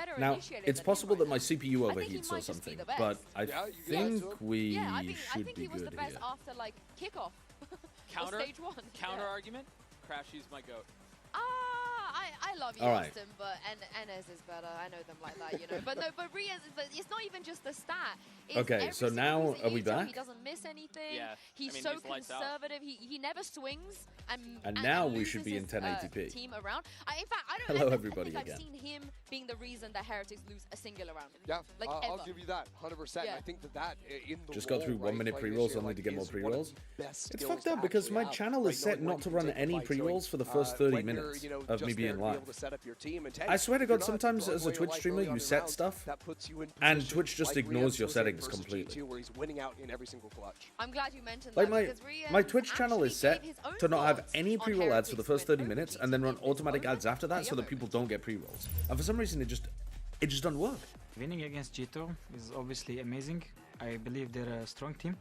better Now, initiator it's than possible him that right my CPU now. I think he overheats or might just be something, the best. but I think we Yeah, I should think be he was good the best here. after like kickoff. Counter, or stage 1. Counter yeah. argument. Crashy's my goat. I love you, Alright. Austin, but Enes is better. I know them like that, you know. But no, but Riaz, it's not even just the stat. It's Okay, so now are we back? He doesn't miss anything. Yeah. He's I mean, so he's lights out. conservative. He never swings. And now we loses should be in his, 1080p. Team around. In fact, I don't Hello, ever everybody, think again. I've seen him being the reason that Heretics lose a singular round. Yeah, like I'll ever. give you that, 100%. Yeah. I think that in the Just got through 1 minute pre-rolls only to get more pre-rolls. It's It's fucked up because my channel is set not to run any pre-rolls for the first 30 minutes of me being live. I swear to God, sometimes as a Twitch streamer, you set stuff, and Twitch just ignores your settings completely. I'm glad you mentioned Like that. because my Riaz Twitch channel is actually set gave his own to not have thoughts any on pre-roll ads for the Heretics first with 30 own minutes, team and then run in his automatic own ads after that, so that people don't get pre-rolls. And for some reason, it just doesn't work. Winning against G2 is obviously amazing. I believe they're a strong team,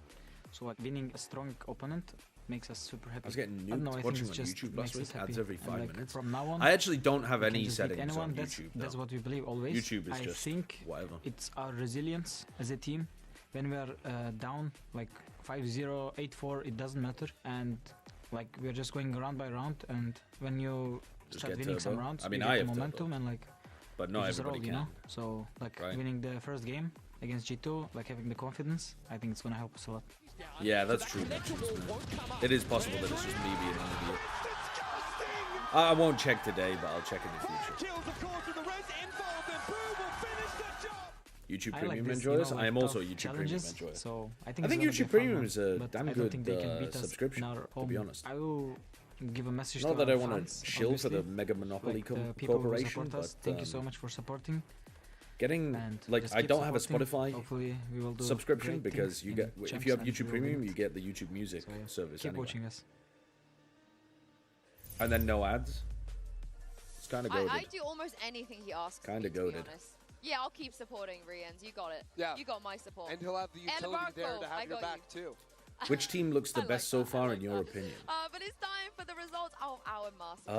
so like winning a strong opponent makes us super happy. I was getting I don't know, I nuked think watching it's on just YouTube last makes us week, ads happy. every And, 5 like, minutes. from now on, I actually don't have we can any just beat settings anyone. on That's, YouTube. That's though. what we believe always. YouTube is I just think whatever. it's our resilience as a team. When we are down like 5-0, 8-4, it doesn't matter. And like we're just going round by round. And when you Just start get winning some turbo. rounds, I mean, you I get have momentum turbo. and like But not you just everybody roll, can. you know? So like Right. winning the first game against G2, like having the confidence, I think it's gonna help us a lot. Yeah, that's true. It is possible that it's just me being an idiot. I won't check today, but I'll check in the future. YouTube I Premium like this, enjoyers. you know, I am like also a tough YouTube challenges, Premium enjoyer. So I I think think it's YouTube gonna be Premium fun is a one, but damn I don't good think they can beat us subscription, in our to own. be honest. I will give a message Not to that our I want fans, to shill for the obviously, Mega Monopoly like the people who Corporation, support but us. Thank you so much for supporting. getting And like just I keep don't have a supporting. Spotify Hopefully we will do subscription great because things you in get if champs you have and YouTube we will Premium, win you it. get the YouTube Music So, service keep anyway, watching us. and then no ads. It's kind of goated. I do almost anything he asks Kinda me, to be goated. honest. Yeah, I'll keep supporting Rians. You got it. Yeah. You got my support. And he'll have the utility there to I have your got back you. too. Which team looks the I best like so that, I far like in your that. opinion? But it's time for the results of our Master.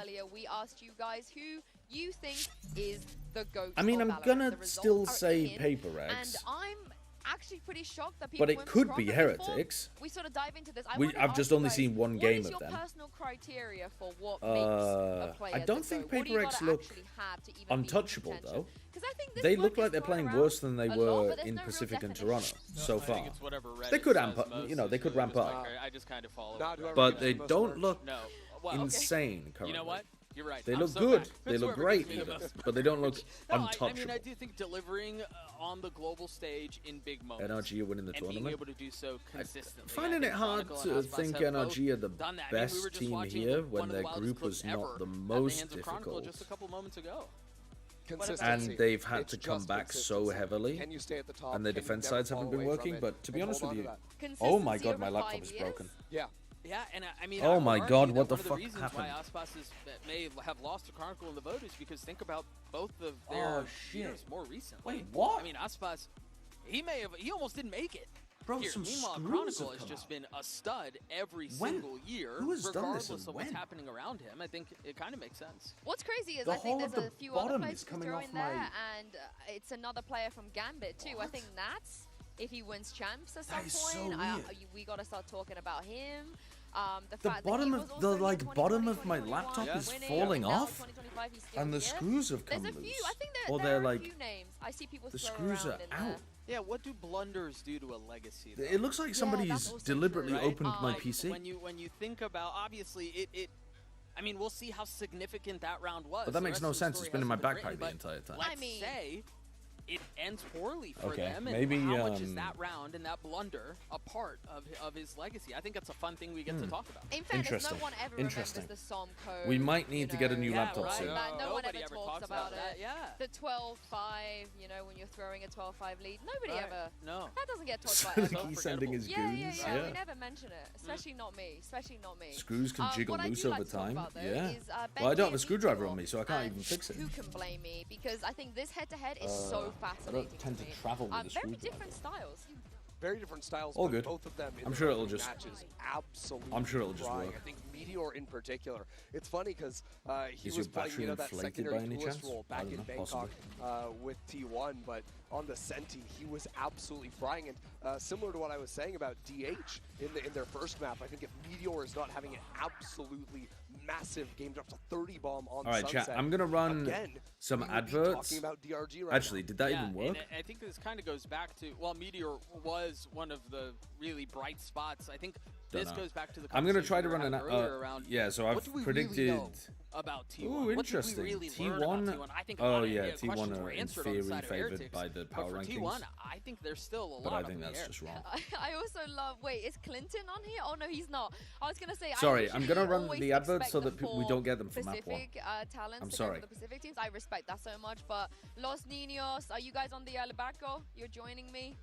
Earlier, we asked you guys who you think is the GOAT. I mean, of I'm Valorant. gonna The results still are say in, Paper And X, I'm actually pretty shocked that people but it went could for be Crossword before. Heretics. We sort of dive into this. I've just only seen one game of them. What is your them. personal criteria for what makes a player I don't the think GOAT? What do Paper you X gotta look actually have to even untouchable be in though. contention? 'Cause I think this They word look like gets they're thrown playing around worse than they a lot, were but there's in no real Pacific and definition. Toronto No, so I far. think it's whatever Reddit They could says amp up, most you know, they is could really ramp just up. like, I just kind of follow. Not whoever But gets they the most don't work. look No. Well, okay. insane currently. You know what? You're right. They I'm look so good. back. They That's look whoever gives great me the even, most but they don't look No, untouchable. I mean, I do think delivering on the global stage in big moments NRG are winning the and being tournament. able to do so consistently. Finding I it think hard Chronicle to and Aspas think have both NRG are the done that. I mean, we were best just team watching here one when of their the wildest group clips was not ever the at most hands of Chronicle difficult. just a couple moments ago. Consistency. And they've had It's to come just back so consistency. heavily, Can you stay at the top? and their Can you defense never sides haven't fall been away from working. it But to be and honest hold with on you, to that? oh my Consistency god, over my laptop 5 is years? broken. Yeah. Yeah, and I mean, Oh I would my argue God, that what the one of fuck reasons happened? why Aspas may have lost to Chronicle in the vote is because think about both of their years more recently. Wait, what? I mean, Aspas, he almost didn't make it. Bro, Here. some Meanwhile, screws Chronicle have has come just out. been a stud every When? single year, Who has done this regardless and of what's when? happening around him. I think it kind of makes sense. What's crazy is The I think whole of there's a the few other bottom players is to coming throw off in there, my- and it's another player from Gambit too. I think Nats, if he wins champs at some That is so point, weird. we gotta start talking about him. The The fact bottom that he of was the also like in bottom of my 2021 laptop is winning, falling now off, 2025 he's still and the here. screws have come There's a loose. few. I think Or there they're are like a few names. I see people the throw screws around are in out. there. Yeah, what do blunders do to a legacy? Though? It looks like that's somebody's also deliberately true, right? opened my Like, PC. When you think about, obviously, I mean, we'll see how significant that round was. But that The makes rest no of the sense. story It's been in my hasn't been backpack written, the but entire time. Let's I mean- say it ends poorly for Okay, them, and maybe, how much is that round and that blunder a part of his legacy? I think that's a fun thing we get to talk about. In fairness, no Interesting. one ever remembers Interesting. the SOM code. We might need to get a new Yeah, laptop right. soon. No one Nobody ever ever talks about that. it. Yeah. The 12-5, you know, when you're throwing a 12-5 lead, nobody Right. ever. No. That doesn't get talked So about. he's ever. sending his Yeah, goons. yeah. We never mention it, especially not me. Especially not me. Screws can jiggle what I loose do like over to talk time. about, though, Yeah. is, Well, I don't have a Benji screwdriver and on me, so I can't and even fix it. Who can blame me? Because I think this head-to-head is so I fascinating. don't tend to me. travel with a Very screwdriver. different styles. very different styles. All but good. Both of them. In I'm their sure it'll opening just. matches, absolutely. I'm sure it'll just flying. work. I think MiBR in particular. It's funny because he Is was your playing battery that inflated secondary by any duelist chance? role I back don't in know, Bangkok possibly. with T1, but on the Senti, he was absolutely frying. And similar to what I was saying about DH in their first map, I think if MiBR is not having an absolutely massive game drop to 30 bomb on All right, Sunset, chat. I'm gonna run again, some we would be adverts. talking about DRG right Actually, now. did that even work? And I think this kind of goes back to, well, Meteor was one of the really bright spots. I think this goes back to the I'm gonna try to conversation run we an were having earlier around yeah. So I've what do we predicted. really know about T1. Ooh, What interesting. did we really learn about T1. T1? I think a lot Oh of yeah, questions T1 were are in answered on the theory side of favored Heretics, by the but power for rankings. T1, I think there's still a But lot I up think in the that's air. just wrong. I also love. Wait, is Clinton on here? Oh no, he's not. I was gonna say. Sorry, I I'm gonna run always the adverts expect so the that we four don't get them from map one. Pacific talents I'm to sorry. go for the Pacific teams. I respect that so much. But Los Niños, are you guys on the Barco? You're joining me.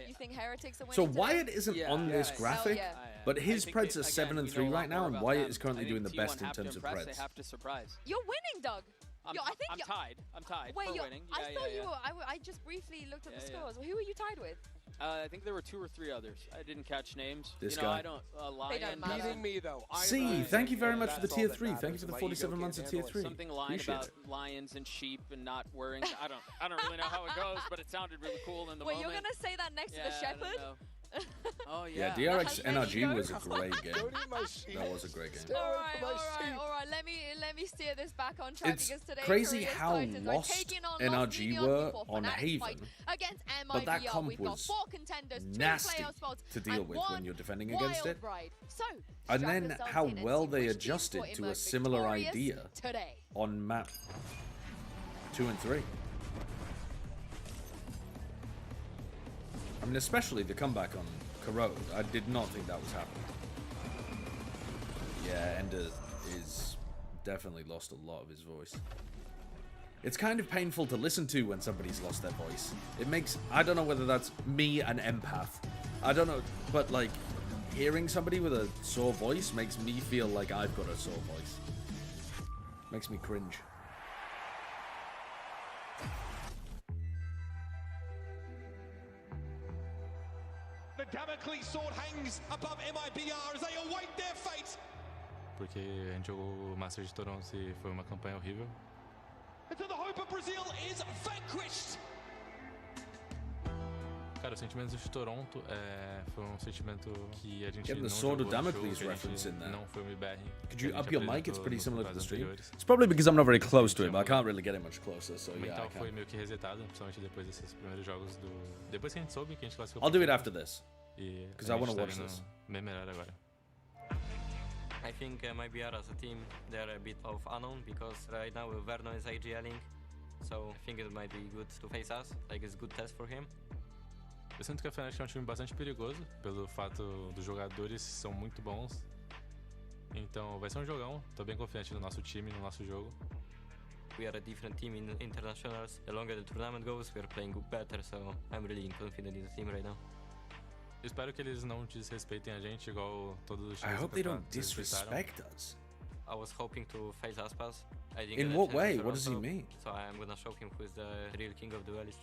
You think Heretics are winning So today? Wyatt isn't on this graphic, yeah. but his I think Preds are again, 7 and we 3 know a right lot now, more and about Wyatt them. is currently I think doing the T1 best in have to terms of impress, Preds. They have to surprise. You're winning, Doug. I'm you're- tied. I'm tied Wait, for winning. I thought you were. I just briefly looked at the scores. Who are you tied with? I think there were 2 or 3 others. I didn't catch names. This you know, guy. I don't They don't matter. Beating me though. See, thank you very much for the That's tier all that 3. Thank you matters. for the My 47 ego months can't of tier handle it. 3. Something lying Appreciate about it. lions and sheep and not wearing. I don't really know how it goes, but it sounded really cool in the Wait, moment. you're gonna say that next to the I don't shepherd? know. Oh Yeah, yeah. DRX There you NRG go. was a great game. Don't eat my sheep. That was a great game. Stay away from my sheep. All right. Let me steer this back on track It's because today crazy Korea's how Titans are lost taking on NRG Los Niños were before on Fnatic Haven, fight against but that MiBR. comp We've got was 4 contenders, 2 nasty playoff spots, to deal and with one when you're defending against wild it. ride. So, And strap then yourselves how in and well see they which adjusted teams to will a similar emerge idea victorious today. on map 2 and 3. I mean, especially the comeback on Corrode. I did not think that was happening. Yeah, Ender is definitely lost a lot of his voice. It's kind of painful to listen to when somebody's lost their voice. It makes, I don't know whether that's me, an empath. I don't know, but like, hearing somebody with a sore voice makes me feel like I've got a sore voice. Makes me cringe. The Damocles sword hangs above MiBR as they await their fate. Porque a gente jogou o Masters de Toronto e foi uma campanha horrível. Until the hope of Brazil is vanquished. Cara, o sentimento de Toronto foi sentimento que a gente Getting não the Sword of jogou no Damocles jogo, reference que a gente in there. não foi o MiBR. Could you que a up gente your mic? It's apresentou pretty nos similar to the episódios stream. anteriores. It's probably because I'm not very close to it, but I can't really get it much closer, so O yeah, I mental foi can. meio que resetado, principalmente depois desses primeiros jogos do... Depois que a gente soube que a gente classificou. I'll do it after this. E Because a I want gente to tá watch indo this. bem melhor agora. I think MiBR as a team, they're a bit of unknown because right now Verno is IGLing, so I think it might be good to face us, like it's a good test for him. Eu sinto que a Fnatic é um time bastante perigoso, pelo fato dos jogadores são muito bons. Então vai ser um jogão, tô bem confiante no nosso time, no nosso jogo. We are a different team in internationals. The longer the tournament goes, we are playing better, so I'm really confident in the team right now. Eu espero que eles não desrespeitem a gente igual todos os I times hope do they don't campeonato desrespeitaram. disrespect us. I was hoping to face Aspas. I didn't In get a what chance way? in What does he Toronto, mean? So I'm gonna show him who is the real king of duelists.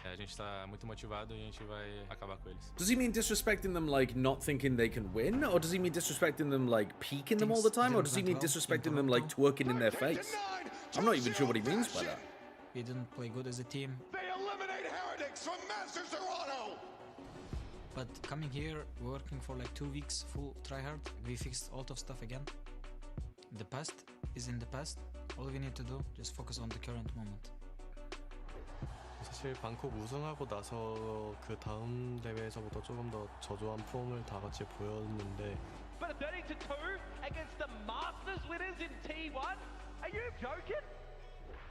A gente tá muito motivado e a gente vai acabar com eles. Does he mean disrespecting them like not thinking they can win? Or does he mean disrespecting them like peeking them all the time? Or does he mean disrespecting them like twerking in their face? I'm not even sure what he means by that. We didn't play good as a team, They eliminate Heretics from Masters Toronto. but coming here, working for like 2 weeks, full tryhard, we fixed a lot of stuff again. The past is in the past. All we need to do, just focus on the current moment. 사실 방콕 우승하고 나서 그 다음 대회에서부터 조금 더 저조한 폼을 다 같이 보였는데 But a 30-2 against the Masters winners in T1? Are you joking?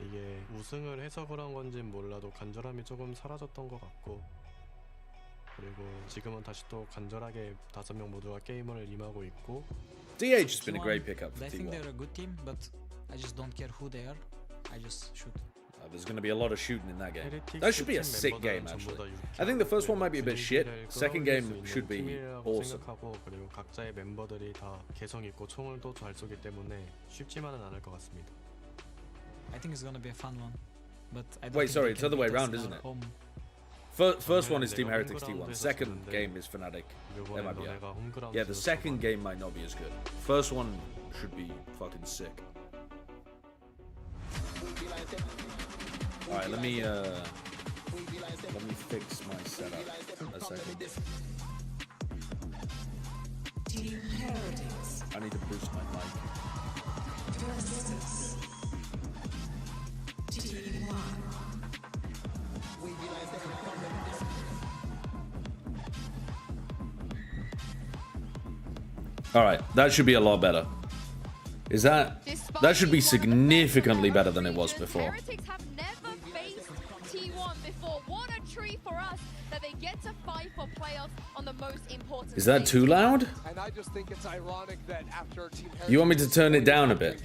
이게 우승을 해서 그런 건진 몰라도 간절함이 조금 사라졌던 것 같고 그리고 지금은 다시 또 간절하게 5명 모두가 게임을 임하고 있고 DH has been a great pickup for I think they're T1. a good team, but I just don't care who they are. I just shoot. There's going to be a lot of shooting in that game. 헤리틱스 That should be a 팀 sick game, 멤버들은 전부 actually. 다 I think the first one might be a bit shit. 분위기를 Second 끌어올릴 game 수 있는 should be 팀이라고 awesome. 생각하고 그리고 각자의 멤버들이 다 개성 있고 총을 또 잘 쏘기 때문에 쉽지만은 않을 것 같습니다. I think it's gonna be a fun one, but I don't Wait, think sorry, they it's can the other way beat us around, in isn't our it? home. First one is Team Heretics T1. Second game is Fnatic MiBR. Yeah, the second game might not be as good. First one should be fucking sick. All right, let me fix my setup a second. Team Heretics. I need to boost my mic. Versus Team 1. All right, that should be a lot better. Is that should be significantly better than it was before. Heretics have never faced T1 before. What a treat for us that they get to fight for playoffs on the most important. Is that too loud? And I just think it's ironic that after Team Heretics, You want me to turn it down a bit?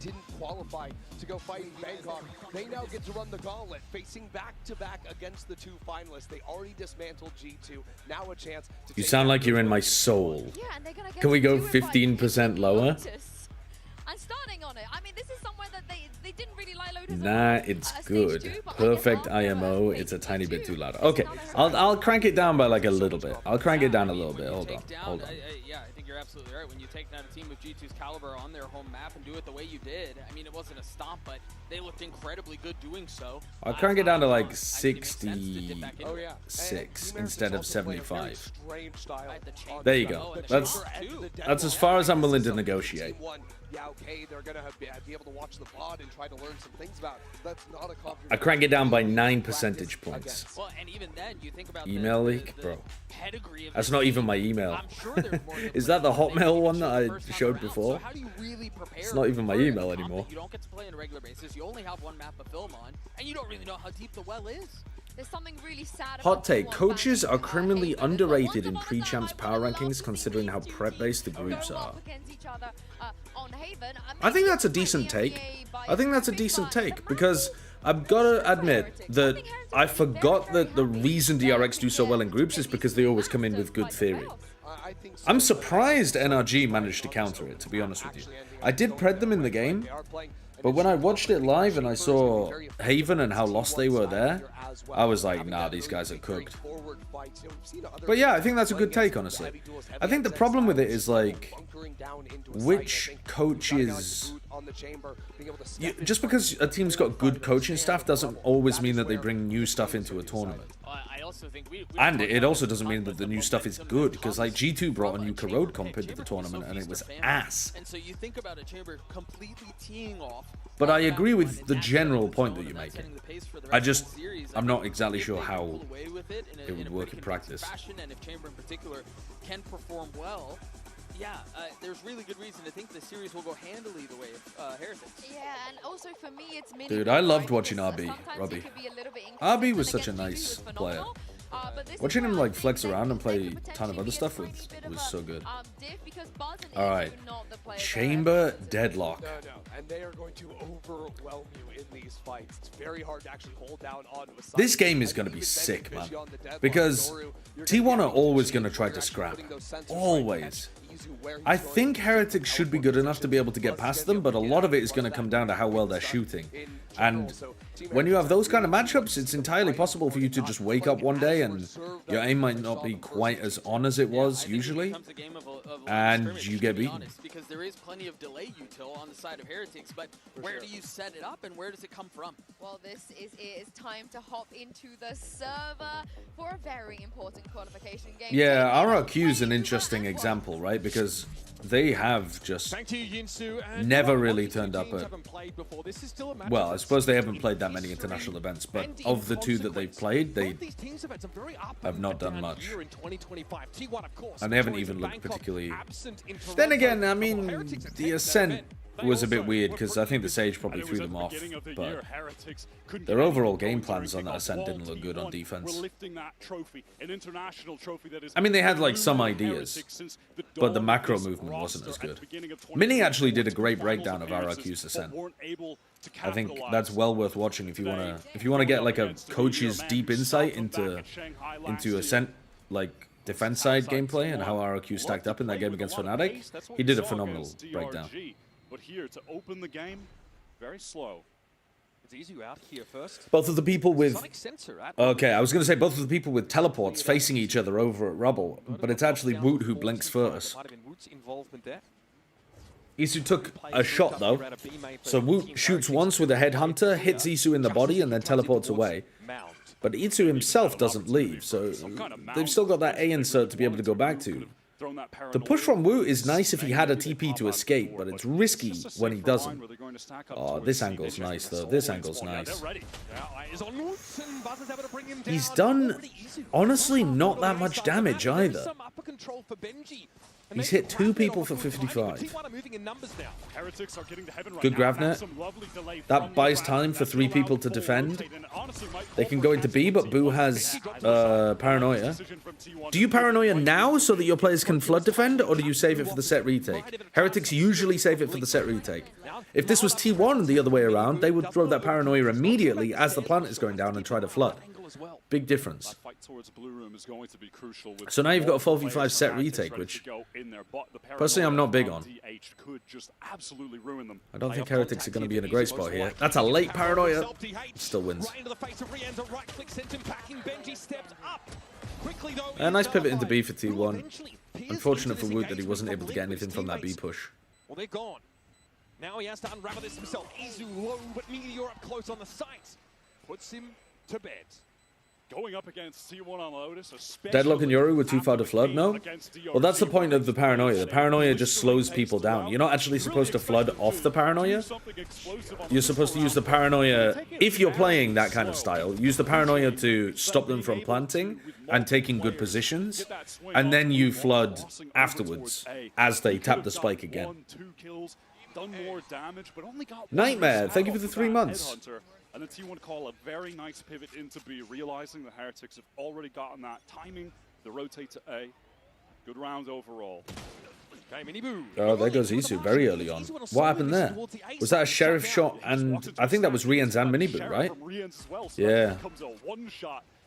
Didn't qualify to go fight in Bangkok. They now get to run the gauntlet, facing back-to-back against the two finalists. They already dismantled G2. Now a chance to. You sound like you're in my soul. Yeah, and they're gonna get Can we go to do it by 15% lower? Lotus. And starting on it. I mean, this is somewhere that they didn't really like Lotus. Nah, it's good. Perfect IMO. It's a tiny bit too loud. Okay, I'll crank it down by like a little bit. I'll crank it down a little bit. Hold on. Yeah, I think you're absolutely right. When you take down a team of G2's caliber on their home map and do it the way you did, I mean, it wasn't a stomp, but they looked incredibly good doing so. I'll crank it down to like 66 instead of 75. There you go. That's as far as I'm willing to negotiate. Yeah, okay, they're gonna be able to watch the pod and try to learn some things about. That's not a I crank it down by 9 percentage points. Well, and even then, you think about email leak, bro. That's not even my email. Is that the Hotmail one that I showed before? So how do you really prepare? It's not even my email anymore. You don't get to play on a regular basis. You only have one map of film on, and you don't really know how deep the well is. There's something really sad. Hot take. Coaches are criminally underrated in pre-champs power rankings considering how prep-based the groups are. I think that's a decent take. I think that's a decent take because I've got to admit that I forgot that the reason DRX do so well in groups is because they always come in with good theory. I'm surprised NRG managed to counter it, to be honest with you. I did pred them in the game, but when I watched it live and I saw Haven and how lost they were there, I was like, nah, these guys are cooked. But yeah, I think that's a good take, honestly. I think the problem with it is, like, which coaches... just because a team's got good coaching staff doesn't always mean that they bring new stuff into a tournament. And it also doesn't mean that the new stuff is good, because like G2 brought a new corrode comp into the tournament and it was ass. And so you think about a chamber completely teeing off. But I agree with the general point that you're making. I'm not exactly sure how it would work in practice. And if chamber in particular can perform well, yeah, there's really good reason to think the series will go handily the way of Heretics. Yeah, and also for me, it's dude, I loved watching RB, Robbie. RB was such a nice player. Watching him like flex around and play a ton of other stuff was so good. Alright, chamber deadlock. No, and they are going to overwhelm you in these fights. It's very hard to actually hold down on. This game is going to be sick, man. Because T1 are always going to try to scrap. Always. I think Heretics should be good enough to be able to get past them, but a lot of it is going to come down to how well they're shooting. And when you have those kind of matchups, it's entirely possible for you to just wake up one day and your aim might not be quite as on as it was usually, and you get beaten. Because there is plenty of delay util on the side of Heretics, but where do you set it up and where does it come from? Well, this is it. It's time to hop into the server for a very important qualification game. Yeah, RRQ is an interesting example, right? Because they have just never really turned up at... Well, I suppose they haven't played that many international events, but of the two that they've played, they have not done much. And they haven't even looked particularly... Then again, I mean, the Ascent was a bit weird because I think the Sage probably threw them off, but their overall game plans on that Ascent didn't look good on defense. I mean, they had like some ideas, but the macro movement wasn't as good. Mini actually did a great breakdown of RRQ's Ascent. I think that's well worth watching if you wanna get like a coach's deep insight into Ascent, like defense side gameplay and how RRQ stacked up in that game against Fnatic. He did a phenomenal breakdown. But here to open the game, very slow. Both of the people with... Okay, I was going to say both of the people with teleports facing each other over at Rubble, but it's actually Woot who blinks first. Isu took a shot though, so Woot shoots once with a headhunter, hits Isu in the body, and then teleports away. But Isu himself doesn't leave, so they've still got that A insert to be able to go back to. The push from Woot is nice if he had a TP to escape, but it's risky when he doesn't. Oh, this angle's nice though, this angle's nice. He's done, honestly, not that much damage either. He's hit 2 people for 55. Good Gravnet. That buys time for 3 people to defend. They can go into B, but Boo has Paranoia. Do you Paranoia now so that your players can flood defend, or do you save it for the set retake? Heretics usually save it for the set retake. If this was T1 the other way around, they would throw that Paranoia immediately as the planet is going down and try to flood. Big difference. So now you've got a 4v5 set retake, which personally I'm not big on. I don't think Heretics are going to be in a great spot here. That's a late Paranoia. Still wins. A nice pivot into B for T1. Unfortunate for Woot that he wasn't able to get anything from that B push. Well, they're gone. Now he has to unravel this himself. Isu low, but MiBR up close on the site. Puts him to bed. Going up against T1 on Lotus, Deadlock and Yoru were too far to flood? No? Well, that's the point of the Paranoia. The Paranoia just slows people down. You're not actually supposed to flood off the Paranoia. You're supposed to use the Paranoia, if you're playing that kind of style, use the Paranoia to stop them from planting and taking good positions, and then you flood afterwards as they tap the spike again. Nightmare, thank you for the 3 months. And the T1 call a very nice pivot into B, realizing the Heretics have already gotten that timing. The rotate to A. Good round overall. Oh, there goes Isu very early on. What happened there? Was that a Sheriff shot? And I think that was Rien's and MiBR, right? Yeah.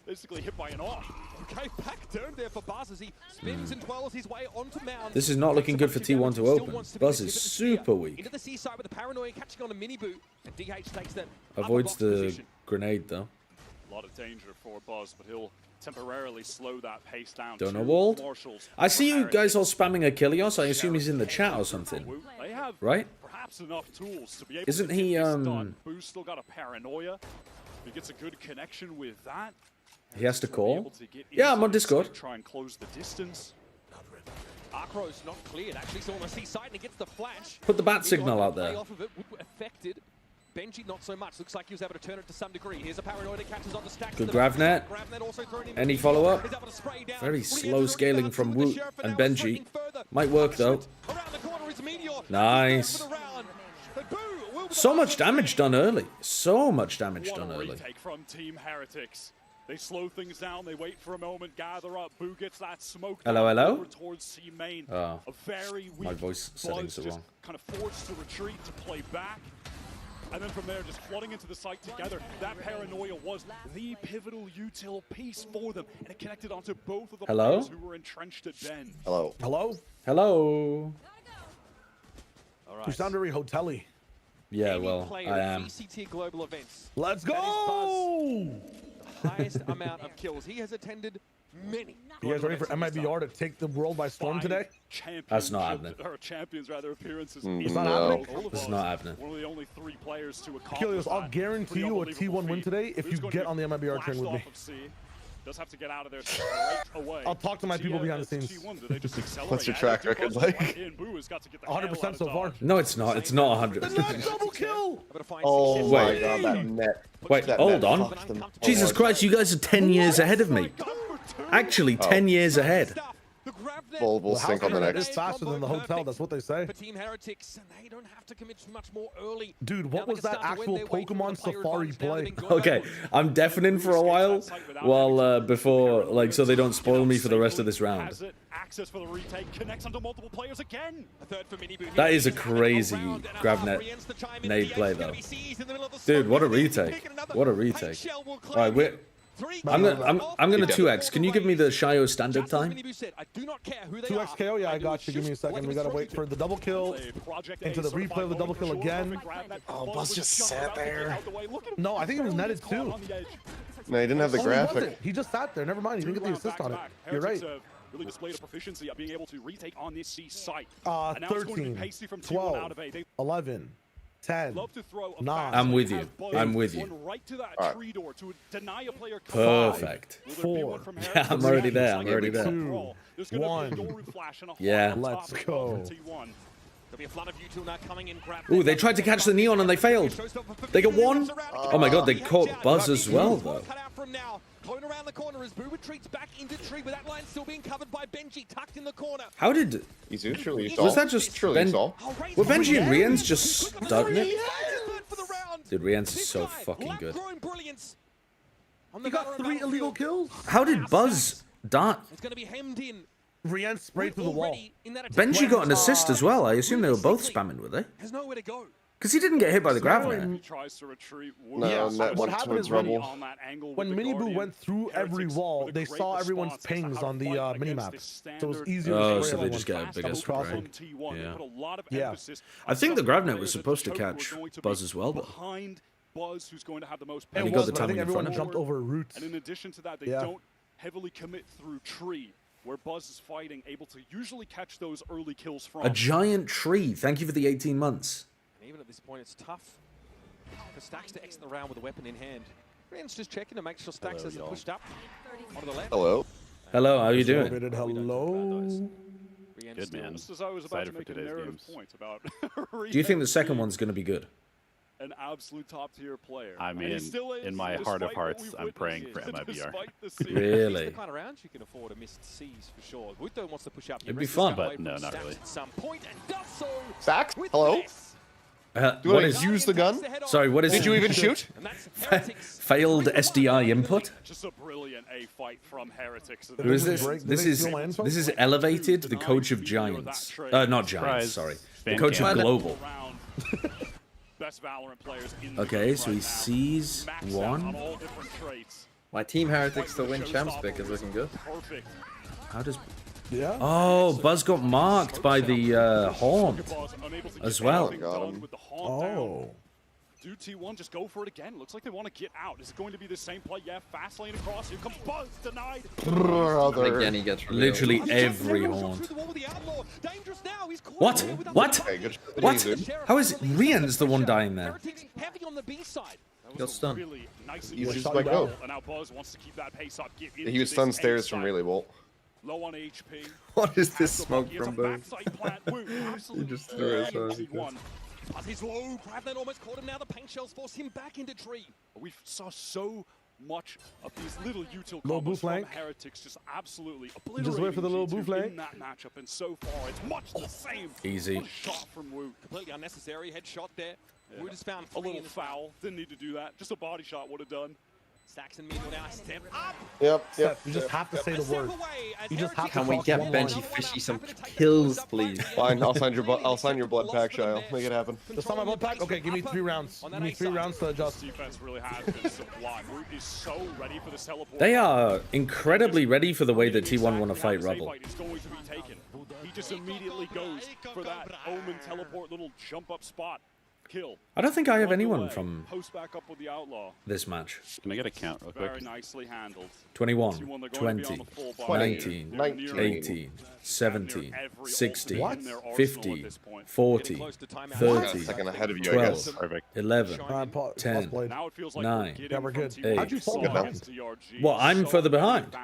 Basically hit by an off. Okay, back down there for Buzz as he spins and twirls his way onto Mound. This is not looking good for T1 to open. Buzz is super weak. Into the seaside with the Paranoia catching on a MiBR, and DH takes them. Avoids the grenade though. A lot of danger for Buzz, but he'll temporarily slow that pace down. Donowald? I see you guys all spamming Achilles. I assume he's in the chat or something. Right? Perhaps enough tools to be able Isn't he Boo's still got a Paranoia. He gets a good connection with that. He has to call? Yeah, I'm on Discord. Try and close the distance. Arcro's not cleared. Actually, still on the seaside, and he gets the flash. Put the bat signal out there. Off of it, affected. Benji not so much. Looks like he was able to turn it to some degree. Here's a Paranoia that catches on the stacks. Good Gravnet. Any follow-up? Very slow scaling from Woot and Benji. Might work though. Nice. So much damage done early. So much damage done early. Retake from Team Heretics. They slow things down. They wait for a moment, gather up. Boo gets that smoke. Hello, hello. Towards C main. Oh, a very weak my voice settings are wrong. Kind of forced to retreat, to play back. And then from there, just flooding into the site together. That Paranoia was the pivotal util piece for them. And it connected onto both of the players who were entrenched at Ben. Hello. Hello? Hello. You sound very hotel-y. Yeah, well, I am. Global events. Let's go! Highest amount of kills. He has attended many. You guys ready for MiBR to take the world by storm today? That's not happening. Or champions, rather, appearances. It's not happening? It's not happening. One of the only 3 players to accomplish Kilios, I'll guarantee you a T1 win today if you get on the MiBR train with me. Does have to get out of there straight away. I'll talk to my people behind the scenes. What's your track record like? 100% so far. No, it's not. It's not 100. Double kill! Oh my god, that net. Wait, hold on. Jesus Christ, you guys are 10 years ahead of me. Actually, 10 years ahead. We'll sync on the next. It's faster than the hotel, that's what they say. For Team Heretics, they don't have to commit much more early. Dude, what was that actual Pokemon Safari play? Okay, I'm deafening for a while before, like, so they don't spoil me for the rest of this round. Access for the retake connects onto multiple players again. That is a crazy Gravnet nade play, though. Dude, what a retake. What a retake. Alright, I'm gonna 2x. Can you give me the Shio standard time? 2x KO, yeah, I got you. Give me a second. We gotta wait for the double kill. Into the replay of the double kill again. Oh, Buzz just sat there. No, I think he was netted too. No, he didn't have the graphic. He just sat there. Never mind. He didn't get the assist on it. You're right. Really displayed a proficiency at being able to retake on this C site. 13, 12, 11, 10, 9. I'm with you. I'm with you. Perfect. 4. Yeah, I'm already there. I'm already there. 2, 1. Yeah. Let's go. Ooh, they tried to catch the Neon and they failed. They got one. Oh my god, they caught Buzz as well, though. Clone around the corner as Boo retreats back into tree, but that line still being covered by Benji, tucked in the corner. How did... Was that just... Were Benji and Rians just starting it? Dude, Rians is so fucking good. He got 3 illegal kills. How did Buzz die? It's going to be hemmed in. Rian sprayed through the wall. Benji got an assist as well. I assume they were both spamming, were they? There's nowhere to go. Because he didn't get hit by the grab there. No, what happened is when Miniboo went through every wall, they saw everyone's pings on the minimap. So it was easier to spray so they just get a bigger spray. Yeah. I think the GravNet was supposed to catch Buzz as well, though. Buzz, who's going to have the most and he got the timing in front of him. Jumped over roots. And in addition to that, they don't heavily commit through tree, where Buzz is fighting, able to usually catch those early kills from. A giant tree. Thank you for the 18 months. Even at this point, it's tough for Stacks to exit the round with a weapon in hand. Rian's just checking to make sure Stacks hasn't pushed up onto the left. Hello. Hello, how are you doing? Hello. Good, man. Just as I was about to make a narrative point about Do you think the second one's going to be good? An absolute top-tier player. I mean, in my heart of hearts, I'm praying for MiBR. Really? The kind of rounds you can afford a missed C's for sure. Wuto wants to push up. It'd be fun. But no, not really. At some point and does so. Stacks, hello. Do you use the gun? Sorry, what is Did you even shoot? Failed SDI input? Just a brilliant A fight from Heretics. Who is this? This is Elevated, the coach of Giants. Not Giants, sorry. The coach of Global. Best Valorant players in Okay, so he sees one. My team Heretics to win champs pick is looking good. How does... Yeah. Oh, Buzz got marked by the Haunt as well. Oh. Do T1 just go for it again? Looks like they want to get out. Is it going to be the same play? Yeah, fast lane across. Here comes Buzz, denied. Again, he gets literally every Haunt. What? What? What? How is Rian's the one dying there? Got stunned. He's just like, oh. He was stunned stairs from Relay Bolt. Low on HP. What is this smoke from Bo? He just threw it. He's low. GravNet almost caught him now. The paint shells force him back into tree. We saw so much of these little util low combos boo flank. from Heretics just absolutely just wait for the little boo flank in that matchup, and so far it's much the same. Easy. What a shot from Wu. Completely unnecessary headshot there. Yeah. Wu just found a little foul. Didn't need to do that. Just a body shot would have done. Stacks in middle now. Step up. Yep. You just have to say the word. You just have to. Can we get Benji Fishy some kills, please? Fine, I'll sign your blood pack, Shio. Make it happen. Just sign my blood pack. Okay, give me 3 rounds. Give me 3 rounds to adjust. Defense really has been sublime. Root is so ready for this teleport. They are incredibly ready for the way that T1 want to fight Rebel. It's going to be taken. He just immediately goes for that Omen teleport little jump up spot. Kill. I don't think I have anyone from Post back up with the outlaw. this match. Can I get a count real quick? Very nicely handled. 21, 20, 19, 18, 17, 16, 15, 40, 30, second ahead of you, I guess. 12, 11, 10, 9, Yeah, we're good. 8. How'd you fall behind? Well, I'm further behind.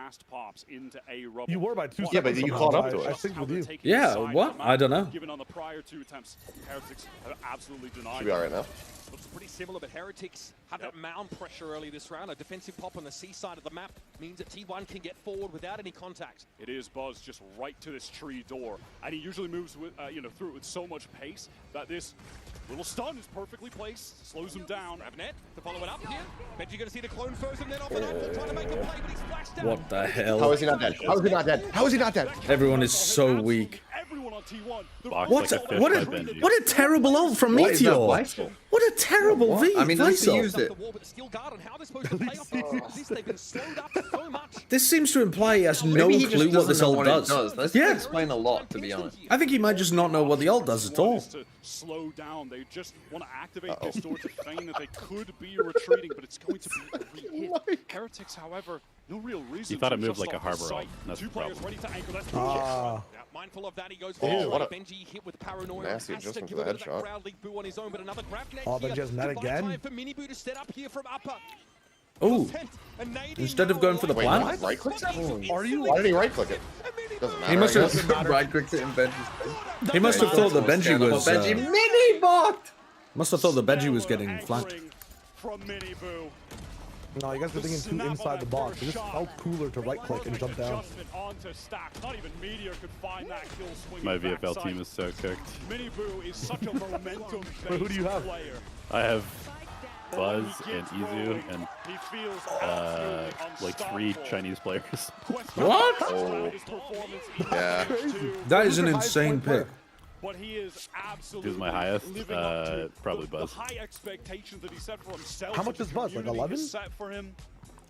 You were by 2 seconds. Yeah, but you caught up to it. I synced with you. Yeah, what? I don't know. Given on the prior 2 attempts, Heretics have absolutely denied. Should be alright now. Looks pretty similar, but Heretics had that mound pressure early this round. A defensive pop on the C side of the map means that T1 can get forward without any contact. It is Buzz just right to this tree door, and he usually moves with, through it with so much pace that this little stun is perfectly placed, slows him down. GravNet to follow it up here. Benji gonna see the clone first and then off and up, trying to make a play, but he's flashed out. What the hell? How is he not dead? How is he not dead? How is he not dead? Everyone is so weak. Everyone on T1. What a terrible ult from Meteor. What What a terrible V. I mean, at least he used it. This seems to imply he has no Maybe he clue just what this doesn't know ult what it does. That's Yeah. explain a lot, to be honest. I think he might just not know what the ult does at all. To slow down. They just want to activate this door to feign that they could be retreating, but it's going to be a re-hit. Heretics, however, no real reason. He thought it to moved just like a off the harbor site. ult. That's Two the problem. players ready to anchor. That's Mindful of that, he goes Oh, what a Benji hit with paranoia. nasty Has to adjustment give for a that bit of that shot. crowd league boo on his own, but another grab net Oh, but here. just net Goodbye again? time for MiBR to set up here from upper. Oh, A nade instead of now going for the Wait, plan? what? Right click that? Are you? Why did he right click it? Doesn't matter. He must I have. guess. Right-clicked it in Benji's. He must have thought that Benji was. Benji mini-bot! Must have thought that Benji was getting flanked. From MiBR. No, you guys were thinking too inside the box. It just felt cooler to right click and jump down. Onto Stack. Not even MiBR could find that kill swinging My VFL backside. team is so cooked. MiBR is such a momentum Wait, who do you have? player. I have Buzz and Izu and He feels like 3 Chinese players. What? Oh. Yeah. That is an insane pick. But he is absolutely Who's my highest? living up to Probably the Buzz. high expectations that he set for himself. How much and is the Buzz, like community 11? has set for him.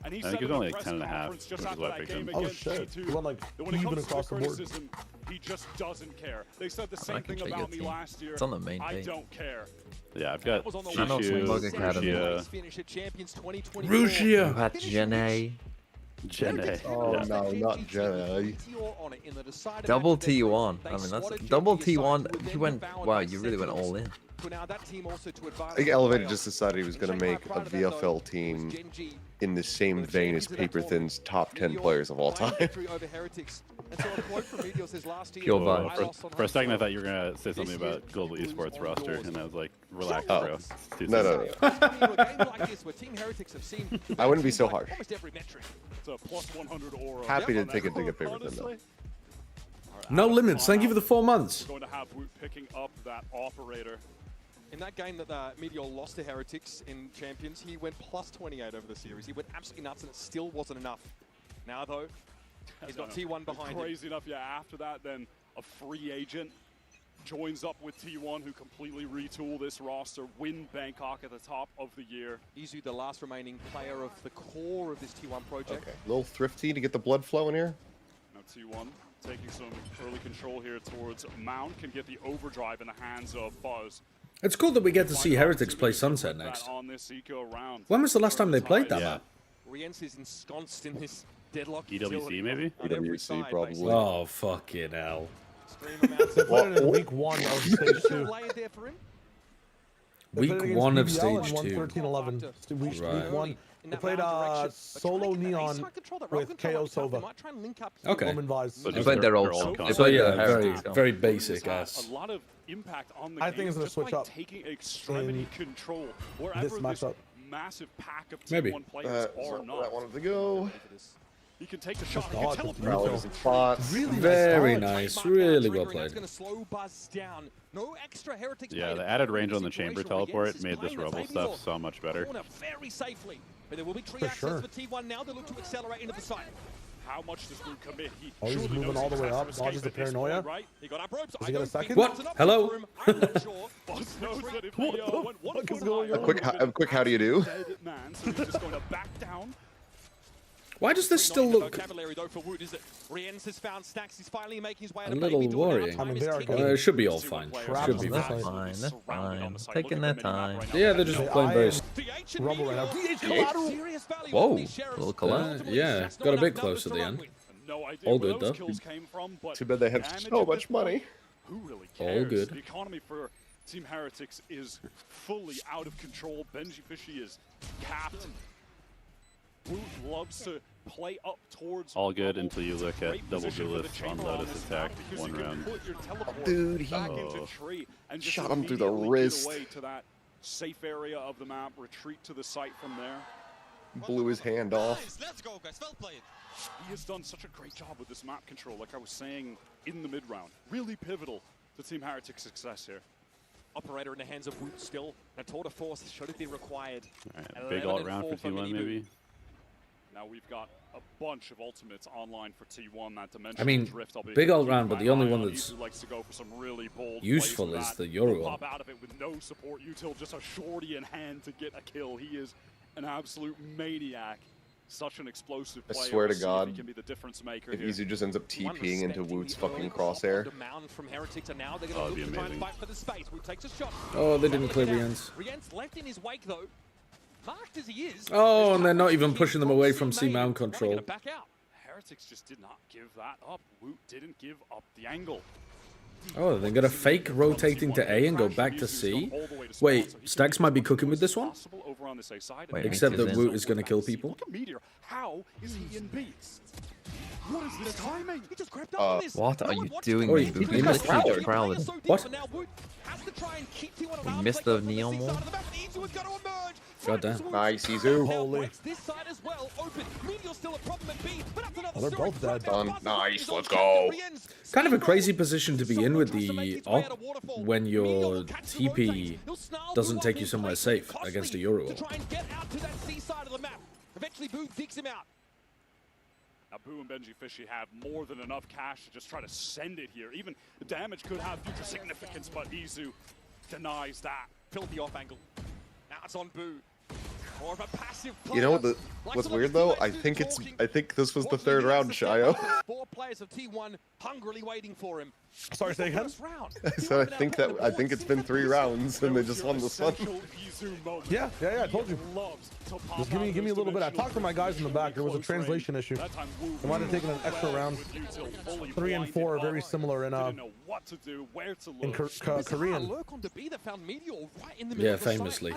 And he I think said he's in only a like press 10.5, conference just which is after why I that picked game him. Oh against shit. G2, He went like that when it even comes to across the board. criticism, he just doesn't care. They said the same I can thing check about your me team. last year. It's on the main I page. don't care. Yeah, I've got was on the I know it's Shishu, Bug Academy. Rushia, Finish at Champions 2024. Rushia. Had Jene. Jene. Oh Yeah. no, not Jedi. Double T1. I mean, that's double T1. You went, wow, you really went all in. I think Elevated just decided he was going to make a VFL team in the same vein as Paper Thin's top 10 players of all time. Pure vibes. For a second, I thought you were gonna say something about global esports roster, and I was like, "Relax, Oh. bro." It's too No, soon. no. I wouldn't be so harsh. It's a plus 100 aura. Happy to take a dig at Paper Thin, though. No limits. Thank you for the 4 months. We're going to have Woot picking up that operator. In that game that MiBR lost to Heretics in Champions, he went plus 28 over the series. He went absolutely nuts, and it still wasn't enough. Now, though, he's got T1 behind him. Crazy enough, yeah. After that, then a free agent joins up with T1, who completely retool this roster, win Bangkok at the top of the year. Izu, the last remaining player of the core of this T1 project. Okay, a little thrifty to get the blood flowing here. Now T1 taking some early control here towards Mount, can get the overdrive in the hands of Buzz. It's cool that we get to see Heretics play Sunset next. On this eco round. When was the last time they played that map? Rienz is ensconced in this deadlock. EWC maybe? EWC probably. Oh, fucking hell. They played it in week 1 of stage 2. Week 1 of stage 2. 13-11. Week Right. 1. They played solo Neon with KO Sova. Okay. Roman Vise. They played their old. They So played yeah, their very, Heretics. very basic ass. A lot of impact on the I game think it's gonna just switch by up taking extremity control wherever this this matchup. massive pack of Maybe. T1 players That's are not not. where I wanted to go. He can take the shot, he dodge can with teleport. Rally some spots. Really Very nice. nice. Really well played. No extra Heretics Yeah, made the it added through range on the situation. chamber Rienz teleport is made this playing a rebel safe stuff ball. so much better. Corner very safely. But there will be 3 For access sure. for T1 now. They look to accelerate into the site. How much does Woot commit? He Oh, he's surely moving knows all the he way has up, to dodges escape the at this paranoia. point, right? He got up ropes. Does I he get a don't think second? that's What? an option Hello? for him. I'm not sure. Buzz knows that if What he the went one fuck foot is going higher, on? A quick how do you do? dead man, so he's just going to back down. Why does this still Not in the look vocabulary though for Woot, is it? Rienz has found Stacks. He's finally making his way out a of little baby door now. worrying? Time I mean, is they are ticking. good. It should be all fine. Should be Traps fine. Fine, that's fine. Taking their time. Yeah, they're just playing very. DH and Rumble right now. MiBR. DH collateral. Serious value Whoa, on these shares. little collab. Yeah, That's not got a bit enough close numbers at the to end. run with. No idea All where good, those though. kills came from, but Too bad they have damage so at much this point, money. Who really All cares? good. The economy for Team Heretics is fully out of control. Benji Fishy is capped. Woot loves to play up towards All good Rumble. until you It's a look great at double position for the duelist on chamber Lotus this attack map because one you can round. put your teleport Dude, back he- into tree and just Shot him through the immediately get wrist. away to that safe area of the map, retreat to the site from there. Blew his hand off. Let's go, guys. Well played. He has done such a great job with this map control, like I was saying in the mid-round. Really pivotal to Team Heretics' success here. Operator in the hands of Woot still. A tour de force should have been required. Alright, big all around for 11-4 T1 MiBR. maybe. Now Now we've got a bunch of ultimates online for T1. That dimension I mean, drift, big ult round, but the only one that's who likes to go for some really bold useful is the Yoru pop ult. out of it with no support util, just a shorty in hand to get a kill. He is an absolute maniac. Such an explosive player. I swear to We'll see if God, he can be the difference maker if here. Izu just ends up TPing into Woot's fucking crosshair. From Heretics, and now they're Oh, going to that'd be look to try and amazing. fight for the space. Woot takes a shot. Oh, they didn't clear Rien's. Rien's left in his wake though. Marked as he is. Oh, and they're not even pushing them away from C-Mount control. Back out. Heretics just did not give that up. Woot didn't give up the angle. Oh, they're gonna fake rotate into A and go back to C? Wait, Stax might be cooking with this one? Over on this A side. Wait, except that Woot is gonna kill people. Look at MiBR. How is he in B? What is this timing? He just grabbed up on this. What are you doing, Oh, Mibu? he You missed literally power. just crowded. What? You missed the neon wall? God damn. Nice, Izu. Holy. Oh, they're both dead. Done. Nice, let's go. Kind of a crazy position to be in with the op when your TP doesn't take you somewhere safe against a Yoru ult. Eventually, Boo digs him out. Now, Boo and Benji Fishy have more than enough cash to just try to send it here. Even the damage could have future significance, but Izu denies that. Filthy off angle. Now it's on Boo. More of a passive player. You know what's weird though? I think this was the third round, Shio. 4 players of T1 hungrily waiting for him. Sorry, say again? So I think it's been 3 rounds and they just won this one. Yeah, I told you. Just give me a little bit. I talked to my guys in the back. There was a translation issue. They might have taken an extra round. 3 and 4 are very similar in Korean. Yeah, famously.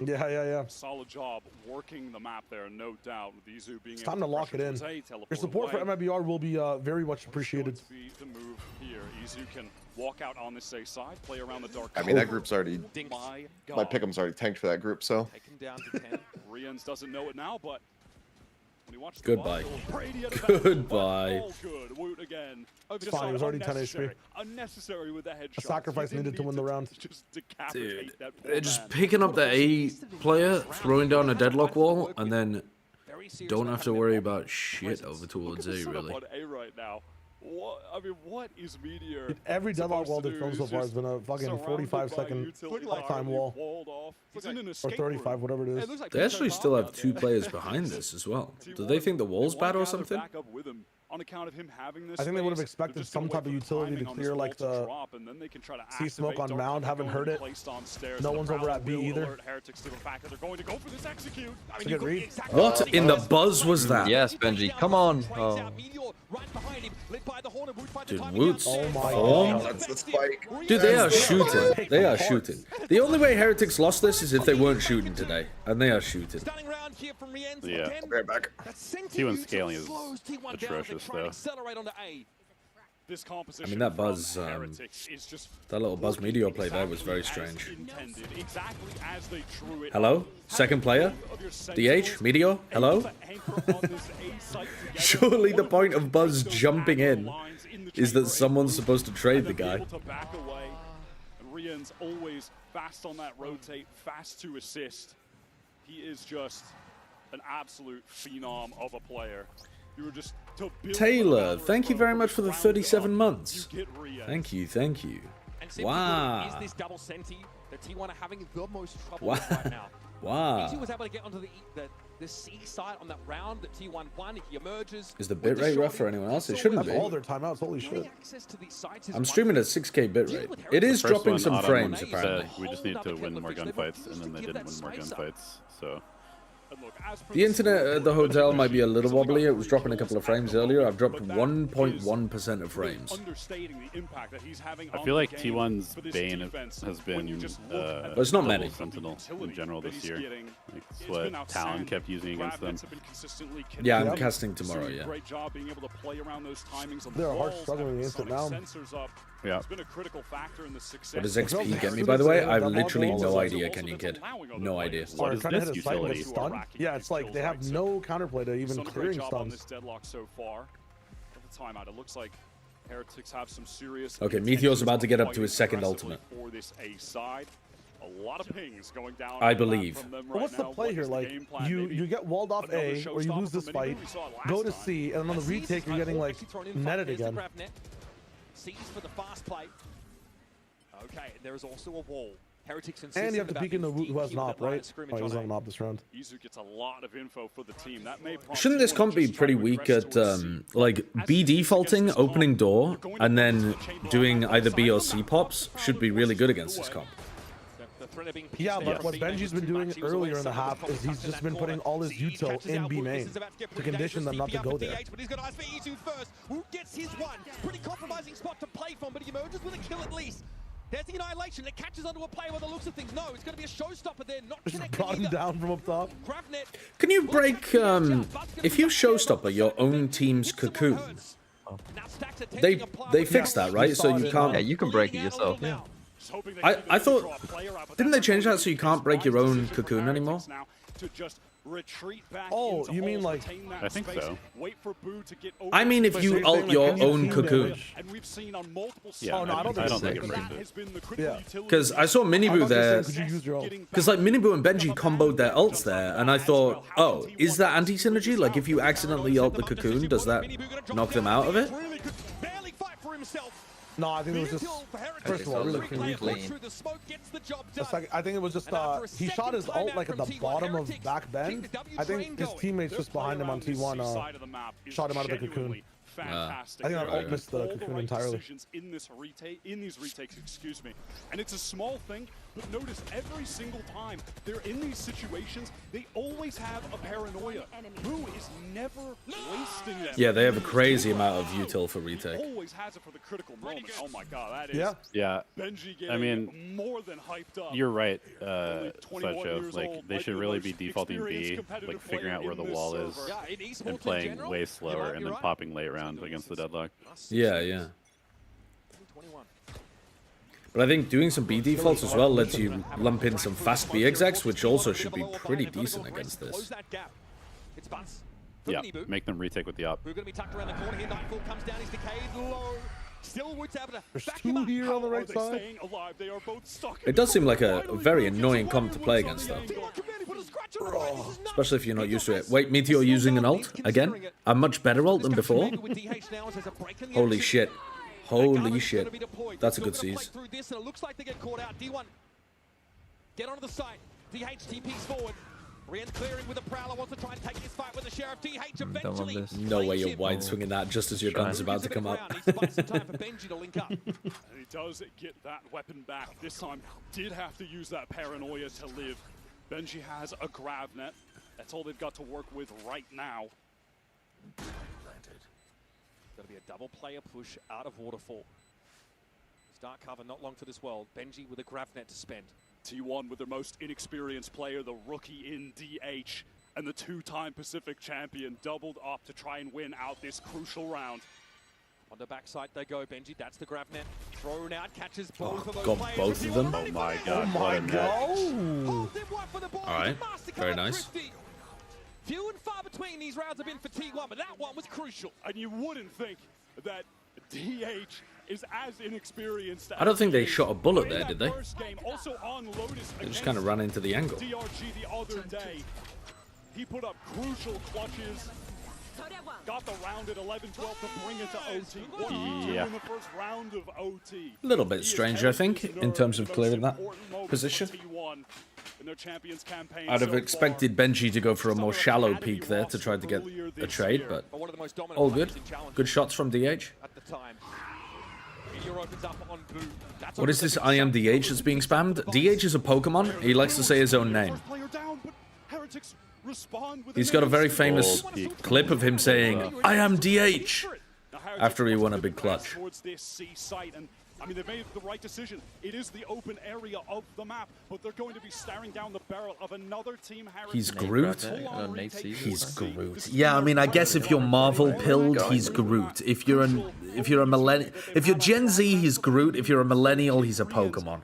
Yeah. Solid job working the map there, no doubt. With Izu being It's time to lock it in. Your support for MiBR will be very much appreciated. The move here. Izu can walk out on this A side, play around the dark. I mean, that group's already... My God. My pick'em's already tanked for that group, so... Taken down to 10. Rien's doesn't know it now, but... When he watches Goodbye. Goodbye. Good. Woot again. It's fine, it was already 10 HP. Unnecessary with the headshot. A sacrifice needed to win the round. Dude, they're just picking up the A player, throwing down a deadlock wall, and then don't have to worry about shit over towards A, really. What is MiBR? Every deadlock wall they've thrown so far has been a fucking 45-second lifetime wall. Or 35, whatever it is. They actually still have 2 players behind this as well. Do they think the wall's bad or something? On account of him having this I think they would have expected some type of utility to clear like the C smoke on mound. Haven't heard it. No one's over at B either. Good read. What in the buzz was that? Yes, Benji, come on. Oh. Dude, Woot's my form. God. That's the spike. Dude, they are shooting. They are shooting. The only way Heretics lost this is if they weren't shooting today. And they are shooting. Yeah. Right back. T1 scaling is atrocious, though. This I mean, that buzz, that little buzz meteor play there was very strange. Hello? Second player? DH? Meteor? Hello? Surely the point of Buzz jumping in is that someone's supposed to trade the guy. Rien's always fast on that rotate, fast to assist. He is just an absolute phenom of a player. You were just Taylor, thank you very much for the 37 months. Thank you. Wow. Is this double senti that T1 are having the most trouble Wow. with right now? Wow. He was able to get onto the C side on that round that T1 won. He emerges. Is the bitrate rough for anyone else? It shouldn't be. All their timeouts, holy shit. I'm streaming at 6K bitrate. It is dropping some frames, apparently. We just need to win more gunfights, and then they didn't win more gunfights, so... The internet at the hotel might be a little wobbly. It was dropping a couple of frames earlier. I've dropped 1.1% of frames. I feel like T1's Bane has been but it's not many. Sentinel in general this year. Like, it's what Talon kept using against them. Yeah, I'm casting tomorrow, yeah. They're hard struggling against it now. Yeah. What does XP get me, by the way? I have literally no idea, Kenyan Kid. No idea. What is this utility? Yeah, it's like they have no counterplay to even clearing stuns. It looks like Heretics have some serious Okay, Meteor's about to get up to his second ultimate. for this A side. A lot of pings going down. I believe. Right, what's the play here? Like, you get walled off A, or you lose this fight, go to C, and then on the retake, you're getting, like, netted again. C's for the fast play. Okay, there is also a wall. Heretics and you have to peek into who has Nop, right? Oh, he doesn't have Nop this round. Izu gets a lot of info for the team. That may Shouldn't this comp be pretty weak at, like, B defaulting, opening door, and then doing either B or C pops should be really good against this comp? Yeah, but what Benji's been doing earlier in the half is he's just been putting all his util in B main to condition them not to go there. But he's got eyes for Izu first. Who gets his one? Pretty compromising spot to play from, but he emerges with a kill at least. There's the annihilation. It catches onto a player by the looks of things. No, it's going to be a showstopper there. Not just brought him down from up top. Can you break, if you showstopper your own team's cocoon? They fixed that, right? So you can't. Yeah, you can break it yourself. Yeah. I thought, didn't they change that so you can't break your own cocoon anymore? Oh, you mean like? I think so. I mean, if you ult your own cocoon. Yeah, oh, no, I don't think it breaks it. Yeah. Because I saw Minibu there. Because like Minibu and Benji comboed their ults there, and I thought, oh, is that anti-synergy? Like if you accidentally ult the cocoon, does that knock them out of it? No, I think it was just, first of all, really clean. I think it was just, he shot his ult like at the bottom of back bend. I think his teammates just behind him on T1 shot him out of the cocoon. Fantastic. I think that ult missed the cocoon entirely. In these retakes, excuse me. And it's a small thing, but notice every single time they're in these situations, they always have a paranoia. Boo is never wasting them. Yeah, they have a crazy amount of util for retake. Always has it for the critical moment. Oh my god, that is Benji getting I mean, more than hyped up. You're right, Sideshow. Like they should really be defaulting B, like figuring out where the wall is, and playing way slower, and then popping late round against the deadlock. Yeah, yeah. But I think doing some B defaults as well lets you lump in some fast B execs, which also should be pretty decent against this. Yeah, make them retake with the op. We're going to be tucked around the corner here. Nightfall comes down. He's decayed low. Still Wood's able to There's two here on the right side. It does seem like a very annoying comp to play against, though. Especially if you're not used to it. Wait, Meteor using an ult? Again? A much better ult than before? Holy shit. Holy shit. That's a good seize. Get onto the site. DH TP's forward. Rian's clearing with a prowler, wants to try and take this fight with the sheriff. DH eventually. No way you're wide swinging that just as your gun's about to come up. He buys some time for Benji to link up. And he does get that weapon back. This time, did have to use that paranoia to live. Benji has a grab net. That's all they've got to work with right now. Going to be a double player push out of Waterfall. Start cover, not long for this world. Benji with a grab net to spend. T1 with their most inexperienced player, the rookie in DH, and the two-time Pacific champion doubled up to try and win out this crucial round. On the backside they go, Benji, that's the grab net. Thrown out, catches both of those got players. both of them. Oh my god, what a net. Alright, very nice. Few and far between these rounds have been for T1, but that one was crucial. And you wouldn't think that DH is as inexperienced. I don't think they shot a bullet there, did they? Game, also on Lotus They just kind of ran into the angle. DRG the other day. He put up crucial clutches. Got the round at 11-12 to bring it to OT. What did he do in the first round of OT? A little bit strange, I think, in terms of clearing that position. I'd have expected Benji to go for a more shallow peek there to try to get a trade, but all good. Good shots from DH. What is this I am DH that's being spammed? DH is a Pokemon. He likes to say his own name. He's got a very famous clip of him saying, I am DH, after he won a big clutch. I mean, they've made the right decision. It is the open area of the map, but they're going to be staring down the barrel of another team. He's Groot? He's Groot. Yeah, I mean, I guess if you're Marvel pilled, he's Groot. If you're a millennial, if you're Gen Z, he's Groot. If you're a millennial, he's a Pokemon.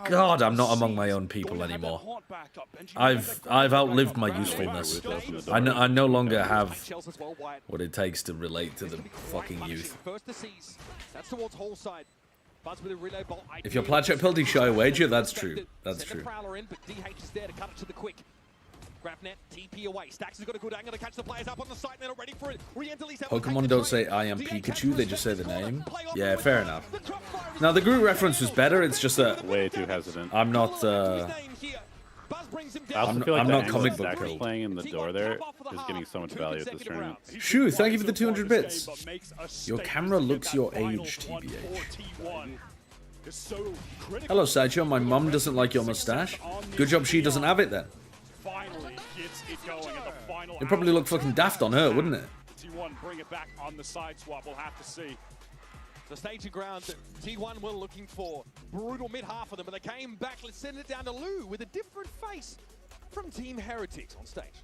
God, I'm not among my own people anymore. I've outlived my usefulness. I no longer have what it takes to relate to the fucking youth. First the C's. That's towards whole side. If you're Plat Check penalty shy wager, that's true. That's true. Pokemon don't say I am Pikachu, they just say the name. Yeah, fair enough. Now the Groot reference was better, it's just that way too hesitant. I'm not I'm not comic book playing in the door there is getting so much value at this tournament. Shoo, thank you for the 200 bits. Your camera looks your age, TBH. Hello, Sideshow. My mum doesn't like your mustache. Good job she doesn't have it then. It'd probably look fucking daft on her, wouldn't it? T1 bring it back on the side swap. We'll have to see. The staging ground that T1 were looking for. Brutal mid-half of them, but they came back. Let's send it down to Lou with a different face from Team Heretics on stage.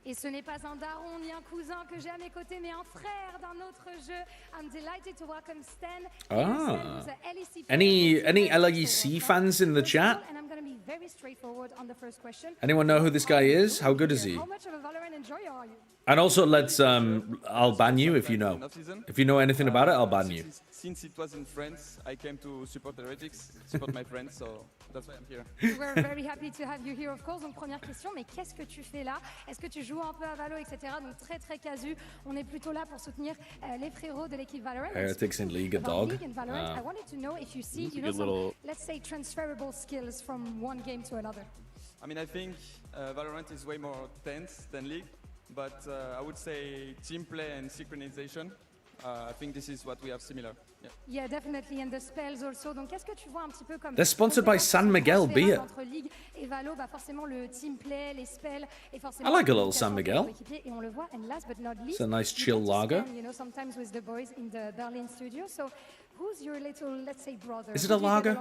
Et ce n'est pas un daron ni un cousin que j'ai à mes côtés, mais un frère d'un autre jeu. I'm delighted to welcome Stan. Ah. Any LEC fans in the chat? And I'm going to be very straightforward on the first question. Anyone know who this guy is? How good is he? How much of a Valorant enjoyer are you? And also, I'll ban you if you know. If you know anything about it, I'll ban you. Since it was in France, I came to support Heretics, support my friends, so that's why I'm here. We're very happy to have you here, of course. Donc, première question, mais qu'est-ce que tu fais là? Est-ce que tu joues un peu à Valo, etc. Donc, très casu. On est plutôt là pour soutenir les frérots de l'équipe Valorant. Heretics in League, a dog. I wanted to know if you see, some, let's say, transferable skills from one game to another. I mean, I think Valorant is way more tense than League, but I would say team play and synchronization. I think this is what we have similar. Yeah, definitely, and the spells also. Donc, qu'est-ce que tu vois un petit peu comme They're sponsored by San Miguel beer. Entre Ligue et Valo, bah forcément le team play, les spells, et forcément. I like a little San Miguel. Et on le voit. And last but not least, it's a nice chill lager. You know, sometimes with the boys in the Berlin studio. So, who's your little, let's say, brother? Is it a lager?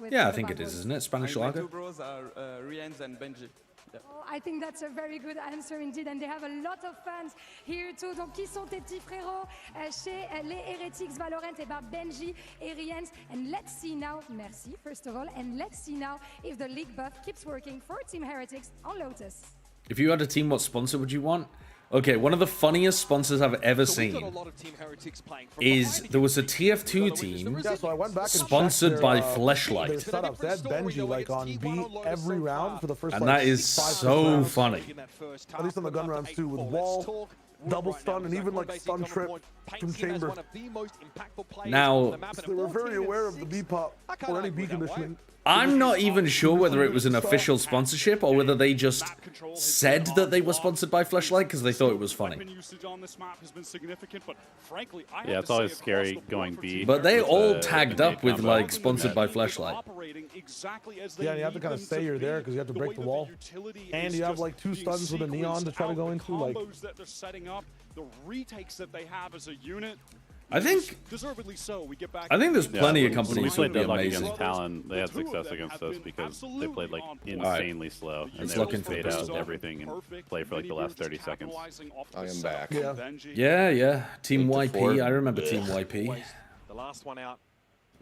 Yeah, I think it is, isn't it? Spanish lager. My two bros are Riens and Benji. Yeah. Oh, I think that's a very good answer indeed, and they have a lot of fans here too. Donc, qui sont tes petits frérots chez les Heretics Valorant? Eh ben, Benji et Riens. And let's see now, merci first of all, and let's see now if the league buff keeps working for Team Heretics on Lotus. If you had a team, what sponsor would you want? Okay, one of the funniest sponsors I've ever seen is there was a TF2 team sponsored by Fleshlight. They had Benji like on B every round for the first. And that is so funny. At least on the gun rounds too, with wall, double stun, and even like stun trip from chamber. Now, they were very aware of the B pop or any B conditioning. I'm not even sure whether it was an official sponsorship or whether they just said that they were sponsored by Fleshlight because they thought it was funny. Yeah, it's always scary going B. But they all tagged up with like sponsored by Fleshlight. Yeah, and you have to kind of say you're there because you have to break the wall. And you have like 2 stuns with a neon to try to go into. Like, the retakes that they have as a unit. I think there's plenty of companies who would be amazing. Against Talon, they had success against us because they played like insanely slow and It's they looking would for fade the out pistol. everything and play for like the last 30 seconds. I am back. Yeah. Team YP. I remember Team YP. The last one out.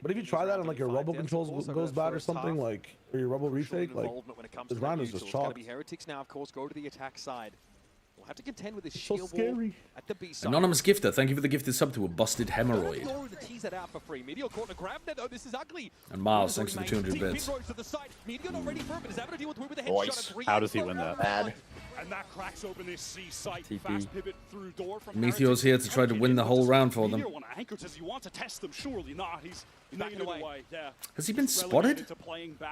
but if you try that and like your rubble controls goes bad or something, like or your rubble retake, like this round is just chalk. Heretics now, of course, go to the attack side. We'll have to contend with this So shield scary. wall at the B side. Anonymous Gifter, thank you for the gifted sub to a busted hemorrhoid. And Miles, thanks for the 200 bits. Voice. How does he win that? Bad. And that cracks open this C site. TP. Fast pivot through door from Meteor's here to try to win the whole round for them. Does he want to test them? Surely not. He's backing away. Yeah. Has he been spotted?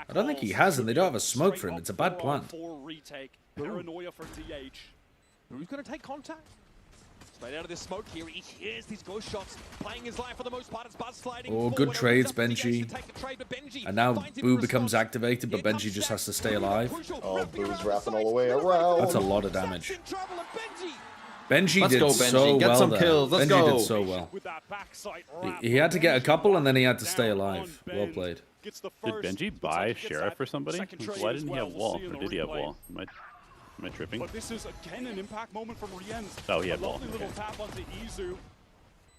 I don't think he has, and they don't have a smoke for him. It's a bad plan. For retake. Paranoia for DH. Who's going to take contact? Straight out of this smoke here, he hears these ghost shots. Playing his life for the most part. It's Buzz sliding. Oh, good trades, Benji. And now Boo becomes activated, but Benji just has to stay alive. Oh, Boo's wrapping all the way around. That's a lot of damage. Benji Let's did go, Benji. so Get well some there. kills. Let's Benji go. did so well. He had to get a couple, and then he had to stay alive. Well played. Did Benji buy Sheriff or somebody? Why didn't he have wall? Or did he have wall? Am I tripping? But this is again an impact moment from Riens. Oh, he had wall. Lovely little tap onto Izu.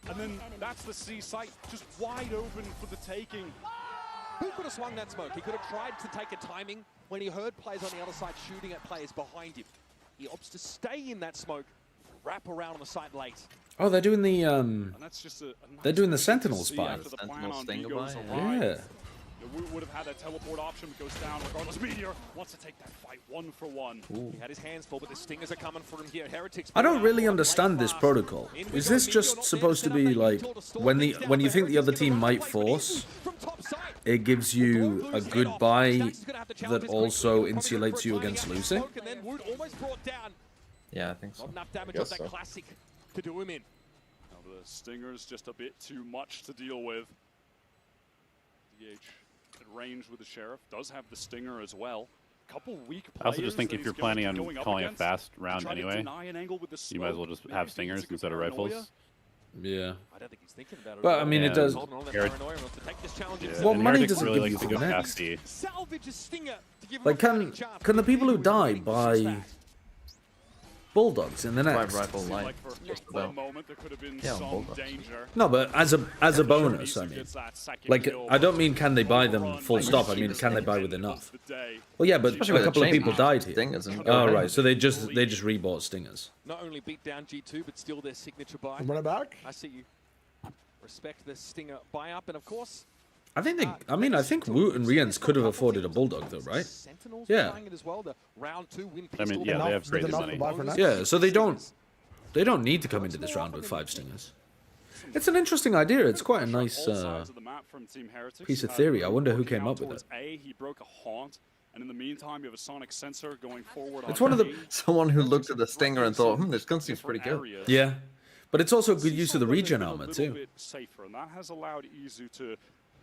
And then that's the C site, just wide open for the taking. Who could have swung that smoke? He could have tried to take a timing when he heard players on the other side shooting at players behind him. He opts to stay in that smoke wrap around on the side late. Oh, they're doing the that's just they're doing the Sentinel spy. Sentinel stinger buy. Yeah. Would have had that teleport option, but goes down regardless. MiBR wants to take that fight 1-for-1. He had his hands full, but the stingers are coming for him here. Heretics. I don't really understand this protocol. Is this just supposed to be like when you think the other team might force, it gives you a good buy that also insulates you against losing? Yeah, I think so. Enough damage on that classic to do him in. Now the stinger's just a bit too much to deal with. DH at range with the Sheriff, does have the stinger as well. Couple weak players. I also just think if you're planning on calling a fast round anyway, you might as well just have stingers instead of rifles. Yeah. I don't think he's thinking about it. But I mean, it does. What money does it give you for next? Like, can the people who die buy bulldogs in the next? Rifle light. Just about. Yeah, bulldogs. No, but as a bonus, I mean. Like, I don't mean can they buy them full stop. I mean, can they buy with enough? Well, yeah, but a couple of people died here. Oh, right. So they just rebought stingers. Not only beat down G2, but still their signature buy. Run it back. I see you. Respect the stinger buy up, and of course. I think they. I mean, I think Woot and Riens could have afforded a bulldog, though, right? Yeah. I mean, yeah, they have crazy money. Yeah, so they don't need to come into this round with 5 stingers. It's an interesting idea. It's quite a nice piece of theory. I wonder who came up with it. He broke a haunt, and in the meantime, you have a sonic sensor going forward. It's one of the someone who looked at the stinger and thought, this gun seems pretty good. Yeah, but it's also a good use of the regen armor too. Safer, and that has allowed Izu to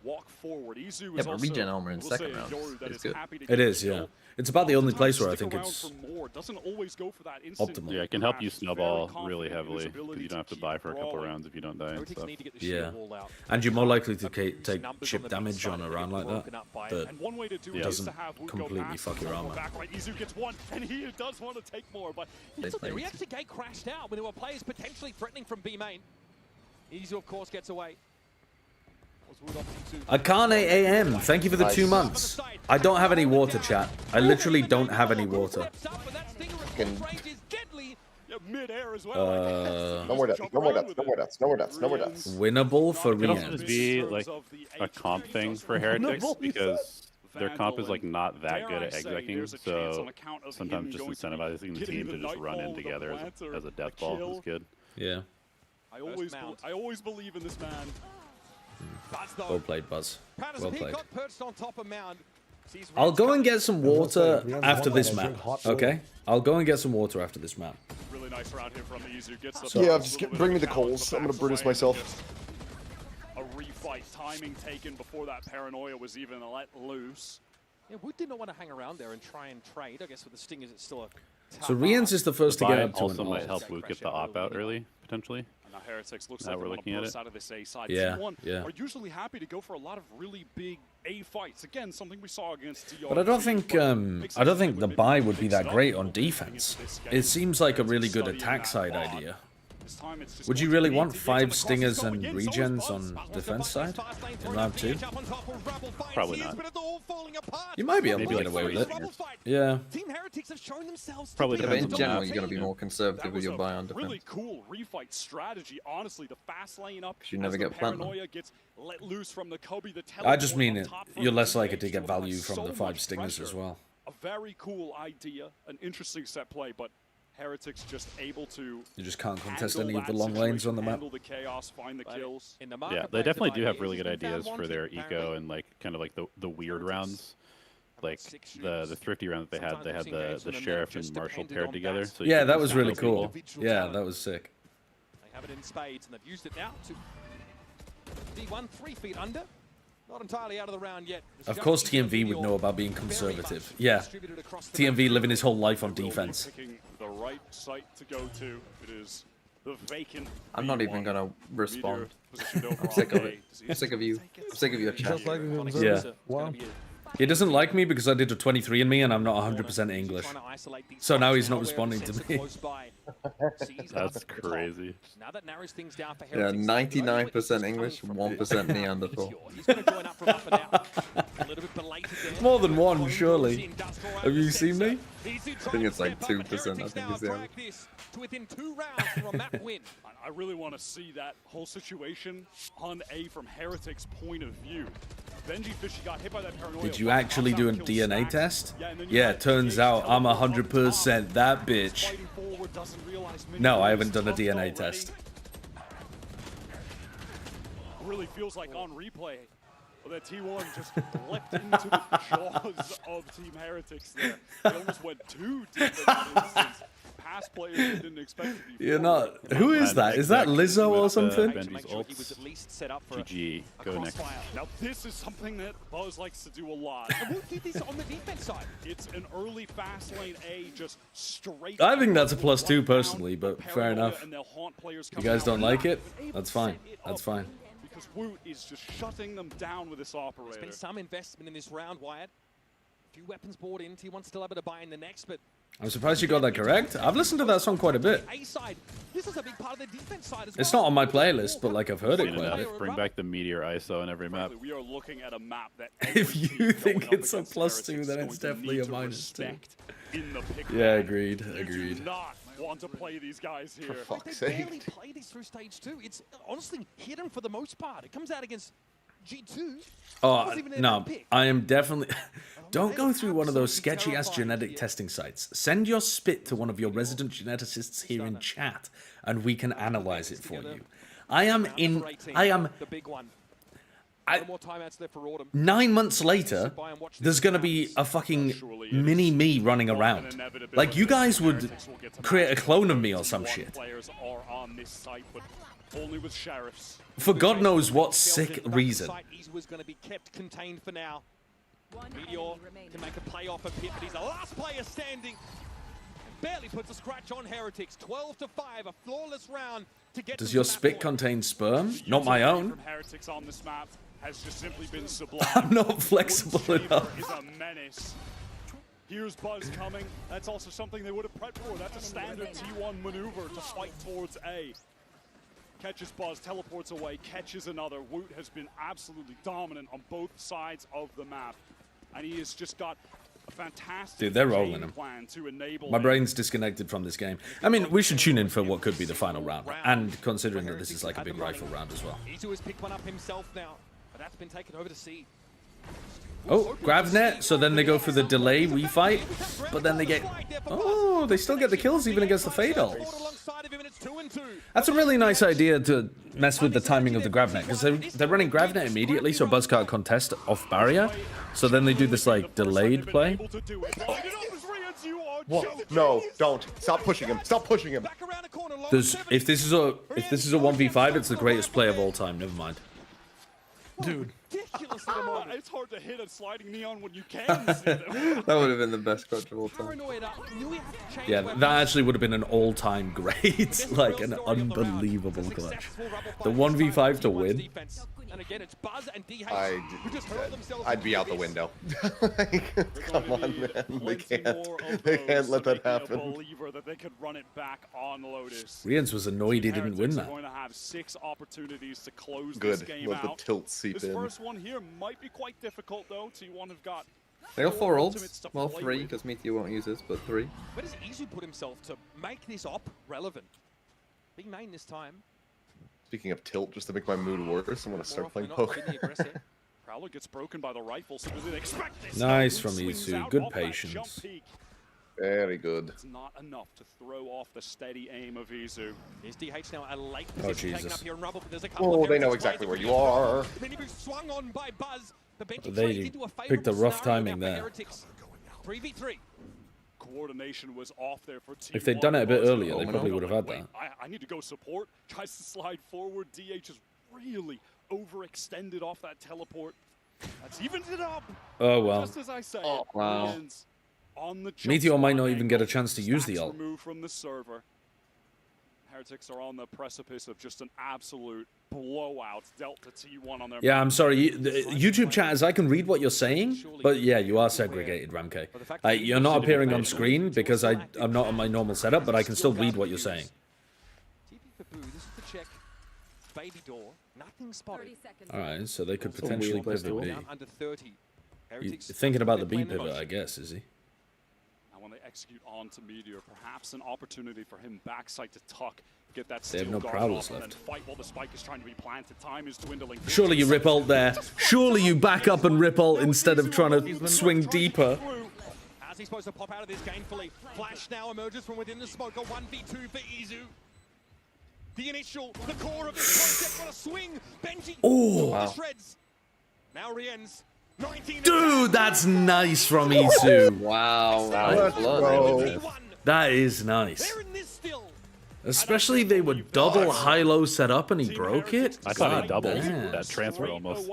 walk forward. Izu yeah, but regen armor in second round is good. It is, yeah. It's about the only place where I think it's optimal. Yeah, it can help you snowball really heavily because you don't have to buy for a couple rounds if you don't die and stuff. Yeah, and you're more likely to take chip damage on a round like that doesn't completely fuck your armor. Izu gets one, and he does want to take more, but the reactor gate crashed out when there were players potentially threatening from B main. Izu, of course, gets away. Akane AM, thank you for the 2 months. I don't have any water, chat. I literally don't have any water. No more deaths, no more deaths, no more deaths, no more deaths, no more deaths. Winnable for It could also Riens. just be like a comp thing for Heretics because their comp is like not that good at execing, so sometimes just incentivizing the team to just run in together as a death ball is good. Yeah. I always believe in this man. Well played, Buzz. Well played. He's I'll go and get some water after this map. Okay? I'll go and get some water after this map. Really nice round here from Izu. Gets Yeah, bring me the coals. I'm gonna Brutus myself. A refight, timing taken before that paranoia was even let loose. Yeah, Wood did not want to hang around there and try and trade. I guess with the stingers, it's still a. So Riens is the first to get up to also an might help Wood get the op out early, potentially. Now Heretics looks now like we're looking at it. Out of this A side. Yeah, T1 yeah. are usually happy to go for a lot of really big A fights. Again, something we saw against DR. But I don't think the buy would be that great on defense. It seems like a really good attack side idea. Would you really want 5 stingers and regens on defense side in round 2? Probably not. You might be able to get away with it. Yeah. Probably. Yeah, but in general, you're going to be more conservative with your buy on defense. Really cool refight strategy. Honestly, the fast lane up. You never get platinum. Let loose from the Kobe, the I just mean it. You're less likely to get value from the 5 stingers as well. A very cool idea, an interesting set play, but Heretics just able to. You just can't contest any of the long lanes on the map. The chaos, find the kills. Yeah, they definitely do have really good ideas for their eco and like kind of like the weird rounds. Like the thrifty round that they had the sheriff and marshal paired together. So yeah, that was really cool. Yeah, that was sick. They have it in spades and they've used it now to D1 3 feet under. Not entirely out of the round yet. Of course TMV would know about being conservative. Yeah. TMV living his whole life on defense. The right site to go to. It is the vacant. I'm not even gonna respond. I'm sick of it. I'm sick of you. I'm sick of your chat. Just like yeah. Wow. He doesn't like me because I did a 23andMe and I'm not 100% English. So now he's not responding to me. That's crazy. Yeah, 99% English, 1% Neanderthal. More than one, surely. Have you seen me? I think it's like 2%, I think is the average. I really want to see that whole situation on A from Heretics' point of view. Benji Fishy got hit by that paranoia. Did you actually do a DNA test? Yeah, turns out I'm 100% that bitch. No, I haven't done a DNA test. Really feels like on replay that T1 just leapt into the jaws of Team Heretics there. They almost went too deep in that instance. Past players didn't expect to be. You're not. Who is that? Is that Lizzo or something? GG. Go next. Now this is something that Buzz likes to do a lot. And we'll keep this on the defense side. It's an early fast lane A, just straight. I think that's a +2 personally, but fair enough. You guys don't like it? That's fine. That's fine. Because Woot is just shutting them down with this operator. There's been some investment in this round, Wyatt. A few weapons bought in. T1 still able to buy in the next, but I'm surprised you got that correct. I've listened to that song quite a bit. This is a big part of the defense side as well. It's not on my playlist, but like I've heard it quite a bit. Bring back the MiBR ISO on every map. We are looking at a map that if you think it's a +2, then it's definitely a -2. Yeah, agreed. Agreed. Want to play these guys here. For fuck's They sake. barely play this through stage 2. It's honestly hidden for the most part. It comes out against G2. Oh, no, I am definitely... Don't go through one of those sketchy-ass genetic testing sites. Send your spit to one of your resident geneticists here in chat, and we can analyze it for you. I am 9 months later, there's going to be a fucking mini me running around. Like, you guys would create a clone of me or some shit. Only with sheriffs. For God knows what sick reason. Was going to be kept contained for now. MiBR can make a play off a pit, but he's the last player standing. Barely puts a scratch on Heretics. 12-5, a flawless round to get. Does your spit contain sperm? Not my own. From Heretics on this map has just simply been sublime. I'm not flexible enough. Is a menace. Here's Buzz coming. That's also something they would have prepped for. That's a standard T1 maneuver to fight towards A. Catches Buzz, teleports away, catches another. Woot has been absolutely dominant on both sides of the map. And he has just got a fantastic Dude, they're rolling him. plan to enable My brain's disconnected from this game. I mean, we should tune in for what could be the final round. And considering that this is like a big rifle round as well. Izu has picked one up himself now, but that's been taken over to C. Oh, grabs net, so then they go for the delay refight, but then they get... Oh, they still get the kills even against the Fatal. That's a really nice idea to mess with the timing of the grab net, because they're running grab net immediately, so Buzz can't contest off barrier. So then they do this, like, delayed play. What? No, don't. Stop pushing him. Stop pushing him. If this is a 1v5, it's the greatest play of all time. Never mind. Dude. It's hard to hit a sliding neon when you can see them. That would have been the best clutch of all time. Yeah, that actually would have been an all-time great, like an unbelievable clutch. The 1v5 to win. I'd be out the window. Like, come on, man. They can't let that happen. That they could run it back on Lotus. Rians was annoyed he didn't win that. Going to have 6 opportunities to close Good. this game Let the out. tilt seep This in. first one here might be quite difficult though. T1 have got. They got 4 ults. Well, 3, because Meteor won't use this, but 3. Where does Izu put himself to make this op relevant? Big main this time. Speaking of tilt, just to make my mood worse, I'm gonna start playing poker. Prowler gets broken by the rifle, so didn't expect this. Nice from Izu. Good patience. Very good. It's not enough to throw off the steady aim of Izu. Here's DH now a late Oh, position taken Jesus. up here in rubble, but there's a couple of Oh, they know Heretics exactly where players you are. Then he was swung on by Buzz. But Benji They trades into a picked a favorable rough scenario timing now for there. Heretics. 3v3. Coordination was off there for T1. If they'd done it a bit earlier, they probably would have had that. I need to go support. Tries to slide forward. DH is really overextended off that teleport. That's evened it up. Oh, well. Just as I say, Wow. on the Meteor might not even get a chance to use the ult. Removed from the server. Heretics are on the precipice of just an absolute blowout. Delta T1 on their... Yeah, I'm sorry. The YouTube chat, as I can read what you're saying, but yeah, you are segregated, Ramke. You're not appearing on screen because I'm not on my normal setup, but I can still read what you're saying. This is the check. Baby door. Nothing spotted. Alright, so they could potentially pivot B. Under 30. He's thinking about the B pivot, I guess, is he? And when they execute onto MiBR, perhaps an opportunity for him backside to tuck, get that They have no steel guard prowlers off, and left. then fight while the spike is trying to be planted. Time is dwindling. Surely you rip ult there. Surely you back up and rip ult instead of trying to swing deeper. As he's supposed to pop out of this gainfully. Flash now emerges from within the smoke. A 1v2 for Izu. The initial, the core of this concept. What a swing. Benji. Oh, wow. Shreds. Now Rien's. Dude, that's nice from Isu. Wow. That is nice. Especially they were double high-low set up and he broke it. I thought he doubled that transfer almost.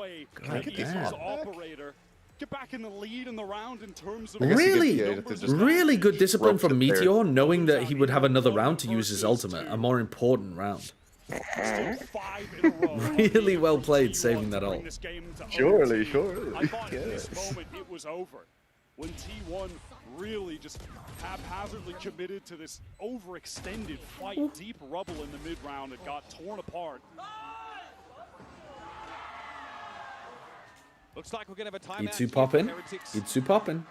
Get back in the lead in the round in terms of Really good discipline from Meteor, knowing that he would have another round to use his ultimate, a more important round. Really well played, saving that ult. Surely. I thought in this moment it was over. When T1 really just haphazardly committed to this overextended fight, deep rubble in the mid-round, it got torn apart. Looks like we're going to have a timeout. Itsu popping. Itsu popping.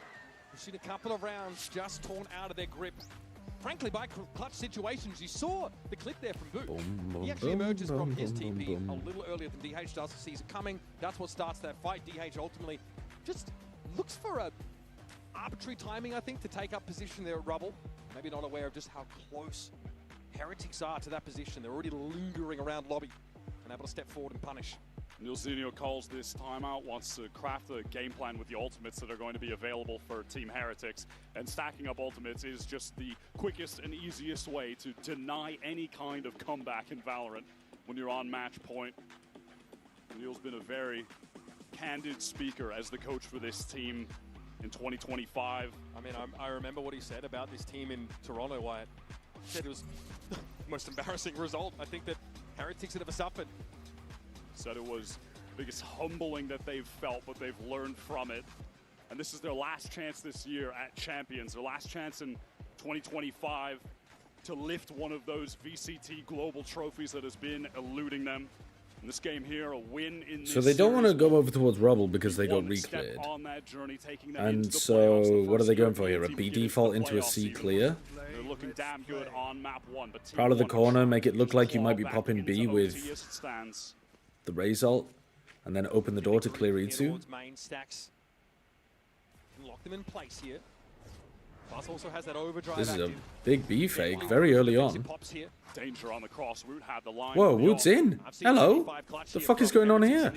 We've seen a couple of rounds just torn out of their grip. Frankly, by clutch situations, you saw the clip there from Boot. He actually emerges from his TP a little earlier than DH does, sees it coming. That's what starts that fight. DH ultimately just looks for a arbitrary timing, I think, to take up position there at Rubble. Maybe not aware of just how close Heretics are to that position. They're already lingering around lobby and able to step forward and punish. Nilzinho calls this timeout, wants to craft a game plan with the ultimates that are going to be available for Team Heretics. And stacking up ultimates is just the quickest and easiest way to deny any kind of comeback in Valorant when you're on match point. Neil's been a very candid speaker as the coach for this team in 2025. I mean, I remember what he said about this team in Toronto, Wyatt. He said it was the most embarrassing result I think that Heretics had ever suffered. Said it was the biggest humbling that they've felt, but they've learned from it. And this is their last chance this year at Champions, their last chance in 2025 to lift one of those VCT global trophies that has been eluding them. In this game here, a win in this So they don't want to go over towards Rubble because they got re-cleared. And so what are they going for here? A B default into a C clear? They're looking damn good on map 1, but Proud of the corner, make it look like you might be popping B with the Raze ult, and then open the door to clear Itsu. Main stacks. Lock them in place here. Buzz also has that overdrive. This is a big B fake very early on. Danger on the cross. Woot had the line. Whoa, Woot's in. Hello. The fuck is going on here?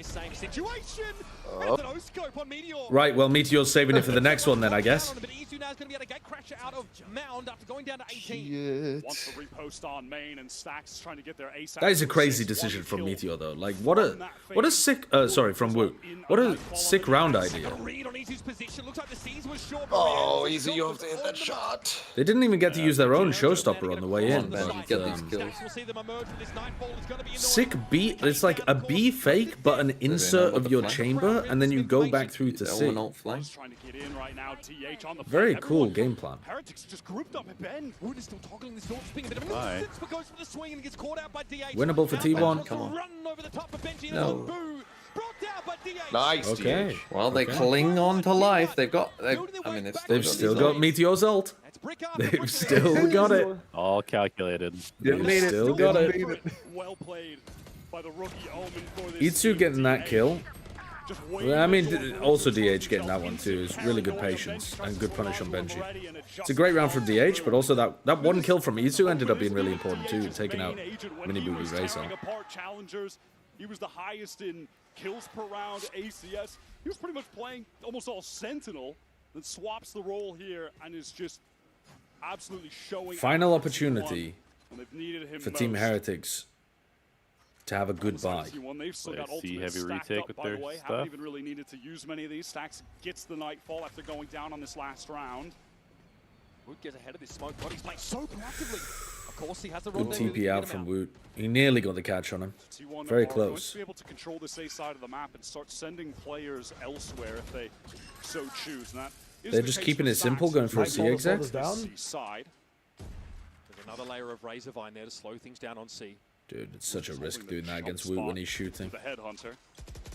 Right, well, Meteor's saving it for the next one then, I guess. That is a crazy decision from Meteor, though. Like, what a sick, sorry, from Woot. What a sick round idea. Oh, easy, you have to hit that shot. They didn't even get to use their own showstopper on the way in. Sick B, it's like a B fake, but an insert of your chamber, and then you go back through to C. Very cool game plan. Heretics just grouped up at Ben. Woot is still toggling this door, spinning a bit of nonsense, but goes for the swing and gets caught out by DH. Winnable for T1. Come on. Run over the top of Benji. No. Brought down by DH. Nice. Okay. DH. Well, they cling on to life. They've got. They've still got Meteor's ult. They've still got it. All calculated. They've still got it. Well played by the rookie Omen for this. Itsu getting that kill. I mean, also DH getting that one too is really good patience and good punish on Benji. It's a great round from DH, but also that one kill from Itsu ended up being really important too, taking out Mini Booby Razor. He was the highest in kills per round, ACS. He was pretty much playing almost all Sentinel, then swaps the role here and is just absolutely showing. Final opportunity for Team Heretics to have a good buy. See heavy retake with their stuff. Haven't even really needed to use many of these. Stacks gets the Nightfall after going down on this last round. Woot gets ahead of this smoke, but he's playing so proactively. Of course, he has a Good TP out from Woot. He nearly got the catch on him. Very close. Be able to control the A side of the map and start sending players elsewhere if they so choose. And that is They're just keeping it simple, going for a C exec. Side. There's another layer of Razorvine there to slow things down on C. Dude, it's such a risk doing that against Woot when he's shooting. The headhunter.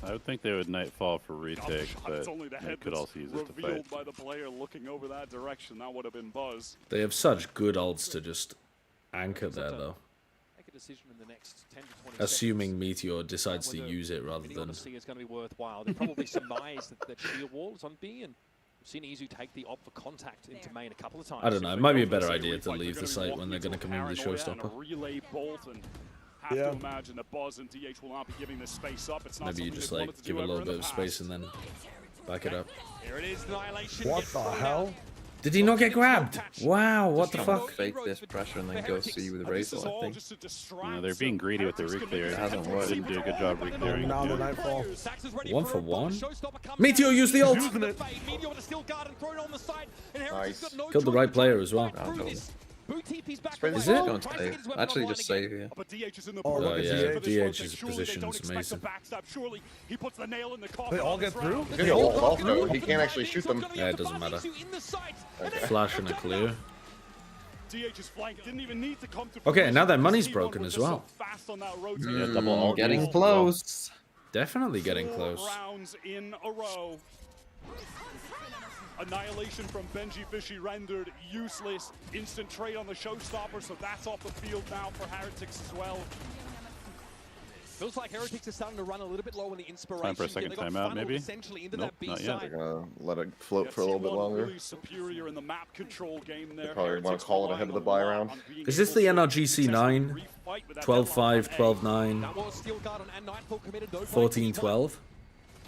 I would think they would nightfall for retake, but they could also use it to fight. By the player looking over that direction, that would have been Buzz. They have such good ults to just anchor there, though. Make a decision in the next 10 to 20 Assuming Meteor decides to use it rather than... Honestly, it's going to be worthwhile. They probably surmise that shield wall is on B, and we've seen Izu take the op for contact into main a couple of times. I don't know. It might be a better idea to leave the site when they're going to come in with the showstopper. Have to imagine that Buzz and DH will not be giving this space up. It's not Maybe you just like give it a little bit of space and then back it up. Here it is, Annihilation. What the hell? Did he not get grabbed? Wow, what the fuck? Fake this pressure and then go C with the Razor, I think. They're being greedy with the re-clear. It hasn't worked. Didn't do a good job re-clearing. Now the Nightfall. 1 for 1? Meteor used the ult! Nice. Killed the right player as well. Is it? Don't save. Actually, just save here. Oh yeah, DH's position is amazing. They all get through? He can't actually shoot them. Yeah, it doesn't matter. Flash and a clear. Okay, now their money's broken as well. Getting close. Definitely getting close. Annihilation from Benji Fishy rendered useless. Instant trade on the showstopper, so that's off the field now for Heretics as well. Feels like Heretics is starting to run a little bit low on the inspiration. Time for a second timeout, maybe? Nope, not yet. They're gonna let it float for a little bit longer. Really superior in the map control game there. They probably want to call it ahead of the buy round. Is this the NRGC 9? 12-5, 12-9, 14-12?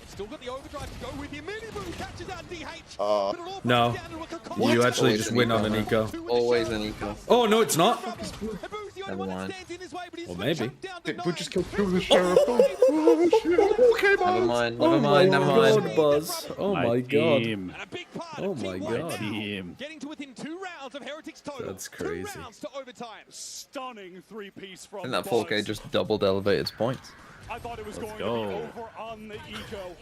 Still got the overdrive to go with him. Miniboom catches out DH. No. You actually just win on an eco. Always an eco. Oh, no, it's not. Never mind. Well, maybe. We just killed through the sheriff. Never mind, never mind, never mind. God, Buzz. Oh my god. Oh my god. Getting to within 2 rounds of Heretics total. That's crazy. 2 rounds to overtime. Stunning 3-piece from I think that 4K just doubled elevated points. I thought it was going to be over on the eco.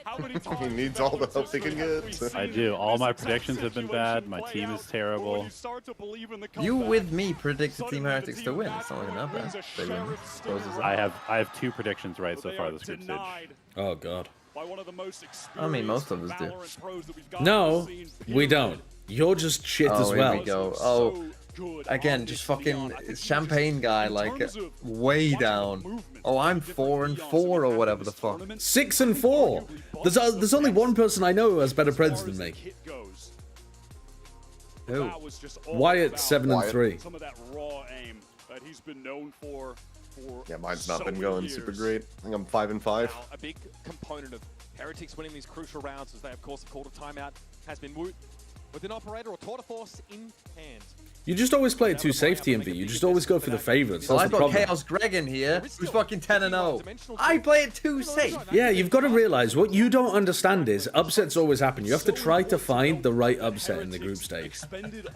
How many times he needs all the help he can get. I do. All my predictions have been bad. My team is terrible. You with me predicted Team Heretics to win. It's not looking that bad. They win. I have 2 predictions right so far this group stage. Oh god. I mean, most of us do. No, we don't. You're just shit as well. Here we go. Oh. Again, just fucking champagne guy, like way down. Oh, I'm 4-4 or whatever the fuck. 6-4. There's only one person I know who has better preds than me. Who? Wyatt 7-3. Some of that raw aim that he's been known for. Yeah, mine's not been going super great. I think I'm 5-5. A big component of Heretics winning these crucial rounds, as they of course have called a timeout, has been Woot with an operator or tour de force in hand. You just always play it too safe, TMV. You just always go for the favorites. Well, That's I've the got problem. Chaos Greg in here, who's fucking 10-0. I play it too safe. Yeah, you've got to realize what you don't understand is upsets always happen. You have to try to find the right upset in the group stage.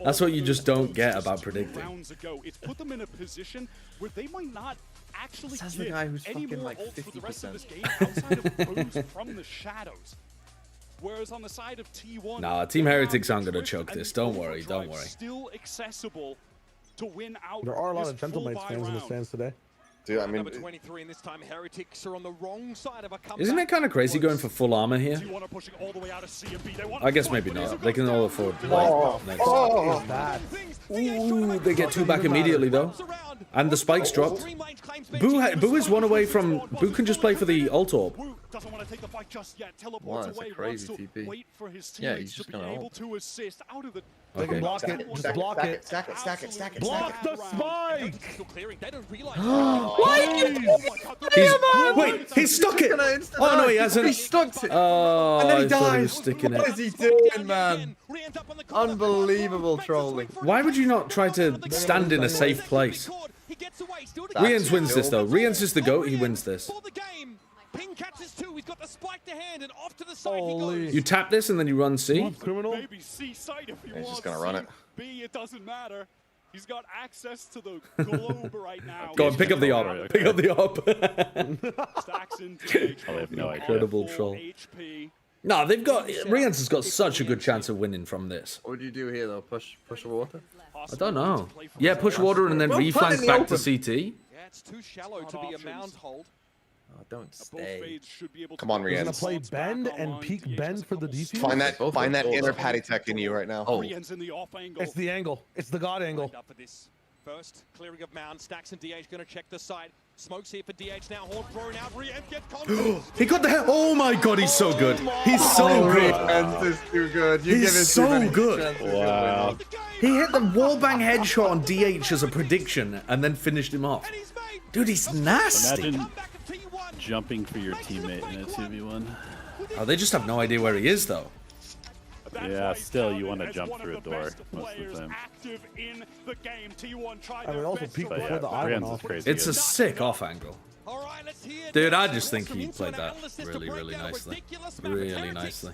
That's what you just don't get about predicting. It's put them in a position where they might not actually That's the guy who's any fucking more like ults for the rest of this 50%. game outside of boost from the shadows. Whereas on the side of T1, Nah, Team Heretics aren't gonna choke this. Don't worry, don't worry. Still accessible to win out. There are a lot of Gentlemates fans in the stands today. Dude, I mean, number 23, and this time Heretics are on the wrong side of a comeback. Isn't it kind of crazy going for full armor here? I guess maybe not. They can all afford light next. Ooh, they get 2 back immediately though. And the spikes dropped. Boo is 1 away from... Boo can just play for the ult orb. Wow, that's a crazy TP. Yeah, he's just gonna ult. They can block it. Just block it. Stack it, stack it, stack it. Block the spike! Wait, he stuck it! Oh no, he hasn't. He stuck it! Oh, and then he I thought he died! was sticking it. What is he doing, man? Unbelievable trolling. Why would you not try to stand in a safe place? Rians wins this though. Rians is the GOAT, he wins this. Ping catches 2, he's got the spike to hand, and off to the side he goes. You tap this and then you run C? Maybe C side if you want. He's just gonna run it. B, it doesn't matter. He's got access to the globe right now. Go on, pick up the op. Pick up the op. Stacks into I have no idea. Incredible troll. No, they've got... Rians has got such a good chance of winning from this. What do you do here, though? Push water? I don't know. Yeah, push water and then reflank back to CT. Yeah, it's too shallow to be a mound hold. Oh, don't stay. Come on, He's Rian. gonna play bend and peek bend for the defense. Find that inner patty tech in you right now. Oh. It's the angle. It's the god angle. First clearing of mound. Stacks and DH going to check the side. Smokes here for DH now. Horn thrown out. Rian gets confidence. He got the hell. Oh my god, he's so good. He's so good. Rian is too good. You give him He's so good. Wow. He hit the wallbang headshot on DH as a prediction and then finished him off. Dude, he's nasty. Imagine jumping for your teammate in a 2v1. Oh, they just have no idea where he is, though. Yeah, still, you want to jump through a door most of the time. I mean, also peek before the eye went off. It's a sick off angle. Dude, I just think he played that really, really nicely. Really nicely.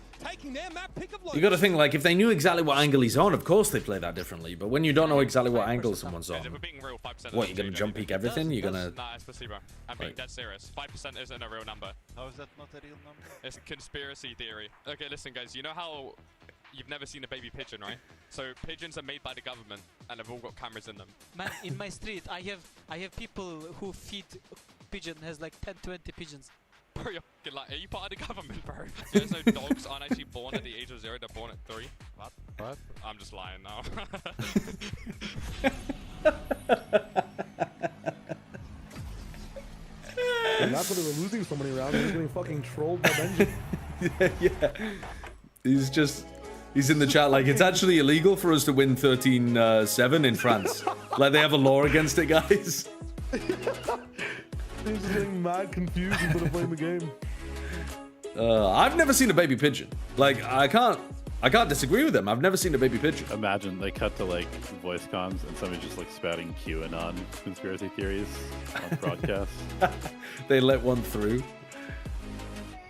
You got to think, like, if they knew exactly what angle he's on, of course they play that differently. But when you don't know exactly what angle someone's on, what, you're going to jump peek everything? You're going to... Nah, it's placebo. I'm being dead serious. 5% isn't a real number. How is that not a real number? It's a conspiracy theory. Okay, listen, guys. You know how you've never seen a baby pigeon, right? So pigeons are made by the government, and they've all got cameras in them. Man, in my street, I have people who feed pigeon. Has like 10-20 pigeons. Bro, you're fucking like, are you part of the government, bro? There's no dogs aren't actually born at the age of 0. They're born at 3. What? I'm just lying now. And that's why they were losing so many rounds. They were getting fucking trolled by Benji. Yeah. He's in the chat like, it's actually illegal for us to win 13-7 in France. Like, they have a law against it, guys. He's just getting mad confused instead of playing the game. I've never seen a baby pigeon. Like, I can't disagree with them. I've never seen a baby pigeon. Imagine they cut to like voice comms and somebody just like spouting QAnon conspiracy theories on broadcast. They let one through.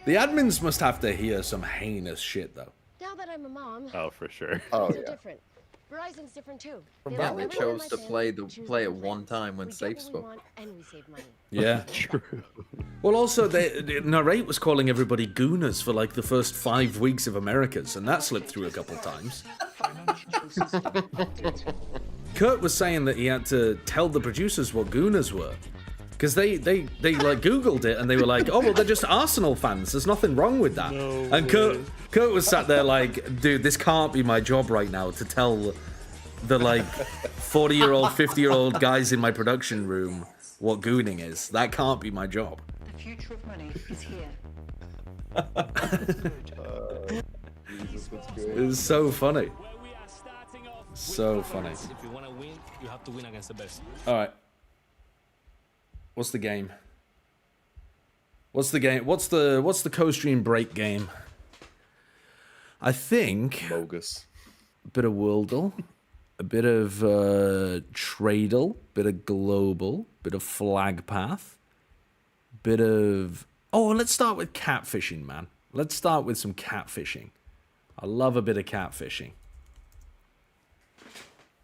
The admins must have to hear some heinous shit, though. Now that I'm a mom, Oh, for sure. Oh, things are yeah. different. Verizon's different too. Yeah, they chose to play it one time when Safe spoke. And we save money. Yeah. True. Well, also, Narrate was calling everybody gooners for like the first 5 weeks of Americas, and that slipped through a couple times. Kurt was saying that he had to tell the producers what gooners were. Because they like Googled it and they were like, oh, well, they're just Arsenal fans. There's nothing wrong with that. No and Kurt was sat there like, dude, this can't be my job right now to tell the like 40-year-old, 50-year-old guys in my production room what gooning is. That can't be my job. The future of money is here. It's so funny. So funny. If you want to win, you have to win against the best. All right. What's the game? What's the game? What's the co-stream break game? I think bogus. A bit of Worldle, a bit of Tradle, bit of Global, bit of Flag Path, bit of let's start with catfishing, man. Let's start with some catfishing. I love a bit of catfishing.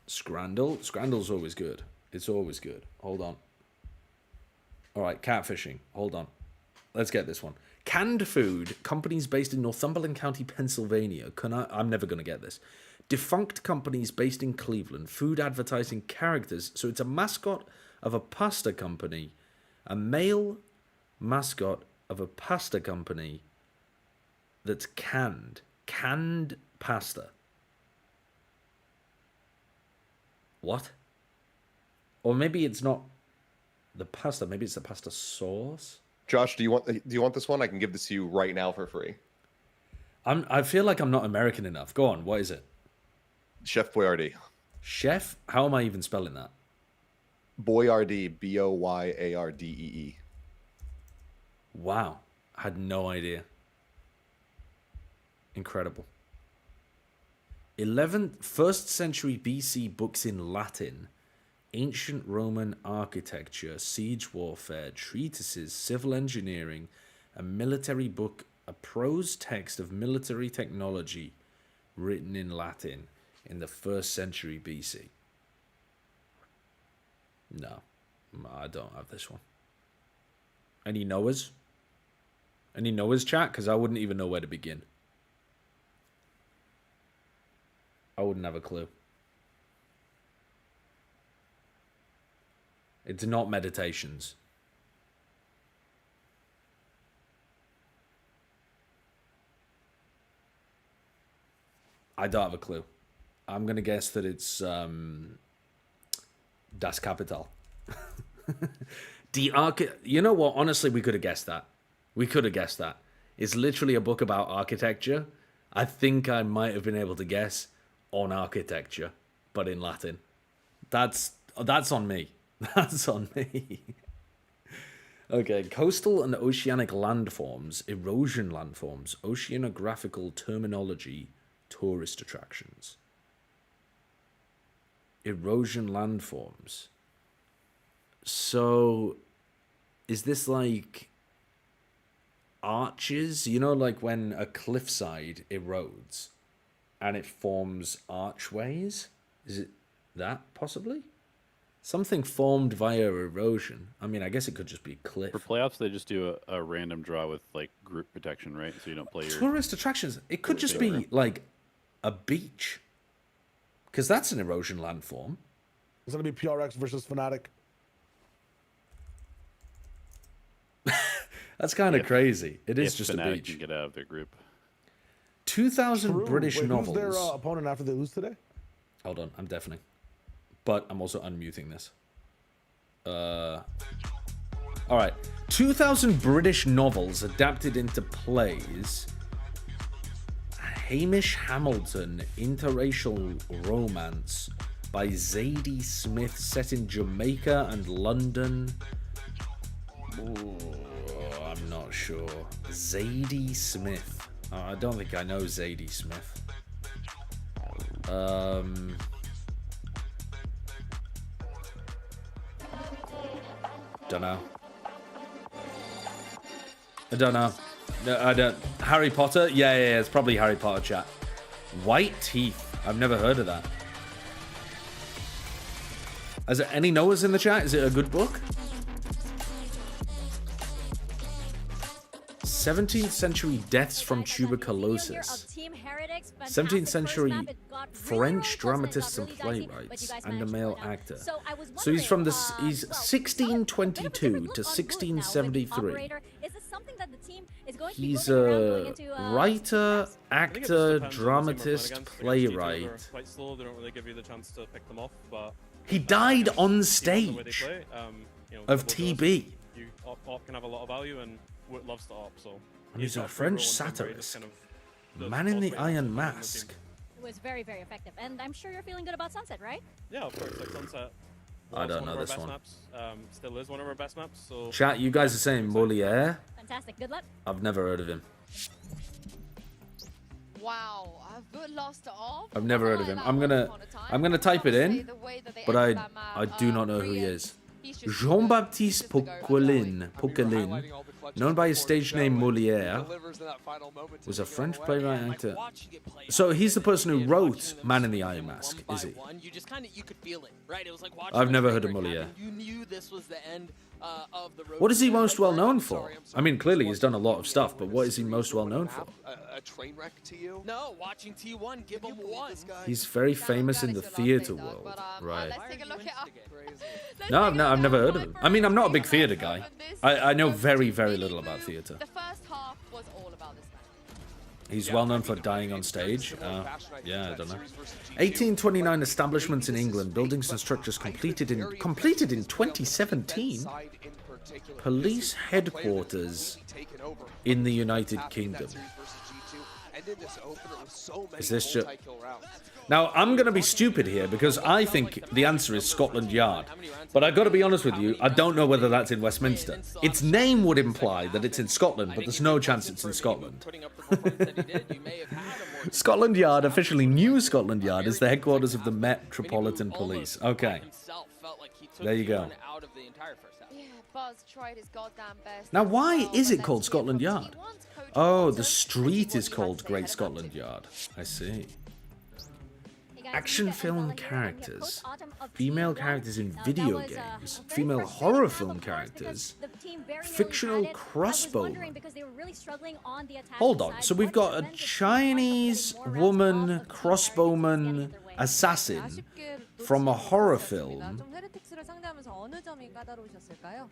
Scrandle's always good. It's always good. Hold on. All right, catfishing. Hold on. Let's get this one. Canned food, companies based in Northumberland County, Pennsylvania. I'm never going to get this. Defunct companies based in Cleveland. Food advertising characters. So it's a mascot of a pasta company. A male mascot of a pasta company that's canned. Canned pasta. What? Or maybe it's not the pasta. Maybe it's the pasta sauce. Josh, do you want this one? I can give this to you right now for free. I feel like I'm not American enough. Go on. What is it? Chef Boyardee. Chef? How am I even spelling that? Boyardee. Boyardee. Wow. I had no idea. Incredible. 1st century BC books in Latin. Ancient Roman architecture, siege warfare, treatises, civil engineering, a military book, a prose text of military technology written in Latin in the 1st century BC. No, I don't have this one. Any knowers? Any knowers, chat? Because I wouldn't even know where to begin. I wouldn't have a clue. It's not Meditations. I don't have a clue. I'm going to guess that it's Das Kapital. You know what? Honestly, we could have guessed that. We could have guessed that. It's literally a book about architecture. I think I might have been able to guess on architecture, but in Latin. That's on me. That's on me. Okay, coastal and oceanic landforms, erosion landforms, oceanographical terminology, tourist attractions. Erosion landforms. So, is this like arches? You know, like when a cliffside erodes and it forms archways? Is it that, possibly? Something formed via erosion. I mean, I guess it could just be a cliff. For playoffs, they just do a random draw with, like, group protection, right? So you don't play your... Tourist attractions. It could just be, like, a beach. Because that's an erosion landform. It's going to be PRX versus Fnatic. That's kind of crazy. It is just Fnatic a beach. Can get out of their group. 2,000 British novels. Who's their opponent after they lose today? Hold on, I'm deafening. But I'm also unmuting this. Alright. 2,000 British novels adapted into plays. Hamish Hamilton, interracial romance by Zadie Smith, set in Jamaica and London. Ooh, I'm not sure. Zadie Smith. I don't think I know Zadie Smith. Don't know. I don't know. No, I don't. Harry Potter? Yeah, it's probably Harry Potter, chat. White Teeth. I've never heard of that. Is there any knowers in the chat? Is it a good book? 17th century deaths from tuberculosis. 17th century French dramatists and playwrights, and a male actor. So he's from this. He's 1622 to 1673. He's a writer, actor, dramatist, playwright. Quite slow. They don't really give you the chance to pick them off, but he died on stage of TB. Op can have a lot of value, and Wood loves to op, so. And he's a French satirist. Man in the Iron Mask. It was very, very effective, and I'm sure you're feeling good about Sunset, right? Yeah, of course. Like Sunset. I don't know this one. Maps. Still is one of our best maps. So. Chat, you guys are saying Molière. Fantastic. Good luck. I've never heard of him. Wow, I've lost it all. I've never heard of him. I'm gonna type it in, but I do not know who he is. Jean-Baptiste Poquelin, known by his stage name Molière, was a French playwright and actor. So he's the person who wrote Man in the Iron Mask, is he? I've never heard of Molière. What is he most well known for? I mean, clearly he's done a lot of stuff, but what is he most well known for? A train wreck to you? No, watching T1, give him one. He's very famous in the theater world, right? Let's take a look at No, I've never heard of him. I mean, I'm not a big theater guy. I know very, very little about theater. The first half was all about this man. He's well known for dying on stage. Yeah, I don't know. 1829 establishments in England, buildings and structures completed in 2017. Police headquarters in the United Kingdom. Is this just... Now, I'm going to be stupid here because I think the answer is Scotland Yard. But I've got to be honest with you, I don't know whether that's in Westminster. Its name would imply that it's in Scotland, but there's no chance it's in Scotland. Scotland Yard, officially New Scotland Yard, is the headquarters of the Metropolitan Police. Okay. There you go. Now, why is it called Scotland Yard? Oh, the street is called Great Scotland Yard. I see. Action film characters, female characters in video games, female horror film characters, fictional crossbowmen. Hold on, so we've got a Chinese woman crossbowman assassin from a horror film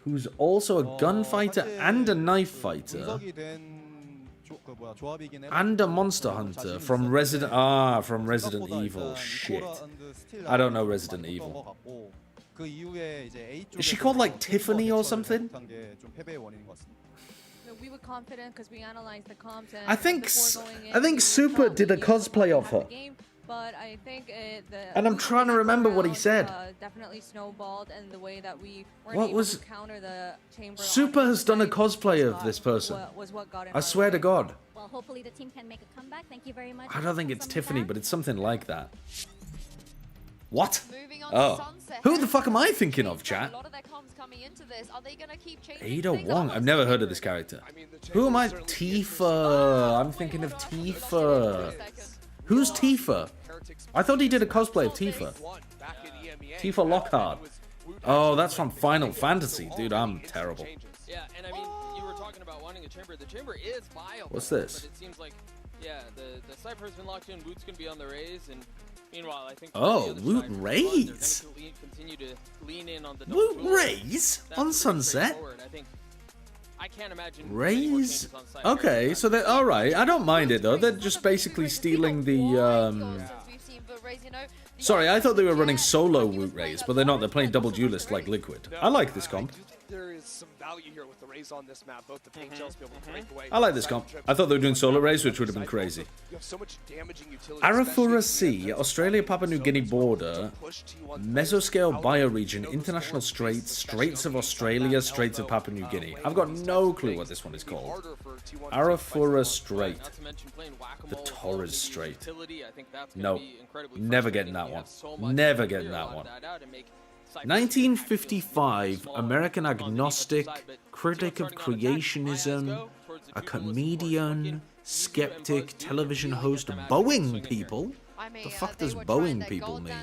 who's also a gunfighter and a knife fighter and a monster hunter from Resident Evil. Shit, I don't know Resident Evil. Is she called like Tiffany or something? We were confident because we analyzed the comps. And I think Super did a cosplay of her. But I think and I'm trying to remember what he said. Definitely snowballed, and the way that we weren't What able was to counter the chamber. Super has done a cosplay of this person. I swear to God. Well, hopefully the team can make a comeback. Thank you very much. I don't think it's Tiffany, but it's something like that. What? Oh. Who the fuck am I thinking of, chat? Ada Wong. I've never heard of this character. Who am I? Tifa. I'm thinking of Tifa. Who's Tifa? I thought he did a cosplay of Tifa. Tifa Lockhart. Oh, that's from Final Fantasy. Dude, I'm terrible. Yeah, and I mean, you were talking about wanting a chamber. The chamber is viable. What's this? But it seems like, yeah, the Cypher has been locked in. Woot's going to be on the raise, and meanwhile, I think... Oh, Woot Raise? Continue to lean in on the Woot Raise? On Sunset? I can't imagine Raise? Okay, so they're alright. I don't mind it though. They're just basically stealing the Sorry, I thought they were running solo Woot Raise, but they're not. They're playing double duelist like Liquid. I like this comp. There is some value here with the Raise on this map. Both the paint shells be able to break away. I like this comp. I thought they were doing solo Raise, which would have been crazy. You have so much damaging utility. Arafura Sea, Australia Papua New Guinea border, mesoscale bioregion, international straits, Straits of Australia, Straits of Papua New Guinea. I've got no clue what this one is called. Arafura Strait. The Torres Strait. No, never getting that one. Never getting that one. 1955, American agnostic, critic of creationism, a comedian, skeptic, television host, Boeing people? The fuck does Boeing people mean?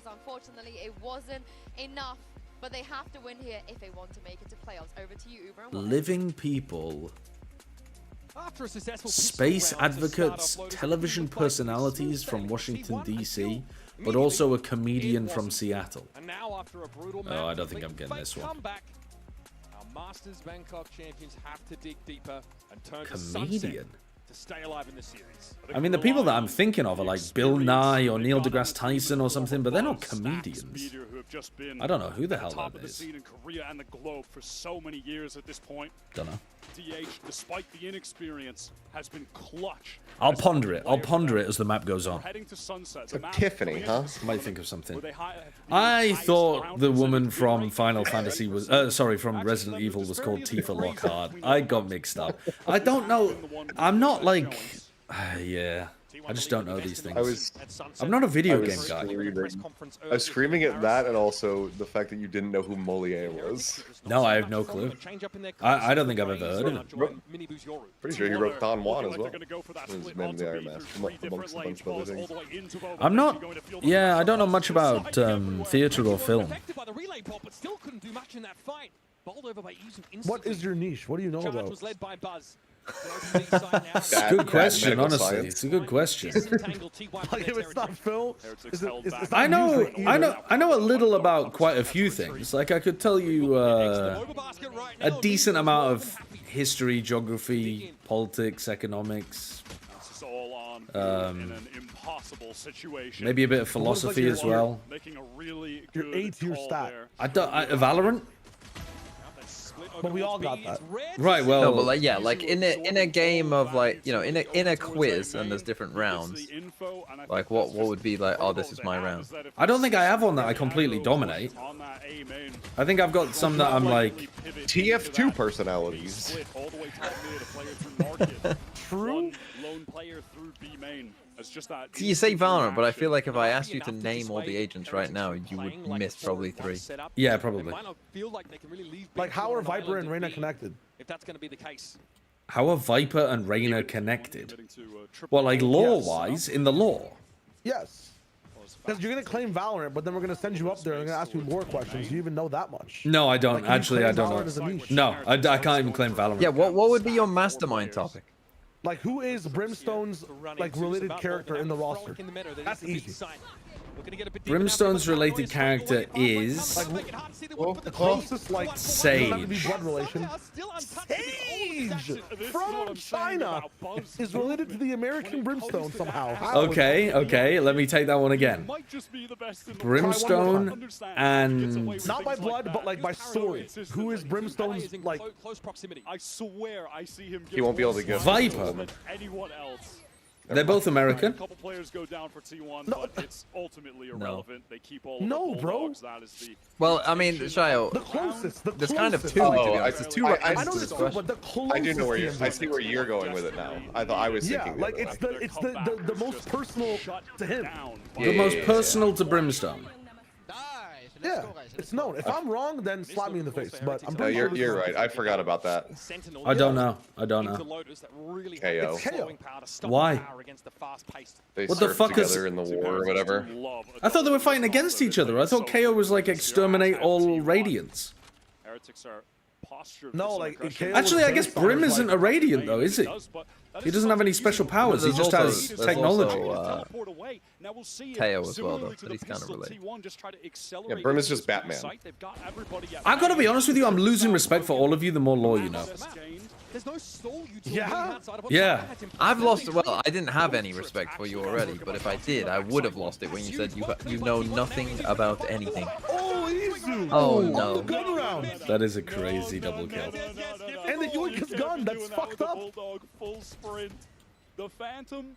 Unfortunately, it wasn't enough, but they have to win here if they want to make it to playoffs. Over to you, Uber. Living people. Space advocates, television personalities from Washington, D.C., but also a comedian from Seattle. Oh, I don't think I'm getting this one. Masters Bangkok champions have to dig deeper and turn Comedian? to stay alive in the series. I mean, the people that I'm thinking of are like Bill Nye or Neil deGrasse Tyson or something, but they're not comedians. I don't know who the hell that is. In Korea and the globe for so many years at this point. Don't know. DH, despite the inexperience, has been clutch. I'll ponder it. I'll ponder it as the map goes on. So Tiffany, huh? Might think of something. I thought the woman from Final Fantasy was, from Resident Evil was called Tifa Lockhart. I got mixed up. I don't know. I'm not like, yeah. I just don't know these things. I'm not a video game guy. I was screaming at that and also the fact that you didn't know who Moliere was. No, I have no clue. I don't think I've ever heard of him. Pretty sure he wrote Don Juan as well. His Man in the Iron Mask, amongst a bunch of other things. I'm not... Yeah, I don't know much about theatre or film. What is your niche? What do you know about? It's a good question, honestly. It's a good question. Like if it's not Phil, I know a little about quite a few things. Like I could tell you a decent amount of history, geography, politics, economics. Maybe a bit of philosophy as well. Your A-tier stat. Valorant. But we all got that. Right, well... No, but like, yeah, like in a game of like, you know, in a quiz and there's different rounds, like what would be like, oh, this is my round? I don't think I have one that I completely dominate. I think I've got some that I'm like... TF2 personalities. True? You say Valorant, but I feel like if I asked you to name all the agents right now, you would miss probably 3. Yeah, probably. Like, how are Viper and Reyna connected? If that's going to be the case. How are Viper and Reyna connected? Well, like lore-wise, in the lore? Yes. Because you're gonna claim Valorant, but then we're gonna send you up there and gonna ask you lore questions. Do you even know that much? No, I don't. Like, Actually, I don't know. No, I can't even claim Valorant. Yeah, what would be your mastermind topic? Like, who is Brimstone's like related character in the roster? That's easy. Brimstone's related character is The closest like Sage. blood relation. Sage from China is related to the American Brimstone somehow. How? Okay, let me take that one again. Brimstone and not by blood, but like by story. Who is Brimstone's like close proximity? I swear I see him. He won't be able to get Viper. Anyone else? They're both American. A couple players go down for T1, but it's ultimately irrelevant. They keep all of no, the bro. That is the Well, I mean, Shayo, the closest. There's kind of two. There's two I know this too, but the closest. I do know where I see where you're going with it now. I thought I was thinking. Like it's the most personal to him. The most personal to Brimstone. Yeah, it's known. If I'm wrong, then slap me in the face. But I'm pretty No, sure you're right. I forgot about that. I don't know. KO. Why? They What the surfed fuck is? together in the war or whatever. I thought they were fighting against each other. I thought KO was like exterminate all Radiants. Heretics are postured. No, like Actually, I guess Brim isn't a Radiant though, is he? He doesn't have any special powers. He just has technology. KO as well, though, but he's kind of related. Yeah, Brim is just Batman. I gotta be honest with you, I'm losing respect for all of you the more lore you know. Yeah. I've lost. Well, I didn't have any respect for you already, but if I did, I would have lost it when you said you know nothing about anything. Oh, Izu! Oh no. Gun round. That is a crazy double kill. And the Yoink is gone. That's fucked up. Full sprint. The Phantom,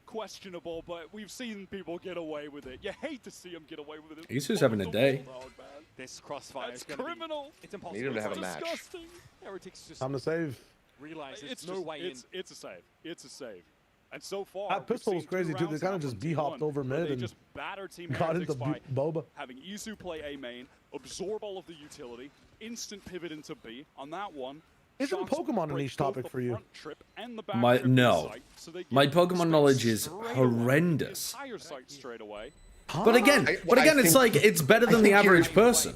questionable, but we've seen people get away with it. You hate to see them get away with it. Izu's having a day. This crossfire is criminal. It's impossible. Need him to have a match. Heretics just Time to save. realize It's no way in. It's a save. It's a save. And so far, That pistol was crazy too. They kind of just b-hopped over mid and just batter Team got Heretics into by Boba. having Izu play A main, absorb all of the utility, instant pivot into B. On that one, Isn't Pokemon a niche topic for you? My Pokemon knowledge is horrendous. But again, it's like it's better than the average person.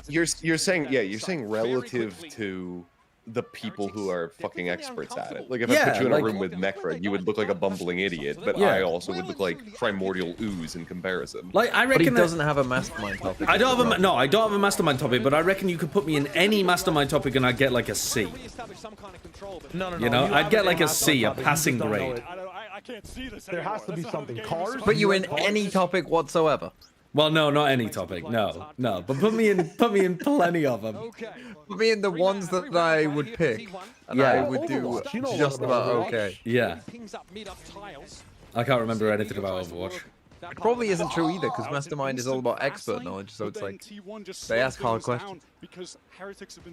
You're saying relative to the people who are fucking experts at it. Like if I put you in a room with Necra, you would look like a bumbling idiot, but I also would look like primordial ooze in comparison. Like I reckon but he doesn't have a mastermind topic. I don't have a mastermind topic, but I reckon you could put me in any mastermind topic and I'd get like a C. No. You know, I'd get like a C, a passing grade. I can't see this. There has to be something. Cars. Put you in any topic whatsoever. Well, no, not any topic. No. But put me in plenty of them. Put me in the ones that I would pick, and I would do just about okay. Yeah. I can't remember anything about Overwatch. It probably isn't true either, because Mastermind is all about expert knowledge, so it's like they ask hard questions.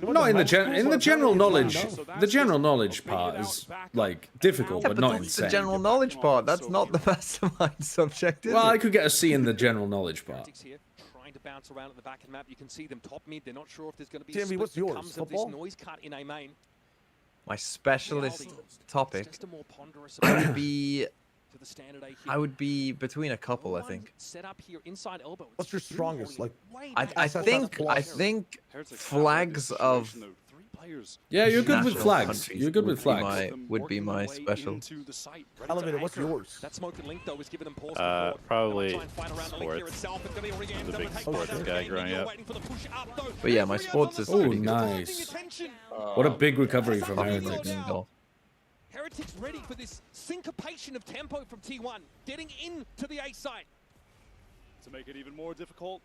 No, in the general knowledge, the general knowledge part is like difficult, but not that's insane. the general knowledge part. That's not the Mastermind subject, is Well, it? I could get a C in the general knowledge part. Trying to bounce around at the back of the map. You can see them top mid. They're not sure if there's going to be TMV, what's yours? comes of this noise cut in A main. My specialist topic would be between a couple, I think. Set up here inside elbow. What's your strongest? Like, I think flags of. Yeah, you're good with national flags. countries You're good with flags. Would be my special. Elevator, what's yours? That smoke and link though is giving them pause. Probably sports. The big sports guy growing up. But yeah, my sports is Oh, pretty good. nice. What a big recovery from Heretics. Heretics ready for this syncopation of tempo from T1, getting into the A site. To make it even more difficult,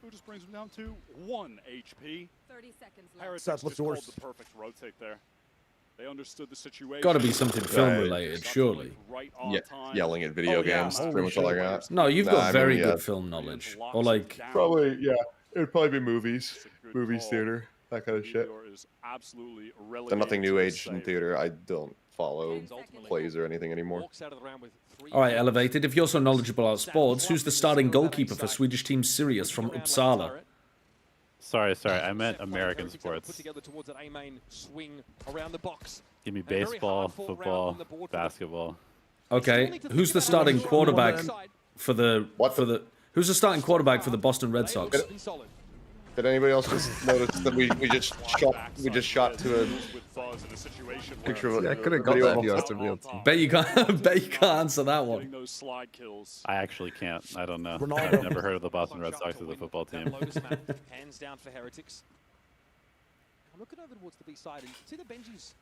who just brings him down to 1 HP. 30 seconds left. Heretics Seth, what's just called yours? the perfect rotate there. They understood the situation. Got to be something film related, surely. Right on Yeah, time. yelling at video games. That's pretty much all I got. No, you've got I very mean, good film knowledge, or like Probably, yeah. It'd probably be movies, theater, that kind of shit. Is absolutely There's nothing new age in theater. I don't follow plays or anything anymore. All right, Elevated. If you're so knowledgeable about sports, who's the starting goalkeeper for Swedish team Sirius from Uppsala? Sorry, I meant American sports. Give me baseball, football, basketball. Okay, who's the starting quarterback for the who's the starting quarterback for the Boston Red Sox? Did anybody else just notice that we just shot to a picture of I could have got that if you asked a real team. Bet you can't answer that one. I actually can't. I don't know. I've never heard of the Boston Red Sox as a football team. Lotus map, hands down for Heretics. I'm looking over towards the B side, and you can see that Benji's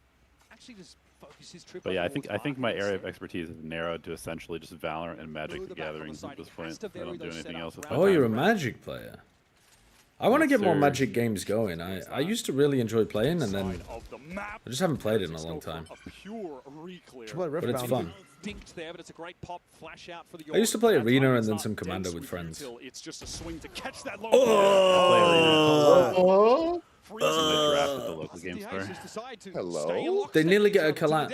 actually just focused his trip. But yeah, I think my area of expertise is narrowed to essentially just Valorant and Magic the Gathering at this point. I don't do anything else. Oh, you're a Magic player. I want to get more Magic games going. I used to really enjoy playing, and then I just haven't played it in a long time. But it's fun. There, but it's a great pop flash out for the I used to play Arena and then some Commander with friends. It's just a swing to catch that low. Draft at the local game store. Hello. They nearly get a collat.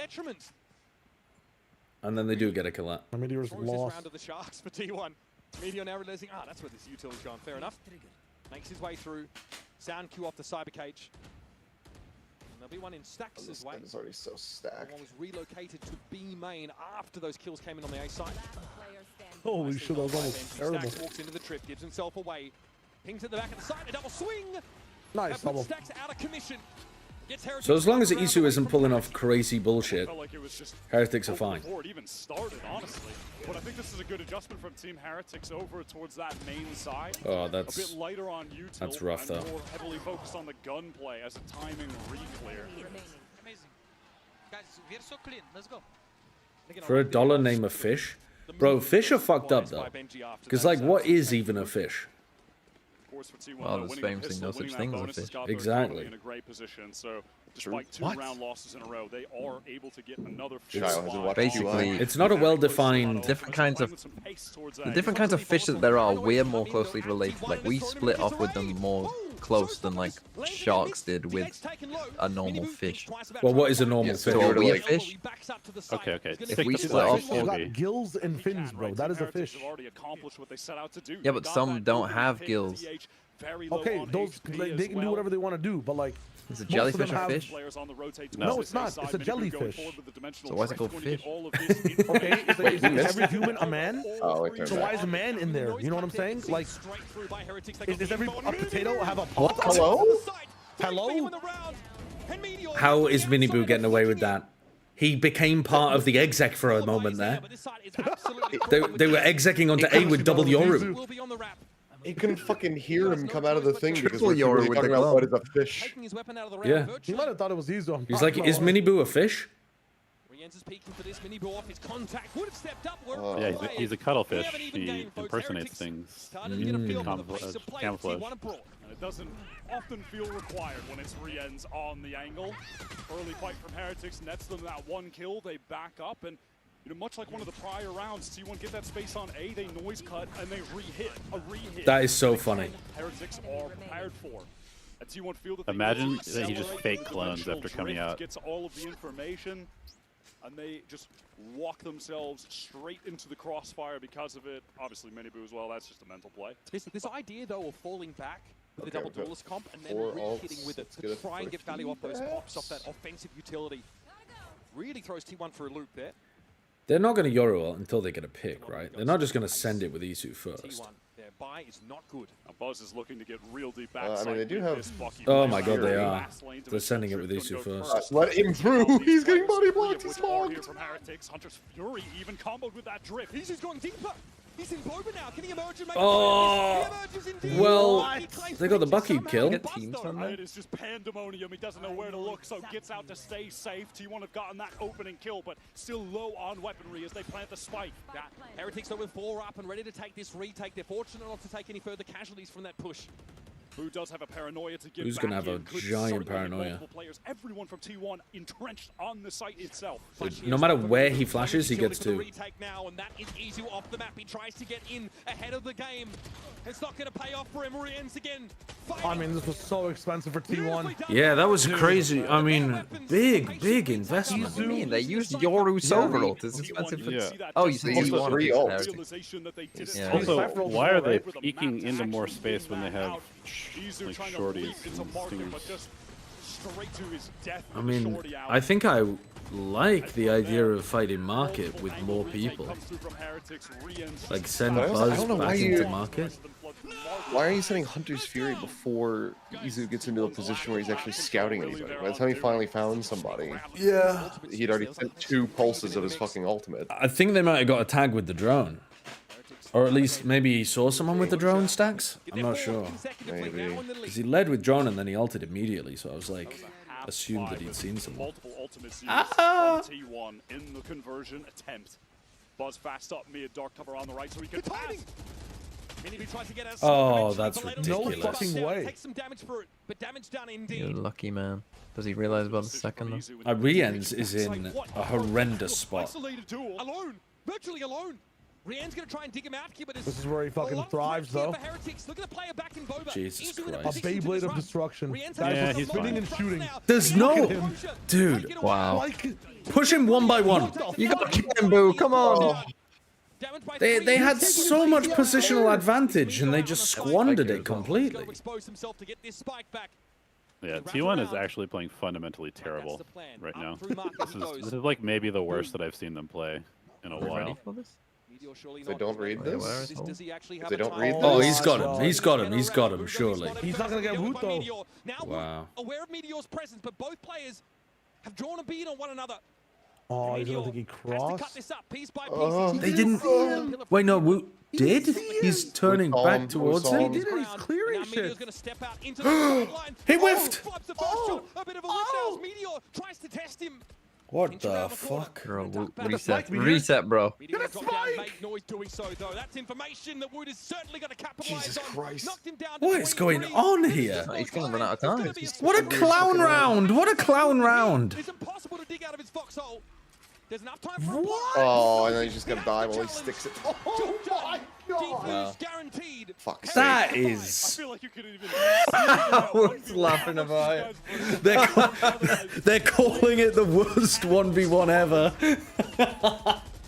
And then they do get a collat. Meteor's lost. Round of the Sharks for T1. Meteor now realizing, that's where this utility's gone. Fair enough. Makes his way through. Sound Q off the cyber cage. And there'll be one in stacks as well. It's already so stacked. One was relocated to B main after those kills came in on the A side. Holy shit, that was almost terrible. Stacks walks into the trip, gives himself away. Pings at the back of the side, a double swing. Nice double. Stacks out of commission. So as long as Isu isn't pulling off crazy bullshit, Heretics are fine. Before it even started, honestly. But I think this is a good adjustment from Team Heretics over towards that main side. Oh, a that's bit lighter on util, that's rough though. More heavily focused on the gunplay as a timing re-clear. Amazing. Guys, we're so clean. Let's go. For $1, name a fish, bro. Fish are fucked up though. Because like, what is even a fish? Well, there's famously no such thing as a fish. Exactly. In a great position, so despite 2 round losses in a row, they are able to get another fish. Basically, it's not a well-defined. The different kinds of fish that there are, we're more closely related. Like we split off with them more close than like sharks did with a normal fish. Well, what is a normal fish? So are we a fish? Okay. If we split off, got gills and fins, bro. That is a fish. Yeah, but some don't have gills. Okay, those they can do whatever they want to do, but like. Is a jellyfish a fish? No, it's not. It's a jellyfish. So why is it called fish? Okay, is every human a man? Oh, so why is a man in there? You know what I'm saying? Like, does every a potato have a pot? Hello? Hello? How is Miniboo getting away with that? He became part of the exec for a moment there. They were execing onto A with double Yoru. You couldn't fucking hear him come out of the thing because Triple we're really talking about what is a fish. Yeah. He might have thought it was easy. He's like, is Miniboo a fish? Yeah, he's a cuttlefish. He impersonates things. Camouflage. And it doesn't often feel required when it's re-ends on the angle. Early fight from Heretics nets them that 1 kill. They back up and much like one of the prior rounds, T1 get that space on A, they noise cut, and they re-hit. A re-hit. That is so funny. Heretics are prepared for. At T1 feel that imagine that he just fake clones after coming out. Gets all of the information, and they just walk themselves straight into the crossfire because of it. Obviously, Miniboo as well. That's just a mental play. This idea, though, of falling back with the double duelist comp and then re-hitting with it to try and get value off those pops, off that offensive utility, really throws T1 for a loop there. They're not going to Yoru ult until they get a pick, right? They're not just going to send it with Isu first. Their buy is not good. Now Buzz is looking to get real deep back. I mean, they do have. Oh my god, they are. They're sending it with Isu first. Let him through. He's getting body blocked. He's smoked. From Heretics, Hunter's Fury even comboed with that drift. He's just going deeper. He's in Boba now. Can he emerge and make well, they got the Bucky kill. It is just pandemonium. He doesn't know where to look, so gets out to stay safe. T1 have gotten that opening kill, but still low on weaponry as they plant the spike. Heretics are with 4 up and ready to take this retake. They're fortunate not to take any further casualties from that push. Who does have a paranoia to give Who's going to have a giant paranoia? Players, everyone from T1 entrenched on the site itself. No matter where he flashes, he gets 2. Now, and that is easy off the map. He tries to get in ahead of the game. It's not going to pay off for him. Ends again. I mean, this was so expensive for T1. Yeah, that was crazy. I mean, big investment. What do you mean? They used Yoru's overall. It's expensive for... Oh, you said T1. Also, why are they peeking into more space when they have like shorties and stingers? straight to his death. I mean, I think I like the idea of fighting market with more people. Like send Buzz back into market. Why are you sending Hunter's Fury before Izu gets into a position where he's actually scouting anybody? By the time he finally found somebody, yeah, he'd already sent 2 pulses of his fucking ultimate. I think they might have got a tag with the drone. Or at least maybe he saw someone with the drone stacks? I'm not sure. Maybe. Because he led with drone and then he ulted immediately, so I was like, assumed that he'd seen someone. Multiple ultimates used from T1 in the conversion attempt. Buzz fast up mid, dark cover on the right so he can pass. Oh, that's ridiculous. No fucking way. Take some damage for it, but damage done indeed. You're lucky, man. Does he realize about the second though? Rien's is in a horrendous spot. Alone, virtually alone. Rien's gonna try and dig him out here, but this is where he fucking thrives, though. Look at the player back in Boba. Jesus Christ. A Beyblade of destruction. Yeah, he's spinning and shooting. There's no... Dude. Wow. Push him 1 by 1. You got him, boo. Come on. They had so much positional advantage and they just squandered it completely. Yeah, T1 is actually playing fundamentally terrible right now. This is like maybe the worst that I've seen them play in a while. If they don't read this? If they don't read this? Oh, he's got him. He's got him. He's got him, surely. He's not going to get root, though. Wow. Aware of Meteor's presence, but both players have drawn a bead on one another. Oh, he's going to think he crossed. They didn't... Wait, no, Woot did? He's turning back towards him? He did it. He's clearing shit. He whiffed! A bit of a whiff. Meteor tries to test him. What the fuck? Bro, reset. Reset, bro. Get a spike! Noise doing so, though. That's information that Wood is certainly going to capitalize on. Christ. Knocked him down. What is going on here? He's going to run out of time. What a clown round! What a clown round! It's impossible to dig out of his foxhole. There's enough time for Oh, and then he's just going to die while he sticks it. Oh my god! Guaranteed. Fuck. That is... I feel like you could even... Who's laughing about it? They're calling it the worst 1v1 ever.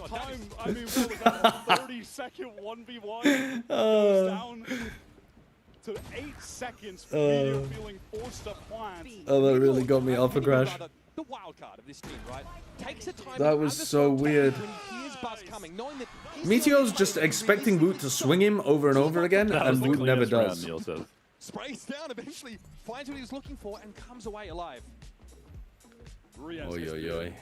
Time, I mean, what was that, a 30-second 1v1? Goes down to 8 seconds for Meteor feeling forced to plant. Oh, that really got me off a crash. The wild card of this team, right? Takes a time That was so weird. when he hears Buzz coming, knowing that Meteor's just expecting Woot to swing him over and over again, and Woot never does. sprays down, eventually finds what he was looking for, and comes away alive. Oi.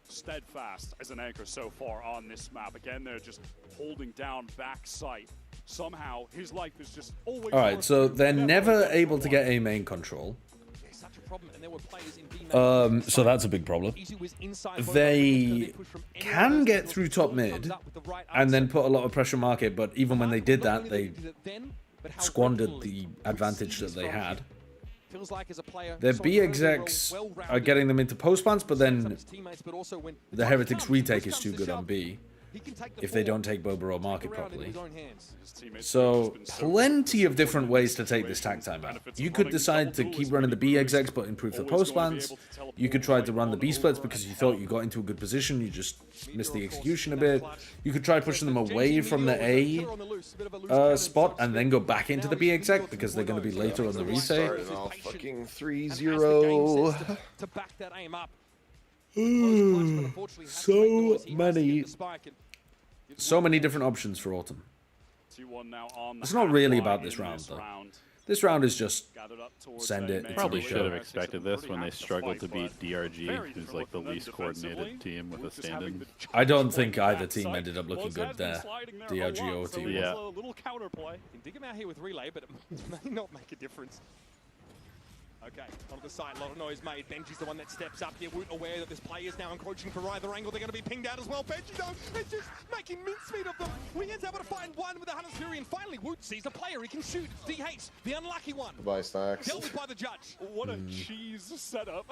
Steadfast as an anchor so far on this map. Again, they're just holding down backside. Somehow, his life is just always... Alright, so they're never able to get A main control. So that's a big problem. They can get through top mid and then put a lot of pressure market, but even when they did that, they squandered the advantage that they had. Their B execs are getting them into post plants, but then the Heretics retake is too good on B if they don't take Boba or market properly. So plenty of different ways to take this tag time out. You could decide to keep running the B execs but improve the post plants. You could try to run the B splits because you thought you got into a good position, you just missed the execution a bit. You could try pushing them away from the A spot and then go back into the B exec because they're going to be later on the retake. Fucking 3-0. So many different options for Autumn. It's not really about this round, though. This round is just send it. Probably should have expected this when they struggled to beat DRG, who's like the least coordinated team with a stand-in. I don't think either team ended up looking good there. DRG or team. Yeah. Dig him out here with relay, but it may not make a difference. Okay, on the side, a lot of noise made. Benji's the one that steps up here. Woot aware that this play is now encroaching for either angle. They're going to be pinged out as well. Benji, though, is just making mincemeat of them. Wigan's able to find one with the Hunter's Fury, and finally Woot sees a player he can shoot. It's DH, the unlucky one. Goodbye, Stacks. Dealt with by the judge. What a cheese setup.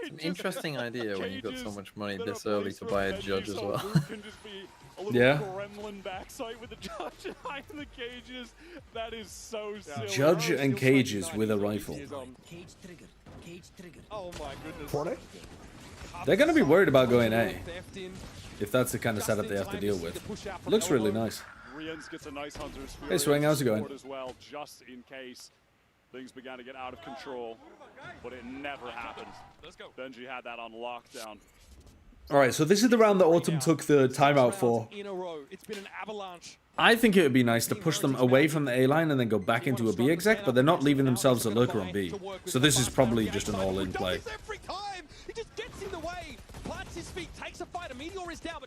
An interesting idea when you got so much money this early to buy a judge as well. Yeah. Gremlin backside with the judge high in the cages. That is so silly. Judge and cages with a rifle. Oh my goodness. They're going to be worried about going A, if that's the kind of setup they have to deal with. Looks really nice. Hey Swing, how's it going? As well, just in case things began to get out of control, but it never happened. Let's go. Benji had that on lockdown. All right, so this is the round that Autumn took the timeout for. It's been an avalanche. I think it would be nice to push them away from the A line and then go back into a B exec, but they're not leaving themselves a lurker on B. So this is probably just an all-in play.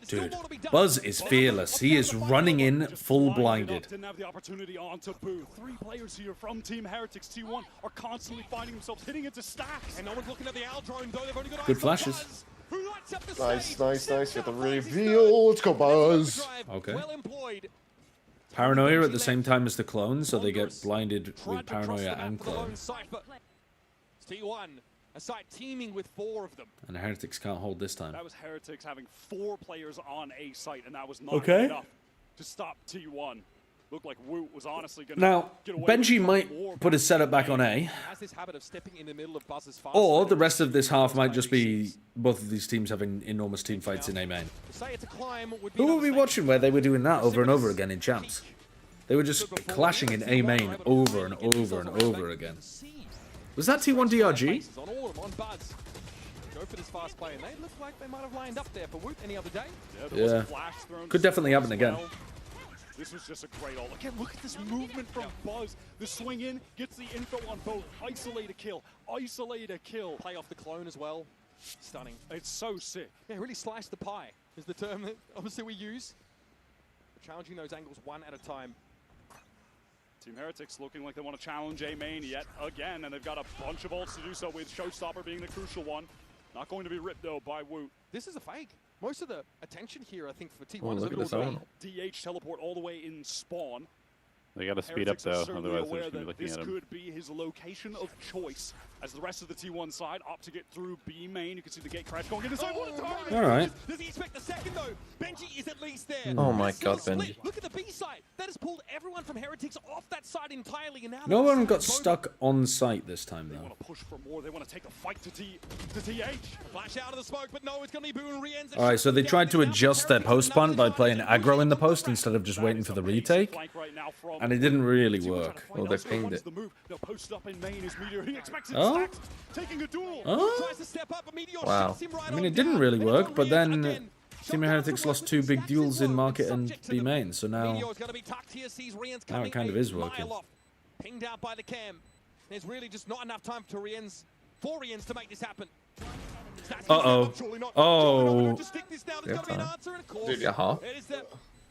Dude, Buzz is fearless. He is running in full blinded. Didn't have the opportunity onto Boo. 3 players here from Team Heretics T1 are constantly finding themselves hitting into stacks. And no one's looking at the L drone, though. They've only got Good flashes. Nice. Get the reveal. Let's go, Buzz. Okay. Paranoia at the same time as the clone, so they get blinded with Paranoia and clone. T1, a site teeming with 4 of them. And Heretics can't hold this time. That was Heretics having 4 players on A site, and that was not enough to stop T1. Looked like Woot was honestly going to get away. Benji might put his setup back on A. Or the rest of this half might just be both of these teams having enormous team fights in A main. Who were we watching where they were doing that over and over again in champs? They were just clashing in A main over and over and over again. Was that T1 DRG? Go for this fast play, and they look like they might have lined up there for Woot any other day. Yeah. Could definitely happen again. This was just a great ult. Again, look at this movement from Buzz. The swing in, gets the info on both. Isolate a kill. Play off the clone as well. Stunning. It's so sick. Yeah, really slice the pie is the term that obviously we use. Challenging those angles one at a time. Team Heretics looking like they want to challenge A main yet again, and they've got a bunch of ults to do so, with Showstopper being the crucial one. Not going to be ripped though by Woot. This is a fake. Most of the attention here, I think, for T1 Oh, is look a at little this DH teleport all the way in spawn. They got to speed up though, Heretics are otherwise certainly they're just aware gonna be that looking this at him. could be his location of choice, as the rest of the T1 side opt to get through B main. You can see the gate crash going inside. What a target! All right. Does he expect the second though? Benji is at least there. Oh my god, Benji. Look at the B side. That has pulled everyone from Heretics off that side entirely, and now No one got stuck on site this time They though. want to push for more. They want to take the fight to TH. Flash out of the smoke, but no, it's going to be Boo and Rienz. All right, so they tried to adjust their post punt by playing aggro in the post instead of just waiting for the retake, and it didn't really work. Well, they pinged it. They'll post up in main as Meteor. He expects it Oh? stacked, taking a duel. Oh? Wow. I mean, it didn't really work, but then Team Heretics lost 2 big duels in Market and B main, so now it kind of is working. Pinged out by the cam. There's really just not enough time for Rienz to make this happen. Uh-oh. Oh. Dude, yeah. It is the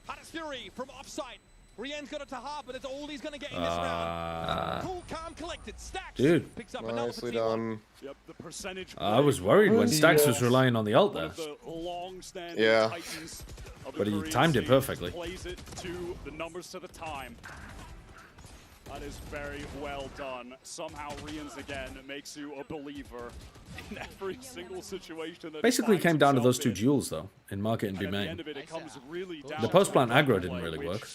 hottest fury from offsite. Rienz got it to half, but it's all he's going to get in this round. Cool, calm, collected. Stacks Dude. picks up another Nicely done. Yep, the percentage. I was worried when Stax was relying on the ult there. Yeah. But he timed it perfectly. Plays it to the numbers to the time. That is very well done. Somehow Rienz again makes you a believer in every single situation. That Basically came down to those 2 duels though, in Market and B at the main. end of it comes really down The post plant aggro didn't really work.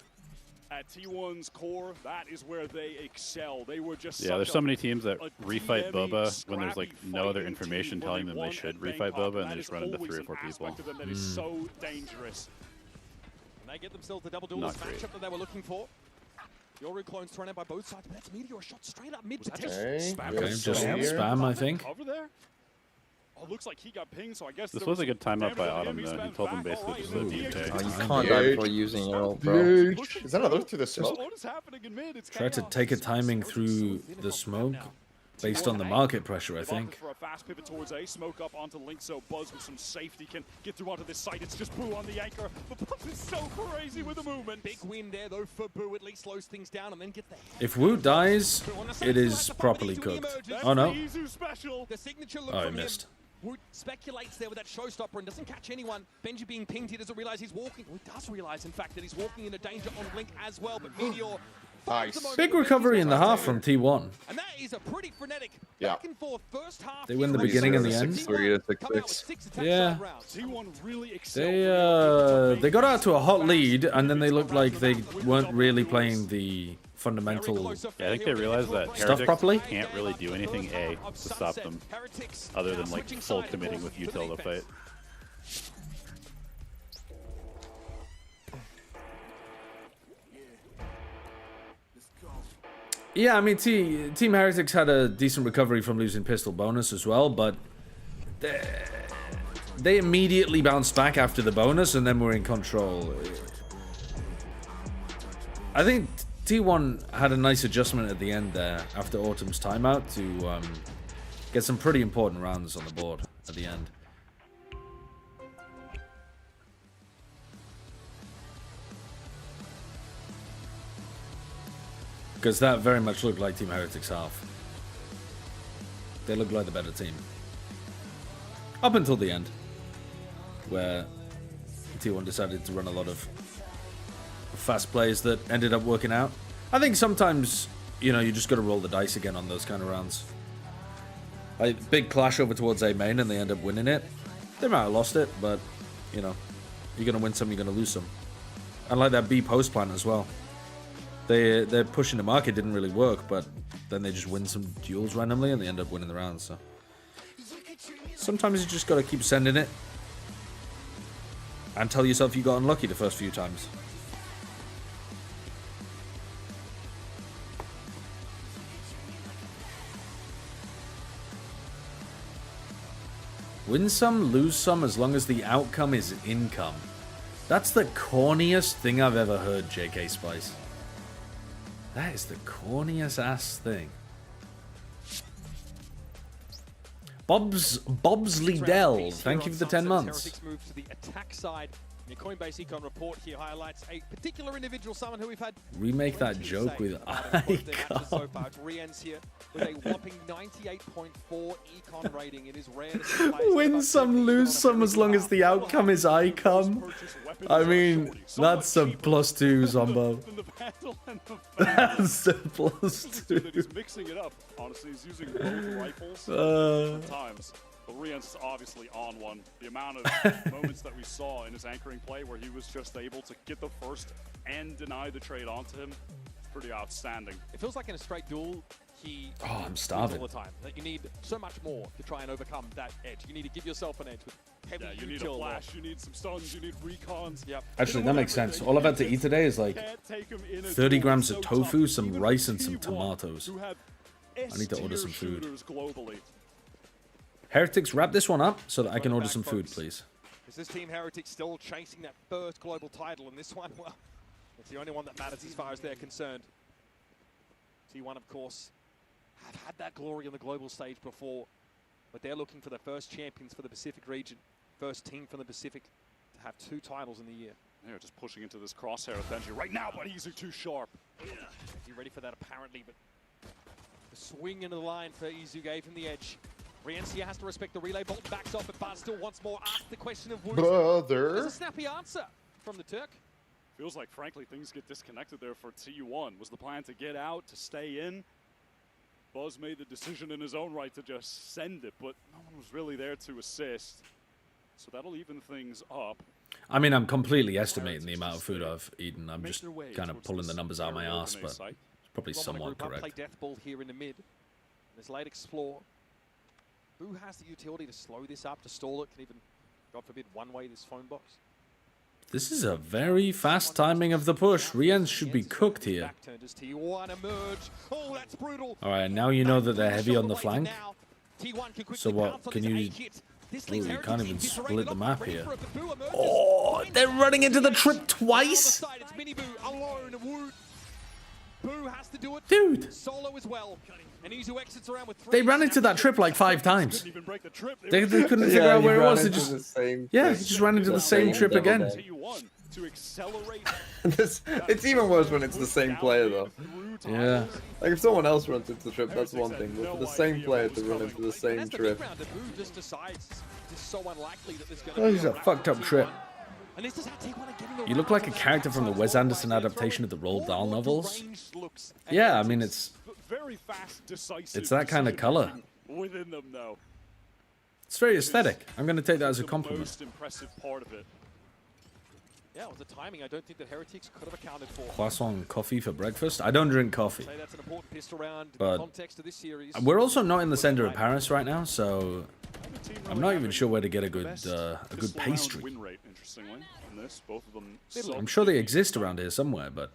At T1's core, that is where they excel. They were just There's so many teams that refight Boba when there's like no other information telling them they should refight Boba, and they just run into 3 or 4 people. That is so dangerous. And they get themselves the double duelist matchup that they were looking for. Yoru clones thrown out by both sides, but that's Meteor shot straight up mid. Okay, just spam, I think. Cover there? Oh, looks like he got pinged, so I guess This was a good timeout by Autumn though. He told them basically just to retake. Oh, you can't die before using your ult, bro. Is that another through the smoke? Try to take a timing through the smoke based on the market pressure, I think. For a fast pivot towards A, smoke up onto Link, so Buzz with some safety can get through onto this site. It's just Boo on the anchor, but Buzz is so crazy with the movement. Big win there though for Boo, at least slows things down and then get the If Woot dies, it is properly cooked. Oh no. Oh, I missed. Woot speculates there with that showstopper and doesn't catch anyone. Benji being pinged, he doesn't realize he's walking. He does realize, in fact, that he's walking into danger on Link as well, but Meteor... Nice. Big recovery in the half from T1. And that is a pretty frenetic back and forth first half. They win the beginning and the end. 6-3 to 6-6. Yeah. T1 really excelled. They got out to a hot lead, and then they looked like they weren't really playing the fundamental Yeah, I think they realized that stuff Heretics properly. can't really do anything A to stop them, other than like full committing with util to fight. Yeah, I mean, Team Heretics had a decent recovery from losing pistol bonus as well, but they immediately bounced back after the bonus and then were in control. I think T1 had a nice adjustment at the end there after Autumn's timeout to get some pretty important rounds on the board at the end. Because that very much looked like Team Heretics half. They looked like the better team. Up until the end, where T1 decided to run a lot of fast plays that ended up working out. I think sometimes, you know, you just got to roll the dice again on those kind of rounds. Like, big clash over towards A main and they end up winning it. They might have lost it, but, you know, you're going to win some, you're going to lose some. And like that B post plan as well. They're pushing the market, didn't really work, but then they just win some duels randomly and they end up winning the round. So sometimes you just got to keep sending it and tell yourself you got unlucky the first few times. Win some, lose some, as long as the outcome is income. That's the corniest thing I've ever heard, JK Spice. That is the corniest ass thing. Bob's Liddell, thank you for the 10 months. Heretics move to the attack side. The Coinbase Econ report here highlights a particular individual, someone who we've had. Remake that joke with Icon. So far, Rien's here with a whopping 98.4 Econ rating. It is rare to win some, lose some, as long as the outcome is Icon. I mean, that's a +2, Zombo. That's a +2. He's mixing it up. Honestly, he's using both rifles at times. But Rien's obviously on one. The amount of moments that we saw in his anchoring play where he was just able to get the first and deny the trade onto him, pretty outstanding. It feels like in a straight duel, I'm starving. All the time. That you need so much more to try and overcome that edge. You need to give yourself an edge with heavy you need a flash, you need some stuns, you need recons. Yep. Actually, that makes sense. All I've had to eat today is like 30 grams of tofu, some rice, and some tomatoes. I need to order some food. Globally. Heretics, wrap this one up so that I can order some food, please. Is this Team Heretics still chasing that first global title? And this one, well, it's the only one that matters as far as they're concerned. T1, of course, have had that glory on the global stage before, but they're looking for the first champions for the Pacific region, first team from the Pacific to have 2 titles in the year. They're just pushing into this crosshair of Benji right now, but he's too sharp. He's ready for that apparently, but the swing into the line for Izu gave him the edge. Riencia has to respect the relay, Bolton backs off, but Bart still once more asks the question of Woos. Brother. There's a snappy answer from the Turk. Feels like, frankly, things get disconnected there for T1. Was the plan to get out, to stay in? Buzz made the decision in his own right to just send it, but no one was really there to assist. So that'll even things up. I mean, I'm completely estimating the amount of food I've eaten. I'm just kind of pulling the numbers out of my ass, but it's probably somewhat correct. Play death ball here in the mid. There's late explore. Who has the utility to slow this up, to stall it, can even, God forbid, one-way this phone box? This is a very fast timing of the push. Riens should be cooked here. Alright, now you know that they're heavy on the flank. So what, can you... Ooh, you can't even split the map here. Oh, they're running into the trip twice? Dude! They ran into that trip like 5 times. They couldn't figure out where it was. They just, he just ran into the same trip again. It's even worse when it's the same player, though. Yeah. Like, if someone else runs into the trip, that's one thing. But for the same player to run into the same trip. Oh, he's a fucked up trip. You look like a character from the Wes Anderson adaptation of the Roald Dahl novels. Yeah, I mean, it's that kind of color. Within them, though. It's very aesthetic. I'm going to take that as a compliment. Most impressive part of it. Yeah, with the timing, I don't think that Heretics could have accounted for. Croissant coffee for breakfast? I don't drink coffee. That's an important pistol round in but context of this series. We're also not in the center of Paris right now, so I'm not even sure where to get a good pastry. I'm sure they exist around here somewhere, but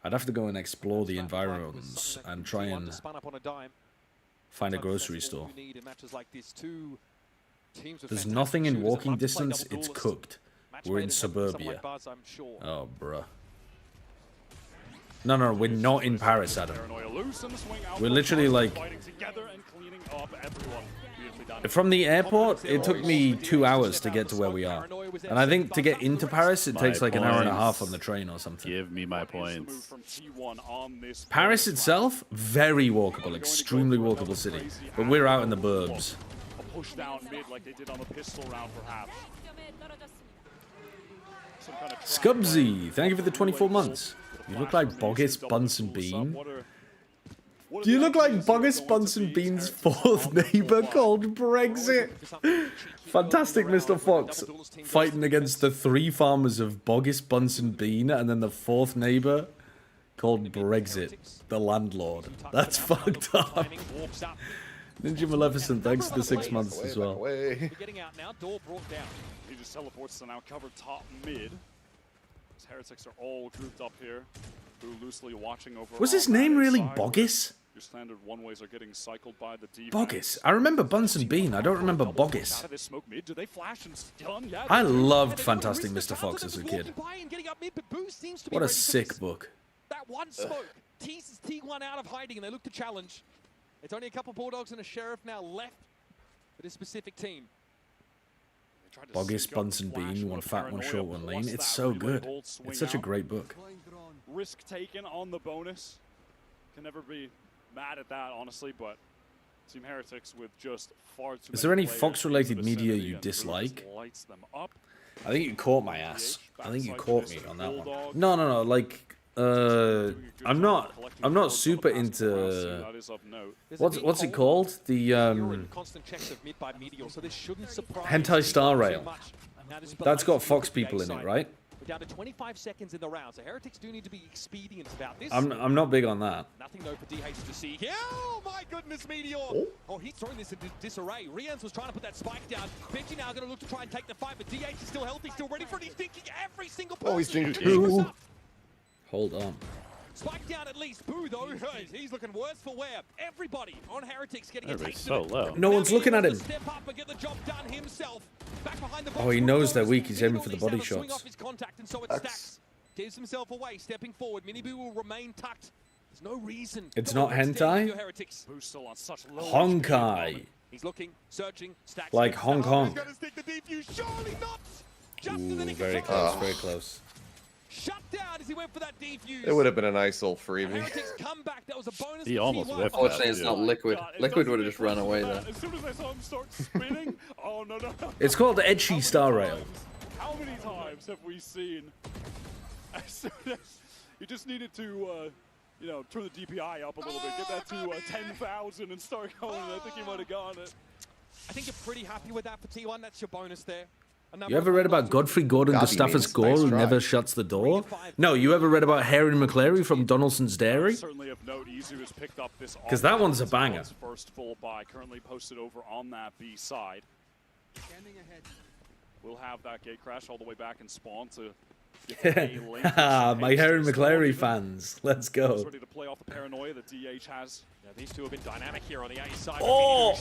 I'd have to go and explore the environs and try and find a grocery store. There's nothing in walking distance. It's cooked. We're in suburbia. Oh, bruh. No, we're not in Paris, Adam. We're literally like... From the airport, it took me 2 hours to get to where we are. And I think to get into Paris, it takes like an hour and a half on the train or something. Give me my points. Paris itself, very walkable, extremely walkable city. But we're out in the burbs. Push down mid like they did on the pistol round, perhaps. Scubsy, thank you for the 24 months. You look like Boggis Bunsen Bean. Do you look like Boggis Bunsen Bean's fourth neighbor called Brexit? Fantastic, Mr. Fox. Fighting against the 3 farmers of Boggis Bunsen Bean and then the 4th neighbor called Brexit, the landlord. That's fucked up. Ninja Maleficent, thanks for the 6 months as well. Getting out now, door brought down. He just teleports to now cover top mid. These Heretics are all grouped up here. Loosely watching over. Was his name really Boggis? Your standard one-ways are getting cycled by the defense. Boggis. I remember Bunsen Bean. I don't remember Boggis. Do they flash and stun? Yeah, I loved Fantastic Mr. Fox as a kid. What a sick book. That one smoke teases T1 out of hiding, and they look to challenge. It's only a couple Bulldogs and a Sheriff now left for this specific team. Boggis, Bunsen Bean, one fat, one short, one lean. It's so good. It's such a great book. Risk taken on the bonus. Can never be mad at that, honestly, but Team Heretics with just far too. Is there any Fox-related media you dislike? I think you caught my ass. I think you caught me on that one. No. Like, I'm not super into. What's it called? The Hentai Star Rail. That's got Fox people in it, right? We're down to 25 seconds in the round, so Heretics do need to be expedient about this. I'm not big on that. Nothing though for DH to see here. Oh my goodness, MiBR! Oh, he's throwing this into disarray. Rians was trying to put that spike down. Benji now going to look to try and take the fight, but DH is still healthy, still ready for it. He's thinking every single person. Oh, he's thinking two. Hold on. Spike down at least. Boo though, he's looking worse for wear. Everybody on Heretics getting a taste so low. No one's looking at him. Step up and get the job done himself. Back behind the box. Oh, he knows they're weak. He's aiming for the body shots. Off his contact, and so it stacks. Gives himself away, stepping forward. MiBR will remain tucked. There's no reason. It's not hentai. Honkai. He's looking, searching, stacks. Like Hong Kong. Ooh, very close. Very close. Shut down as he went for that defuse. It would have been a nice little freebie. Comeback, that was a bonus. He almost whiffed. Fortunately, it's not Liquid. Liquid would have just run away there. As soon as I saw him start spinning, oh no. It's called the Edgy Star Rail. How many times have we seen? As soon as you just needed to, you know, turn the DPI up a little bit, get that to 10,000 and start going. I think he might have gotten it. I think you're pretty happy with that for T1. That's your bonus there. You ever read about Godfrey Gordon Gustafus Gore, who never shuts the door? No, you ever read about Harry McClary from Donaldson's Dairy? Because that one's a banger. First full buy currently posted over on that B side. We'll have that gate crash all the way back and spawn to my Harry McClary fans. Let's go. Ready to play off the paranoia that DH has. Now, these two have been dynamic here on the A side. Oh!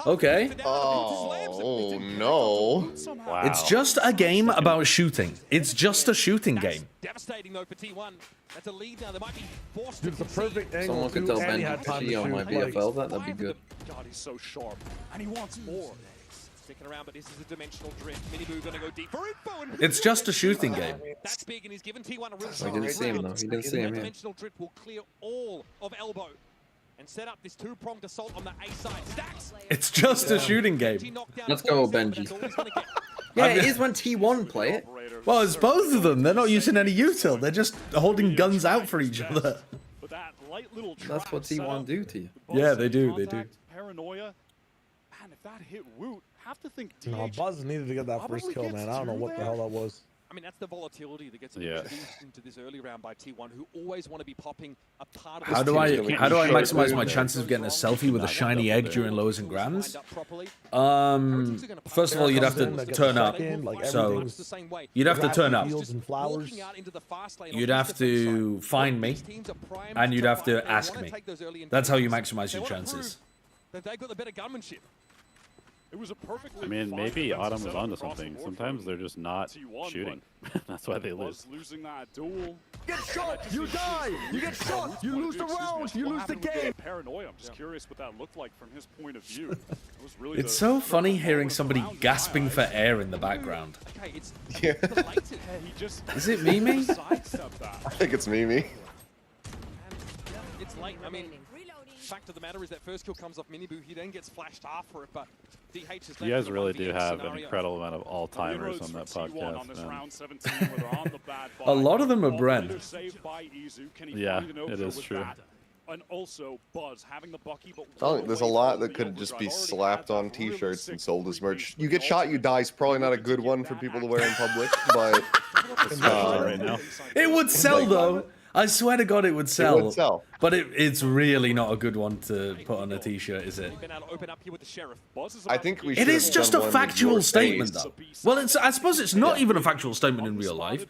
Okay. Oh, no. Wow. It's just a game about shooting. It's just a shooting game. Devastating, though, for T1. That's a lead now. They might be forced Dude, to the perfect angle. Someone could tell Benji on my BFL that'd be good. God, he's so sharp. And he wants more. Sticking around, but this is a dimensional drift. MiBR gonna go deep for info. It's just a shooting game. That's big, and he's given T1 a real I didn't see him though. He didn't see him here. Dimensional drift will clear all of elbow and set up this two-pronged assault on the A side. Stacks. It's just a shooting game. Let's go, Benji. Yeah, it is when T1 play it. Well, it's both of them. They're not using any util. They're just holding guns out for each other. That's what T1 do to you. Yeah, they do. They do. Paranoia. Man, if that hit Woot, have to think DH. No, Buzz needed to get that first kill, man. I don't know what the hell that was. I mean, that's the volatility that gets introduced into this early round by T1, who always want to be popping a part of How do I maximize my chances of getting a selfie with a shiny egg during lows and grands? First of all, you'd have to turn up. So you'd have to turn up. You'd have to find me, and you'd have to ask me. That's how you maximize your chances. They've got the better gunmanship. It was a perfectly I mean, maybe Autumn was onto something. Sometimes they're just not shooting. That's why they lose. Losing that duel. Get shot, you die. You get shot, you lose the round, you lose the game. Paranoia. I'm just curious what that looked like from his point of view. Really it's so funny hearing somebody gasping for air in the background. Yeah. Is it Mimi? I think it's Mimi. It's late. I mean, fact of the matter is that first kill comes off Miniboo. He then gets flashed after it, but DH is. You guys really do have an incredible amount of all-timers on that podcast, man. A lot of them are Bren. Yeah, it is true. And also Buzz having the Bucky, but There's a lot that could just be slapped on T-shirts and sold as merch. You get shot, you die is probably not a good one for people to wear in public, but right now. It would sell though. I swear to God, it would sell. It would sell. But it's really not a good one to put on a T-shirt, is it? I think we. It is just a factual statement, though. Well, I suppose it's not even a factual statement in real life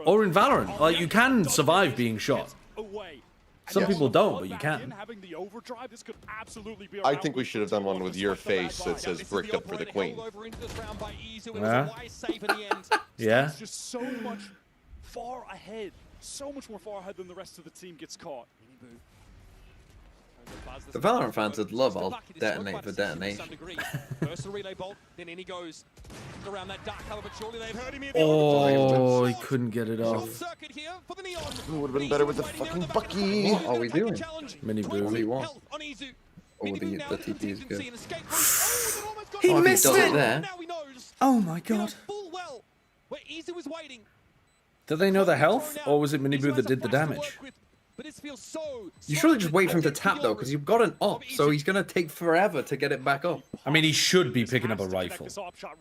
or in Valorant. Like, you can survive being shot. Some people don't, but you can. I think we should have done one with your face that says "bricked up for the queen." Yeah. Yeah. Just so much far ahead. So much more far ahead than the rest of the team gets caught. The Valorant fans would love all detonate for detonation. Oh, he couldn't get it off. Would have been better with the fucking Bucky. What are we doing? Mini boo. What do you want? Oh, the TP is good. He missed it! There. Oh my God. Did they know the health, or was it Miniboo that did the damage? You surely just wait for him to tap though, because you've got an op, so he's gonna take forever to get it back up. I mean, he should be picking up a rifle.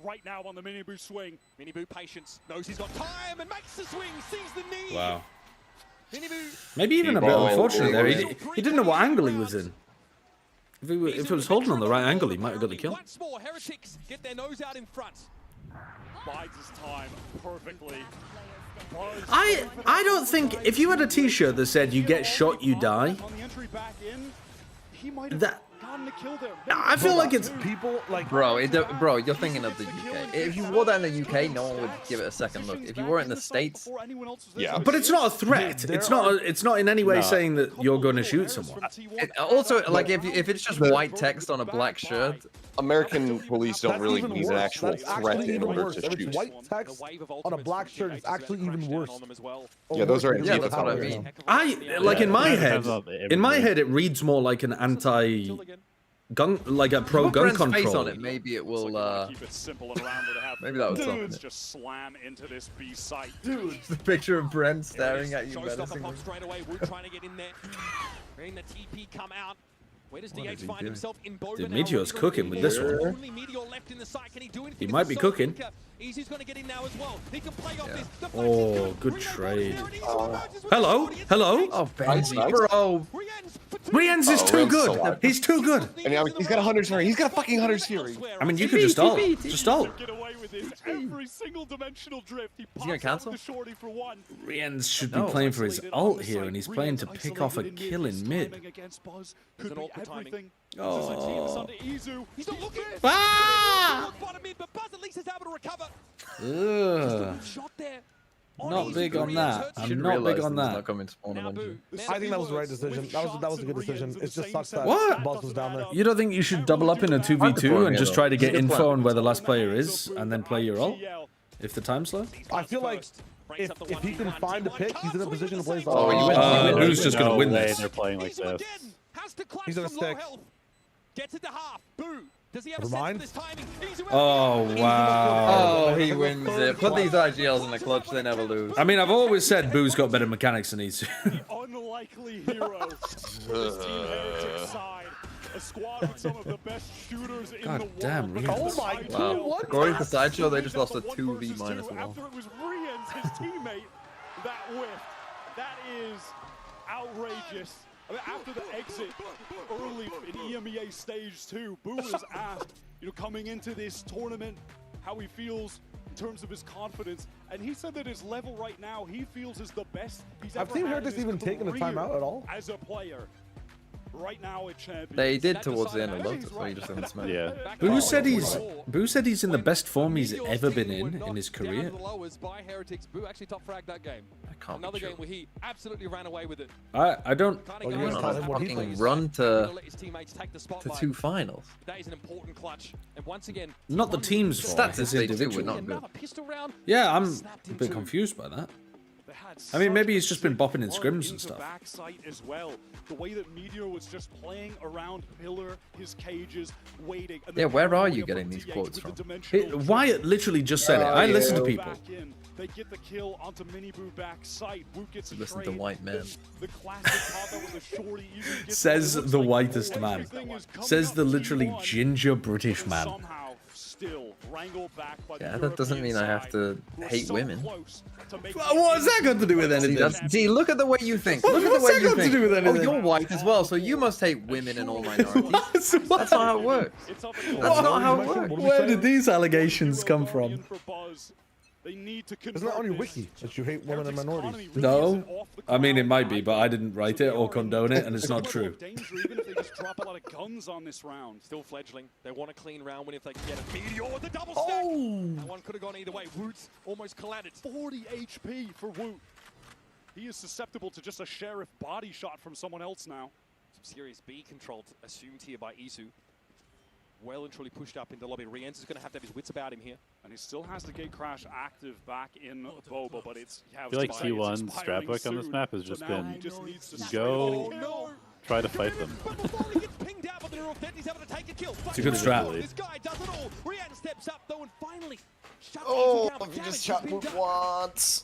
Right now on the Miniboo swing. Miniboo patience, knows he's got time and makes the swing, sees the knee. Wow. Maybe even a bit unfortunate there. He didn't know what angle he was in. If it was holding on the right angle, he might have got the kill. Once more, Heretics get their nose out in front. Bides his time perfectly. I don't think if you had a T-shirt that said "You get shot, you die," that I feel like it's people like bro, you're thinking of the UK. If you wore that in the UK, no one would give it a second look. If you wore it in the States, yeah. But it's not a threat. It's not in any way saying that you're going to shoot someone. Also, like if it's just white text on a black shirt. American police don't really need an actual threat in order to shoot. White text on a black shirt is actually even worse. Yeah, those are yeah, that's what I mean. In my head, it reads more like an anti-gun, like a pro-gun control. Face on it, maybe it will. Maybe that was something. Just slam into this B site. Dude, the picture of Brent staring at you. Straight away, we're trying to get in there. Hearing the TP come out. Where does DH find himself in Boba now? Meteor's cooking with this one. Only Meteor left in the site. Can he do anything? He might be cooking. Easy's going to get in now as well. He can play off this. Oh, good trade. Hello? Hello? Oh, bro. Rienz is too good. He's too good. And he's got 100 Fury. He's got a fucking 100 Fury. I mean, you could just ult. Just ult. Every single dimensional drift. He gonna cancel? Rienz should be playing for his ult here, and he's playing to pick off a kill in mid. Oh. He's not looking. Ah! Ugh. Not big on that. I'm not big on that. I think that was the right decision. That was a good decision. It just sucks that Buzz was down there. You don't think you should double up in a 2v2 and just try to get info on where the last player is, and then play your ult if the time's slow? I feel like if he can find a pick, he's in a position to play. Who's just gonna win this? They're playing like this. He's gonna stick. Gets it to half. Boo. Does he have Never mind. this timing? Oh, wow. Oh, he wins it. Put these IGLs in the clutch, they never lose. I mean, I've always said Boo's got better mechanics than Isu. Unlikely hero. A squad with some of the best shooters in the world. Damn, oh my God. Wow. According to Sideshow, they just lost a 2v-1. After it was Rienz sends his teammate that whiff. That is outrageous. I mean, after the exit early in EMEA Stage 2, Boo was asked, coming into this tournament, how he feels in terms of his confidence, and he said that his level right now, he feels is the best he's ever had. I've seen Heretics even taken a timeout at all. As a player. Right now at Champions. They did towards the end of Lotus, where he just didn't smack. Yeah. Boo said he's in the best form he's ever been in his career. By Heretics. Boo actually top fragged that game. Another game where he absolutely ran away with it. I don't. Fucking run to 2 finals. That is an important clutch. And once again, Not the team's fault. It's individual. Not good. Yeah, I'm a bit confused by that. I mean, maybe he's just been bopping in scrims and stuff. As well. The way that MiBR was just playing around Pillar, his cages, waiting. Yeah, where are you getting these quotes from? Wyatt literally just said it. I listen to people. They get the kill onto Miniboo back site. Woo gets a Listen to white men. The classic combo with the shorty even gets Says the whitest man. Says the literally ginger British man. Yeah, that doesn't mean I have to hate women. What has that got to do with anything? See, look at the way you think. Look at the way you think. Oh, you're white as well, so you must hate women and all minorities. That's not how it works. That's not how it works. Where did these allegations come from? Isn't that on your wiki that you hate women and minorities? No. I mean, it might be, but I didn't write it or condone it, and it's not true. Even if they just drop a lot of guns on this round. Still fledgling. They want a clean round win if they can get a MiBR with the double stack. That one could have gone either way. Woot's almost collided. 40 HP for Woot. He is susceptible to just a sheriff body shot from someone else now. Some serious B control assumed here by Isu. Well and truly pushed up into the lobby. Rienz is going to have his wits about him here. And he still has the gate crash active back in Boba, but it's... I feel like T1's strapbook on this map has just been go try to fight them. It's a good strat. This guy does it all. Rienz steps up though and finally if you just shot move once.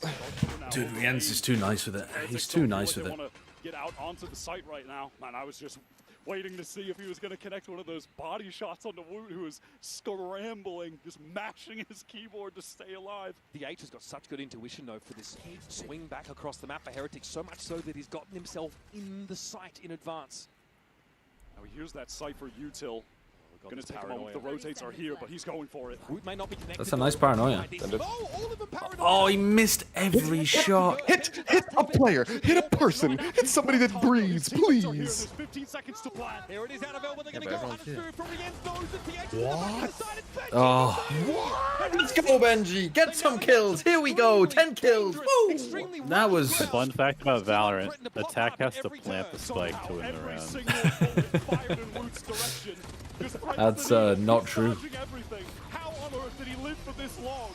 Dude, Rienz is too nice with it. He's too nice with it. Want to get out onto the site right now. Man, I was just waiting to see if he was going to connect one of those body shots onto Woot, who was scrambling, just mashing his keyboard to stay alive. The H has got such good intuition, though, for this swing back across the map for Heretics, so much so that he's gotten himself in the site in advance. Now he hears that site for Util. Going to take a moment. The rotates are here, but he's going for it. Woot may not be connected. That's a nice paranoia. Oh, he missed every shot. Hit a player. Hit a person. Hit somebody that breathes, please. 15 seconds to plan. Here it is, Annabelle, but they're going to go unscrew from the end. Oh. Let's go, Benji. Get some kills. Here we go. 10 kills. Woo! That was... Fun fact about Valorant, attack has to plant the spike to win the round. That's not true. How on earth did he live for this long?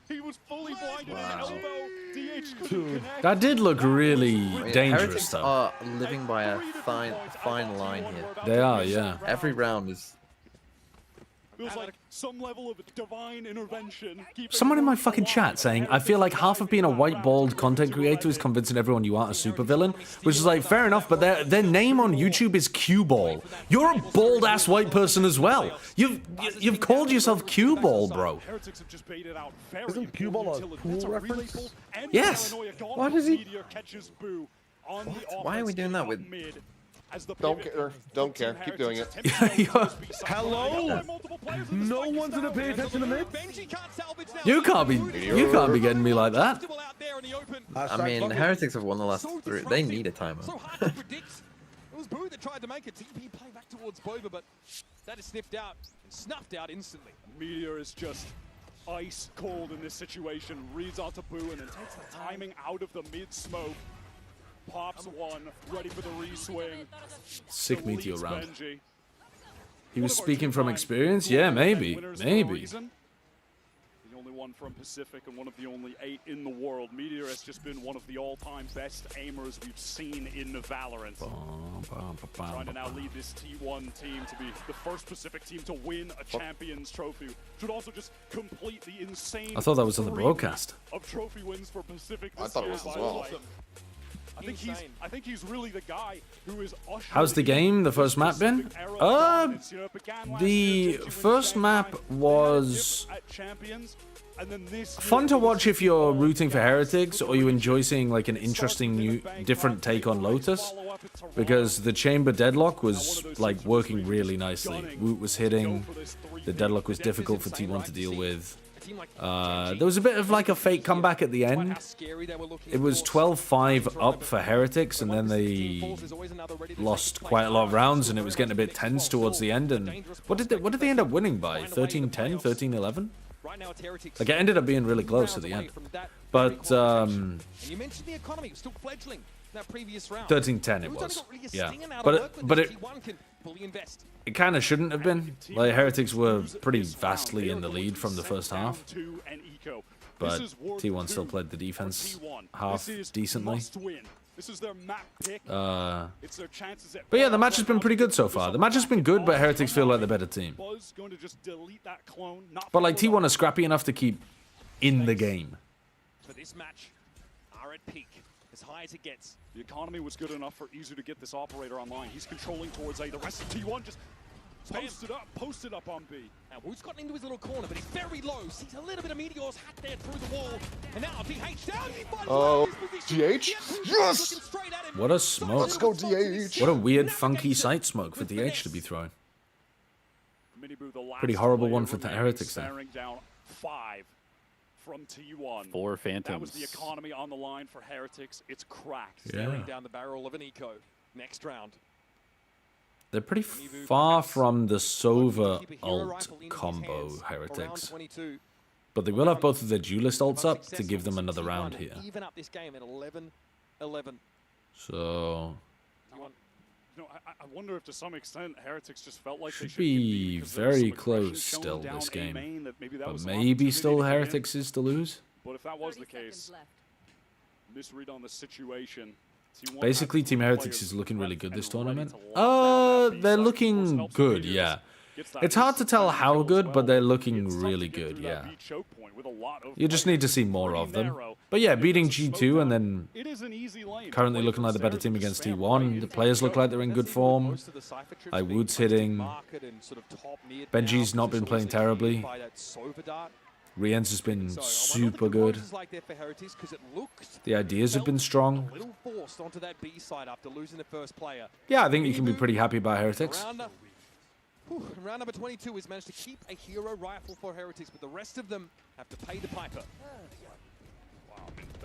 He was fully blinded in elbow. DH couldn't connect. That did look really dangerous, though. Are living by a fine line here. They are, yeah. Every round is... Feels like some level of divine intervention. Someone in my fucking chat saying, I feel like half of being a white bald content creator is convincing everyone you aren't a supervillain, which is like, fair enough, but their name on YouTube is Q-Ball. You're a bald-ass white person as well. You've called yourself Q-Ball, bro. Isn't Q-Ball a cool reference? Yes. What is he? Why are we doing that with... Don't care. Keep doing it. Hello? No one's gonna pay attention to mid? You can't be getting me like that. I mean, Heretics have won the last 3. They need a timeout. It was Boo that tried to make a TP play back towards Boba, but that is sniffed out and snuffed out instantly. MiBR is just ice cold in this situation. Reads onto Boo and then takes the timing out of the mid smoke. Pops one, ready for the re-swing. Sick meteor round. He was speaking from experience? Yeah, maybe. Maybe. The only one from Pacific and one of the only 8 in the world. MiBR has just been one of the all-time best aimers we've seen in Valorant. Trying to now lead this T1 team to be the first Pacific team to win a Champions Trophy. Should also just complete the insane... I thought that was on the broadcast. ...of trophy wins for Pacific this I thought it was as well. I think he's really the guy who is ushering. How's the game? The first map been? The first map was fun to watch if you're rooting for Heretics or you enjoy seeing like an interesting new different take on Lotus, because the chamber deadlock was like working really nicely. Woot was hitting, the deadlock was difficult for T1 to deal with. There was a bit of like a fake comeback at the end. It was 12-5 up for Heretics, and then they lost quite a lot of rounds, and it was getting a bit tense towards the end. And what did they end up winning by? 13-10, 13-11? Like, it ended up being really close at the end. But 13-10 it was. Yeah. But it kind of shouldn't have been. Like, Heretics were pretty vastly in the lead from the first half. But T1 still played the defense half decently. But yeah, the match has been pretty good so far. The match has been good, but Heretics feel like the better team. But like, T1 are scrappy enough to keep in the game. For this match, are at peak, as high as it gets. The economy was good enough for Izu to get this operator online. He's controlling towards A. The rest of T1 just posted up on B. Now Woot's gotten into his little corner, but he's very low. Sees a little bit of Meteor's hat there through the wall. And now DH down. Oh, DH? Yes! What a smoke. Let's go, DH. What a weird, funky sight smoke for DH to be throwing. Pretty horrible one for the Heretics there. Down 5 from T1. 4 Phantoms. That was the economy on the line for Heretics. It's cracked. Staring down the barrel of an eco. Next round. They're pretty far from the Sova ult combo, Heretics. But they will have both of their duelist ults up to give them another round here. Even up this game at 11-11. So I wonder if to some extent Heretics just felt like they should be very close still this game. But maybe still Heretics is to lose. But if that was the case, misread on the situation. Basically, Team Heretics is looking really good this tournament. They're looking good, yeah. It's hard to tell how good, but they're looking really good, yeah. You just need to see more of them. But yeah, beating G2 and then currently looking like the better team against T1. The players look like they're in good form. Like, Woot's hitting. Benji's not been playing terribly. Rien's has been super good. The ideas have been strong. Yeah, I think you can be pretty happy about Heretics. Round number 22 has managed to keep a hero rifle for Heretics, but the rest of them have to pay the piper.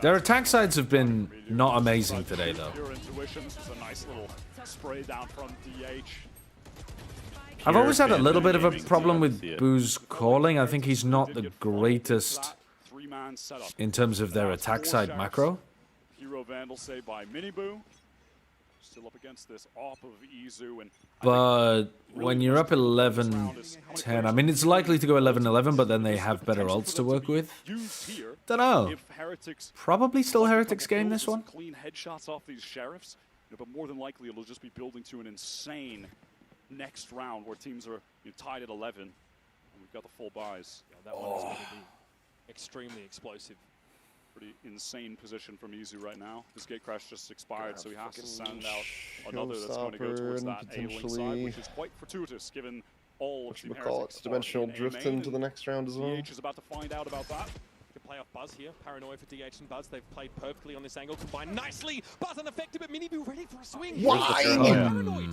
Their attack sides have been not amazing today, though. I've always had a little bit of a problem with Boo's calling. I think he's not the greatest in terms of their attack side macro. Hero Vandal saved by Miniboo. Still up against this op of Izu, and but when you're up 11-10, I mean, it's likely to go 11-11, but then they have better ults to work with. Don't know. Probably still Heretics game this one. Clean headshots off these sheriffs, but more than likely it'll just be building to an insane next round where teams are tied at 11. And we've got the full buys. Yeah, that one is going to be extremely explosive. Pretty insane position from Izu right now. This gate crash just expired, so he has to send out another that's going to go towards that A-link side, which is quite fortuitous given all of Team Heretics. Dimensional drift into the next round as well. DH is about to find out about that. Good play off Buzz here. Paranoia for DH and Buzz. They've played perfectly on this angle. Combined nicely. Buzz unaffected, but Miniboo ready for a swing. Why?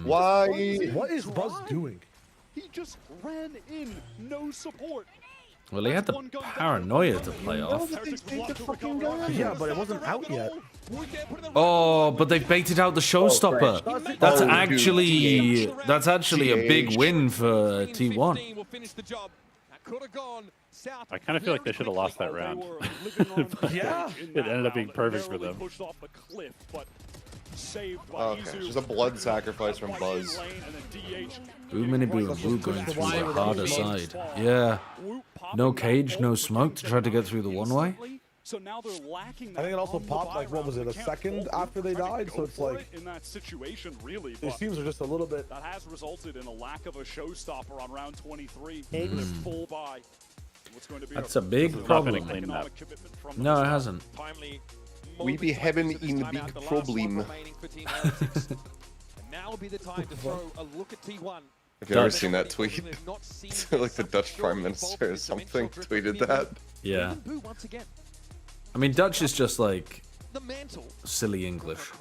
Why? What is Buzz doing? He just ran in. No support. Well, he had the Paranoia to play off. Yeah, but it wasn't out yet. Oh, but they've baited out the showstopper. That's actually a big win for T1. I kind of feel like they should have lost that round. Yeah. It ended up being perfect for them. Okay, just a blood sacrifice from Buzz. Boo Miniboo and Boo going through the harder side. Yeah. No cage, no smoke to try to get through the one-way. So now they're lacking that. I think it also popped like, what was it, a second after they died? So it's like in that situation, really. These teams are just a little bit. That has resulted in a lack of a showstopper on round 23. Their full buy. That's a big problem. No, it hasn't. We be having a big problem. Now will be the time to throw a look at T1. Have you ever seen that tweet? Like the Dutch Prime Minister or something tweeted that. Yeah. I mean, Dutch is just like silly English.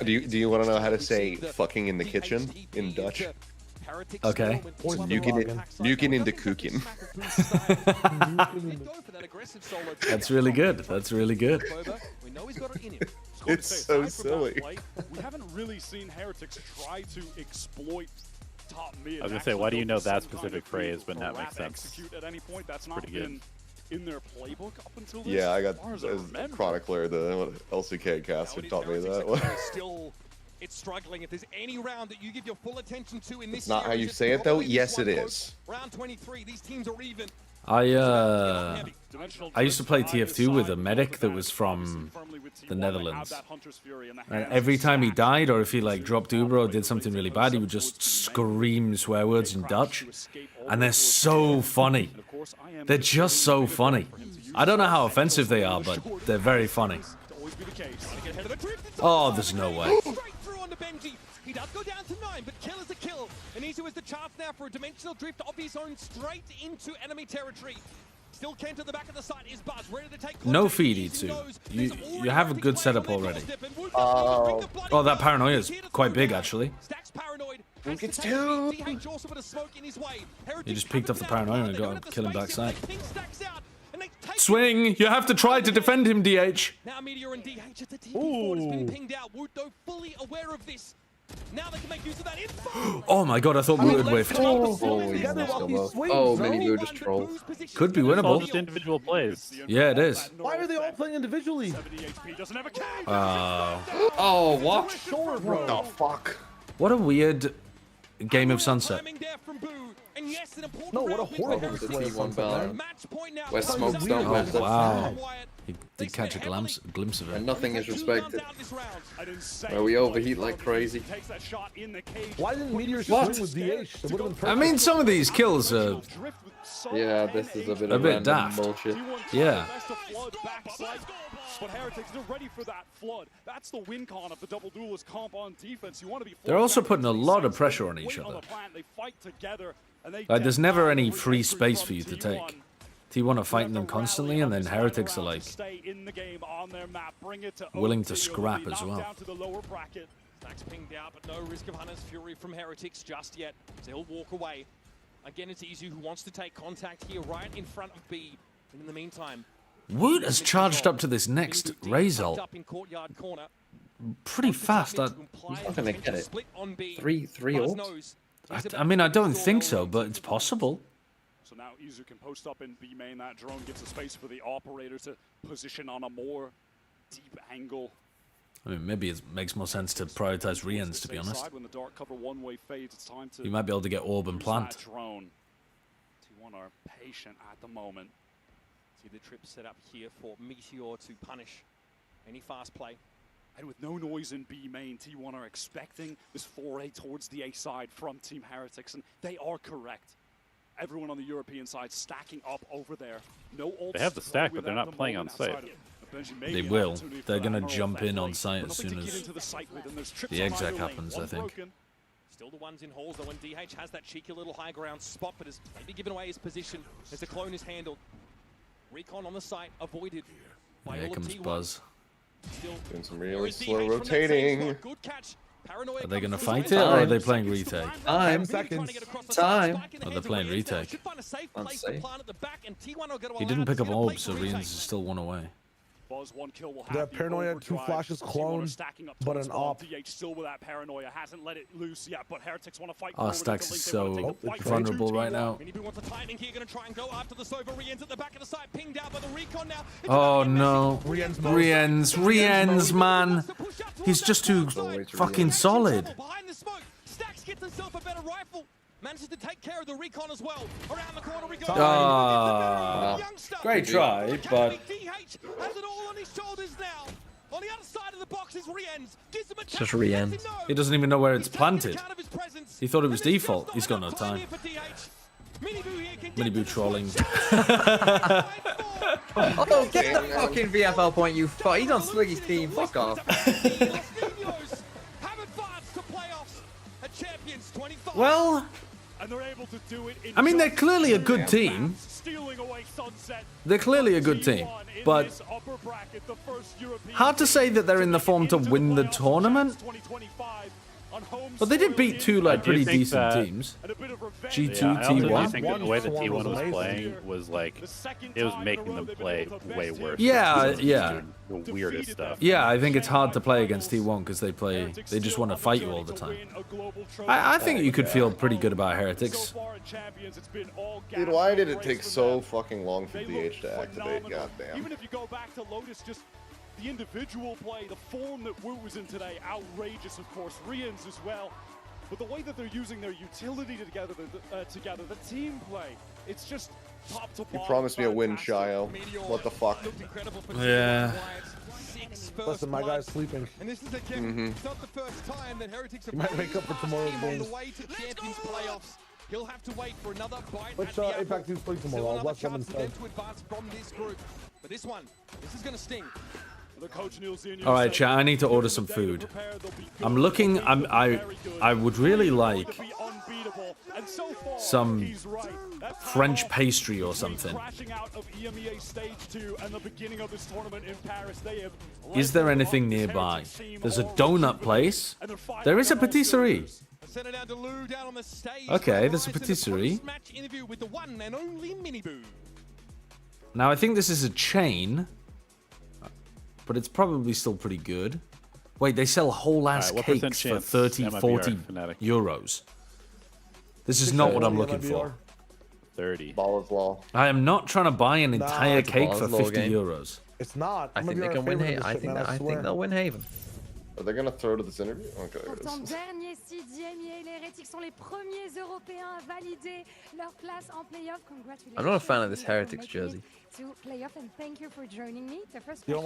Do you want to know how to say "fucking in the kitchen" in Dutch? Okay. Nuking into cooking. That's really good. That's really good. It's so silly. We haven't really seen Heretics try to exploit top mid. I was gonna say, why do you know that specific phrase, but that makes sense? Execute at any point. That's pretty good. In their playbook up until this. Yeah, I got as chronicler, the LCK caster taught me that one. It's struggling. If there's any round that you give your full attention to in this It's not how you say it though. Yes, it is. Round 23, these teams are even. I used to play TF2 with a medic that was from the Netherlands. And every time he died, or if he like dropped Uber or did something really bad, he would just scream swear words in Dutch. And they're so funny. They're just so funny. I don't know how offensive they are, but they're very funny. Oh, there's no way. He does go down to 9, but kill is a kill. And Izu has the chance now for a dimensional drift of his own straight into enemy territory. Still Kent at the back of the site is Buzz, ready to take no feed, Izu. You have a good setup already. Oh, that paranoia is quite big, actually. It's two. You just picked up the paranoia and got to kill him backside. Swing! You have to try to defend him, DH. Now MiBR and DH at the TP4 has been pinged out. Wood, though, fully aware of this. Now they can make use of that info. Oh my god, I thought Wood had whiffed. Oh, MiBR just trolled. Could be winnable. Just individual plays. Yeah, it is. Why are they all playing individually? Oh, what? Oh, fuck. What a weird game of Sunset. No, what a horrible T1 Valorant. Where smokes don't matter. Oh, wow. He did catch a glimpse of it. And nothing is respected. Where we overheat like crazy. Why didn't MiBR swing with DH? It would have been perfect. I mean, some of these kills are... Yeah, this is a bit of random daft. bullshit. Yeah. But Heretics, they're ready for that flood. That's the win con of the double duelist comp on defense. You want to be. They're also putting a lot of pressure on each other. Like, there's never any free space for you to take. T1 are fighting them constantly, and then Heretics are like willing to scrap as well. Stacks pinged out, but no risk of Hunter's Fury from Heretics just yet. So he'll walk away. Again, it's Izu who wants to take contact here right in front of B. And in the meantime, Wood has charged up to this next Raze ult pretty fast. He's not going to get it. 3 ult? I mean, I don't think so, but it's possible. So now Izu can post up in B main. That drone gives a space for the operator to position on a more deep angle. I mean, maybe it makes more sense to prioritize Riens, to be honest. You might be able to get orb and plant. T1 are patient at the moment. See the trip set up here for MiBR to punish any fast play. And with no noise in B main, T1 are expecting this foray towards the A side from Team Heretics, and they are correct. Everyone on the European side stacking up over there. No ults. They have the stack, but they're not playing on site. They will. They're going to jump in on site as soon as the exec happens, I think. Still the ones in halls, though, when DH has that cheeky little high ground spot, but has maybe given away his position as the clone is handled. Recon on the site, avoided by Here all comes T1. Buzz. Doing some really slow rotating. Good catch. Are they going to fight it, or are they playing retake? Time. Oh, they're playing retake. He didn't pick up orb, so Riens is still one away. One kill will That paranoia, 2 flashes, clone, but an op. DH still with that paranoia, hasn't let it loose yet, but Heretics want to fight. Oh, Stacks is so vulnerable right now. Oh no. Riens, man. He's just too fucking solid. Manages to take care of the recon as well. Around the corner we go. Great try, but DH has it all on his shoulders now. On the other side of the box is Riens. Gives him a just Riens. He doesn't even know where it's planted. He thought it was default. He's got no time. MiBR trolling. Oh, get the fucking VFL point, you fuck. He's on Swiggy's team. Fuck off. Have advanced to playoffs at Champions 25. Well, I mean, they're clearly a good team. They're clearly a good team, but hard to say that they're in the form to win the tournament. But they did beat two like pretty decent teams. G2, T1. I think the way that T1 was playing was like it was making them play way worse. Yeah, T1 yeah. Doing the weirdest stuff. Yeah, I think it's hard to play against T1 because they just want to fight you all the time. I think you could feel pretty good about Heretics. Dude, why did it take so fucking long for DH to activate? Goddamn. Even if you go back to Lotus, just the individual play, the form that Wu was in today, outrageous, of course. Rian's as well. But the way that they're using their utility together, the team play, it's just top to bottom. You promised me a win, Shio. What the fuck? Yeah. Listen, my guy's sleeping. And this is again, it's not the first time that Heretics have might wake up for tomorrow's on games. the way to Champions playoffs. He'll have to wait for another bite. Which Apex Team's playing tomorrow? I'll let them instead. To advance from this group. But this is going to sting. All right, chat. I need to order some food. I'm looking. I would really like some French pastry or something. Is there anything nearby? There's a donut place. There is a patisserie. Okay, there's a patisserie. Now I think this is a chain. But it's probably still pretty good. Wait, they sell whole ass cakes for 30, 40 euros. This is not what I'm looking for. 30. Baller's Law. I am not trying to buy an entire cake for 50 euros. It's not. I think they can win Haven. I think they'll win Haven. Are they gonna throw to this interview? Okay. Pourtant, dernier sixième, les Heretics sont les premiers Européens à valider leur place en playoff. Congratulations. I'm not a fan of this Heretics jersey. To playoff, and thank you for joining me. The first you don't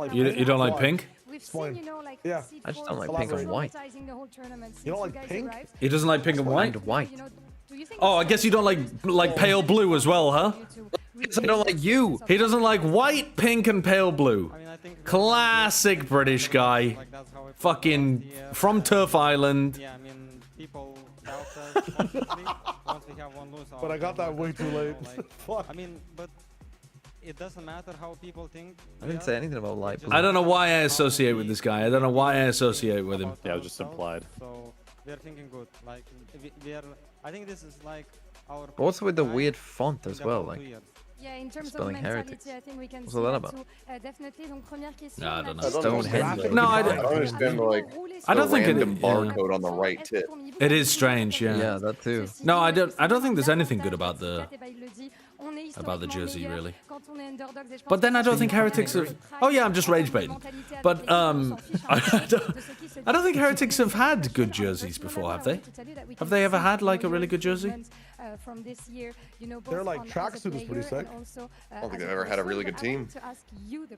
like pink? We've seen, like, yeah. I just don't like pink and white. You don't like pink? He doesn't like pink and white? White. Oh, I guess you don't like pale blue as well, huh? Because I don't like you. He doesn't like white, pink, and pale blue. Classic British guy. Fucking from Turf Island. Yeah, I mean, people doubt us constantly once we have one lose. But I got that way too late. Fuck. I mean, but it doesn't matter how people think. I didn't say anything about light blue. I don't know why I associate with this guy. I don't know why I associate with him. Yeah, it was just implied. So we're thinking good. Like we are. I think this is like our. What's with the weird font as well? Like. Yeah, in terms Spelling of Heretics. mentality, I think we can What's see that that about? too. Definitely, donc première question. No, I don't know. Stonehenge. No, I don't understand I don't think it. random barcode on the right tip. It is strange, yeah. Yeah, that too. No, I don't think there's anything good about the jersey, really. But then I don't think Heretics have. Oh yeah, I'm just rage baiting. But I don't think Heretics have had good jerseys before, have they? Have they ever had like a really good jersey? From this year, They're like tracksuit is pretty sick. I don't think they've ever had a really good team.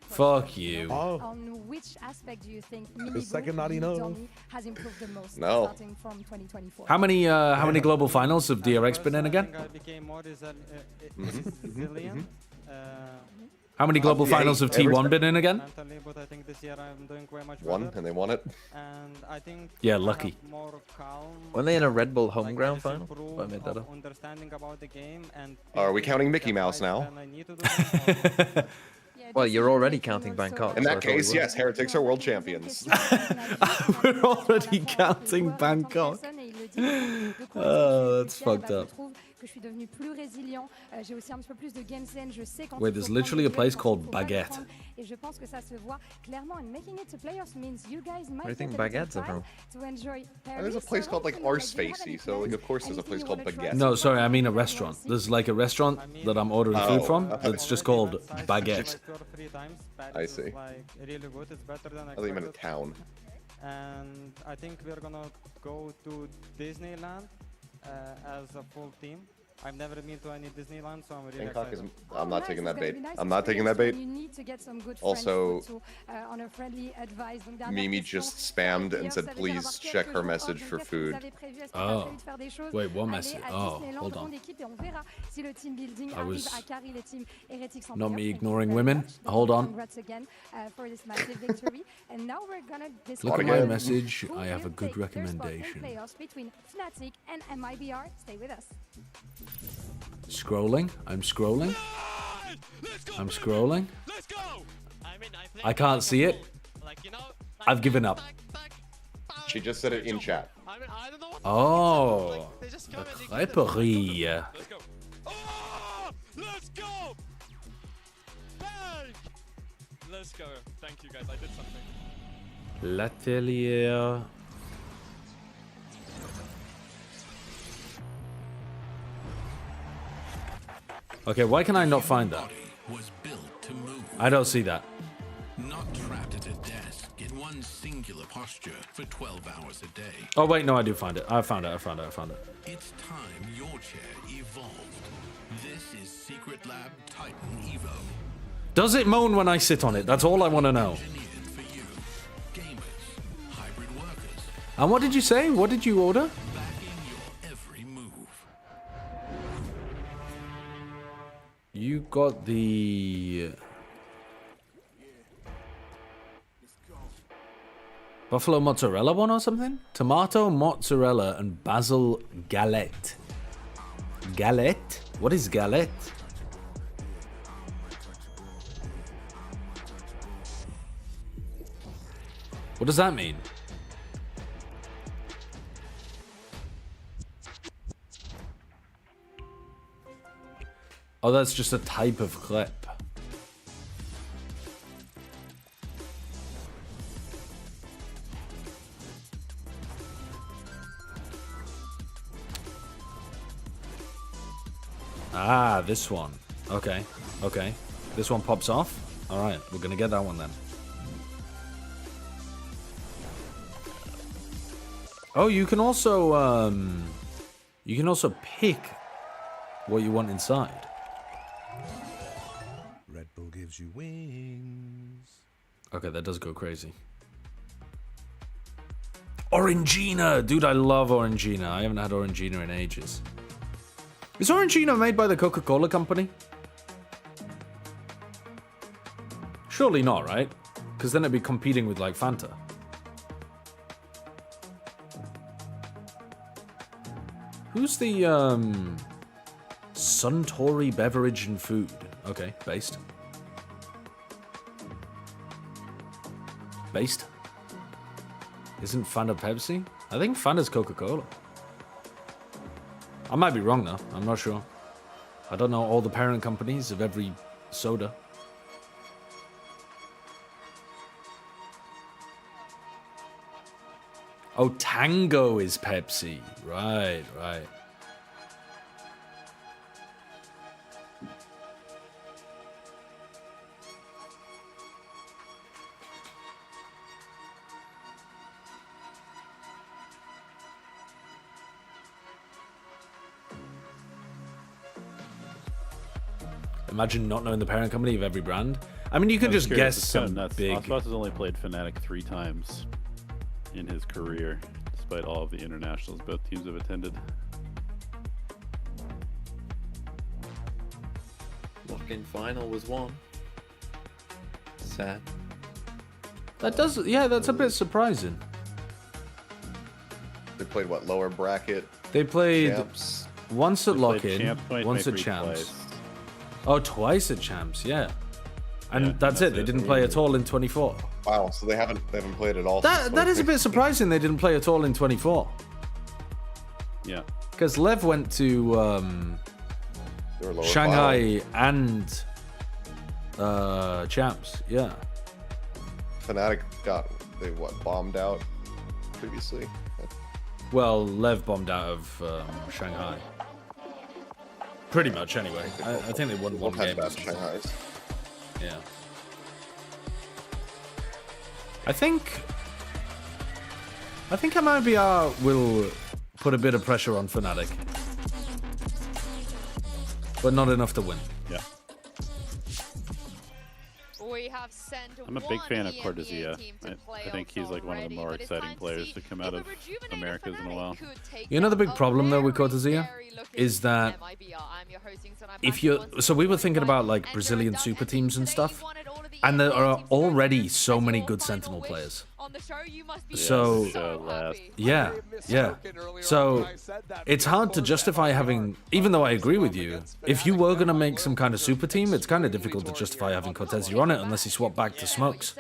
Fuck you. On which aspect do you think has improved the most starting from 2024? How many global finals have DRX been in again? How many global finals have T1 been in again? One, and they won it. And I think yeah, lucky. When they in a Red Bull home ground final? I made that up. Understanding about the game and Are we counting Mickey Mouse now? Well, you're already counting Bangkok. In that case, yes, Heretics are world champions. We're already counting Bangkok. Oh, that's fucked up. Wait, there's literally a place called Baguette. Where do you think baguettes are from? There's a place called like Arsefacey, so like of course there's a place called Baguette. No, sorry, I mean a restaurant. There's like a restaurant that I'm ordering food from that's just called Baguette. I see. Really good. It's better than I thought you meant a town. And I think we're gonna go to Disneyland as a full team. I've never been to any Disneyland, so I'm really Bangkok excited. I'm not taking that bait. Nice I'm not taking that bait. You need to get some good Also, on a friendly advice. Donc, Mimi just spammed and said, please check her message for food. Oh. Wait, what message? Oh, hold on. I was not me ignoring women. Hold on. Look at my message. I have a good recommendation. Between Fnatic and MiBR. Stay with us. Scrolling. I'm scrolling. I'm scrolling. I can't see it. I've given up. She just said it in chat. Oh. The creperie. Let's go! Bang! Let's go. Thank you guys. I did something. L'atelier. Okay, why can I not find that? I don't see that. Not trapped at a desk in one singular posture for 12 hours a day. Oh wait, no, I do find it. I found it. It's time your chair evolved. This is Secret Lab Titan Evo. Does it moan when I sit on it? That's all I want to know. And what did you say? What did you order? You got the buffalo mozzarella one or something? Tomato, mozzarella, and basil galette. Galette? What is galette? What does that mean? Oh, that's just a type of clip. Ah, this one. Okay, okay. This one pops off. All right, we're gonna get that one then. Oh, you can also pick what you want inside. Red Bull gives you wings. Okay, that does go crazy. Orangina! Dude, I love Orangina. I haven't had Orangina in ages. Is Orangina made by the Coca-Cola company? Surely not, right? Because then it'd be competing with, like, Fanta. Who's the, Suntory Beverage and Food? Okay, based. Based? Isn't Fanta Pepsi? I think Fanta's Coca-Cola. I might be wrong though, I'm not sure. I don't know all the parent companies of every soda. Oh, Tango is Pepsi. Right, right. Imagine not knowing the parent company of every brand. I mean, you could just guess some big... Osmos has only played Fnatic 3 times in his career, despite all of the internationals both teams have attended. Lock-in final was one. Sad. That does... Yeah, that's a bit surprising. They played, what, lower bracket? They played champs? Once at Lock-in, once at Champs. Twice. Oh, twice at Champs, yeah. And that's it. They didn't play at all in 24. Wow, so they haven't played at all. That is a bit surprising. They didn't play at all in 24. Yeah. Because Lev went to Shanghai and Champs. Yeah. Fnatic they bombed out previously. Well, Lev bombed out of Shanghai. Pretty much, anyway. I think they won one game. Shanghai's. Yeah. I think MiBR will put a bit of pressure on Fnatic. but not enough to win. Yeah. We have sent I'm a big fan of Cordesia. I think he's like one of the more exciting players to come out of Americas in a while. You know the big problem though with Cordesia is that if you're so we were thinking about like Brazilian super teams and stuff, and there are already so many good Sentinel players. So yeah. So it's hard to justify having, even though I agree with you, if you were gonna make some kind of super team, it's kind of difficult to justify having Cortesia on it unless he swapped back to Smokes.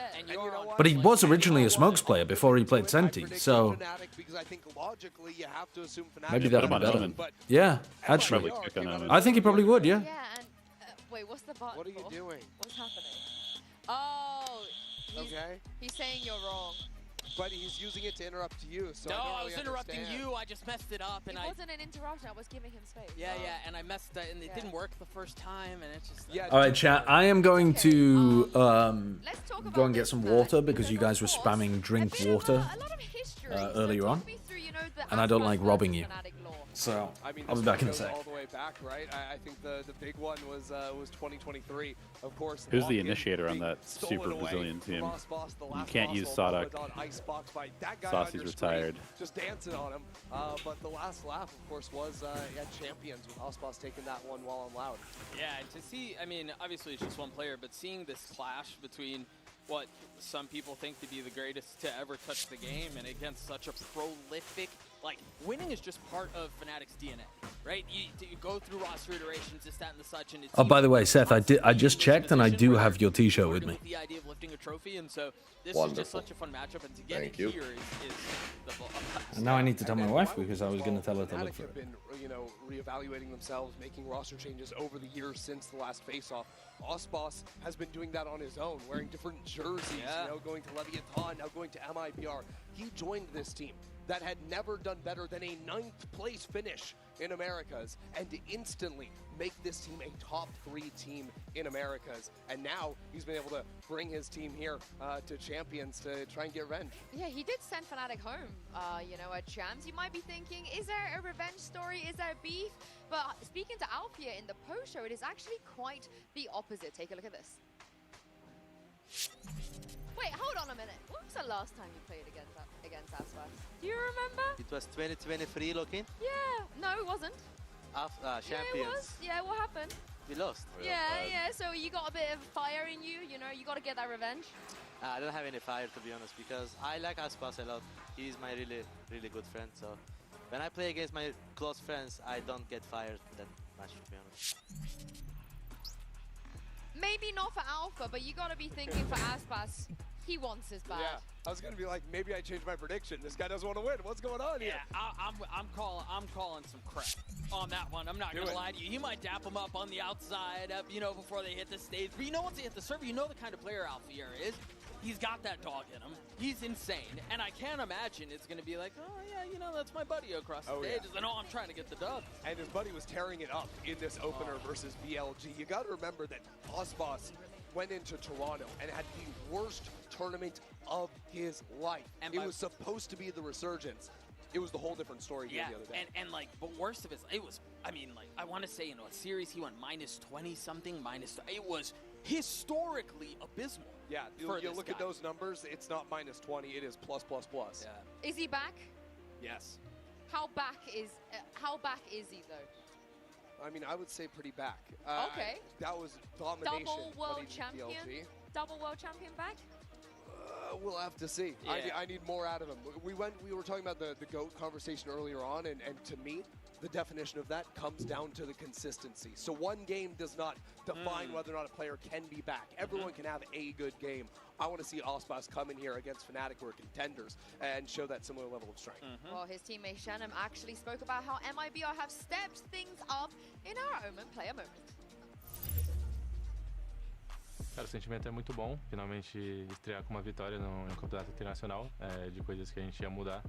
But he was originally a Smokes player before he played Senti, so maybe that'll be better. Yeah, actually, I think he probably would. Yeah. Wait, what's the button? What are you doing? What's happening? Oh, he's saying you're wrong. But he's using it to interrupt you, so no, I was interrupting you. I just messed it up, and it wasn't an interruption. I was giving him space. Yeah, and I messed it, and it didn't work the first time, and it's just. All right, chat. I am going to go and get some water because you guys were spamming drink water earlier on, and I don't like robbing you. So I'll be back in a sec. All the way back, right? I think the big one was 2023, of course. Who's the initiator on that super Brazilian team? You can't use Sadok. Saucy's retired. Just dancing on him. But the last laugh, of course, was at Champions with Osboss taking that one while I'm loud. Yeah, to see, I mean, obviously it's just one player, but seeing this clash between what some people think to be the greatest to ever touch the game and against such a prolific, like, winning is just part of Fnatic's DNA, right? You go through roster iterations, this, that, and the such, and it's... Oh, by the way, Seth, I just checked and I do have your T-shirt with me. The idea of lifting a trophy, and so this is just such a fun matchup, and to get it here is the... And now I need to tell my wife because I was going to tell her to look for it. Been, reevaluating themselves, making roster changes over the years since the last face-off. Osboss has been doing that on his own, wearing different jerseys, going to Leviathan, now going to MiBR. He joined this team that had never done better than a 9th place finish in Americas and to instantly make this team a top 3 team in Americas. And now he's been able to bring his team here to Champions to try and get revenge. Yeah, he did send Fnatic home, at Champs. You might be thinking, is there a revenge story? Is there beef? But speaking to Alfia in the post-show, it is actually quite the opposite. Take a look at this. Wait, hold on a minute. When was the last time you played against Aspas? Do you remember? It was 2023 looking. Yeah. No, it wasn't. Champions. Yeah, it was. Yeah, what happened? We lost. Yeah. So you got a bit of fire in you. You know, you got to get that revenge. I don't have any fire, to be honest, because I like Aspas a lot. He's my really good friend. So when I play against my close friends, I don't get fired that much, to be honest. Maybe not for Alpha, but you got to be thinking for Aspas. He wants his bad. Yeah, I was gonna be like, maybe I changed my prediction. This guy doesn't want to win. What's going on here? Yeah, I'm calling some crap on that one. I'm not gonna lie to you. He might dap him up on the outside, before they hit the stage. But once they hit the server, the kind of player Alpha is. He's got that dog in him. He's insane, and I can't imagine it's gonna be like, oh yeah, that's my buddy across the stage. And I'm trying to get the dub. And his buddy was tearing it up in this opener versus BLG. You got to remember that Osboss went into Toronto and had the worst tournament of his life. And it was supposed to be the resurgence. It was the whole different story here the other day. But worst of it was, I want to say, a series he went -20 something, it was historically abysmal. Yeah, you look at those numbers, it's not -20, it is plus. Yeah. Is he back? Yes. How back is he though? I mean, I would say pretty back. Okay. That was domination. Double world champion? Double world champion back? We'll have to see. Yeah. I need more out of him. We were talking about the GOAT conversation earlier on, and to me, the definition of that comes down to the consistency. So one game does not define whether or not a player can be back. Everyone can have a good game. I want to see Osboss come in here against Fnatic, who are contenders, and show that similar level of strength. Well, his teammate Shannon actually spoke about how MiBR have stepped things up in our Omen Player Moment. Cara, o sentimento é muito bom, finalmente estrear com uma vitória no campeonato internacional, de coisas que a gente ia mudar,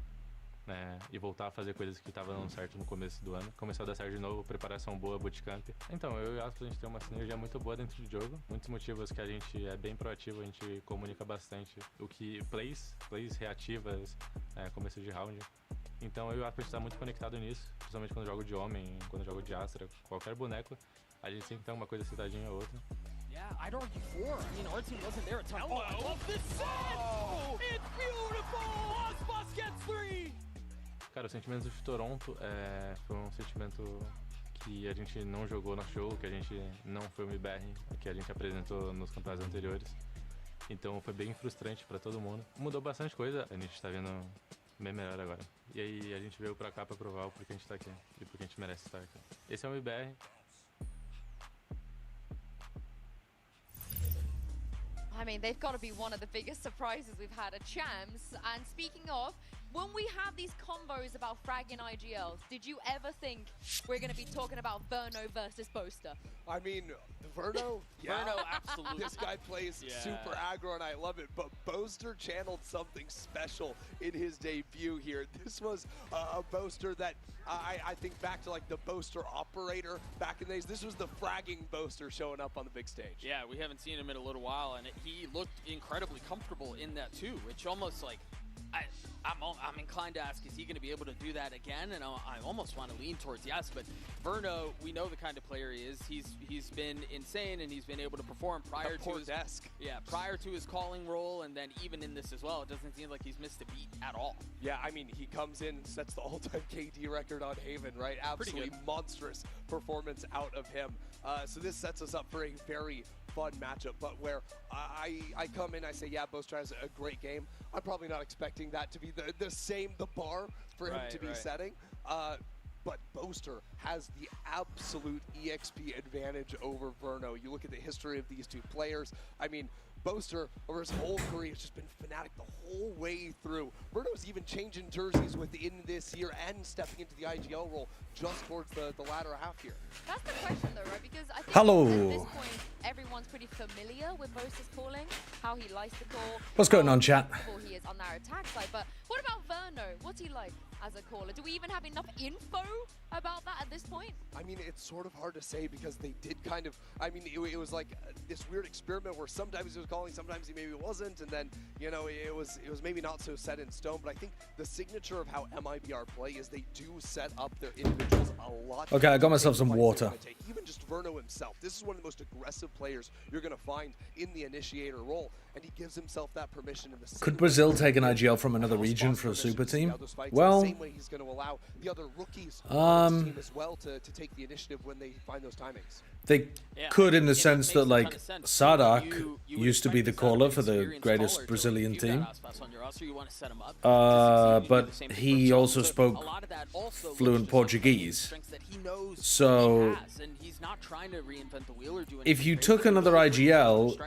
né, e voltar a fazer coisas que estavam dando certo no começo do ano. Começou a dar certo de novo, preparação boa, bootcamp. Então, eu e o Aspas, a gente tem uma sinergia muito boa dentro do jogo, muitos motivos que a gente é bem proativo, a gente comunica bastante o que plays reativas, começo de round. Então, eu e o Aspas, a gente tá muito conectado nisso, principalmente quando eu jogo de homem, quando eu jogo de Astra, qualquer boneco. A gente sempre tem uma coisa citadinha ou outra. Yeah, I'd argue 4. I mean, our team wasn't there at time. Oh, I love this set! Oh, it's beautiful! Aspas gets 3! Cara, o sentimento de Toronto foi um sentimento que a gente não jogou no show, que a gente não foi o MiBR, que a gente apresentou nos campeonatos anteriores. Então foi bem frustrante pra todo mundo. Mudou bastante coisa, a gente tá vendo bem melhor agora. E aí a gente veio pra cá pra provar o porquê a gente tá aqui e porque a gente merece estar aqui. Esse é o MiBR. I mean, they've got to be one of the biggest surprises we've had at Champs. And speaking of, when we have these combos about fragging IGLs, did you ever think we're going to be talking about Verno versus Boaster? I mean, Verno, yeah. Verno, absolutely. This guy plays super aggro and I love it, but Boaster channeled something special in his debut here. This was a Boaster that I think back to like the Boaster operator back in the days. This was the fragging Boaster showing up on the big stage. Yeah, we haven't seen him in a little while, and he looked incredibly comfortable in that too, which almost like, I'm inclined to ask, is he going to be able to do that again? And I almost want to lean towards yes, but Verno, we know the kind of player he is. He's been insane, and he's been able to perform prior to his desk. Yeah, prior to his calling role, and then even in this as well. It doesn't seem like he's missed a beat at all. Yeah, I mean, he comes in and sets the all-time KD record on Haven, right? Absolutely monstrous performance out of him. So this sets us up for a very fun matchup, but where I come in, I say, yeah, Boaster has a great game. I'm probably not expecting that to be the bar for him to be setting. But Boaster has the absolute EXP advantage over Verno. You look at the history of these two players. I mean, Boaster, over his whole career, has just been Fnatic the whole way through. Verno's even changing jerseys within this year and stepping into the IGL role just towards the latter half here. That's the question, though, right? Because I think Hello. at this point, everyone's pretty familiar with Boaster's calling, how he likes to call. What's going on, chat? He is on our attack side, but what about Verno? What's he like as a caller? Do we even have enough info about that at this point? I mean, it's sort of hard to say because they did kind of, I mean, it was like this weird experiment where sometimes he was calling, sometimes he maybe wasn't, and then, you know, it was maybe not so set in stone, but I think the signature of how MiBR play is they do set up their individuals a lot. Okay, I got myself some water. Even just Verno himself, this is one of the most aggressive players you're going to find in the initiator role, and he gives himself that permission in the Could Brazil take an IGL from another region for a super team? Well, same way he's going to allow the other rookies on his team as well to take the initiative when they find those timings. They could, in the sense that, like, Sadak used to be the caller for the greatest Brazilian team. But he also spoke fluent Portuguese. So, if you took another IGL,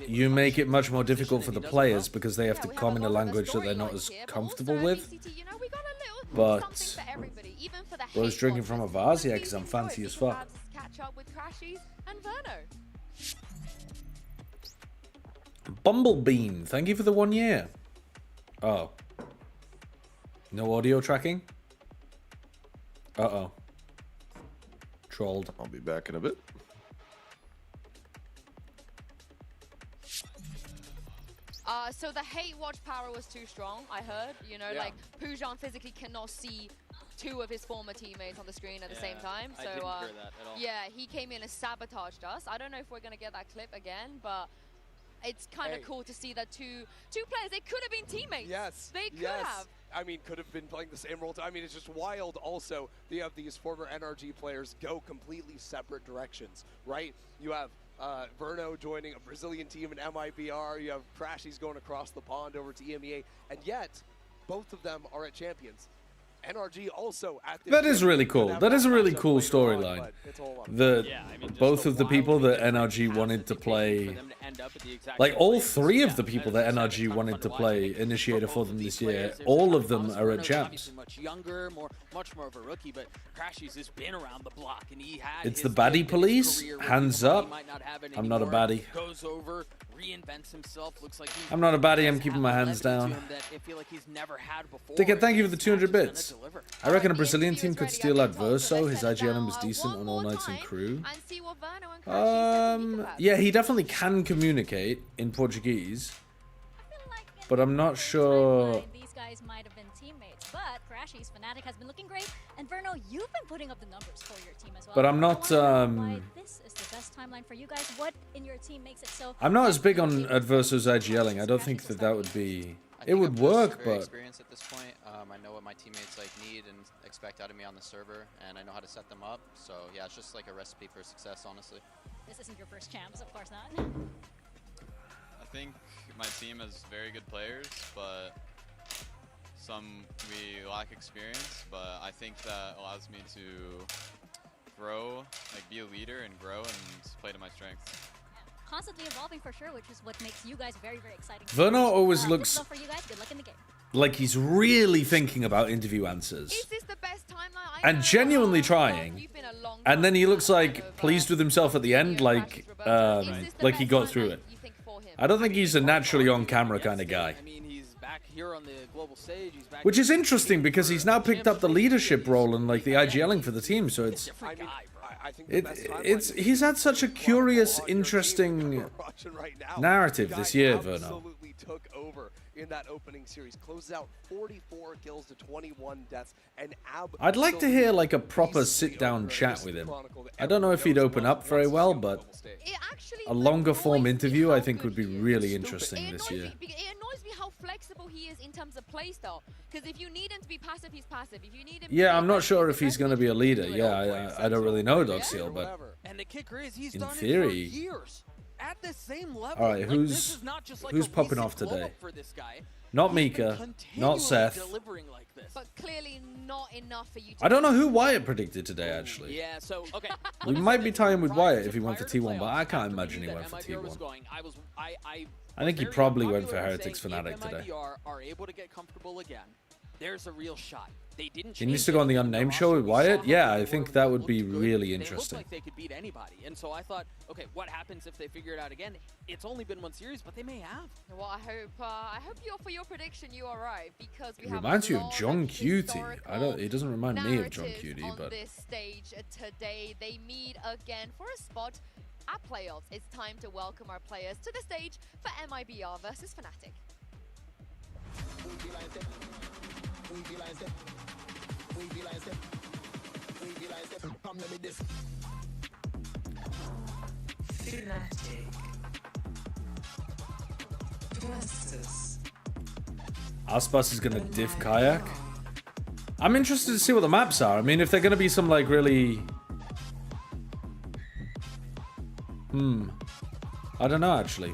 you make it much more difficult for the players because they have to come in a language that they're not as comfortable with. But I was drinking from a vase, yeah, because I'm fancy as fuck. Bumblebeam, thank you for the 1 year. Oh. No audio tracking? Uh-oh. Trolled. I'll be back in a bit. So the hate watch power was too strong, I heard. You know, like, Pujan physically cannot see two of his former teammates on the screen at the same time. So, I didn't hear that at all. Yeah, he came in and sabotaged us. I don't know if we're going to get that clip again, but it's kind of cool to see that two players, they could have been teammates. Yes. They could have. I mean, could have been playing the same role. I mean, it's just wild also. You have these former NRG players go completely separate directions, right? You have Verno joining a Brazilian team in MiBR. You have Crashies going across the pond over to EMEA. And yet, both of them are at Champions. NRG also at this. That is really cool. That is a really cool storyline. Both of the people that NRG wanted to play, like all three of the people that NRG wanted to play Initiator for them this year, all of them are at Champs. Much younger, much more of a rookie, but Crashies has been around the block, and he had. It's the baddie police. Hands up. I'm not a baddie. Goes over, reinvents himself. Looks like I'm not a baddie. I'm keeping my hands down. Dickhead, thank you for the 200 bits. I reckon a Brazilian team could steal Adverso. His IGLM was decent on All Nights in Crew. Yeah, he definitely can communicate in Portuguese, but I'm not sure. These guys might have been teammates, but Crashies, Fnatic has been looking great, and Verno, you've been putting up the numbers for your team as well. But I'm not. Why this is timeline for you guys. What in your team makes it so? I'm not as big on adversus IGLing. I don't think that would be. It would work, but experience at this point. I know what my teammates like need and expect out of me on the server, and I know how to set them up. So yeah, it's just like a recipe for success, honestly. This isn't your first champs, of course not. I think my team has very good players, but we lack experience. But I think that allows me to grow, like be a leader and grow and play to my strengths. Constantly evolving for sure, which is what makes you guys very, very exciting. Verno always looks for you guys. Good luck in the game. like he's really thinking about interview answers. Is this the best timeline? And genuinely trying. And then he looks like pleased with himself at the end, like he got through it. I don't think he's a naturally on camera kind of guy. Which is interesting because he's now picked up the leadership role and like the IGLing for the team, so he's had such a curious, interesting narrative this year, Verno. Took over in that opening series, closes out 44 kills to 21 deaths, and I'd like to hear like a proper sit-down chat with him. I don't know if he'd open up very well, but a longer form interview I think would be really interesting this year. It annoys me how flexible he is in terms of playstyle. Because if you need him to be passive, he's passive. If you need him, yeah, I'm not sure if he's going to be a leader. Yeah, I don't really know Doxil, but in theory. At the same level. All right, who's popping off today? Not Mika, not Seth. But clearly not enough for you to I don't know who Wyatt predicted today, actually. Yeah, so okay. We might be tying with Wyatt if he went for T1, but I can't imagine he went for T1. I think he probably went for Heretics Fnatic today. MiBR are able to get comfortable again. There's a real shot. They didn't he needs to go on the Unnamed show with Wyatt? Yeah, I think that would be really interesting. They look like they could beat anybody. And so I thought, okay, what happens if they figure it out again? It's only been one series, but they may have. Well, I hope for your prediction you are right, because we have reminds you of John Cutie. He doesn't remind me of John Cutie, but on this stage today, they meet again for a spot at playoffs. It's time to welcome our players to the stage for MiBR versus Fnatic. Aspas is gonna diff Kayak. I'm interested to see what the maps are. I mean, if they're gonna be some like really I don't know actually.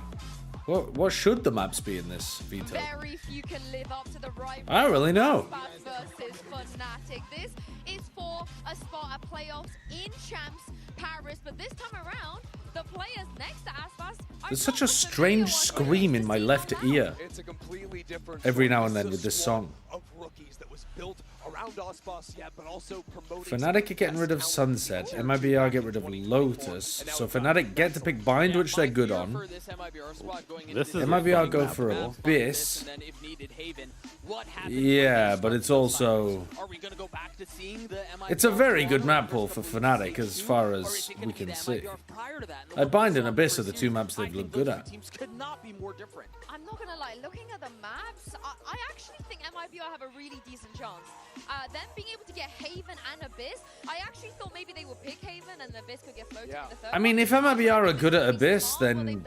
What should the maps be in this veto? Very few can live up to the rivalry. I don't really know. Versus Fnatic. This is for a spot at playoffs in Champs Paris, but this time around, the players next to Aspas. There's such a strange scream in my left ear It's a completely different every now and then with this song. Of rookies that was built around Aspas, yeah, but also promoting Fnatic are getting rid of Sunset, MiBR get rid of Lotus, so Fnatic get to pick Bind, which they're good on. MiBR go for Abyss. Yeah, but it's also... It's a very good map pool for Fnatic as far as we can see. Bind and Abyss are the two maps they've looked good at. I'm not gonna lie, looking at the maps, I actually think MiBR have a really decent chance. Them being able to get Haven and Abyss, I actually thought maybe they would pick Haven and Abyss could get floated in the third. I mean, if MiBR are good at Abyss, then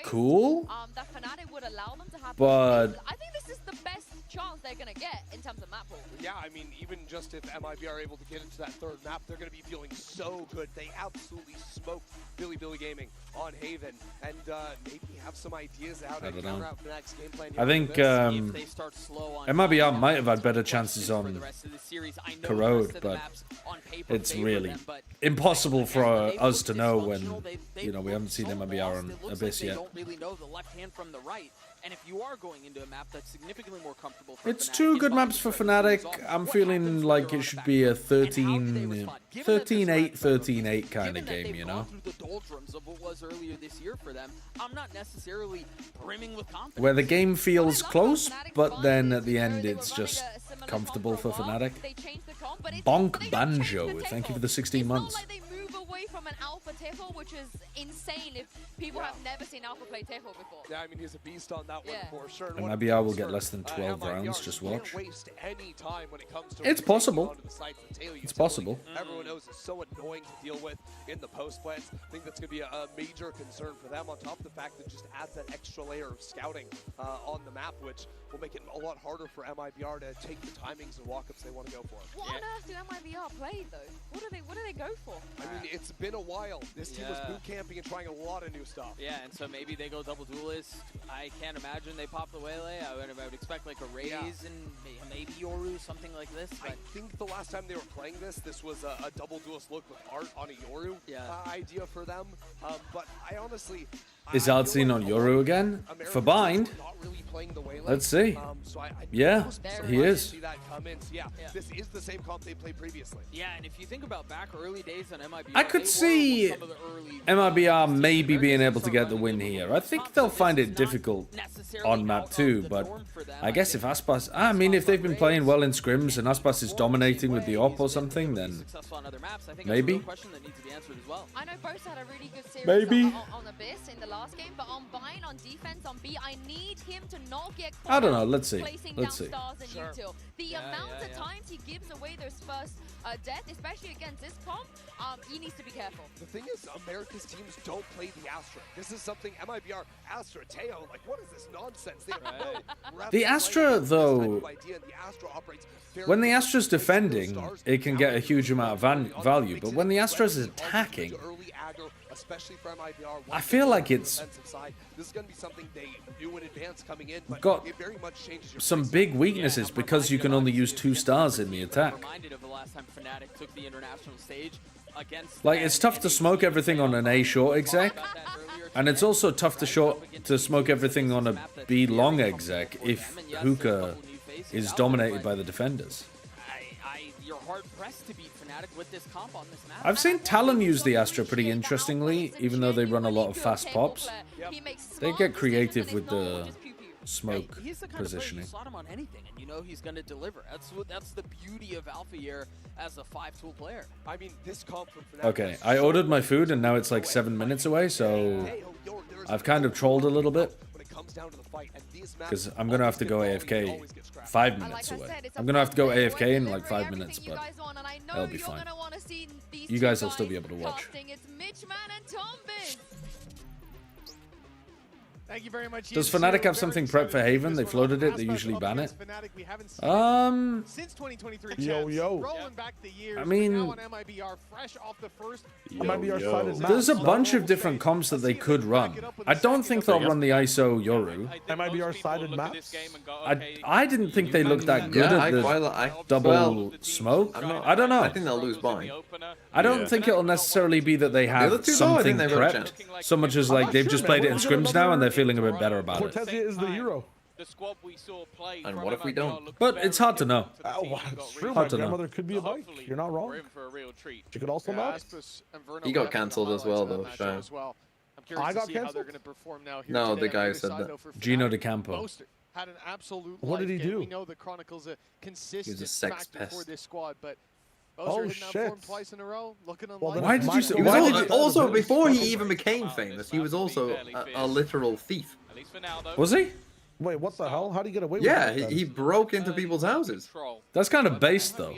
cool. That Fnatic would allow them to have but I think this is the best chance they're gonna get in terms of map pool. Yeah, I mean, even just if MiBR are able to get into that third map, they're going to be feeling so good. They absolutely smoked Billy Gaming on Haven, and maybe have some ideas how to counter out Fnatic's game plan. I think MiBR might have had better chances on Corrode, but it's really impossible for us to know when, you know, we haven't seen MiBR on Abyss yet. Don't really know the left hand from the right. And if you are going into a map that's significantly more comfortable for It's two good maps for Fnatic. I'm feeling like it should be a 13-8, 13-8 kind of game, you know? Where the game feels close, but then at the end it's just comfortable for Fnatic. Bonk Banjo, thank you for the 16 months. away from an Alpha Tiffle, which is insane if people have never seen Alpha play Tiffle before. Yeah, I mean, he's a beast on that one for sure. And MiBR will get less than 12 rounds, just watch. Waste any time when it comes to it's possible. It's possible. Everyone knows it's so annoying to deal with in the post plants. I think that's going to be a major concern for them, on top of the fact that it just adds that extra layer of scouting on the map, which will make it a lot harder for MiBR to take the timings and walk-ups they want to go for. What on earth do MiBR play, though? What do they go for? I mean, it's been a while. This team was boot camping and trying a lot of new stuff. Yeah, and so maybe they go double duelist. I can't imagine they pop the Waylay. I would expect like a Raze and maybe Yoru, something like this. But I think the last time they were playing this was a double duelist look with Art on a Yoru idea for them. But I honestly... Is Art seen on Yoru again? For Bind? Let's see. Yeah, he is. This is the same comp they played previously. Yeah, and if you think about back early days on MiBR, I could see MiBR maybe being able to get the win here. I think they'll find it difficult on map 2, but I guess if Aspas... I mean, if they've been playing well in scrims and Aspas is dominating with the op or something, then maybe. I know both had a really good series on Abyss in the last game, but on Bind, on defense, on B, I need him to not get caught. I don't know. Let's see. Let's see. The amount of times he gives away those first death, especially against this comp, he needs to be careful. The thing is, America's teams don't play the Astra. This is something MiBR, Astra, Teo, like, what is this nonsense? The Astra, though, when the Astra's defending, it can get a huge amount of value, but when the Astra's attacking, I feel like it's got some big weaknesses because you can only use 2 stars in the attack. Like, it's tough to smoke everything on an A short exec, and it's also tough to smoke everything on a B long exec if Hookah is dominated by the defenders. You're hard pressed to beat Fnatic with this comp on this map. I've seen Talon use the Astra pretty interestingly, even though they run a lot of fast pops. They get creative with the smoke positioning. You slot him on anything, and you know he's going to deliver. That's the beauty of Alpha here as a 5-tool player. I mean, this comp from Fnatic. Okay, I ordered my food and now it's like 7 minutes away, so I've kind of trolled a little bit because I'm gonna have to go AFK 5 minutes away. I'm gonna have to go AFK in like 5 minutes, but that'll be fine. You guys will still be able to watch. Thank you very much. Does Fnatic have something prepped for Haven? They floated it. They usually ban it. Since 2023, rolling back the years, I mean, MiBR fresh off the first. There's a bunch of different comps that they could run. I don't think they'll run the ISO Yoru. MiBR sided maps. I didn't think they looked that good at the double smoke. I don't know. I think they'll lose Bind. I don't think it'll necessarily be that they have something prepped, so much as like they've just played it in scrims now and they're feeling a bit better about it. Cortezia is the hero. And what if we don't? But it's hard to know. True, my grandmother could be a bike. You're not wrong. She could also not. He got cancelled as well, though, Shine. I got cancelled? No, the guy who said that. Gino De Campo. Had an absolute what did he do? We know the Chronicle's a consistent He was a sex factor for pest. this squad, but oh shit! Twice in a row, looking Why did you say? Also, before he even became famous, he was also a literal thief. Was he? Wait, what the hell? How did he get away with Yeah, that? he broke into people's houses. That's kind of based, though.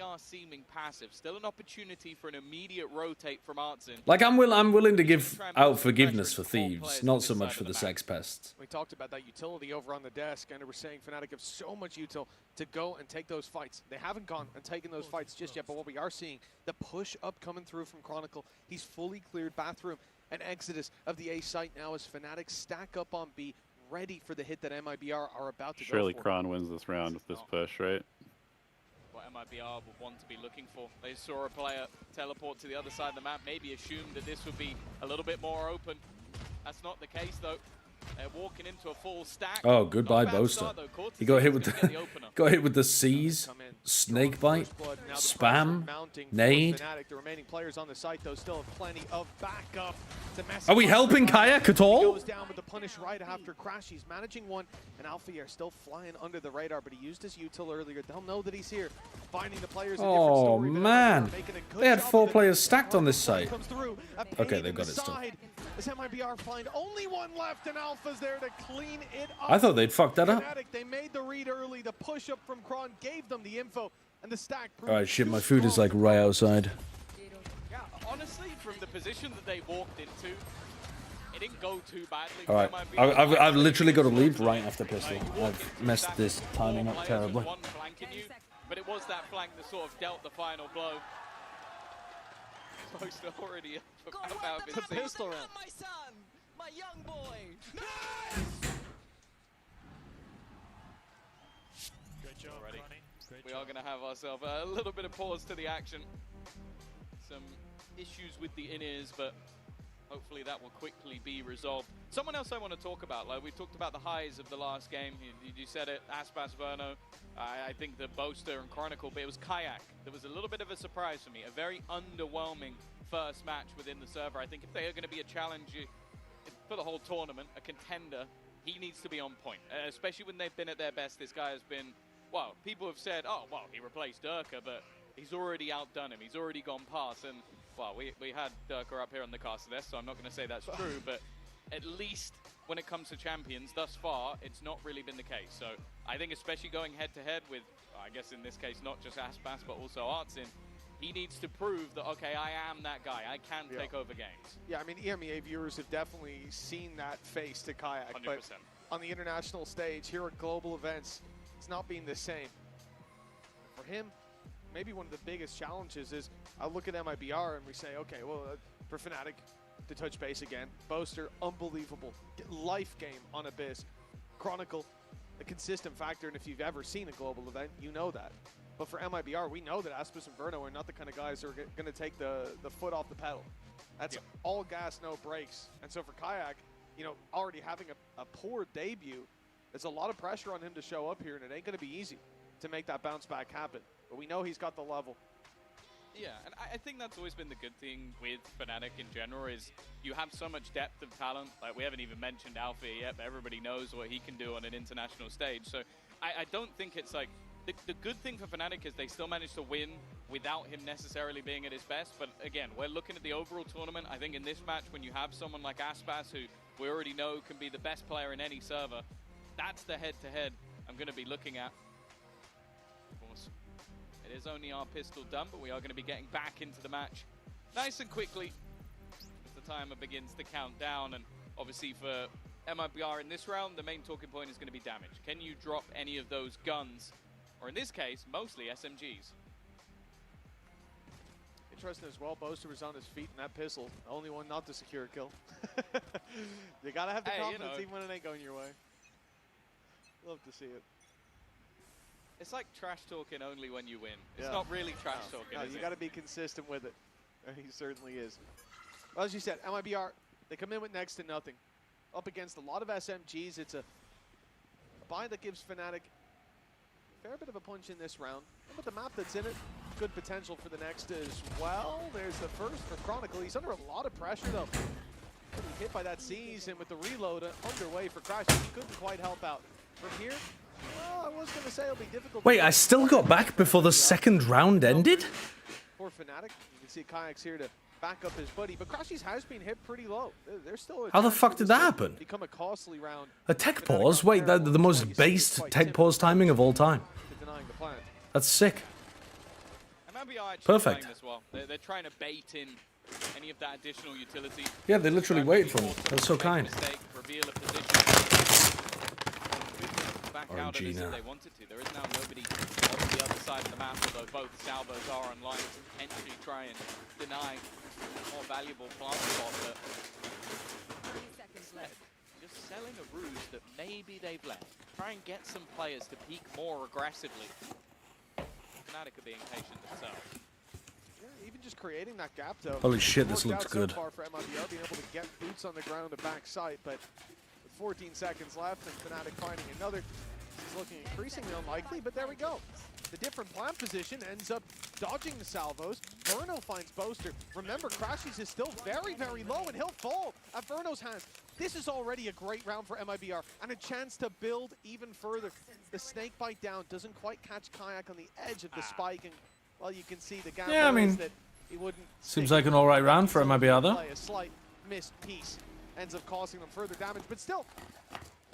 Still an opportunity for an immediate rotate from Artsin. Like, I'm willing to give out forgiveness for thieves, not so much for the sex pests. We talked about that utility over on the desk, and we're saying Fnatic have so much util to go and take those fights. They haven't gone and taken those fights just yet, but what we are seeing, the push up coming through from Chronicle. He's fully cleared Bathroom and Exodus of the A site now as Fnatic stack up on B, ready for the hit that MiBR are about to Surely go for. Kron wins this round with this push, right? What MiBR would want to be looking for. They saw a player teleport to the other side of the map, maybe assumed that this would be a little bit more open. That's not the case, though. They're walking into a full stack. Oh, goodbye, Boaster. He got hit with the C's, snake bite, spam, nade. The remaining players on the site, though, still have plenty of backup. Are we helping Kayak at all? He goes down with the punish right after Crash. He's managing one, and Alpha are still flying under the radar, but he used his util earlier. They'll know that he's here. finding the players. Oh man, they had 4 players stacked on this site. Okay, they've got it still. As MiBR find only one left, and Alpha's there to clean it up. I thought they'd fucked that up. Fnatic, they made the read early. The push up from Kron gave them the info, and the stack. Alright, shit, my food is like right outside. Yeah, honestly, from the position that they walked into, it didn't go too badly. Alright, I've literally got to leave right after pistol. I've messed this timing up terribly. But it was that flank that sort of dealt the final blow. Most already about the pistol round. My son, my young boy. Good job, Ronnie. We are going to have ourselves a little bit of pause to the action. Some issues with the in-ears, but hopefully that will quickly be resolved. Someone else I want to talk about, like we talked about the highs of the last game. You said it, Aspas, Verno, I think the Boaster and Chronicle, but it was Kayak. There was a little bit of a surprise for me, a very underwhelming first match within the server. I think if they are going to be a challenger for the whole tournament, a contender, he needs to be on point, especially when they've been at their best. This guy has been, well, people have said, oh, well, he replaced Durka, but he's already outdone him. He's already gone past, and well, we had Durka up here on the cast list, so I'm not going to say that's true, but at least when it comes to champions, thus far, it's not really been the case. So I think especially going head-to-head with, I guess in this case, not just Aspas, but also Artsin, he needs to prove that, okay, I am that guy. I can take over games. Yeah, I mean, EMEA viewers have definitely seen that face to Kayak, 100%. but on the international stage, here at global events, it's not been the same. For him, maybe one of the biggest challenges is I look at MiBR and we say, okay, well, for Fnatic to touch base again, Boaster, unbelievable life game on Abyss, Chronicle, a consistent factor, and if you've ever seen a global event, you know that. But for MiBR, we know that Aspas and Verno are not the kind of guys who are going to take the foot off the pedal. That's all gas, no brakes. And so for Kayak, you know, already having a poor debut, there's a lot of pressure on him to show up here, and it ain't going to be easy to make that bounce back happen. But we know he's got the level. Yeah, and I think that's always been the good thing with Fnatic in general is you have so much depth of talent. Like, we haven't even mentioned Alpha yet, but everybody knows what he can do on an international stage. So I don't think it's like... The good thing for Fnatic is they still managed to win without him necessarily being at his best. But again, we're looking at the overall tournament. I think in this match, when you have someone like Aspas, who we already know can be the best player in any server, that's the head-to-head I'm going to be looking at. Of course, it is only our pistol done, but we are going to be getting back into the match nice and quickly as the timer begins to count down. And obviously for MiBR in this round, the main talking point is going to be damage. Can you drop any of those guns? Or in this case, mostly SMGs. Interesting as well, Boaster was on his feet in that pistol. The only one not to secure a kill. You gotta have the confidence even when it ain't going your way. Love to see it. It's like trash talking only when you win. It's not really trash talking, no, you gotta be consistent with it. He certainly is. Well, as you said, MiBR, they come in with next to nothing. Up against a lot of SMGs. It's a buy that gives Fnatic fair bit of a punch in this round. But the map that's in it, good potential for the next as well. There's the first for Chronicle. He's under a lot of pressure though. Getting hit by that Seize, and with the reload underway for Crash, he couldn't quite help out. From here, well, I was going to say it'll be difficult. Wait, I still got back before the second round ended? For Fnatic, you can see Kayak's here to back up his buddy, but Crashy's house being hit pretty low. There's still How the fuck did that happen? Become a costly round. A tech pause? Wait, the most based tech pause timing of all time. That's sick. Perfect. This well. They're trying to bait in any of that additional utility. Yeah, they literally waited for me. That's so kind. Reveal a position. Back out of this if they wanted to. There is now nobody on the other side of the map, although both salvos are online to potentially try and deny a more valuable plant spot. But 30 seconds left. Just selling a ruse that maybe they've left. Try and get some players to peak more aggressively. Fnatic are being patient themselves. Yeah, even just creating that gap though. Holy shit, this looks good. So far for MiBR being able to get boots on the ground to back sight, but with 14 seconds left and Fnatic finding another, this is looking increasingly unlikely, but there we go. the different plant position, ends up dodging the salvos. Verno finds Boaster. Remember, Crashies is still very, very low, and he'll fall at Verno's hands. This is already a great round for MiBR, and a chance to build even further. The snake bite down doesn't quite catch Kayak on the edge of the spike, and well, you can see the gap is that he wouldn't. Seems like an alright round for MiBR though. A slight missed piece ends up causing them further damage, but still,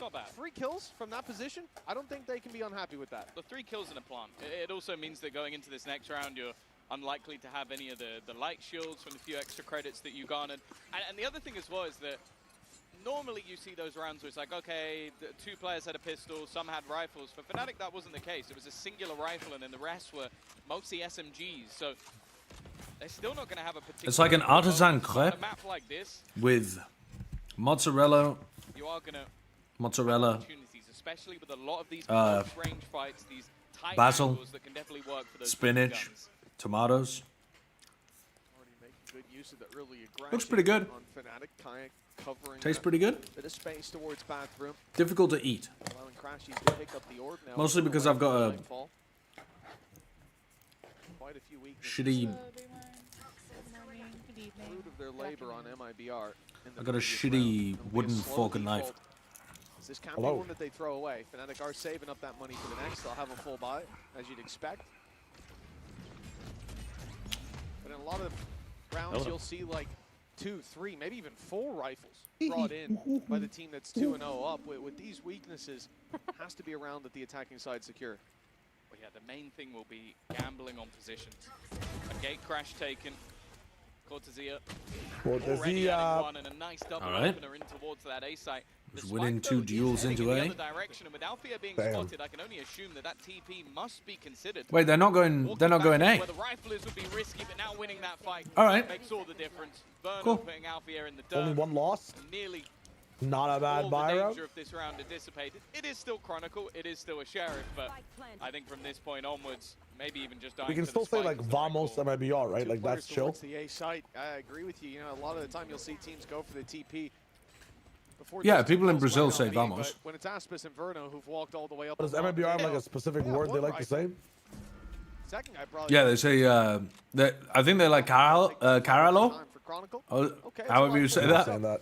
not bad. 3 kills from that position. I don't think they can be unhappy with that. The 3 kills in a plant. It also means that going into this next round, you're unlikely to have any of the light shields from the few extra credits that you garnered. And the other thing as well is that normally you see those rounds where it's like, okay, 2 players had a pistol, some had rifles. For Fnatic, that wasn't the case. It was a singular rifle, and then the rest were mostly SMGs. So they're still not going to have a particular... It's like an artisan crepe map like this, with mozzarella, you are going to opportunities, especially with a lot of these range fights, these tight basil, angles that can definitely work for those spinach, tomatoes. Already making good use of the early aggression. Looks pretty good. On Fnatic, Kayak covering Tastes pretty good. Bit of space towards bathroom. Difficult to eat. Allowing Crashies to pick up the orb now. Mostly because I've got a quite a few weeks. shitty. Fruit of their labor on MiBR. I got a shitty wooden fork and knife. This can't be one that they throw away. Fnatic are saving up that money for the next. They'll have a full buy, as you'd expect. But in a lot of rounds, you'll see like 2, 3, maybe even 4 rifles brought in by the team that's 2-0 up. With these weaknesses, has to be a round that the attacking side secure. Well, yeah, the main thing will be gambling on positions. A gate crash taken. Cortezia already adding one, and a nice double opener in towards that A site. Was winning 2 duels into A. Direction, and with Althea being spotted, I can only assume that TP must be considered. Wait, they're not going. They're not going A. Where the riflers would be risky, but now winning that fight makes all the difference. Verno putting Althea in the dirt. Only 1 loss. Nearly. Not a bad buy round. The danger of this round are dissipated. It is still Chronicle. It is still a Sheriff, but I think from this point onwards, maybe even just dying. We can still say like Vamos MiBR, right? Like that's chill. The A site. I agree with you. You know, a lot of the time you'll see teams go for the TP. Yeah, people in Brazil say Vamos. When it's Aspis and Verno who've walked all the way up. Does MiBR have like a specific word they like to say? Second guy probably. Yeah, they say. I think they like Caralo. However you say that.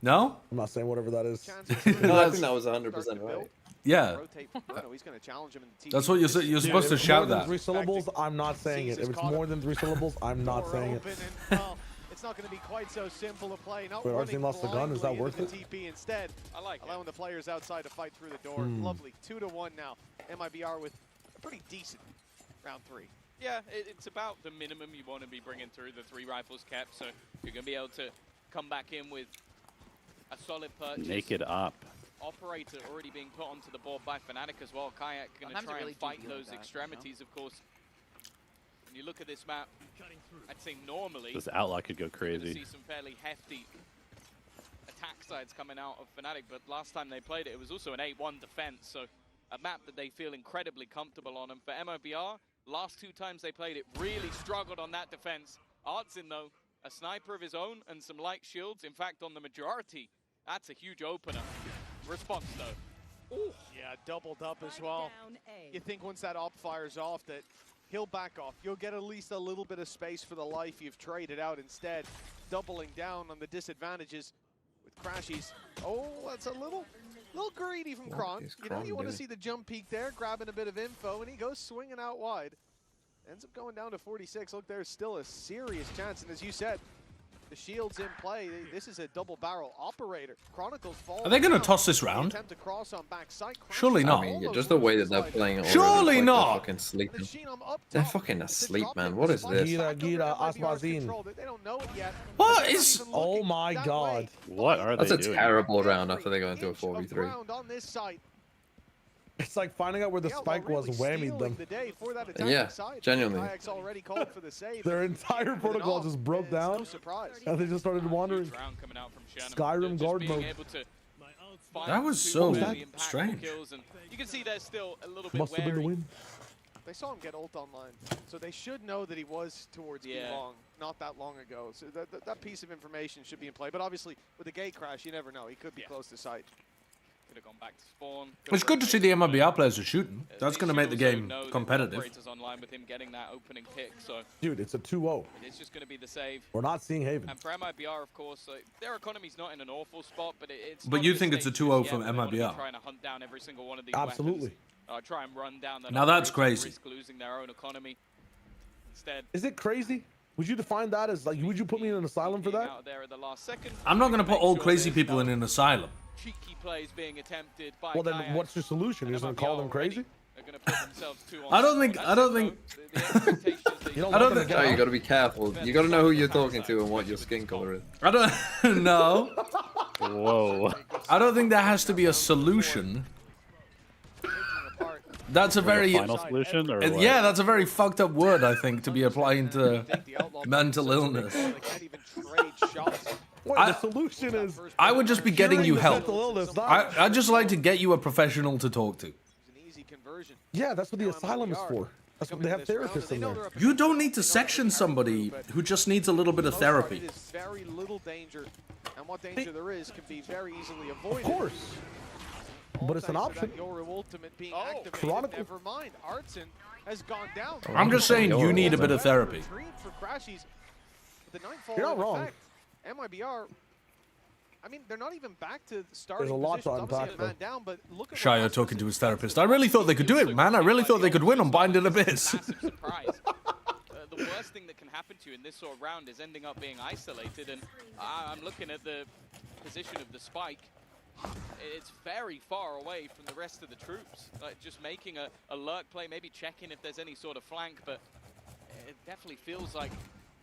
No? I'm not saying whatever that is. No, I think that was 100% right. Yeah. That's what you're supposed to shout that. 3 syllables, I'm not saying it. If it's more than 3 syllables, I'm not saying it. It's not going to be quite so simple to play. Wait, our team lost the gun. Is that worth it? TP instead. I like allowing the players outside to fight through the door. Lovely. 2-1 now. MiBR with a pretty decent round 3. Yeah, it's about the minimum you want to be bringing through. The 3 rifles kept, so you're going to be able to come back in with a solid purchase. Naked up. Operator already being put onto the board by Fnatic as well. Kayak going to try and fight those extremities, of course. When you look at this map, I'd say normally this Outlaw could go crazy. You see some fairly hefty attack sides coming out of Fnatic, but last time they played it, it was also an 8-1 defense, so a map that they feel incredibly comfortable on. And for MiBR, last 2 times they played it, really struggled on that defense. Artsin, though, a sniper of his own and some light shields. In fact, on the majority, that's a huge opener. Response, though. Ooh. Yeah, doubled up as well. You think once that op fires off that he'll back off. You'll get at least a little bit of space for the life you've traded out instead. Doubling down on the disadvantages with Crashies. Oh, that's a little greedy from Kron. You know, you want to see the jump peek there, grabbing a bit of info, and he goes swinging out wide. Ends up going down to 46. Look, there's still a serious chance. And as you said, the shield's in play. This is a double barrel operator. Chronicles fall. Are they going to toss this round? Surely not. I mean, yeah, just the way that they're playing it. Surely like not. They're fucking sleeping. They're fucking asleep, man. What is this? Gira, Asmazin. What is? Oh my god. What are they doing? That's a terrible round after they go into a 4v3. It's like finding out where the spike was whammied them. Yeah, genuinely. Their entire protocol just broke down, and they just started wandering. Skyrim guard mode. That was so strange. You can see there's still a little bit Must have been the win. They saw him get ult online, so they should know that he was towards long not that long ago. So that piece of information should be in play. But obviously, with the gate crash, you never know. He could be close to sight. Could have gone back to spawn. It's good to see the MiBR players are shooting. That's going to make the game competitive. Online with him getting that opening pick, so dude, it's a 2-0. It's just going to be the save. We're not seeing Haven. And for MiBR, of course, their economy's not in an awful spot, but it's. But you think it's a 2-0 from MiBR? Trying to hunt down every single one of these Absolutely. Weapons. Try and run down the. Now that's crazy. Risk losing their own economy. Instead. Is it crazy? Would you define that as like? Would you put me in an asylum for that? I'm not going to put all crazy people in an asylum. Cheeky plays being attempted by well, then what's your solution? You're going to call them crazy? I don't think. I don't think. Oh, you got to be careful. You got to know who you're talking to and what your skin color is. I don't know. Whoa. I don't think there has to be a solution. That's a very final solution, or what? Yeah, that's a very fucked up word, I think, to be applying to mental illness. The solution is I would just be getting you help. I'd just like to get you a professional to talk to. Yeah, that's what the asylum is for. That's what they have therapists in there. You don't need to section somebody who just needs a little bit of therapy. Very little danger, and what danger there is can be very easily avoided. Of course. But it's an option. Your ultimate being activated. Never mind. Artson has gone down. I'm just saying you need a bit of therapy. You're not wrong. MiBR, I mean, they're not even back to starting. There's a lot to unpack. Shio talking to his therapist. I really thought they could do it, man. I really thought they could win on Binding Abyss. The worst thing that can happen to you in this sort of round is ending up being isolated, and I'm looking at the position of the spike. It's very far away from the rest of the troops. Like just making a lurk play, maybe checking if there's any sort of flank, but it definitely feels like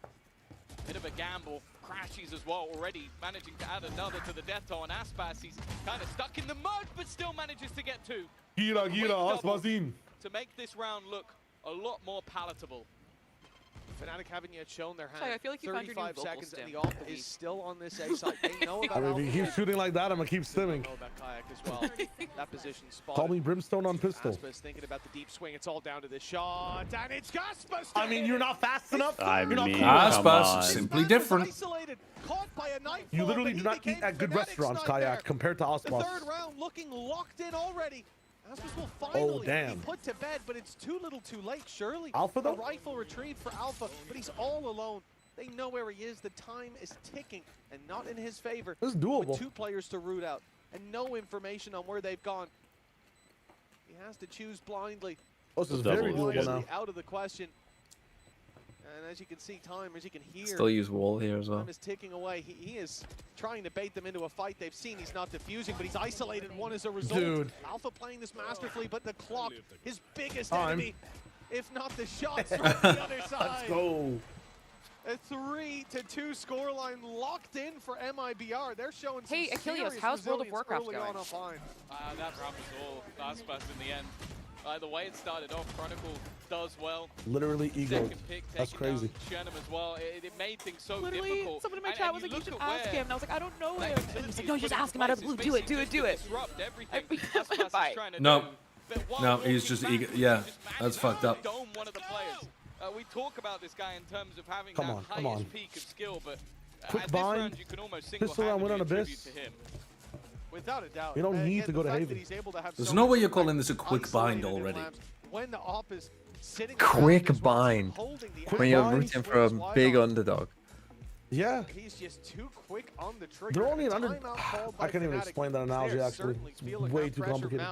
a bit of a gamble. Crashies as well, already managing to add another to the death toll, and Aspas, he's kind of stuck in the mud, but still manages to get two. Gira, Aspazin. To make this round look a lot more palatable. Fnatic haven't yet shown their hand. Sorry, I feel like you 35 seconds and the ult is still on this A side. They know about if he keeps shooting like that, I'm gonna keep stimming. That position spotted. Call me Brimstone on pistol. Aspas thinking about the deep swing. It's all down to the shot, and it's Aspas. I mean, you're not fast enough. Aspas is simply different. You literally do not eat at good restaurants, Kayak, compared to Aspas. The third round looking locked in already. Aspas will finally be put to bed, but it's too little too late, surely. Alpha, though? A rifle retrieved for Alpha, but he's all alone. They know where he is. The time is ticking, and not in his favor. This is doable. With 2 players to root out, and no information on where they've gone. He has to choose blindly. This is very doable now. Out of the question. And as you can see, as you can hear, still use wall here as well. Time is ticking away. He is trying to bait them into a fight. They've seen he's not defusing, but he's isolated one as a result. Dude. Alpha playing this masterfully, but the clock, his biggest enemy, if not the shots from the other side. Let's go. A 3-2 scoreline locked in for MiBR. They're showing some Achilles, how's World of Warcraft going? That round was all Aspas in the end. The way it started off, Chronicle does well. Literally ego. That's crazy. As well. It made things so difficult. Someone in my chat was like, you should ask him. And I was like, I don't know him. And he's like, no, just ask him out of the blue. Do it, do it, do it. Bye. No, he's just ego. Yeah, that's fucked up. We talk about this guy in terms of having that highest peak of skill, but quick at bind, this round, you can almost pistol round win on Abyss. To him. Without a doubt. You don't need to go to Haven. There's no way you're calling this a quick bind already. When the op is sitting quick bind. When you're rooting for a big underdog. Yeah. He's just too quick on the trigger. They're only an under. I can't even explain that analogy, actually. It's way too complicated.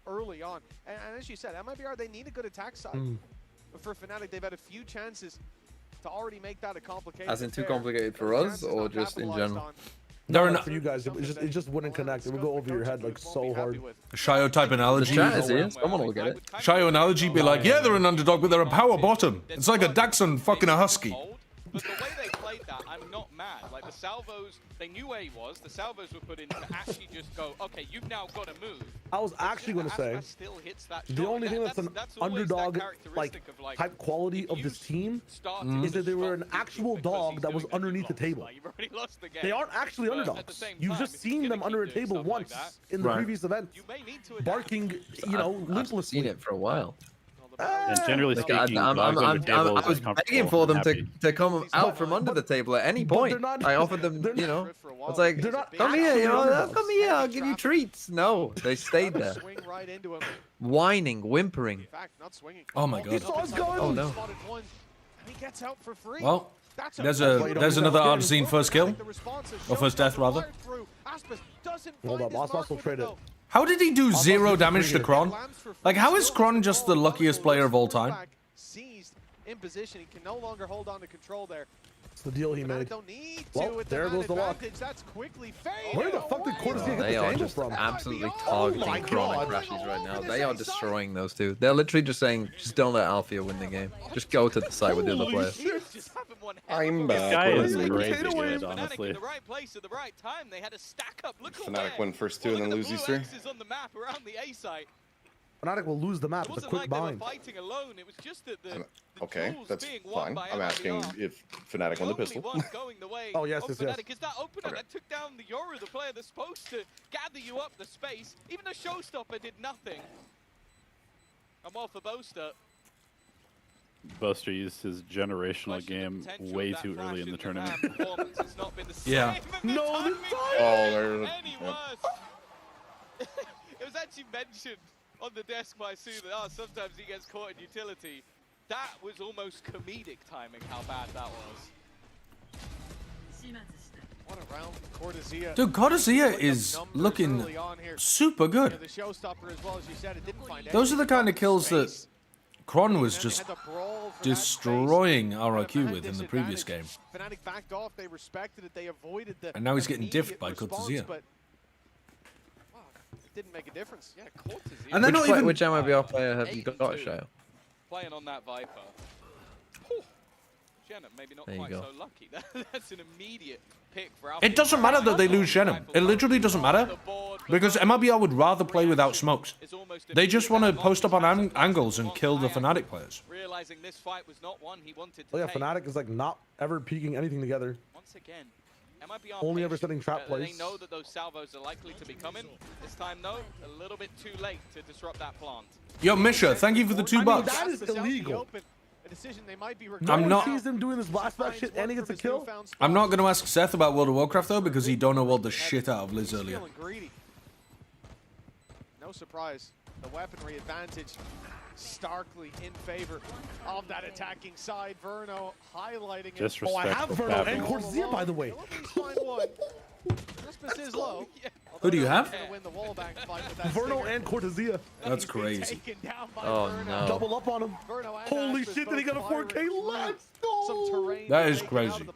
Early on. And as you said, MiBR, they need a good attack side. But for Fnatic, they've had a few chances to already make that a complicated As in too complicated for us, or just in general? They're enough for you guys. It just wouldn't connect. It would go over your head like so hard. Shio type analogy. Someone will get it. Shio analogy be like, yeah, they're an underdog, but they're a power bottom. It's like a Daxon fucking a Husky. But the way they played that, I'm not mad. Like the salvos, they knew where he was. The salvos were put in to actually just go, okay, you've now got to move. I was actually going to say, the only thing that's an underdog like type quality of this team is that they were an actual dog that was underneath the table. They aren't actually underdogs. You've just seen them under a table once in the previous event, barking, limplessly. I've seen it for a while. And generally Like, speaking, I was begging for them to come out from under the table at any point. I offered them, you know, I was like, come here, you know, come here, I'll give you treats. No, they stayed there. Whining, whimpering. Oh my god. Oh no. Well, there's another Artesine first kill. Or first death, rather. Hold up, Aspas will trade it. How did he do 0 damage to Kron? Like, how is Kron just the luckiest player of all time? Seized in position, he can no longer hold on to control there. That's the deal he made. Well, there goes the luck. That's quickly Where the fuck did Cortez get They this are angle just from? absolutely targeting Kron and Crashies right now. They are destroying those two. They're literally just saying, just don't let Alfia win the game. Just go to the side with the other player. I'm back. This guy is crazy good, honestly. Fnatic win first 2 and then lose these 3. Fnatic will lose the map. It's a quick bind. Okay, that's fine. I'm asking if Fnatic won the pistol. Oh, yes, yes, yes. Is that opener that took down the Yoru, the player that's supposed to gather you up the space? Even the Showstopper did nothing. I'm all for Boaster. Boaster used his generational game way too early in the tournament. Yeah. No, oh, there's it was actually mentioned on the desk by Sue that sometimes he gets caught in utility. That was almost comedic timing how bad that was. What a round for Cortezia. Dude, Cortezia is looking super good. The Showstopper, as well as you said, it didn't find Those are the kind of kills that Kron was just destroying RRQ with in the previous game. Fnatic backed off, they respected it, they avoided the And now he's getting diffed by Cortezia. Didn't make a difference. Yeah, Cortezia. And they're not even... Which MiBR player have you got, Shayo? Playing on that Viper. Shannon, maybe not quite so lucky. That's an immediate pick for Alpha. It doesn't matter that they lose Shannon. It literally doesn't matter. Because MiBR would rather play without smokes. They just want to post up on angles and kill the Fnatic players. Realizing this fight was not one he wanted to Oh yeah, Fnatic is like not ever peeking anything together. Once again, MiBR only ever setting trap plays. They know that those salvos are likely to be coming. This time, though, a little bit too late to disrupt that plant. Yo, Misha, thank you for the $2. That is illegal. I'm not. Sees them doing this blast back shit and he gets a kill. I'm not going to ask Seth about World of Warcraft though because he don't know all the shit out of Liz earlier. No surprise, the weaponry advantage starkly in favor of that attacking side. Verno highlighting it. Oh, I have Verno and Cortezia, by the way. Crispus is low. Who do you have? Verno and Cortezia. That's crazy. Oh no. Double up on him. Holy shit, did he get a 4K? Let's go. That is crazy.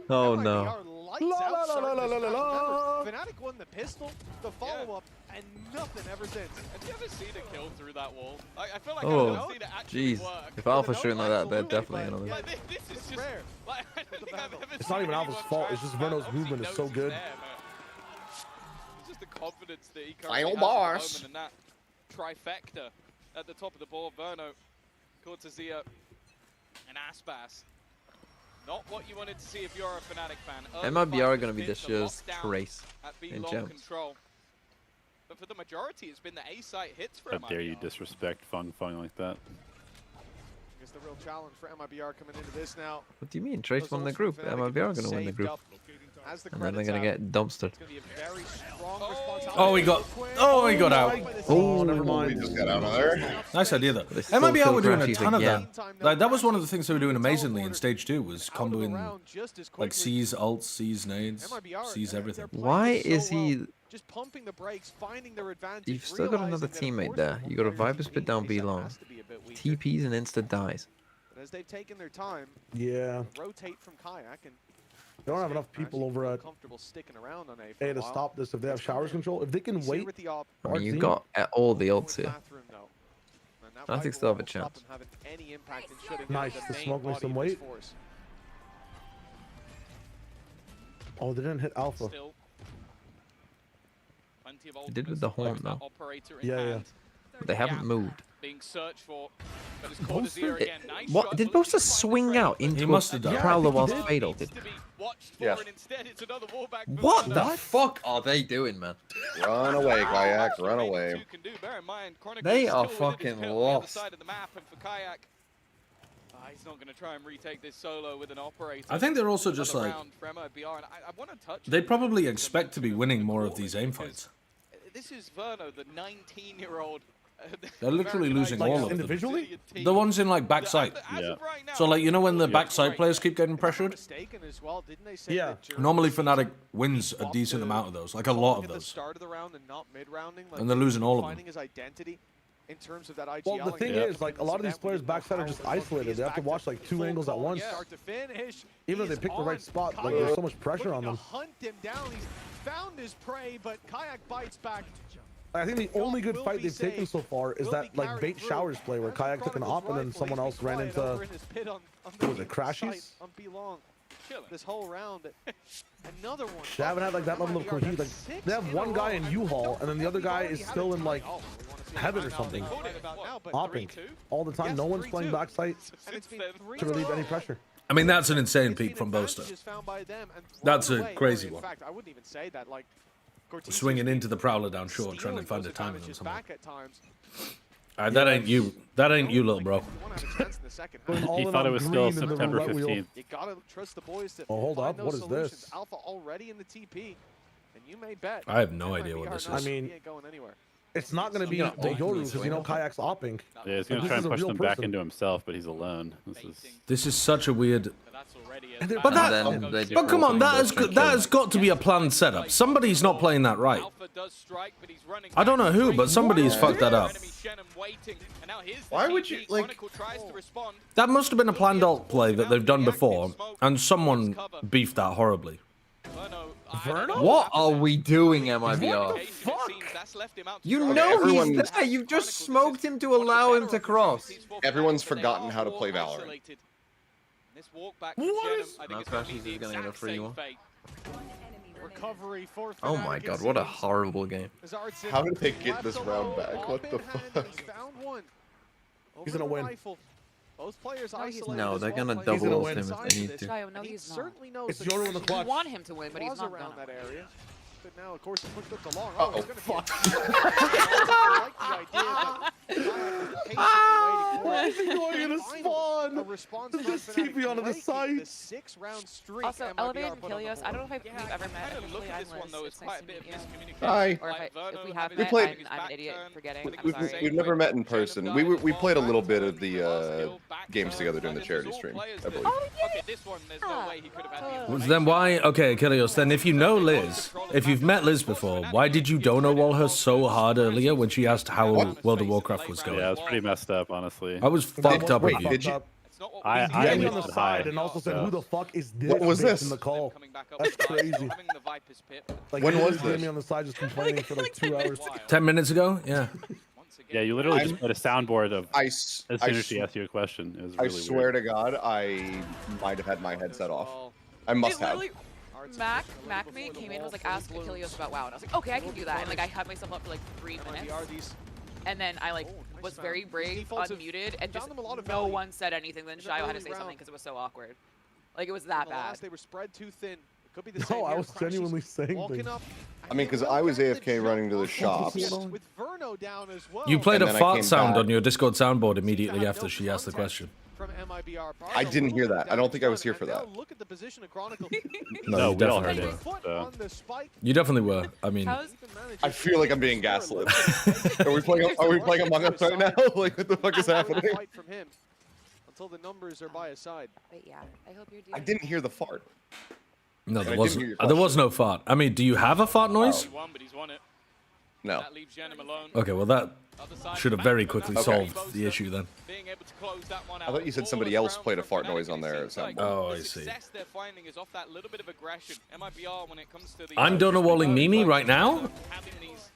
Oh no. Fnatic won the pistol, the follow-up, and nothing ever since. Have you ever seen a kill through that wall? I feel like Oh, I've never seen it actually jeez. work. If Alpha's shooting like that, they're definitely gonna lose. Like, this is just rare. Like, I don't think I've ever It's not even Alpha's fault, it's just Verno's movement is so good. It's just the confidence that he Final currently boss. has at the moment, and that trifecta at the top of the board. Verno, Cortezia, and Aspas. Not what you wanted to see if you're a Fnatic fan. MiBR are going to be this year's Trace in Gems. But for the majority, it's been the A site hits for How dare you disrespect Fung like that? I guess the real challenge for MiBR coming into this now. What do you mean? Trace won the group. MiBR are going to win the group. And then they're going to get dumpstered. Oh, he got out. Oh, never mind. We just got out of there. Nice idea though. MiBR were doing a ton of that. Like that was one of the things they were doing amazingly in stage 2 was comboing like C's ults, C's nades, C's everything. Why is he? Just pumping the brakes, finding their advantage. You've still got another teamate there. You got a Viper spit down B long. TPs and insta dies. But as they've taken their time, yeah. Rotate from Kayak and. They don't have enough people over at A to stop this if they have showers control. If they can wait. I mean, you've got all the ults here. I think still have a chance. Nice. The smoke makes them wait. Oh, they didn't hit Alpha. They did with the horn though. Yeah. But they haven't moved. Being searched for. What did Boaster swing out into a Prowler whilst fatal? Yeah. What the fuck are they doing, man? Run away, Kayak. Run away. They are fucking lost. He's not going to try and retake this solo with an operator. I think they're also just like... They probably expect to be winning more of these aim fights. This is Verno, the 19-year-old. They're literally losing like, all of them. Individually? The ones in like backside. Yeah. So like, you know when the backside players keep getting pressured? Yeah. Normally Fnatic wins a decent amount of those, like a lot of those. And they're losing all of them. In terms of that IGL, well, the thing is, like, a lot of these players backside are just isolated. They have to watch like 2 angles at once. Even if they pick the right spot, like there's so much pressure on them. Hunt him down. He's found his prey, but Kayak bites back. I think the only good fight they've taken so far is that like bait showers play where Kayak took an op and then someone else ran into what was it, Crashies? This whole round, another one. They haven't had like that level of cohesion. Like they have one guy in U-Haul and then the other guy is still in like Heaven or something. Opping all the time. No one's playing backside to relieve any pressure. I mean, that's an insane peak from Boaster. That's a crazy one. I wouldn't even say that. Like swinging into the Prowler down short, trying to find a timing on someone. That ain't you. That ain't you, little bro. He thought it was still September 15th. You gotta trust the boys to oh, hold up. What is solutions. this? Alpha already in the TP, and you may bet. I have no idea what this is. I mean, it's not going to be the Yoru because you know Kayak's opping. Yeah, he's going to try and push them back into himself, but he's alone. This is such a weird. But come on, that has got to be a planned setup. Somebody's not playing that right. I don't know who, but somebody's fucked that up. Why would you like? That must have been a planned ult play that they've done before, and someone beefed that horribly. What are we doing, MiBR? What the fuck? You know he's there. You've just smoked him to allow him to cross. Everyone's forgotten how to play Valorant. Now Crashies is gonna get a free one. Recovery for oh my god, what a horrible game. How did they get this round back? What the fuck? He's gonna win. Both players no, they're gonna double ult him if they need to. No, he's not. It's Yoru in the clutch. You want him to win, but he's not around that area. But now, of course, he pushed up the long. Oh, fuck. I like the idea, why is he going in a spawn? There's just TP onto the side. The 6-round streak. Also, Elevated and Kilios, I don't know if we've ever met. Look at this one, though. It's quite a bit of miscommunication. Hi. Or if we have We met, played- I'm an idiot forgetting. We've never met in person. We played a little bit of the games together during the charity stream, I believe. Oh, yeah. Okay, this one, there's no way he could have had the Then why? Okay, Kilios. Then if you know Liz, if you've met Liz before, why did you dono wall her so hard earlier when she asked how World of Warcraft was going? Yeah, it was pretty messed up, honestly. I was fucked up with you. Did you? I on was the side and also said, "Who the fuck is this?" What was this? In the call. That's crazy. Like, when was this? this? Me on the side just complaining for like 2 hours. 10 minutes ago? Yeah. Yeah, you literally just put a soundboard of as soon as she asked you a question. It was really I swear weird. to God, I might have had my headset off. I must have. MacMate came in and was like, ask Kilios about WoW. And I was like, okay, I can do that. And like, I had myself up for like 3 minutes. And then I like was very brave, unmuted, and just no one said anything. Then Shio had to say something because it was so awkward. Like, it was that bad. They were spread too thin. It could be the same. No, I was genuinely saying things. I mean, because I was AFK running to the shops. With Verno down as well. You played And a then I fart came sound back. on your Discord soundboard immediately after she asked the question. From MiBR. I didn't hear that. I don't think I was here for that. Look at the position of Chronicle. No, you we all definitely heard were. it. So. You definitely were. I mean, I feel like I'm being gaslit. Are we playing Among Us right now? Like, what the fuck is happening? From him until the numbers are by his side. But yeah, I hope you're doing. I didn't hear the fart. no, I there didn't wasn't. hear your There was question. no fart. I mean, do you have a fart noise? He won, but he's won it. No. That leaves Jenim alone. Okay, well that should have very quickly Okay. solved the issue then. Being able to close that one I out. thought you said somebody else played a fart noise on their soundboard. Oh, The I see. success they're finding is off that little bit of aggression. MiBR when it comes to the I'm dono walling Mimi right now. having these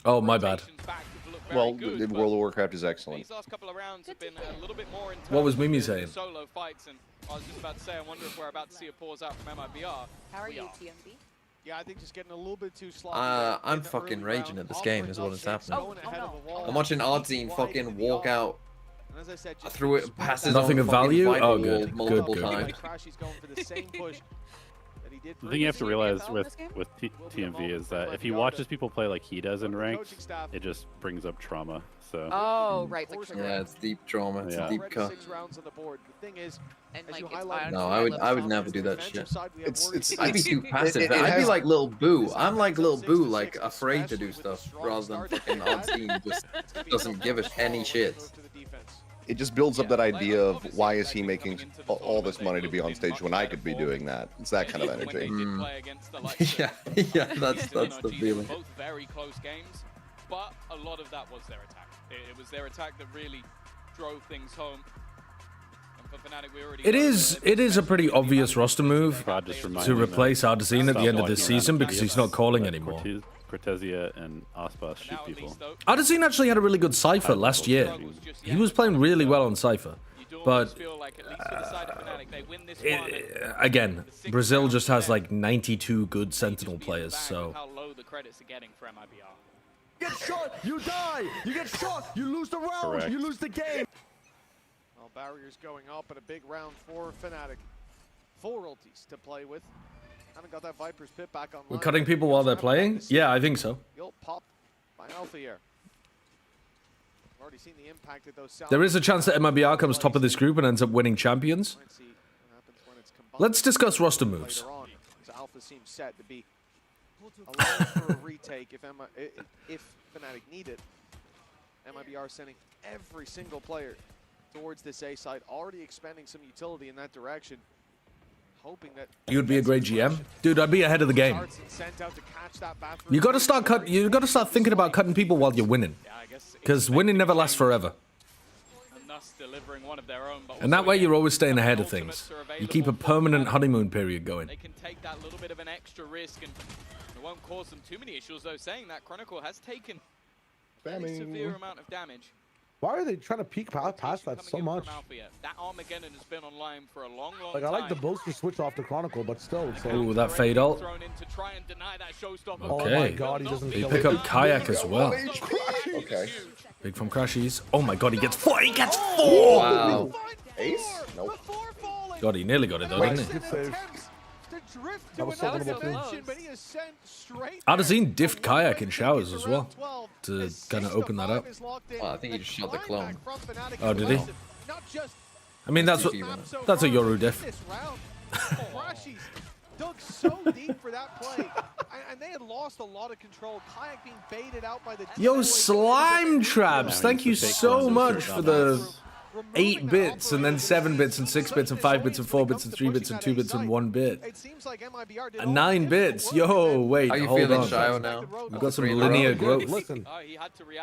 Oh, my bad. back to look very Well, good, the but World of Warcraft is excellent. these last couple of rounds have been a little bit more intense. What was Mimi than saying? the solo fights, and I was just about to say, I wonder if we're about to see a pause out from MiBR. How are you, TMB? Yeah, I think just getting a little bit too sloppy. I'm fucking raging at this game is what is happening. Oh, no. I'm watching Ardzine fucking walk out And as I said, just threw it passes nothing of value. Oh, good, multiple good. times. Crashy's going for the same push that he did. The thing you have to realize with TMV is that if he watches people play like he does in ranked, it just brings up trauma. So. Oh, right. Like yeah, it's deep trauma. It's a deep cut. 6 rounds on the board. The thing is, and as like, you highlighted, no, I would never do that shit. It's I'd be too passive. I'd be like Lil Boo. I'm like Lil Boo, like afraid to do stuff rather than fucking our team just doesn't give us any shit. It just builds up that idea of why is he making all this money to be on stage when I could be doing that. It's that kind of energy. Yeah, that's the feeling. Both very close games, but a lot of that was their attack. It was their attack that really drove things home. And for Fnatic, we already it is a pretty obvious roster move to replace Ardazine at the end of this season because he's not calling anymore. Cortesia and Aspas shoot people. Ardazine actually had a really good Cypher last year. He was playing really well on Cypher. But again, Brazil just has like 92 good Sentinel players, so... how low the credits are getting for MiBR. Get shot, you die. You get shot, you lose the round, Correct. you lose the game. Well, barriers going up and a big round for Fnatic. 4 ultis to play with. Haven't got that Viper's pit back online. We're cutting people while they're playing? Yeah, I think so. You'll pop by Alpha here. I've already seen the impact of those. There is a chance that MiBR comes top of this group and ends up winning champions. Let's discuss roster moves. Alpha seems set to be allowed for a retake if Fnatic need it. MiBR sending every single player towards this A side, already expending some utility in that direction. Hoping that You'd be a great GM, dude. I'd be ahead of the game. You got to start You got to start thinking about cutting people while you're winning, because winning never lasts forever. And that way, you're always staying ahead of things. You keep a permanent honeymoon period going. They can take that little bit of an extra risk, and it won't cause them too many issues. Though, saying that Chronicle has taken a severe amount of damage. Why are they trying to peek past that so much? That Armageddon has been online for a long Like, I like the bolster switch off the Chronicle, but still, it's like... Ooh, that fade ult. Okay. Oh my God, he doesn't They pick up Kayak as well. Okay. Big from Crashies. Oh my God, he gets 4! He gets 4! Wow. Ace? Nope. God, he nearly got it though, didn't he? That was so close. Ardazine diffed Kayak in showers as well to kind of open that up. Well, I think he just shot the clone. Oh, did he? I mean, that's a Yoru diff. Dug so deep for that play, and they had lost a lot of control. Kayak being baited out by the Yo, Slime Traps, thank you so much for the 8 bits and then 7 bits and 6 bits and 5 bits and 4 bits and 3 bits and 2 bits and 1 bit. 9 bits. Yo, wait, How you hold feeling, on. Shio, now? We've got some linear growth. Listen,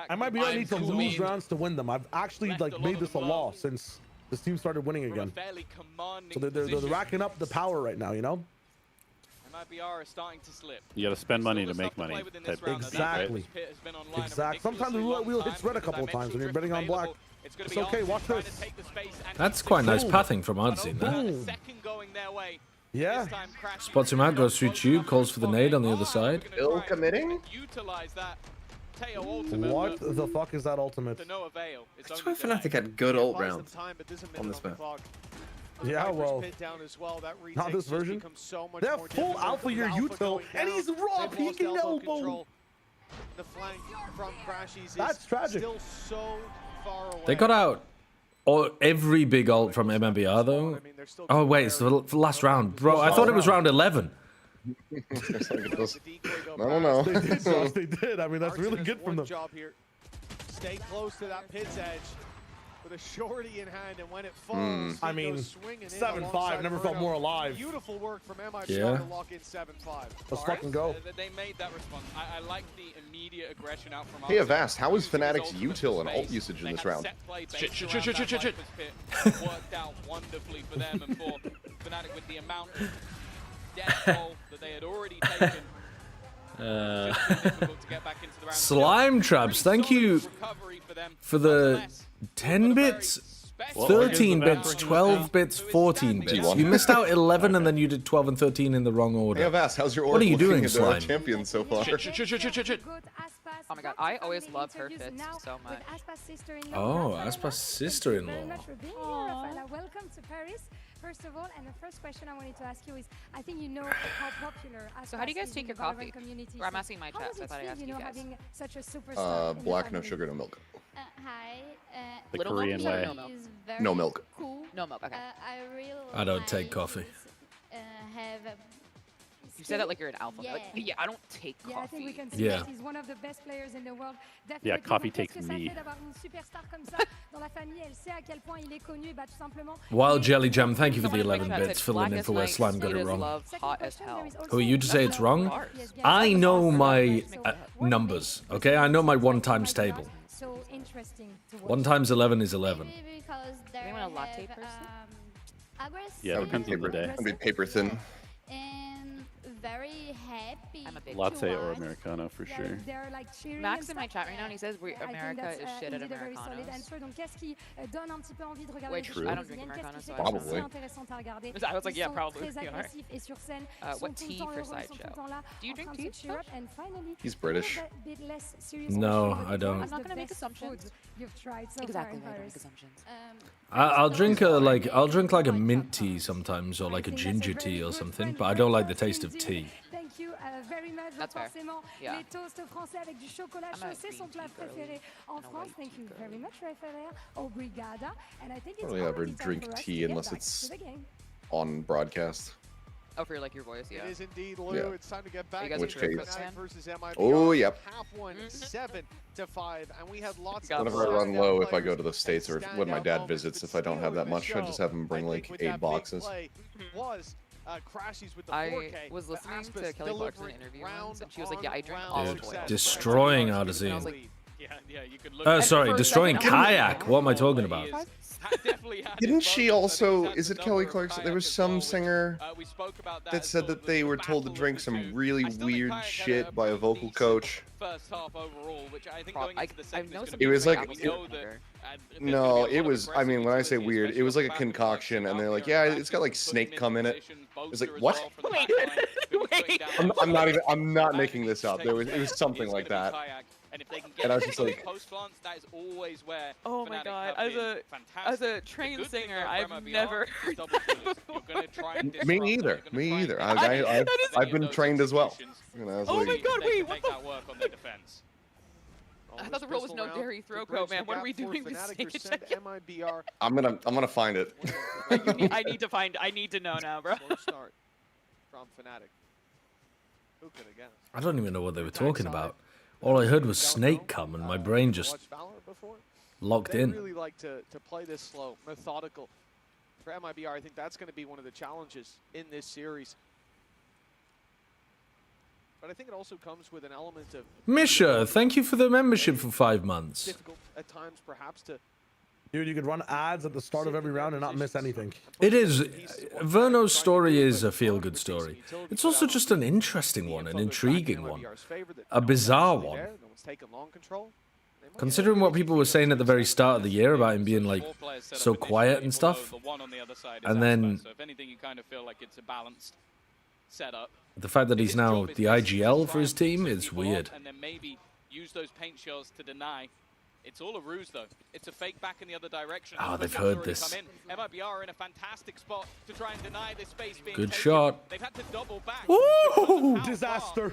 I might be need to lose rounds to win them. I've actually like made this a law since this team started winning again. So they're racking up the power right now, you know? MiBR are starting to slip. You got to spend money to make money. Exactly. Exactly. Sometimes the wheel hits red a couple of times when you're betting on black. It's okay, watch this. That's quite nice pathing from Ardazine there. Yeah. Spots him out, goes through tube, calls for the nade on the other side. Ill committing? What the fuck is that ultimate? I swear Fnatic had good ult rounds on this map. Yeah, well, not this version. They have full alpha year util, and he's raw peeking elbow. That's tragic. They got out every big ult from MiBR though. Oh wait, it's the last round. Bro, I thought it was round 11. I don't know. They did, Josh, they did. I mean, that's really good from them. Stay close to that pit's edge with a shorty in hand, and when it falls, I mean, 7-5 never felt more alive. Beautiful work from MiBR to lock in 7-5. Let's fucking go. They made that response. I like the immediate aggression out from. Hey, Avast, how is Fnatic's util and ult usage in this round? Shit. Worked out wonderfully for them and for Fnatic with the amount of death toll that they had already taken. Slime Traps, thank you for the 10 bits, 13 bits, 12 bits, 14 bits. You missed out 11 and then you did 12 and 13 in the wrong order. Hey, Avast, how's your What are you doing, Slime? Slime? Champion so far? Good Aspas Oh my god, I always love her fits so much. Oh, Aspa's sister-in-law. Very much for being here, Rafaela. Welcome to Paris. First of all, and the first question I wanted to ask you is, I think you know how popular Aspas So how do you guys take your coffee? Or I'm asking my chat, so I thought I'd ask you guys. Having such a superstar Black, no sugar, no milk. Hi. The Korean way. Is very No milk. Cool. No milk, okay. I don't take coffee. Have You said that like you're an alpha. Yeah. Like, yeah, I don't take coffee. I think we can see that he's one of the best players in the world. Yeah, coffee takes me. Wild Jelly Jam, thank you for the 11 bits, filling in for where Slime got it wrong. Hot as hell. Who are you to say it's wrong? I know my numbers, okay? I know my 1 times table. So interesting to watch. 1 times 11 is 11. maybe because there Anyone a latte person? aggressive Yeah, it depends on the day. I'd be paper thin. and very happy. I'm a big Latte or Americano for sure. They're like cheering Max and in my stuff. chat right now, and he says America is shit at indeed a very solid Americanos. answer. Donc, qu'est-ce qui donne un petit peu envie de regarder Which, les I don't choses drink qui Americanos, so fait I don't aussi know. intéressant à regarder. I was like, Ils yeah, sont probably. très You are. agressifs et sur scène, What sont tout tea le temps for heureux, side sont tout show? le temps là, Do you en drink train tea, de cheer up. And finally, He's British. a bit less serious No, question, I don't. what's I'm not the gonna make best assumptions. food you've tried so Exactly, far I in don't make Paris? assumptions. I'll drink a mint tea sometimes, or like a ginger tea or something, but I don't like the taste of tea. Thank you very much. That's fair. Forcément, Yeah. les toasts français avec du chocolat I'm a chaud, c'est son green plat tea girly préféré en and a France. white Thank tea you girly. very much, Rafaela. Obrigada. And I think it's Only ever already time drink for us tea to get unless back it's to the game. on broadcast. Oh, for like your voice, yeah. It is indeed, Lou. Yeah. It's time to get back. You guys In which are a case- Fnatic fan? versus MiBR. Oh, yep. Half one, 7-5, and we had lots Got of Whenever I run standout low, if I players go to the States or when my standout dad moments, visits, but if I don't have that stealing much, the I just show, have him bring I like think with 8 that big boxes. play was Crashies with the I 4K. was listening to Aspas Kelly Clarkson delivering interview once, round and she was like, yeah, I drink on olive Dude, oil. round. destroying And I Artesian. was like, Yeah, you could look. Sorry, for a destroying second, I was like, Kayak. What am I talking about? Didn't she also, is it Kelly Clarkson? There was some singer that said that they were told to drink some really weird shit by a vocal coach. First half overall, which I think Prob- going into the I second know is some It was people like- drink we apple know cider that No, it was, I mean, when I say weird, it was like a concoction, and they're like, yeah, it's got like snake cum in it. It's like, what? I'm not even, I'm not making this up. It was something like that. And if they can And I was get just those like- post plants, that is always where Oh my Fnatic god, have as been a fantastic. trained The good thing singer, about I've MiBR never is heard double that kills. before. You're gonna try and disrupt Me them, either. you're gonna Me try and either. get I've been those trained as well. situations. You know, I was Oh my like, god, They wait, can what make the that work on their defense. I thought the rule was no dairy throw coat, man. What are we doing this stage? MiBR. I'm gonna find it. I need to know now, bro. Slow start from Fnatic. Who could have guessed? I don't even know what they were talking about. All I heard was snake cum, and my brain just Watched Valor before? locked They in. really like to play this slow, methodical. For MiBR, I think that's going to be one of the challenges in this series. But I think it also comes with an element of Misha, thank you for the membership for 5 months. difficult at times, perhaps, to Dude, you could run ads at the start of every round and not miss anything. It is. Verno's story is a feel-good story. It's also just an interesting one, an intriguing one, a bizarre one. no one's taken long control. Considering what people were saying at the very start of the year about him being like so quiet and stuff, and then So if anything, you kind of feel like it's a balanced setup. the fact that he's now the IGL for his team is weird. And then maybe use those paint shells to deny. It's all a ruse, though. It's a fake back in the other direction. Oh, The they've push-up's heard already this. come in. MiBR are in a fantastic spot to try and deny this space being Good taken. shot. They've had to double back. Woo! Disaster.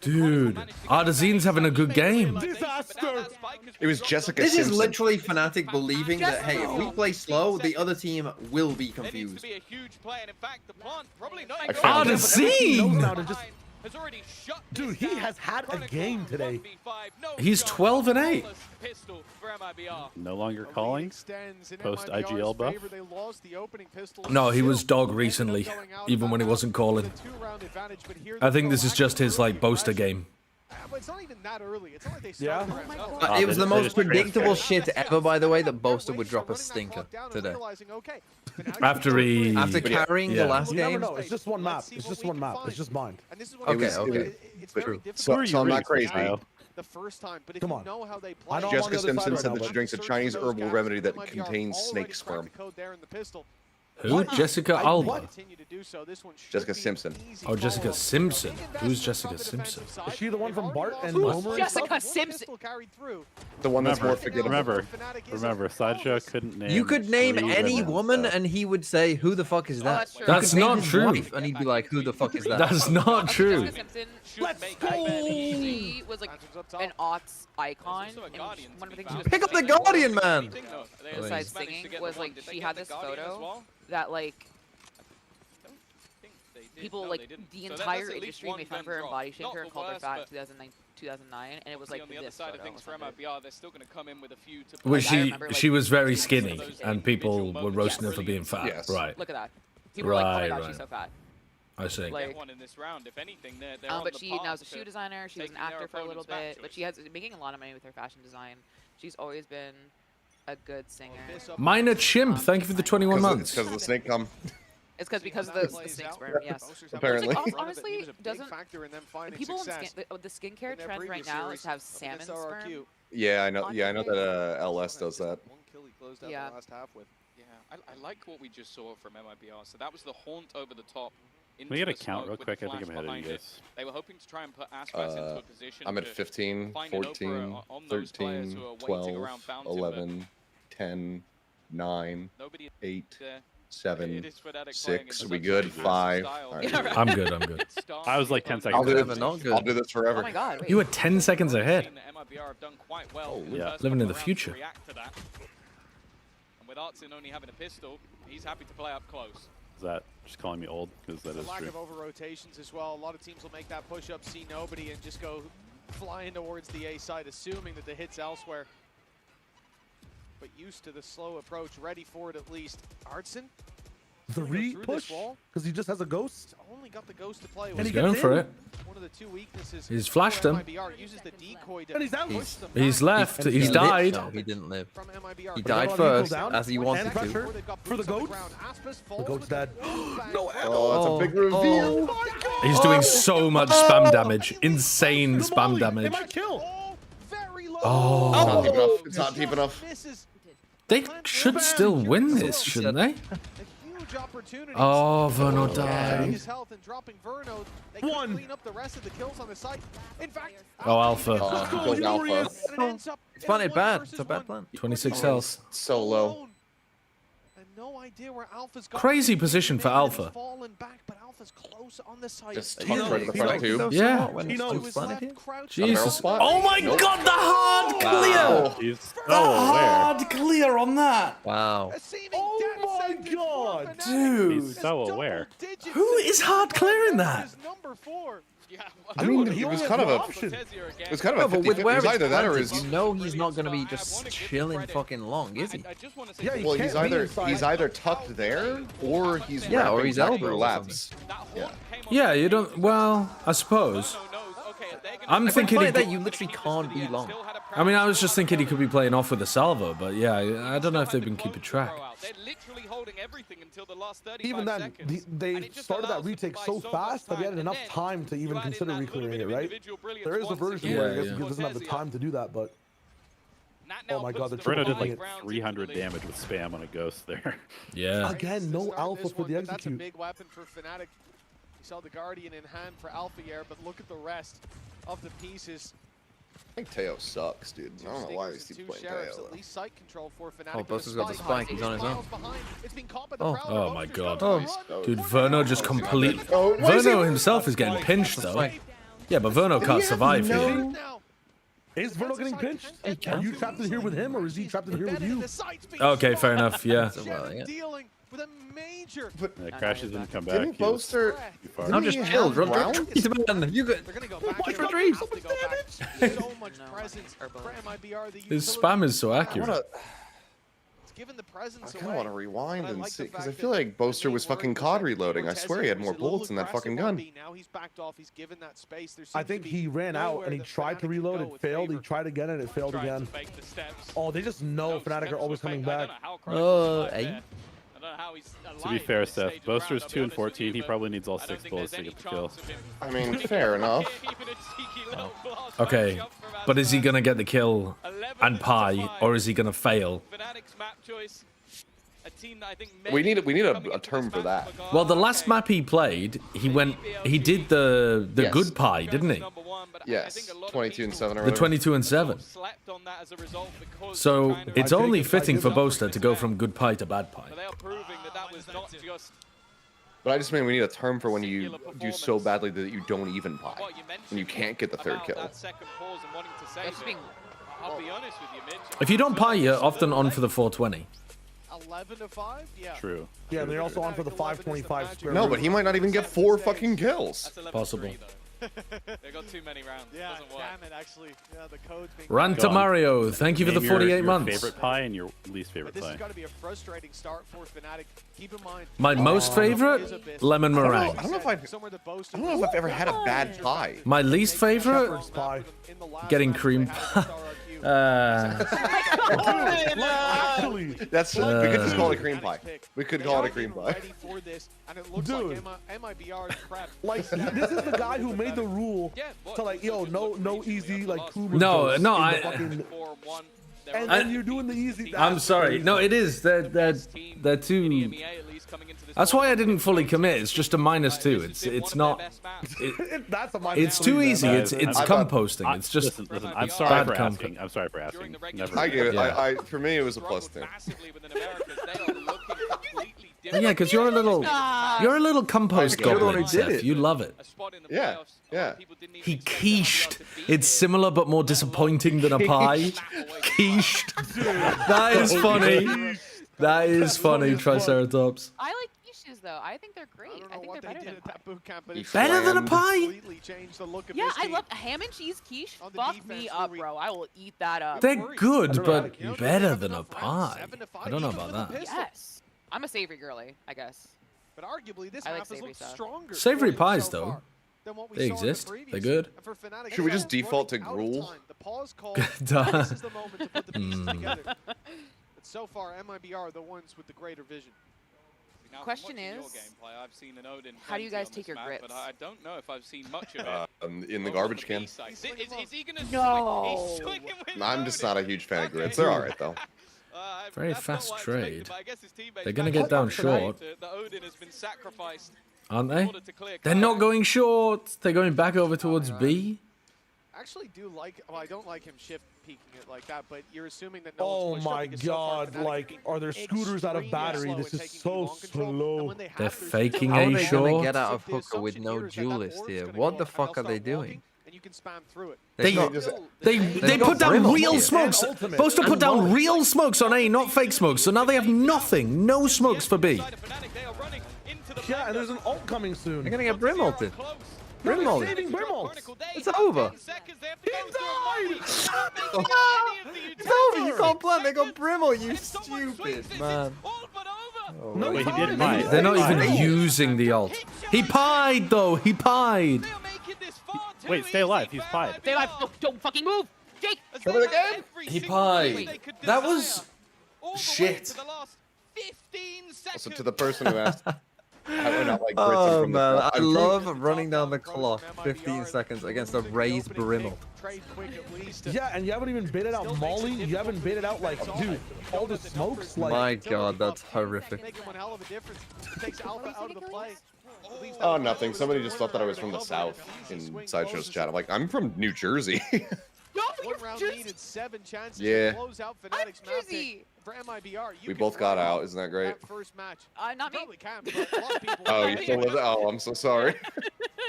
Dude, Artesian's having a good game. Disaster. It was Jessica This Simpson. is literally Fnatic believing that, hey, if we play slow, the other team will be There needs to confused. be a huge play, and in fact, the plant probably not. I found it. Artesian! Has already shut Dude, he has had a game today. He's 12 and 8. Pistol for MiBR. No longer calling? Post IGL buff? No, he was dog recently, even when he wasn't calling. I think this is just his like boaster game. But it's not even that early. It's not like they Yeah. started the round. It was the they most just predictable transferred. shit ever, by the way, that Boaster would drop a stinker today. After he... After carrying the last You never game. know. It's just one map. It's just one map. It's just mine. Okay, okay. So I'm not crazy. The first time, but if Come you on. know how they I play, know I'm on Jessica the other side Simpson right said now, that she but- drinks a Chinese herbal remedy that contains snake Already cracked sperm. the code there in the pistol. Who? Jessica Alba. Jessica Simpson. Oh, Jessica Simpson. Who's Jessica Simpson? Is she the one from Bart and Who's Homer? Jessica Simpson? The one that's more forgettable. Remember, Sideshow couldn't name. You could name three any women. woman, and he would say, "Who the fuck is that?" That's not true. Wife, and he'd be like, "Who the fuck is that?" That's not true. Jessica Simpson, she was like an aughts icon. And one of the things she was Pick up the Guardian, man. besides singing was like she had this photo that like people like the entire industry made fun of her and body shamed her and called her fat in 2009, and it was like on the other side of things for MiBR, they're still going to come in with a few to Well, she was very skinny, and people were roasting her for being fat. Yes. Right. Look at that. People were like, oh my god, Right. she's so fat. I see. Like, one in this round. If anything, they're but she now is a shoe designer. She was an actor for a little bit, but she has making a lot of money with her fashion design. She's always been a good singer. Minor Chimp, thank you for the 21 months. It's because of the snake cum. It's because of the snake sperm, yes. Apparently. Like, honestly, doesn't people in the skincare trend right now is to have salmon sperm? Yeah, I know. Yeah, I know that LS does that. Yeah. I like what we just saw from MiBR. So that was the haunt over the top. Can we get a count real quick? I think I'm ahead of you guys. They were hoping to try and put Aspas into a position. I'm at 15, 14, 13, 12, 11, 10, 9, 8, 7, 6. We good? 5. Right. I'm good. I'm good. I was like 10 seconds. I'll do ahead. I'll do this forever. Oh my god. Wait. You were 10 seconds ahead. Yeah. Living in the future. And with Artsin only having a pistol, he's happy to play up close. Is that just calling me old? Because that is Lack true. of over rotations as well. A lot of teams will make that push up, see nobody, and just go flying towards the A side, assuming that the hit's elsewhere. But used to the slow approach, ready for it at least. Artsin? The re-push? Because he just has a ghost? Only got the ghost to play with. He's going for it. One of the two weaknesses. He's flashed him. Uses the decoy to And he's out. He's left. He's He died. No, he didn't live. from MiBR. He died first, as he wanted to. For the goats? The goat's dead. No, oh, that's a big reveal. He's doing so much spam damage. Insane spam damage. They might kill. Oh. It's not deep enough. They should still win this, shouldn't they? Oh, Verno died. One. Oh, Alpha. Alpha. It's fun, it's bad. It's a bad plan. 26 health. So low. No idea where Alpha's Crazy position for Alpha. fallen back, but Alpha's close on the side. Just tucked right in the front tube. Yeah. He knows. Jesus. spot. Oh my god, the hard clear! He's so The aware. hard clear on that! Wow. Oh my god! Dude. He's so aware. Who is hard clearing that? I mean, Dude, he it was only kind of has a. one option. It was kind of a But 50-50. with It where was it's either that or planted, his. you know he's not going to be just chilling fucking long, is he? Yeah, he Well, can't be he's inside. either tucked there or he's Yeah, or wrapping he's back elbow through or laps. Yeah. Yeah, you don't. Well, I suppose. I'm thinking Funny he that could, you literally can't be long. I mean, I was just thinking he could be playing off with a salvo, but yeah, I don't know if they've been keeping track. They're literally holding everything until the last 35 Even then, seconds. they started that retake so fast that he had enough time to even consider reclearing it, right? There is a version where I guess he doesn't have the time to do that, but... Oh my god, the Bruno did triple like 300 damage with spam on a ghost there. Yeah. Again, no alpha for the That's a execute. big weapon for Fnatic. You saw the Guardian in hand for Alpha here, but look at the rest of the pieces. I think Teo sucks, dude. I don't know why he's keep playing Teo. At least sight control for Fnatic. Oh, Buster's got the spike. He's on his own. Oh my god. Dude, Verno just completely... Verno himself is getting pinched, though. Yeah, but Verno can't survive here. Is Verno getting pinched? Are you trapped in here with him, or is he trapped in here with you? Okay, fair enough, yeah. The crashes didn't come back. Didn't Boaster... I'm just chilled. Run around. He's a man. You good? Watch for dreams. So much presence for MiBR. His spam is so accurate. Given the presence I kind of want to rewind and see, because I feel like Boaster was fucking COD reloading. I swear he had more bullets in that fucking gun. Now he's backed off. He's given that space. I think he ran out and he tried to reload. It failed. He tried again and it failed again. Oh, they just know Fnatic are always coming back. Eh? To be fair, Seth, Boaster's 2 and 14. He probably needs all 6 bullets to get the kill. I mean, fair enough. Okay, but is he going to get the kill and pie, or is he going to fail? We need a term for that. Well, the last map he played, he did the Yes. good pie, didn't he? Yes, 22 and 7. Or The whatever. 22 and 7. So it's only fitting for Boaster to go from good pie to bad pie. But I just mean we need a term for when you do so badly that you don't even pie, when you can't get the third kill. I'll be honest with you, Mitch. If you don't pie, you're often on for the 420. 11 to 5? Yeah. True. Yeah, they're also on for the 525 square. No, but he might not even get 4 fucking kills. Possible. They got too many rounds. Yeah, damn it, actually. Yeah, the code's being... Ranta Mario, thank you for the Name 48 your months. favorite pie and your least favorite But this pie. has got to be a frustrating start for Fnatic. Keep in mind... My most favorite? Lemon meringue. I don't know if I've ever had a bad pie. My least favorite? Getting cream pie. That's we could just call it cream pie. We could call it a cream pie. Dude, like this is the guy who made the rule to like, yo, no easy like Kuma No, jokes no, in the I- fucking... And then you're doing the easy. I'm sorry. No, it is. They're too. That's why I didn't fully commit. It's just a -2. It's not. That's a minus. It's too easy. It's composting. It's just. Listen, I'm it's sorry bad for compo. asking. I'm sorry for asking. Never. I give it. Yeah. For me, it was a +2. Yeah, because you're a little compost You're the one goblin, who did Seth. it. You love it. Yeah, yeah. He quiche. It's similar but more disappointing than a pie. Quiche. That is funny. That is funny, Triceratops. I like quiches though. I think they're great. I think they're better than pie. Better than a pie? Yeah, I love ham and cheese quiche. Fuck me up, bro. I will eat that up. They're good, but better than a pie. I don't know about that. Yes. I'm a savory girly, I guess. But arguably, this I like map has savory looked stuff. stronger. Savory pies, so though. far than what we They saw in the exist. previous. They're good. And for Fnatic, Should we just they're default to running out of gruel? time. The pause call. Duh. This is the moment to put the pieces together. But so far, MiBR are the ones with the greater vision. Now, from Question watching your is, gameplay, I've seen an Odin how do you plenty guys on take this your map, grits? But I don't know if I've seen much of it. In the garbage can. Is he gonna No. He's swinging with I'm just not a huge fan of grits. They're alright though. Very that's not fast what I expected, trade. but I guess his teammates They're gonna back get down up short. The Odin has been sacrificed Aren't in they? order to clear They're not going short. They're going back over towards B. I actually do like. Well, I don't like him shift peeking it like that, but you're assuming that no Oh one's pushed up my because so far god, Fnatic like, being are there scooters out of extremely battery? slow This and is taking so long control. And slow. when they have They're their faking shooter How are a they short. gonna get out of the hooker with assumption no here is that that duelist orb's here? gonna What go the up and fuck they'll are they start doing? walking, and you can spam through it. They They've put got down Brimble real here. smokes. Ultimate. Boaster put And down Molly. real smokes on A, not fake smokes. So now they have nothing. No smokes for B. Yeah, and there's an ult coming soon. They're gonna get Brim ulted. Brim They're ulted. saving Brim ults. It's over. He died! It's over. You can't plan. They got Brimble. You stupid man. Oh, No, Wait, he time. did pie. They're not Pie. even using the ult. He pied though. He pied. Wait, stay alive. He's pied. Stay alive. Don't fucking move. Jake. Cover the game. He pied. That was shit. Also, to the person who asked, I would not like grits Oh from the man, top. I love running down the clock 15 seconds against a raised Brimmel. Yeah, and you haven't even baited out Molly. You haven't baited out, like, dude, all the smokes. Like, My god, that's horrific. Making one hell of a difference. Takes Alpha out of the play. Oh, nothing. Somebody just thought that I was from the South in Sideshow's chat. I'm like, I'm from New Jersey. One round needed, 7 chances Yeah. to close out Fnatic's map pick for MiBR. You We can both got run out. Isn't that great? that first match. Not me. Probably can, but a lot of people Oh, won't. you still live? Oh, I'm so sorry.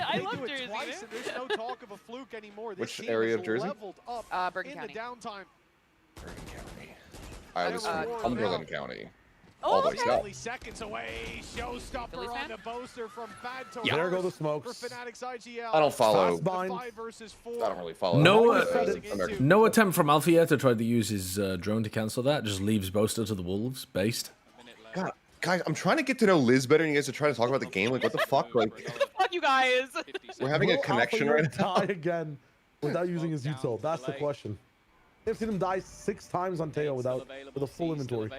I They love do it Jersey, twice, man. and there's no talk of a fluke anymore. This Which team area is of Jersey? leveled up Bergen in County. the downtime. I was from War Cumberland now. County. Oh, All the way okay. south. Only seconds away. Showstopper Phillies on fan? the Boaster from Banter. Yeah. There go the smokes. For Fnatic's IGL. I don't follow. The 5 versus 4. I don't really follow. No, American. no attempt from Alfia to try to use his drone to cancel that. Just leaves Boaster to the Wolves, based. God, guys, I'm trying to get to know Liz better, and you guys are trying to talk about the game. Like, what the fuck? Like, Fuck you guys. we're having a Will connection Alpha right now. die again without using his util? That's the question. I've seen him die 6 times on Teo with a full inventory.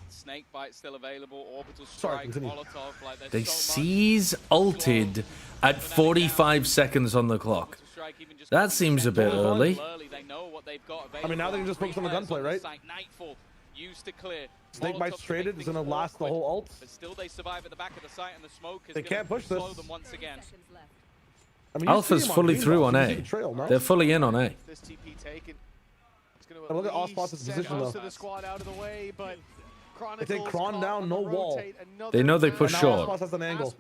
Snake Bite still available. Orbital Sorry, Strike. continue. Molotov. Like, there's They so much. seize ulted at 45 seconds on the clock. That seems a bit early. They know what they've got I mean, now they can just focus on the gunplay, right? Nightfall. used to clear. Snake Bite's traded. It's going to last the whole ult. But still they survive at the back of the site, and the smoke is They can't push this. slow them once again. I mean, Alpha's fully through on A. They're fully in on A. This TP taken. It's going to Look at Ospas' position, though. the squad out of the way, but They take Kron down, no wall. They know they push short.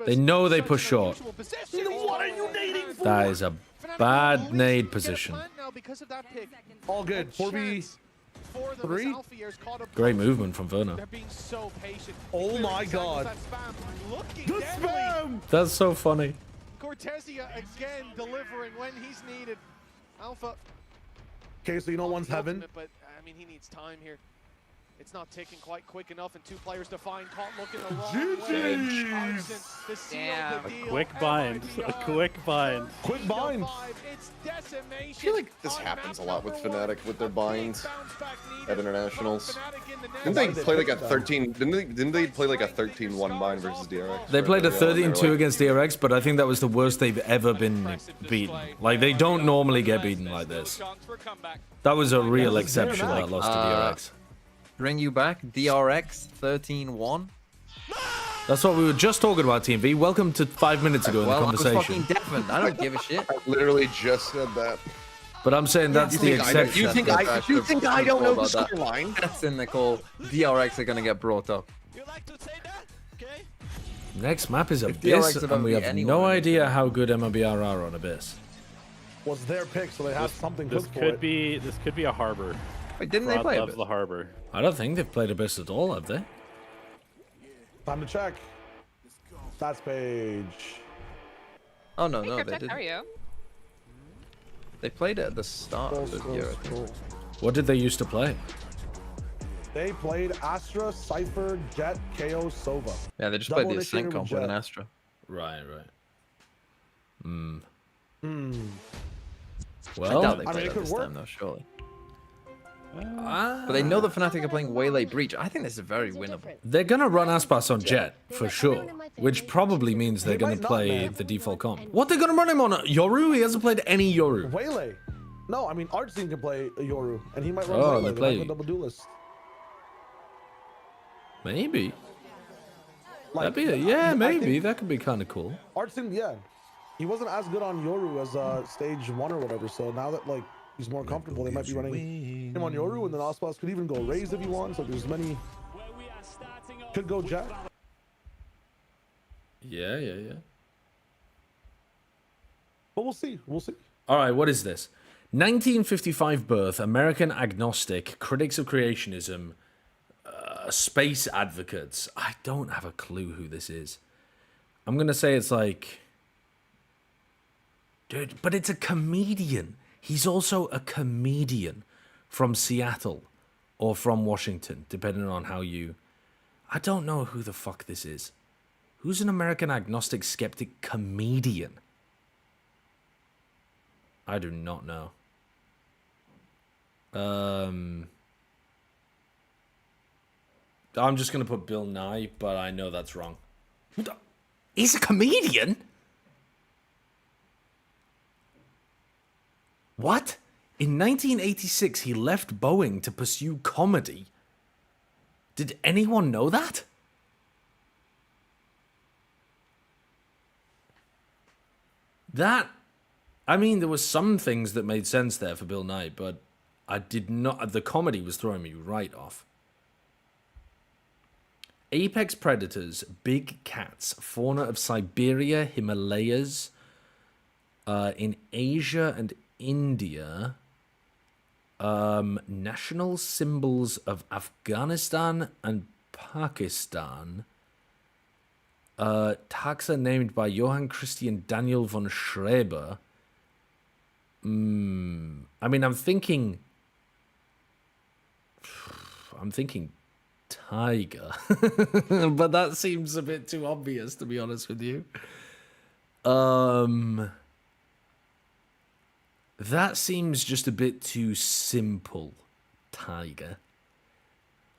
They know they push short. What are you nading for? That is a bad nade position. All good. 4v3. Great movement from Verno. Oh my god. The spam! That's so funny. Cortesia again delivering when he's needed. Alpha. Okay, so you know one's heaven. But I mean, he needs time here. It's not ticking quite quick enough, and two players to find. Caught looking the wrong way. Arson, the seal of the deal. A quick bind. A quick bind. Quick bind. It's decimation. I feel like this happens a lot with Fnatic with their binds at internationals. Didn't they play like a 13? Didn't they play like a 13-1 bind versus DRX? They played a 13-2 against DRX, but I think that was the worst they've ever been beaten. Like, they don't normally get beaten like this. That was a real exception, that loss to DRX. Bring you back, DRX 13-1. That's what we were just talking about, Team V. Welcome to 5 minutes ago in the conversation. I was fucking deafened. I don't give a shit. I literally just said that. But I'm saying that's the exception. You think I don't know the scoreline? That's in the call. DRX are going to get brought up. Next map is Abyss, and we have no idea how good MiBR are on Abyss. Was their pick, so they have something this good for could it. be This could be a harbor. Wait, didn't they play the harbor? I don't think they've played Abyss at all, have they? Time to check. Stats page. Oh, no, Hey, no, Cryptek, they didn't. how are you? They played it at the start of the year. What did they used to play? They played Astra, Cypher, Jet, KO, Sova. Yeah, they just Double played the Ascent initiator comp with an Jet. Astra. Right. Hmm. I Well, doubt they I mean, played it it could this work. time, though, surely. But they know the Fnatic are playing Waylay Breach. I think this is very winnable. they're going to run Aspas on Jet, for sure. Which probably means they're going to play the default comp. What, they're going to run him on Yoru? He hasn't played any Yoru. Waylay. No, I mean, Artsine can play a Yoru, and he might run Oh, Waylay. they play- might go double duelist. Maybe. Like, Maybe. That could be kind of cool. Artsine, yeah. He wasn't as good on Yoru as stage 1 or whatever, so now that, like, he's more comfortable, they might be running him on Yoru, and then Ospas could even go Raze if he wants, so there's many... Could go Jet. Yeah. But we'll see. All right, what is this? 1955 birth, American agnostic, critics of creationism, space advocates. I don't have a clue who this is. I'm going to say it's like... Dude, but it's a comedian. He's also a comedian from Seattle or from Washington, depending on how you... I don't know who the fuck this is. Who's an American agnostic skeptic comedian? I do not know. I'm just going to put Bill Nye, but I know that's wrong. He's a comedian? What? In 1986, he left Boeing to pursue comedy. Did anyone know that? I mean, there were some things that made sense there for Bill Nye, but I did not... The comedy was throwing me right off. Apex predators, big cats, fauna of Siberia, Himalayas, in Asia and India, national symbols of Afghanistan and Pakistan, taxa named by Johann Christian Daniel von Schreber. I mean, I'm thinking tiger, but that seems a bit too obvious, to be honest with you. That seems just a bit too simple. Tiger.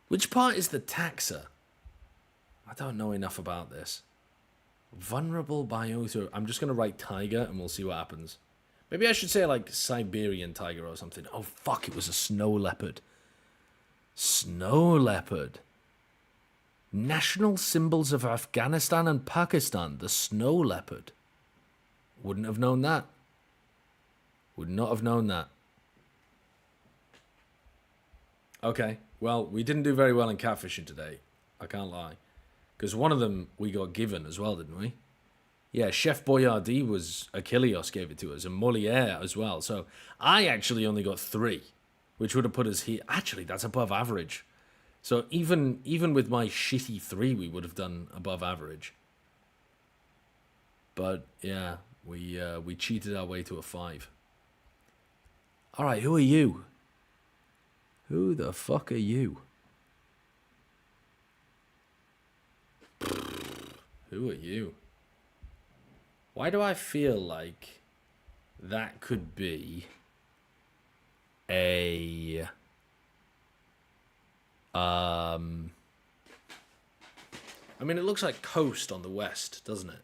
Which part is the taxa? I don't know enough about this. Vulnerable biota. I'm just going to write tiger and we'll see what happens. Maybe I should say like Siberian tiger or something. Oh fuck, it was a snow leopard. Snow leopard. National symbols of Afghanistan and Pakistan. The snow leopard. Wouldn't have known that. Would not have known that. Okay, well, we didn't do very well in catfishing today. I can't lie. Because one of them we got given as well, didn't we? Yeah, Chef Boyardee was... Achilleos gave it to us, and Moliere as well. So I actually only got 3, which would have put us here. Actually, that's above average. So even with my shitty 3, we would have done above average. But, yeah, we cheated our way to a 5. All right, who are you? Who the fuck are you? Who are you? Why do I feel like that could be a... I mean, it looks like coast on the west, doesn't it?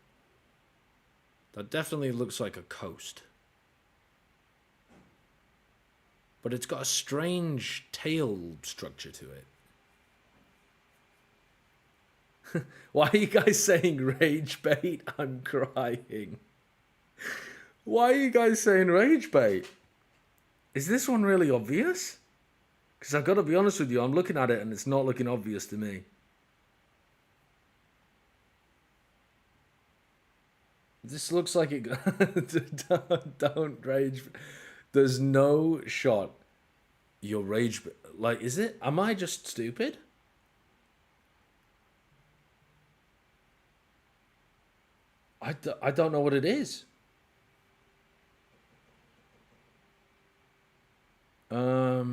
That definitely looks like a coast. But it's got a strange tail structure to it. Why are you guys saying rage bait? I'm crying. Why are you guys saying rage bait? Is this one really obvious? Because I've got to be honest with you, I'm looking at it and it's not looking obvious to me. This looks like it... don't rage... There's no shot your rage... Like, is it? Am I just stupid? I don't know what it is. I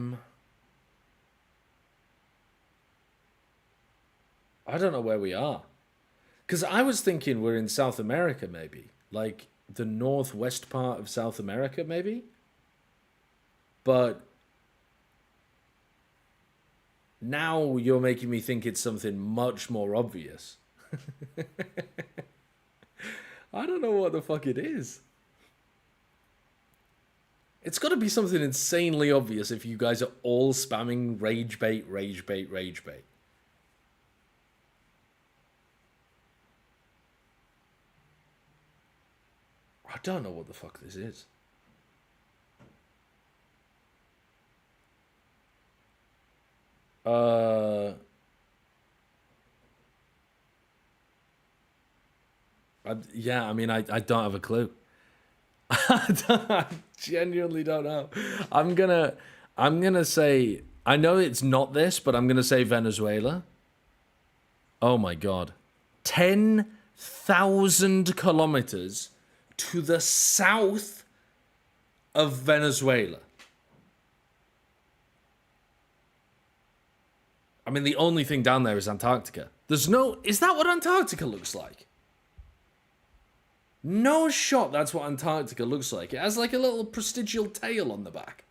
don't know where we are. Because I was thinking we're in South America, maybe. Like, the northwest part of South America, maybe? But now you're making me think it's something much more obvious. I don't know what the fuck it is. It's got to be something insanely obvious if you guys are all spamming rage bait, rage bait, rage bait. I don't know what the fuck this is. Yeah, I mean, I don't have a clue. I genuinely don't know. I'm gonna say, I know it's not this, but I'm gonna say Venezuela. Oh my god. 10,000 kilometers to the south of Venezuela. I mean, the only thing down there is Antarctica. There's no... Is that what Antarctica looks like? No shot that's what Antarctica looks like. It has like a little prestigial tail on the back.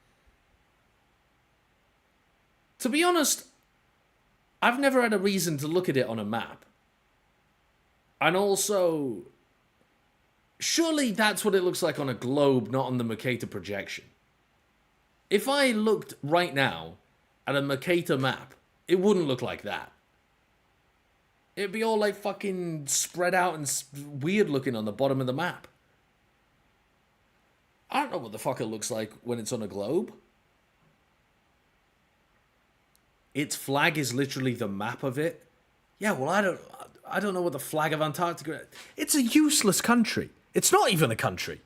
To be honest, I've never had a reason to look at it on a map. And also, surely that's what it looks like on a globe, not on the Mercator projection. If I looked right now at a Mercator map, it wouldn't look like that. It'd be all like fucking spread out and weird looking on the bottom of the map. I don't know what the fuck it looks like when it's on a globe. Its flag is literally the map of it. Yeah, well, I don't know what the flag of Antarctica is. It's a useless country. It's not even a country.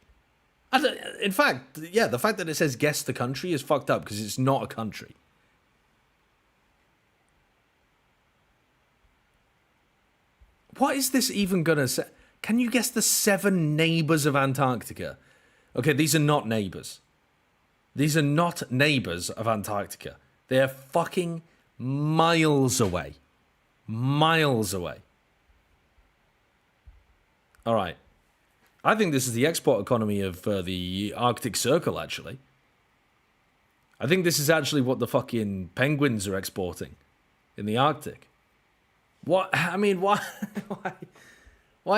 In fact, yeah, the fact that it says guess the country is fucked up because it's not a country. What is this even gonna say? Can you guess the 7 neighbors of Antarctica? Okay, these are not neighbors. These are not neighbors of Antarctica. They are fucking miles away. Miles away. All right. I think this is the export economy of the Arctic Circle, actually. I think this is actually what the fucking penguins are exporting in the Arctic. What? I mean, why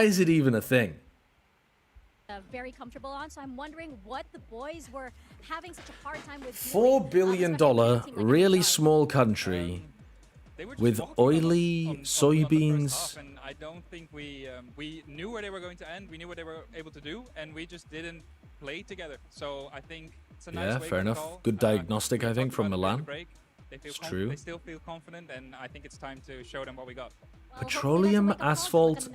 is it even a thing? very comfortable on. So I'm wondering what the boys were having such a hard time with. $4 billion, really small country with oily soybeans. And I don't think we knew where they were going to end. We knew what they were able to do, and we just didn't play together. So I think it's a nice Yeah, fair enough. Good diagnostic, I think, from Milan. It's true. They still feel confident, and I think it's time to show them what we got. Petroleum, asphalt,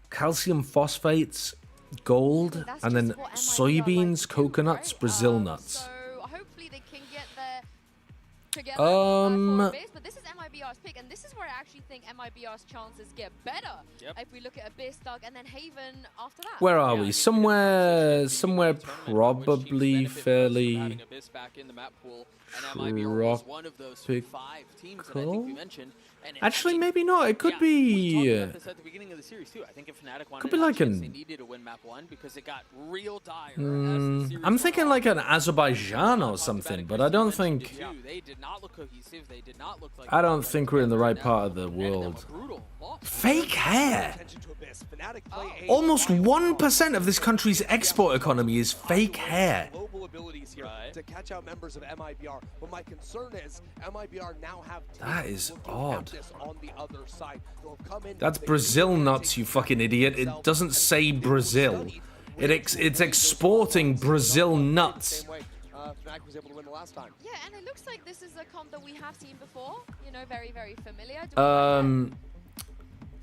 calcium phosphates, gold, and then soybeans, coconuts, Brazil nuts. So hopefully they can get there together for a base, but this is MiBR's pick, and this is where I actually think MiBR's chances get better. If we look at Abyss, Doug, and then Haven after that. Where are we? Somewhere probably fairly tropical. Actually, maybe not. It could be. Could be like an. I'm thinking like an Azerbaijan or something, but I don't think. I don't think we're in the right part of the world. Fake hair. Almost 1% of this country's export economy is fake hair. To catch out members of MiBR, but my concern is MiBR now have that is odd. On the other side. That's Brazil nuts, you fucking idiot. It doesn't say Brazil. It's exporting Brazil nuts. Fnatic was able to win the last time. Yeah, and it looks like this is a comp that we have seen before. You know, very, very familiar. For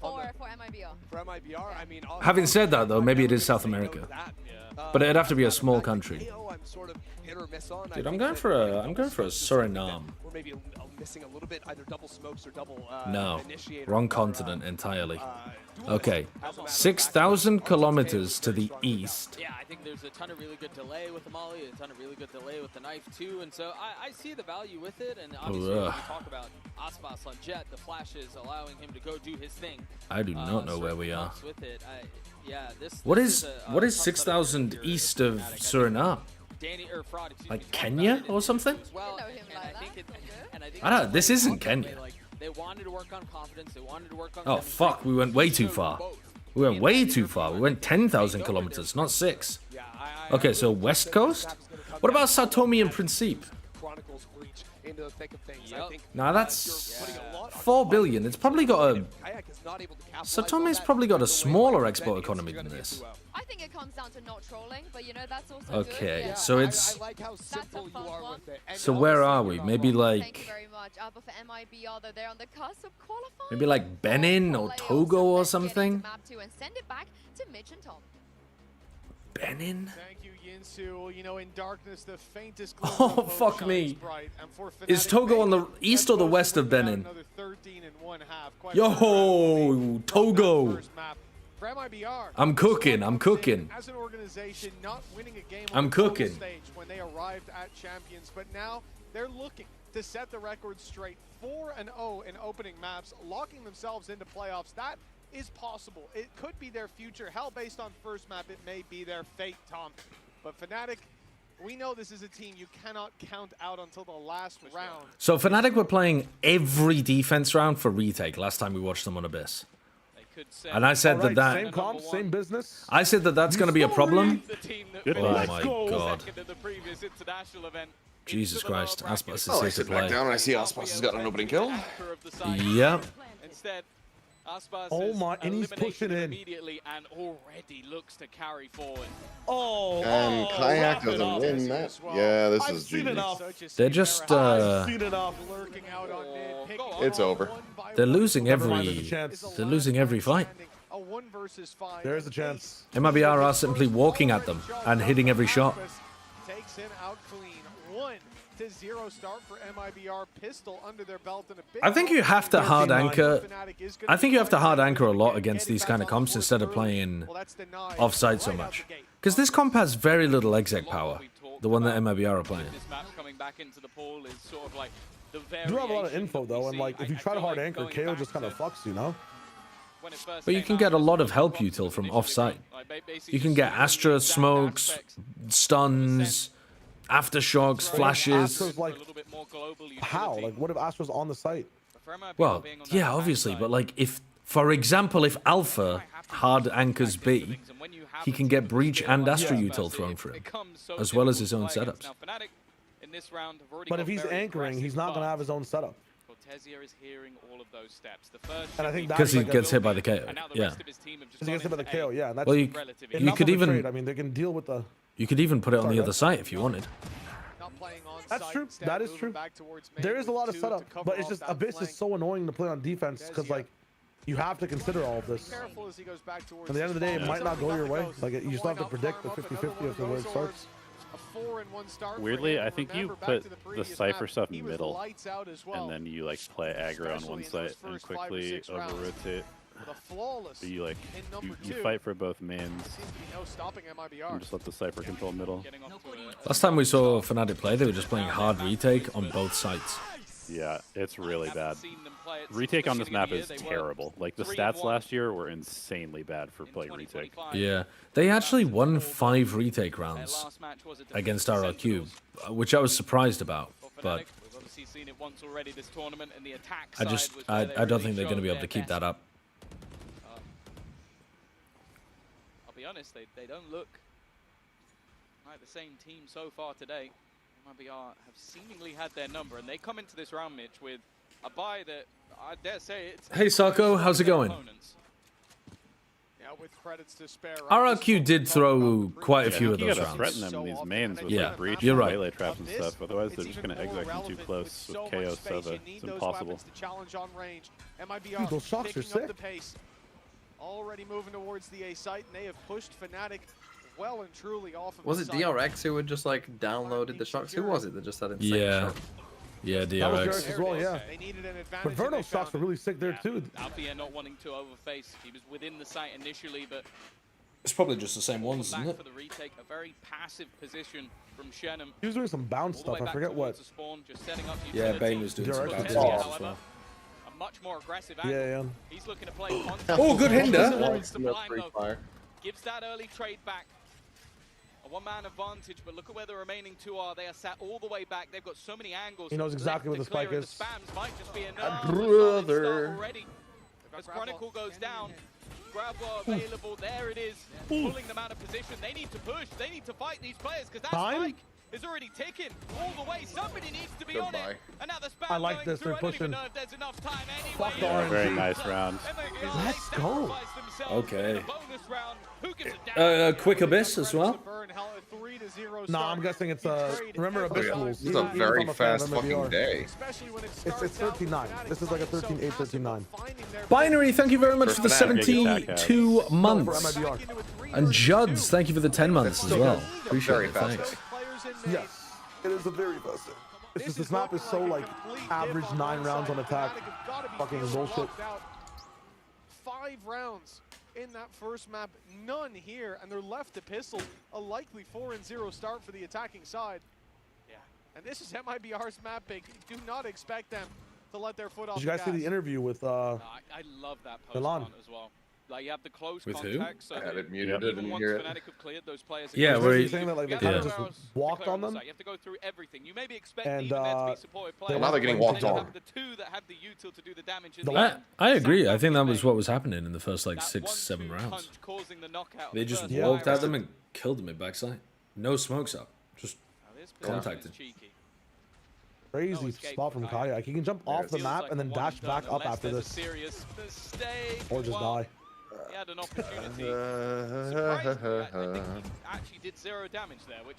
MiBR. For MiBR, I mean. Having said that, though, maybe it is South America. But it'd have to be a small country. Dude, I'm going for a Suriname. Or maybe missing a little bit, either double smokes or double. No, wrong continent entirely. Okay, 6,000 kilometers to the east. Yeah, I think there's a ton of really good delay with the Molly, a ton of really good delay with the knife too, and so I see the value with it. And obviously, when we talk about Aspas on Jet, the flashes allowing him to go do his thing. I do not know where we are. With it. What is 6,000 east of Suriname? Like Kenya or something? I don't. This isn't Kenya. They wanted to work on confidence. They wanted to work on. Oh fuck! We went way too far. We went way too far. We went 10,000 kilometers, not 6. Okay, so West Coast. What about Satomi and Principe? Nah, that's 4 billion. It's probably got a. Satomi's probably got a smaller export economy than this. I think it comes down to not trolling, but you know that's also okay, good. Yeah. So it's. I like how simple you are with it. So where are we? Maybe like. Thank you very much. But for MiBR, though, they're on the cusp of qualifying. Maybe like Benin or Togo or something. Map 2 and send it back to Mitch and Tom. Benin. Thank you, Yinsu. You know, in darkness, the faintest oh fuck me! Is Togo on the east or the west of Benin? Yo, Togo! I'm cooking. I'm cooking. As an organization, not winning a game I'm cooking. Stage when they arrived at Champions, but now they're looking to set the record straight. 4-0 in opening maps, locking themselves into playoffs. That is possible. It could be their future. Hell, based on first map, it may be their fate, Tom. But Fnatic, we know this is a team you cannot count out until the last round. So Fnatic were playing every defense round for retake last time we watched them on Abyss. And I said that same comp, same business. I said that that's going to be a problem. Oh my god. Jesus Christ, Aspas is here to play. Down, I see Aspas has got an opening kill. Yep. Oh my, and he's pushing in. Immediately and already looks to carry forward. And Kayak doesn't win that. Yeah, this is GG. They're just it's over. They're losing every fight. There's a chance. MiBR are simply walking at them and hitting every shot. Takes him out clean. 1-0 start for MiBR. Pistol under their belt and a big. I think you have to hard anchor. I think you have to hard anchor a lot against these kind of comps instead of playing offside so much. Because this comp has very little exec power. The one that MiBR are playing. You do have a lot of info though, and like if you try to hard anchor, KO just kind of fucks, you know. But you can get a lot of help util from offside. You can get Astra, smokes, stuns, aftershocks, flashes. Astra's like, how? Like, what if Astra's on the site? Well, yeah, obviously, but like if For example, if Alpha hard anchors B, he can get Breach and Astra Util thrown for him, as well as his own setups. But if he's anchoring, he's not going to have his own setup. Is hearing all of those steps. The first and I think because he gets hit by the KO. Yeah. He gets hit by the KO. Yeah. And that's well, you could even. Trade. I mean, they can deal with the. You could even put it on the other side if you wanted. That's true. That is true. There is a lot of setup, but it's just Abyss is so annoying to play on defense because like you have to consider all of this. At the end of the day, it might not go your way. Like you just have to predict the 50-50 of the way it starts. Weirdly, I think you put the Cypher stuff middle, and then you like play aggro on one side and quickly over-rotate. So you like you fight for both mains and just let the Cypher control middle. Last time we saw Fnatic play, they were just playing hard retake on both sides. Yeah, it's really bad. Retake on this map is terrible. Like, the stats last year were insanely bad for playing retake. Yeah, they actually won 5 retake rounds against RRQ, which I was surprised about, but I don't think they're going to be able to keep that up. I'll be honest, they don't look like the same team so far today. MiBR have seemingly had their number, and they come into this round, Mitch, with a buy that I dare say it's. Hey Sarko, how's it going? Yeah, with credits to spare. RRQ did throw quite a few of those rounds. You gotta threaten them in these mains with yeah, like breach you're and right. melee traps and stuff. Otherwise, they're just gonna exec you too close with KO Sova. It's impossible. Dude, those shocks are sick. Already moving towards the A site, and they have pushed Fnatic well and truly off of. Was it DRX who had just like downloaded the shocks? Who was it that just had insane shocks? Yeah, DRX. That was DRX as well, yeah. They needed an advantage. But Verno's shocks were really sick there too. Althea not wanting to overface. He was within the site initially, but it's probably just the same ones, isn't it? For the retake, a very passive position from Shenham. He was doing some bounce stuff. I forget what. Yeah, Bane was doing some bounce stuff as well. A much more aggressive angle. Yeah. He's looking to play oh, good hinder. Gives that early trade back. A one-man advantage, but look at where the remaining 2 are. They are sat all the way back. They've got so many angles. He knows exactly where the spike is. The spams might just be enough. Brother. As Chronicle goes down, grab bar available. There it is. Pulling them out of position. They need to push. They need to fight these players because that spike is already ticking all the way. Somebody needs to be on it. And now the spam I like this. They're pushing. know if there's enough time Fuck anyway. Very nice round. Let's go. Okay. Quick Abyss as well. No, I'm guessing it's remember Abyss rules. This is a very fast fucking day. It's 13-9. This is like a 13-8, 13-9. Binary, thank you very much for the 72 months. And Juds, thank you for the 10 months as well. Appreciate it. Thanks. Yes, it is a very fast day. It's just this map is so like average 9 rounds on attack. Fucking bullshit. 5 rounds in that first map, none here, and they're left to pistol. A likely 4-0 start for the attacking side. Yeah, and this is MiBR's map pick. Do not expect them to let their foot off. Did you guys see the interview with I love that post as well. Like you have the close with contact, so I had it muted, didn't hear it. Fnatic have cleared those players. Yeah, where he saying that like they kind of just walked on them. You have to go through everything. You maybe expect even there to be supportive players. Now they're getting walked on. The 2 that have the util to do the damage. I agree. I think that was what was happening in the first like 6-7 rounds. They just walked at them and killed them in backside. No smokes up, just contacted. Crazy spot from Kayak. He can jump off the map and then dash back up after this, or just die. He had an opportunity. Surprisingly, I think he actually did 0 damage there, which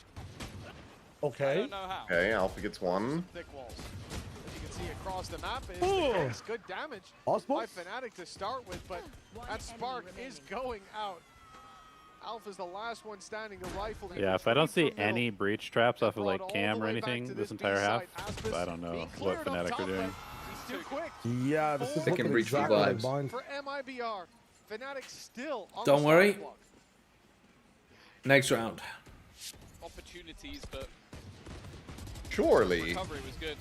okay. I don't know how. Okay, Alpha gets 1. Thick walls. As you can see across the map is the case. Good damage by Fnatic to start with, but that spark is going out. Alpha's the last one standing to rifle. Yeah, if I don't see any breach traps off of like cam or anything this entire half, I don't know what Fnatic are doing. He's too quick. Yeah, this is Thinking breach vibes. For MiBR. Fnatic still on Don't worry. Next round. Opportunities, but surely recovery was good.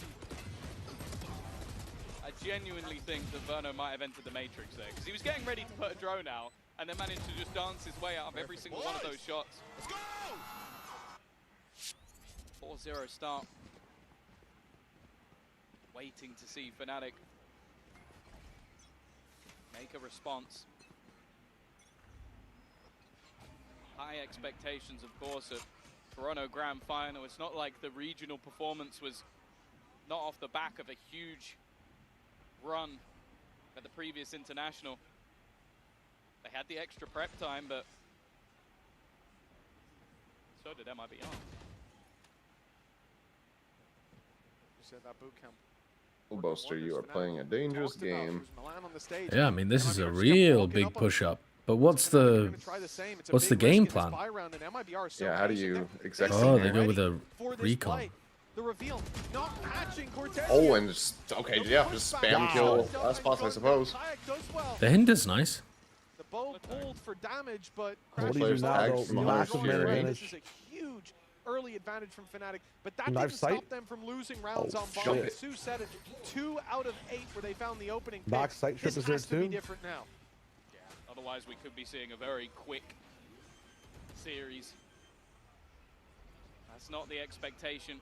I genuinely think that Verno might have entered the Matrix there because he was getting ready to put a drone out and then managed to just dance his way out of every single one of those shots. Let's go! 4-0 start. Waiting to see Fnatic make a response. High expectations, of course, at Toronto Grand Final. It's not like the regional performance was not off the back of a huge run at the previous international. They had the extra prep time, but so did MiBR. You said that boot camp. Well, Boaster, you are playing a dangerous game. Yeah, I mean, this is a real big push-up. But what's the game plan? Yeah, how do you exactly? Oh, they go with a recon. The reveal not matching Cortez. Oh, and just okay, yeah, just spam kill spots, I suppose. The hint is nice. The bow pulled for damage, but what do you do now, though? Massive mana advantage. This is a huge early advantage from Fnatic, but that didn't stop them from losing rounds on ball. Sue said it, 2 out of 8 where they found the opening. Back sight trip is there too. Be different now. Yeah, otherwise we could be seeing a very quick series. That's not the expectation.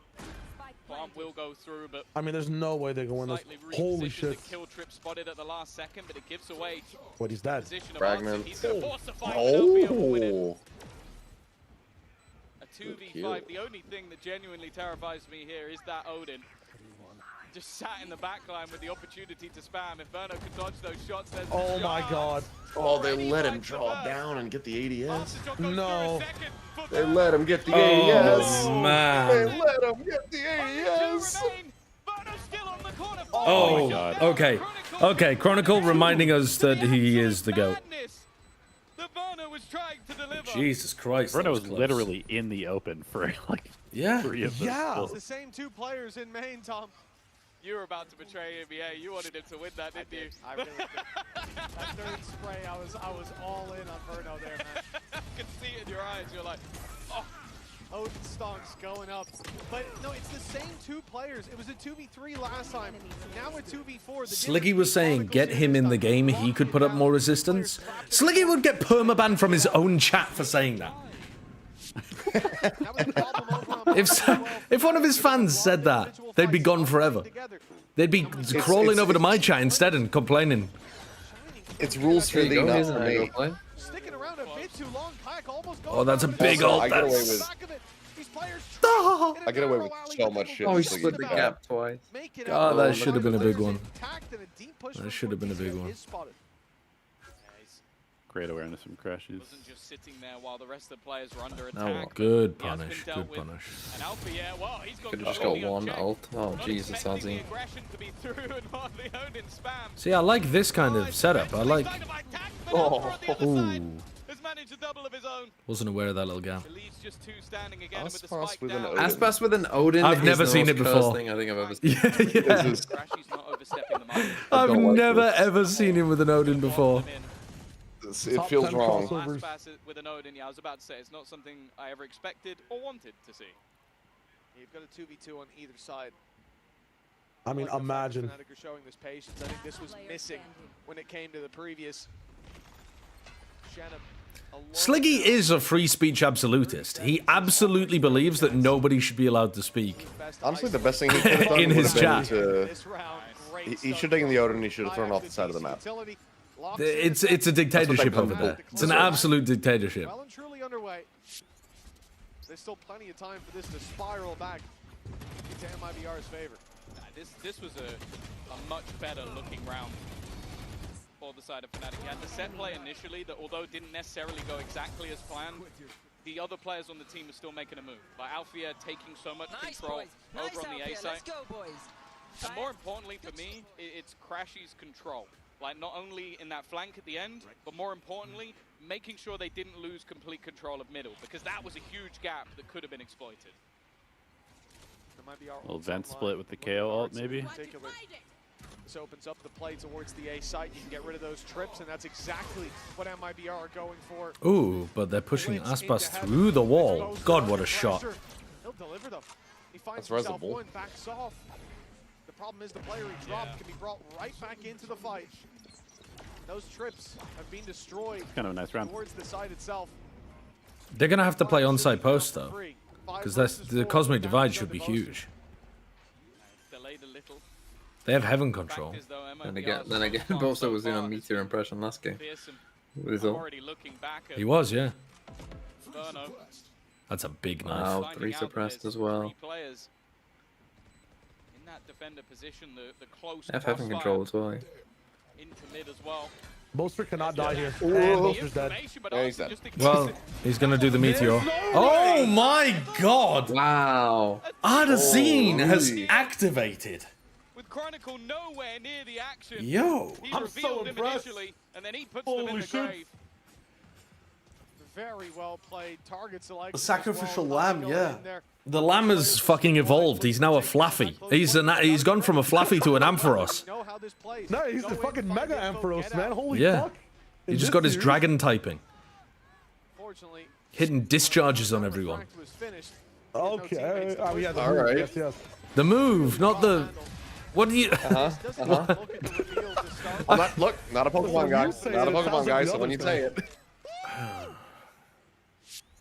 Bomb will go through, but I mean, there's no way they can win this. Holy shit! The kill trip spotted at the last second, but it gives away. What, he's dead. Fragment. Oh. A 2v5. The only thing that genuinely terrifies me here is that Odin just sat in the back line with the opportunity to spam. If Verno could dodge those shots, there's oh my god. Oh, they let him draw down and get the ADS. No. They let him get the ADS. Oh, man. They let him get the ADS. Oh, my God. Okay. Okay, Chronicle reminding us that he is the GOAT. Jesus Christ. Bruno was literally in the open for like 3 of those. Yeah. It's the same 2 players in main, Tom. You were about to betray NBA. You wanted him to win that, didn't you? I really did. That third spray, I was all in on Verno there, man. I could see it in your eyes. You're like, oh. Odin stonks going up. But no, it's the same 2 players. It was a 2v3 last time. Now a 2v4. Sliggy was saying, get him in the game, he could put up more resistance. Sliggy would get permaban from his own chat for saying that. If one of his fans said that, they'd be gone forever. They'd be crawling over to my chat instead and complaining. It's rules for thee, not for me. Oh, that's a big ult. I get away with so much shit. Oh, he split the gap twice. God, that should have been a big one. That should have been a big one. Great awareness from crashes. Wasn't just sitting there while the rest of the players were under Oh, attack. good punish. Good punish. And Alpha, yeah, well, he's got could have just got 1 ult. Oh, Jesus, Ozzy. See, I like this kind of setup. I like... Oh. Ooh. Wasn't aware of that little gap. Aspas with an Odin. Aspas with an Odin. I've never seen it before. Thing I think I've ever seen. Yeah. I've never ever seen him with an Odin before. It feels wrong. With an Odin, yeah, I was about to say, it's not something I ever expected or wanted to see. You've got a 2v2 on either side. I mean, imagine. Fnatic are showing this patience. I think this was missing when it came to the previous. Sliggy is a free speech absolutist. He absolutely believes that nobody should be allowed to speak. Honestly, the best thing he could have done in his chat. He should have taken the Odin and he should have thrown off the side of the map. It's a dictatorship over there. It's an absolute dictatorship. Well and truly underway. There's still plenty of time for this to spiral back into MiBR's favor. This was a much better looking round for the side of Fnatic. He had the set play initially that, although didn't necessarily go exactly as planned, the other players on the team are still making a move. Like Alfia taking so much control over on the A side. And more importantly for me, it's Crashy's control. Like, not only in that flank at the end, but more importantly, making sure they didn't lose complete control of middle, because that was a huge gap that could have been exploited. A little vent split with the KO ult, maybe? This opens up the play towards the A site. You can get rid of those trips, and that's exactly what MiBR are going for. Ooh, but they're pushing Aspas through the wall. God, what a shot. He'll deliver them. He finds that's himself resible. one, backs off. The problem is the player he dropped can be brought right back into the fight. Those trips have been destroyed. Kind of a nice round. Towards the site itself. They're going to have to play onside post, though. Because the Cosmic Divide should be huge. Delayed a little. They have heaven control. And again, Bosa was in a meteor impression last game. He was, yeah. That's a big knife. Wow, 3 suppressed as well. Have heaven control as well. Into mid as well. Boaster cannot die here. And Boaster's dead. Yeah, he's dead. Well, he's gonna do the meteor. Oh my god! Wow. Adazine has activated. With Chronicle nowhere near the action. Yo, I'm so impressed. And then he puts them in the grave. Very well played. Target selection. The sacrificial lamb, yeah. The lamb has fucking evolved. He's now a Flaffy. He's gone from a Flaffy to an Ampharos. No, he's the fucking Mega Ampharos, man. Holy Yeah. fuck. He just got his dragon typing. Hitting discharges on everyone. Okay. Oh, yeah, All right. Yes, yes. The move, not the... What do you... I'm not, look, not a Pokemon guy. Not a Pokemon guy, so when you say it.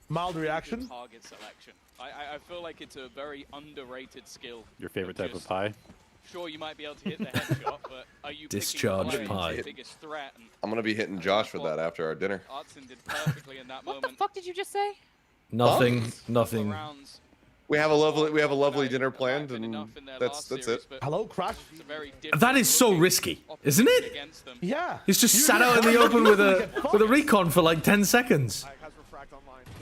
Mild reaction. Target selection. I feel like it's a very underrated skill. Your favorite type of pie? Sure, you might be able to hit the headshot, but are you discharge pie? The biggest threat? And I'm gonna be hitting Josh for that after our dinner. Artson did perfectly in that What the fuck did you just say? Nothing. Nothing. We have a lovely dinner planned, and that's it. Hello, Crash. That is so risky, isn't it? Yeah. He's just sat out in the open with a recon for like 10 seconds.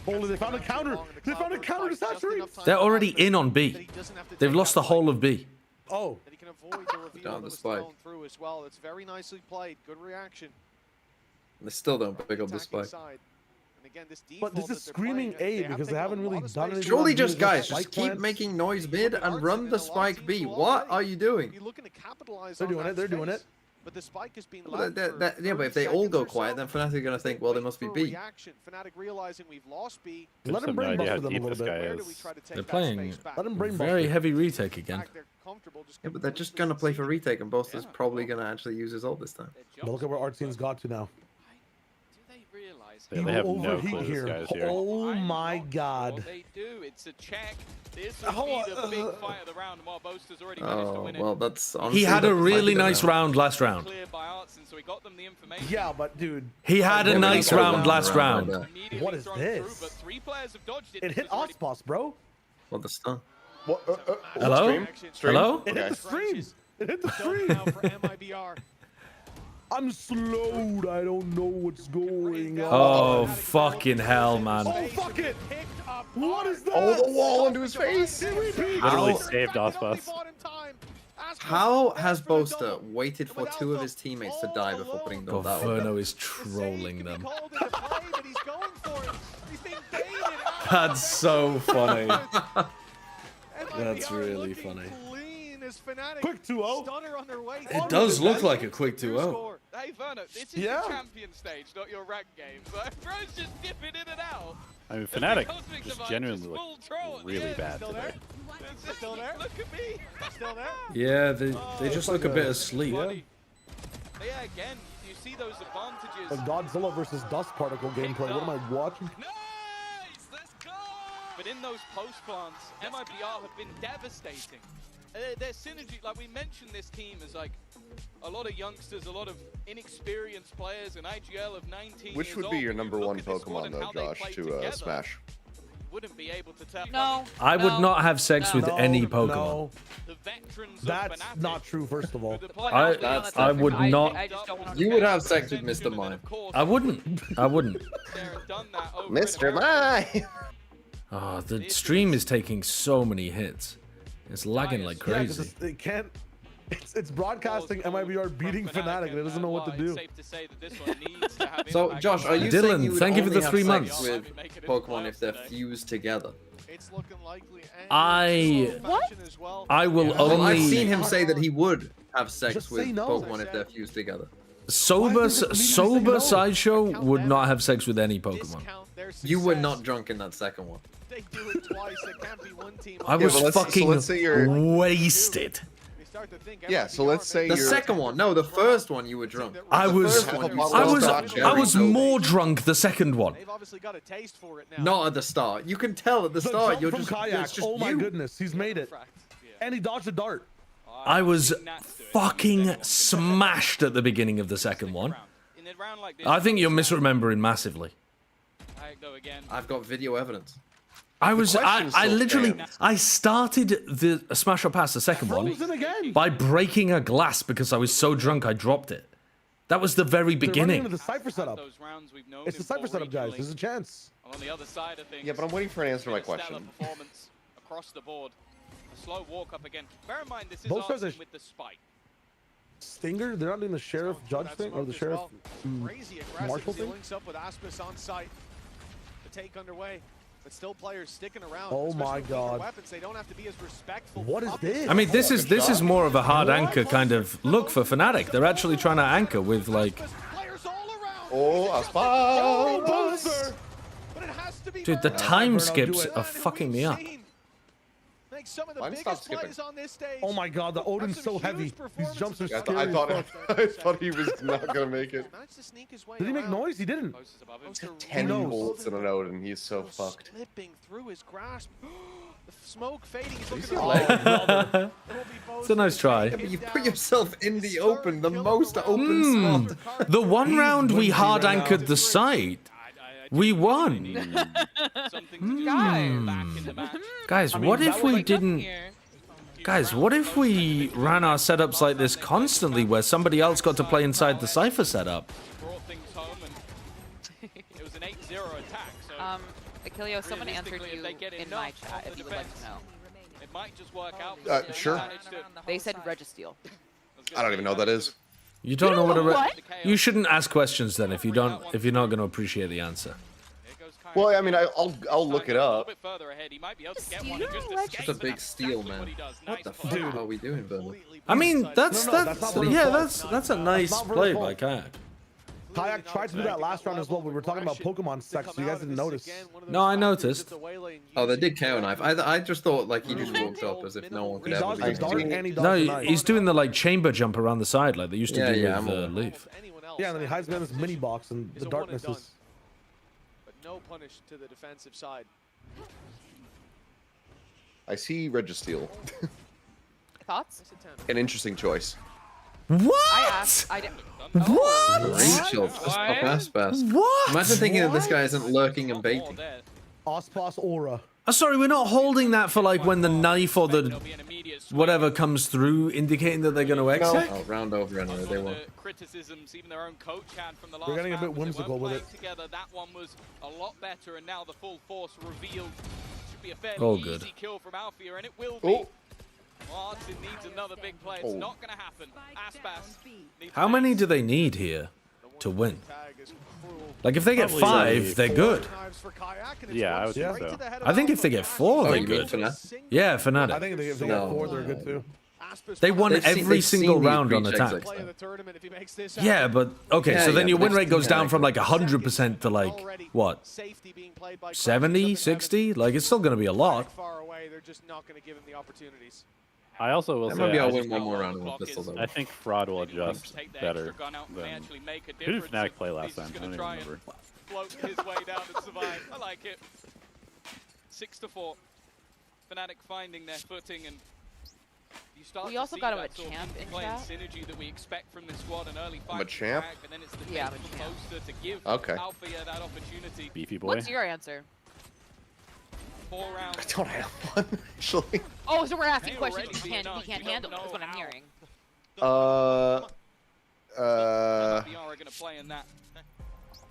Holy, they found a counter. They found a counter to Saturate. They're already in on B. They've lost the whole of B. Oh. That he can avoid the reveal Down of the the spike. stone through as well. It's very nicely played. Good reaction. They still don't pick up the spike. But this is screaming A because they haven't really done anything. Surely just, guys, Spike just keep plants. making noise mid and run the spike B. What are you doing? They're doing it. They're doing it. But the spike has been Yeah, but if they all go quiet, then Fnatic are gonna think, well, they must be B. Fnatic realizing we've lost B. Let them brain buster them a little bit. They're playing Let them brain very buster. heavy retake again. Yeah, but they're just gonna play for retake, and Boster's probably gonna actually use his ult this time. But look at where Artzine's got to now. Yeah, they have no overheat clue here. this guy's here. Oh my god. They do. It's a check. This will be the big fight of the round. While Boaster's already managed to win it. Well, that's honestly, He had a that might really be the nice round last round. Cleared by Artson, so he got them the information. Yeah, but dude. He had a nice round last round. What is this? But 3 players have dodged it. It hit Ospas, bro. What the stun? What? Hello? Hello? It hit the stream. It hit the stream. For MiBR. I'm slowed. I don't know what's going on. Oh, fucking hell, man. Oh, fuck it. What is that? Oh, the wall into his face. Literally saved Ospas. How has Boaster waited for 2 of his teammates to die before putting them down? Inferno is trolling them. That's so funny. That's really funny. Quick 2-0. It does look like a quick 2-0. Hey, Verno, this is the champion stage, not your rank game. So bro's just dipping in and out. I mean, Fnatic just genuinely look really bad today. Still there? Look at me. Still there? Yeah, they just look a bit asleep. Yeah, again, you see those advantages. The Godzilla versus Dust Particle gameplay. What am I watching? But in those post plants, MiBR have been devastating. Their synergy, like we mentioned, this team is like a lot of youngsters, a lot of inexperienced players, and IGL of 19 Which would be your number 1 Pokemon, though, Josh, to smash? Wouldn't be able to tell. No. I would not have sex with any Pokemon. No. That's not true, first of all. I would not. You would have sex with Mr. Mime. I wouldn't. I wouldn't. Mr. Mime! Oh, the stream is taking so many hits. It's lagging like crazy. Yeah, it can't. It's broadcasting MiBR beating Fnatic. It doesn't know what to do. So, Josh, are you saying Dylan, you would thank you for only the have 3 sex months. with Pokemon if they're fused together? I will Well, only. I've seen him say that he would have sex with Pokemon if they're fused together. Sober Sideshow would not have sex with any Pokemon. You were not drunk in that second one. They do it twice. There can't be one team. I was fucking wasted. Yeah, so let's say the you're... second one. No, the first one you were drunk. I was more drunk the second one. They've obviously got a taste for it now. Not at the start. You can tell at the start. You're from just Kayak. it's just Oh my you. goodness, he's made it. And he dodged a dart. I was fucking smashed at the beginning of the second one. I think you're misremembering massively. I've got video evidence. I literally, I started the Smash or Pass, the second one, by breaking a glass because I was so drunk I dropped it. That was the very beginning. Into the Cypher setup. It's the Cypher setup, guys. There's a chance. On the other side of things, yeah, but I'm waiting for an answer to my question. Performance across the board. A slow walk up again. Bear in mind, this is Both Arsenal with the spike. Stinger, they're not doing the sheriff judge thing or the sheriff Crazy marshal aggressive. thing. Links up with Aspis on site. The take underway. But still players sticking around. Oh my god. Weapons, they don't have to be as respectful. What is this? I mean, this is more of a hard anchor kind of look for Fnatic. They're actually trying to anchor with like. Oh, Aspas! Dude, the time skips are fucking me up. Oh my god, the Odin's so heavy. These jumps are scary. I thought he was not gonna make it. Did he make noise? He didn't. 10 volts in an Odin. He's so fucked. Slipping through his grasp. The smoke fading. He's looking It's a nice try. Yeah, but you put yourself in the open, the most open spot. The one round we hard anchored the site, we won. Guys, what if we didn't? Guys, what if we ran our setups like this constantly, where somebody else got to play inside the Cypher setup? It was an 8-0 attack. So Achilleo, someone answered you in my chat if you would like to know. It might just work out. Sure. They said Registeel. I don't even know what that is. You don't know what a You shouldn't ask questions then if you're not going to appreciate the answer. Well, I mean, I'll look it up. It's a big steal, man. What the fuck are we doing, Bernard? I mean, that's a nice play by Kayak. Kayak tried to do that last round as well. We were talking about Pokemon sex, so you guys didn't notice. No, I noticed. Oh, they did counter knife. I just thought like he just walked up as if no one could ever do it. No, he's doing the like chamber jump around the side like they used to do with Leaf. Yeah, and then he hides behind this mini box and the darkness is. But no punish to the defensive side. I see Registeel. Thoughts? An interesting choice. What? What? Rachel, What? Imagine thinking that this guy isn't lurking and baiting. Ospas aura. Oh, sorry, we're not holding that for like when the knife or the whatever comes through, indicating that they're going to exit. Oh, round over anyway. They won. Criticisms even their own coach had from the last We're getting a bit whimsical with it. Together, that one was a lot better, and now the full force revealed. Should be a fairly easy kill from Alfia, and it will be. Martin needs another big play. It's not going to happen. Aspas. How many do they need here to win? Like if they get 5, they're good. Yeah, I would think so. I think if they get 4, they're good. Yeah, Fnatic. I think if they get 4, they're good too. They won every single round on attack. Yeah, but okay, so then your win rate goes down from like 100% to like what? 70, 60? Like it's still going to be a lot. I also will say, maybe I'll win one more round with pistols. I think Fraud will adjust better than... Who did Fnatic play last time? I don't even remember. Float his way down and survive. I like it. 6-4. Fnatic finding their footing, and you start we also got him a champ in chat. Synergy that we expect from this squad, an early fight. I'm a champ? And then it's the yeah, poster to give okay. Alfia that opportunity. Beefy boy. What's your answer? 4 rounds. I don't have one, actually. Oh, so we're asking questions he can't handle. That's what I'm hearing. MiBR are going to play in that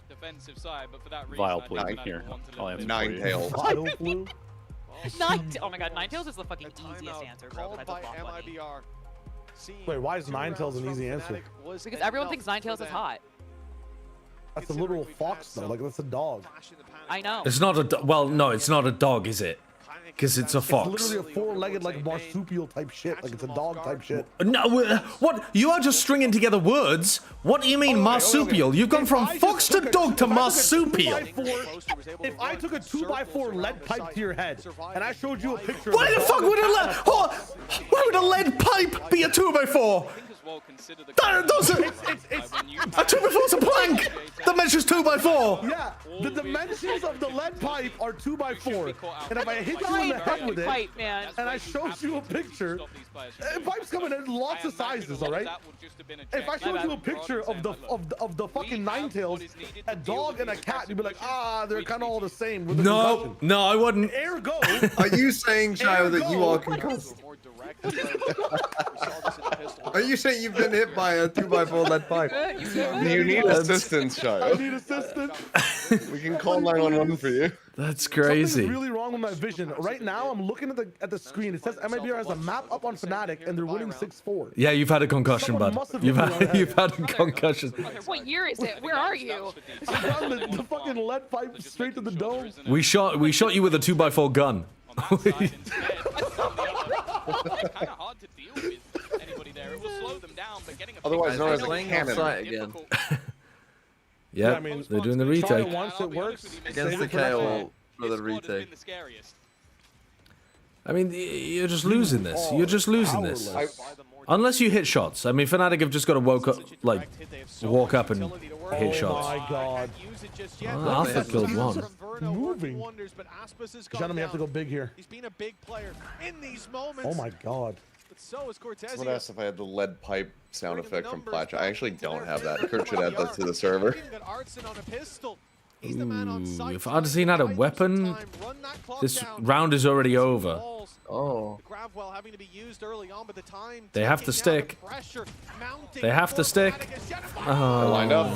defensive side, but for that reason, Vile play here. I'll answer Ninetales. Oh my god, Ninetales is the fucking easiest answer, bro. That's a MiBR. Wait, why is Ninetales an easy answer? Because everyone thinks Ninetales is hot. That's a literal fox, though. Like, that's a dog. I know. It's not a well, no, it's not a dog, is it? Because it's a fox. It's literally a 4-legged, like, marsupial type shit. Like, it's a dog type shit. No, what? You are just stringing together words. What do you mean marsupial? You've gone from fox to dog to marsupial. If I took a 2x4 lead pipe to your head, and I showed you a picture Why the fuck would a lead pipe be a 2x4? well consider the... That doesn't... A 2x4 is a plank that measures 2x4. Yeah, the dimensions of the lead pipe are 2x4. And if I hit you in the head with it, and I showed you a picture, pipes come in lots of sizes, all right? If I showed you a picture of the fucking Ninetales, a dog and a cat, you'd be like, ah, they're kind of all the same. With the concussion. No, I wouldn't. Ergo. Are you saying, Shio, that you are concussed? Are you saying you've been hit by a 2x4 lead pipe? Do you need assistance, Shio? I need assistance. We can call 911 for you. That's crazy. Something's really wrong with my vision. Right now, I'm looking at the screen. It says MiBR has a map up on Fnatic, and they're winning 6-4. Yeah, you've had a concussion, bud. You've had a concussion. What year is it? Where are you? I got the fucking lead pipe straight to the dome. We shot you with a 2x4 gun. Otherwise known as a cannon. Again. Yeah, I mean, they're doing the retake. Once it works, against the KO for the retake. I mean, you're just losing this. You're just losing this. Unless you hit shots. I mean, Fnatic have just got to walk up and hit shots. Oh my god. Alpha killed one. Moving. Gentlemen, have to go big here. He's been a big player in these moments. Oh my god. But so is Cortez. Someone asked if I had the lead pipe sound effect from Platch. I actually don't have that. Kurt should add that to the server. Ooh, if Artesine had a weapon, this round is already over. Oh. They have to stick. They have to stick. Oh. Lined up.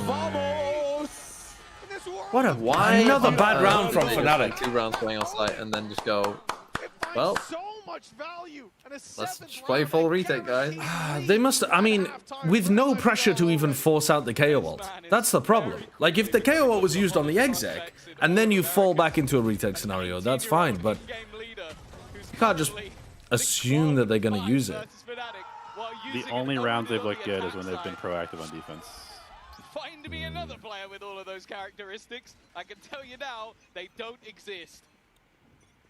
What a another bad round from Fnatic. 2 rounds playing on site and then just go, well, let's just play full retake, guys. They must, I mean, with no pressure to even force out the KO ult. That's the problem. Like, if the KO ult was used on the exec, and then you fall back into a retake scenario, that's fine, but you can't just assume that they're going to use it. The only rounds they've looked good is when they've been proactive on defense. Find me another player with all of those characteristics. I can tell you now, they don't exist.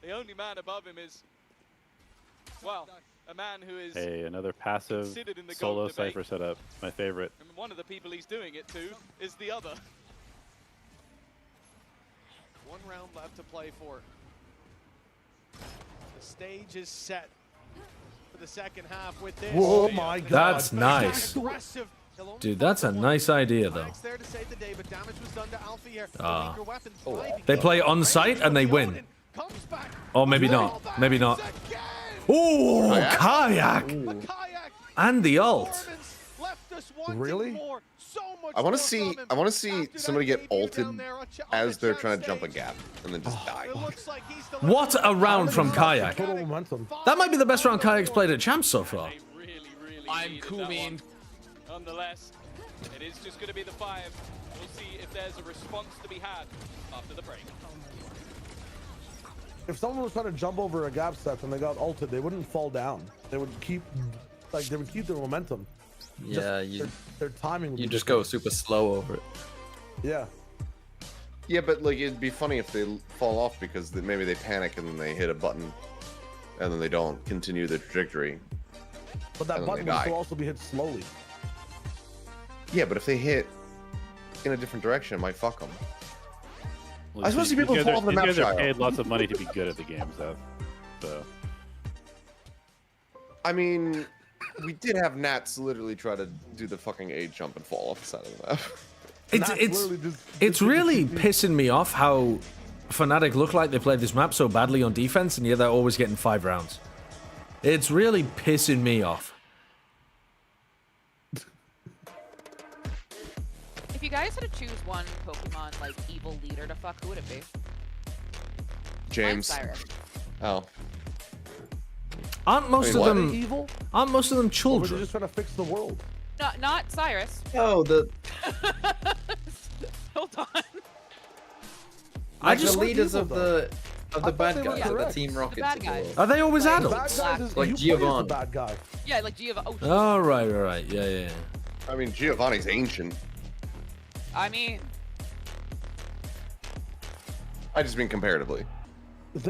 The only man above him is, well, a man who is... Hey, another passive solo Cypher setup. My favorite. And one of the people he's doing it to is the other. 1 round left to play for. The stage is set for the second half with this. Oh my god. That's nice. Dude, that's a nice idea, though. They play on site and they win. Or maybe not. Maybe not. Ooh, kayak! And the ult. Really? I want to see somebody get ulted as they're trying to jump a gap and then just die. What a round from Kayak. That might be the best round Kayak's played at Champs so far. I'm Kumin. Nonetheless, it is just going to be the 5. We'll see if there's a response to be had after the break. If someone was trying to jump over a gap set and they got ulted, they wouldn't fall down. They would keep, their momentum. Yeah, their timing would you be just different. go super slow over it. Yeah. Yeah, but like it'd be funny if they fall off because maybe they panic and then they hit a button and then they don't continue the trajectory. But that button will still also be hit slowly. Yeah, but if they hit in a different direction, it might fuck them. Well, I suppose people fall off the map. These guys are paid lots of money to be good at the game, so. I mean, we did have Nats literally try to do the fucking A jump and fall off the side of the map. It's really pissing me off how Fnatic look like they played this map so badly on defense, and yet they're always getting 5 rounds. It's really pissing me off. If you guys had to choose one Pokemon like evil leader to fuck, who would it be? James. Cyrus. Oh. Aren't most of them evil? Aren't most of them children? Or are they just trying to fix the world? Not Cyrus. Oh, the. Hold on. I just the leaders of the bad guys, like the Team Rockets. The bad guys. Are they always adults? Like Giovanni. Bad guy. Yeah, like Giovanni. Oh, right. Yeah. I mean, Giovanni's ancient. I mean, I just mean comparatively. You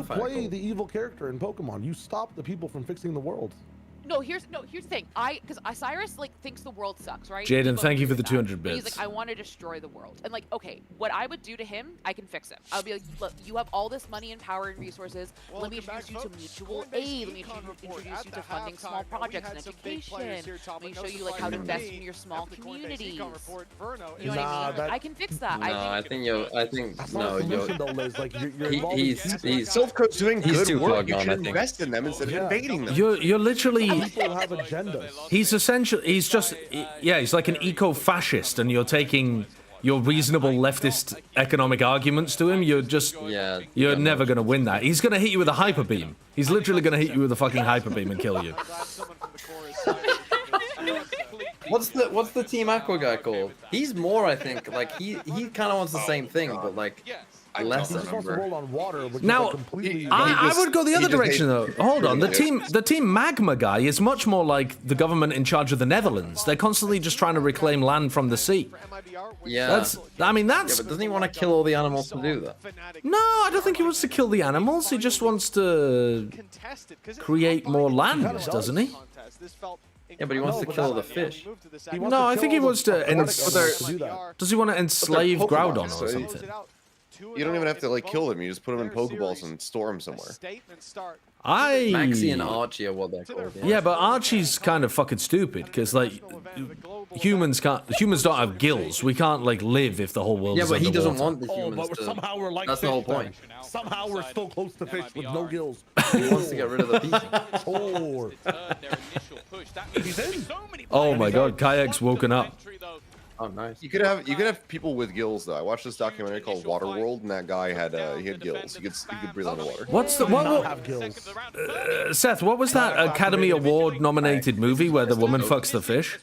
play the evil character in Pokemon. You stop the people from fixing the world. No, here's the thing. Because Cyrus like thinks the world sucks, right? Jaden, thank you for the 200 bits. He's bits. like, I want to destroy the world. And like, okay, what I would do to him, I can fix him. I'll be like, look, you have all this money and power and resources. Let me introduce you to mutual aid. Let me introduce you to funding small projects and education. Let me show you like how to invest in your small communities. You know what I mean? I can fix that. No, I think he's Silphco's doing he's good too work. You fogged on, should I think. invest in them instead of invading them. You're literally. People have agendas. He's essentially. He's just. Yeah, he's like an eco-fascist, and you're taking your reasonable leftist economic arguments to him. You're just. Yeah. You're never gonna win that. He's gonna hit you with a hyper beam. He's literally gonna hit you with a fucking hyper beam and kill you. What's the Team Aqua guy called? He's more, I think. Like he kind of wants the same thing, but like less. He just wants to roll on water, which Now, is completely. I would go the other direction though. Hold on, the team Magma guy is much more like the government in charge of the Netherlands. They're constantly just trying to reclaim land from the sea. Yeah. That's. Yeah, but doesn't he want to kill all the animals to do that? No, I don't think he wants to kill the animals. He just wants to create more land, doesn't he? Yeah, but he wants to kill the fish. No, I think he wants to. Does he want to enslave Groudon or something? You don't even have to like kill them. You just put them in Pokeballs and store them somewhere. Maxie and Archie are what they're called. Yeah, but Archie's kind of fucking stupid because like humans don't have gills. We can't like live if the whole world is he underwater. doesn't want the humans but to. somehow we're like That's the whole point. Somehow we're still close to fish with no gills. He wants to get rid of the people. Oh my god, Kayak's woken up. Oh, nice. You could have people with gills though. I watched this documentary called Waterworld, and that guy had gills. He could breathe underwater. What's the Seth? What was that Academy Award nominated movie where the woman fucks the fish?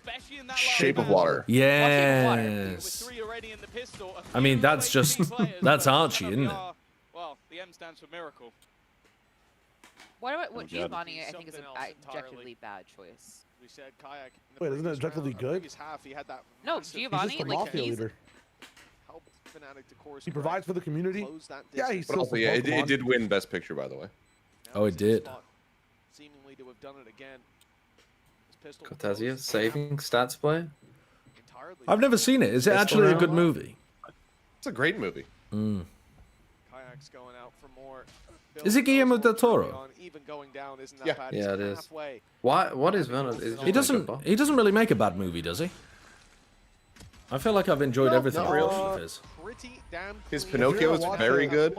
Shape of Water. Yes. I mean, that's Archie, isn't it? Well, the M stands for miracle. What Giovanni, I think, is an objectively bad choice. We said Kayak. Wait, isn't it objectively good? No, Giovanni, He's just a like mafia leader. He provides for the community. Yeah, he's still. Yeah, it did win Best Picture, by the way. Oh, it did. Seemingly to have done it again. Cortezia, saving stats play. I've never seen it. Is it actually a good movie? It's a great movie. Mm. Kayak's going out for more. Is it Guillermo del Toro? Even going down isn't that Yeah. bad. Yeah, it is. What is Venom? He doesn't really make a bad movie, does he? I feel like I've enjoyed everything of his. His Pinocchio is very good.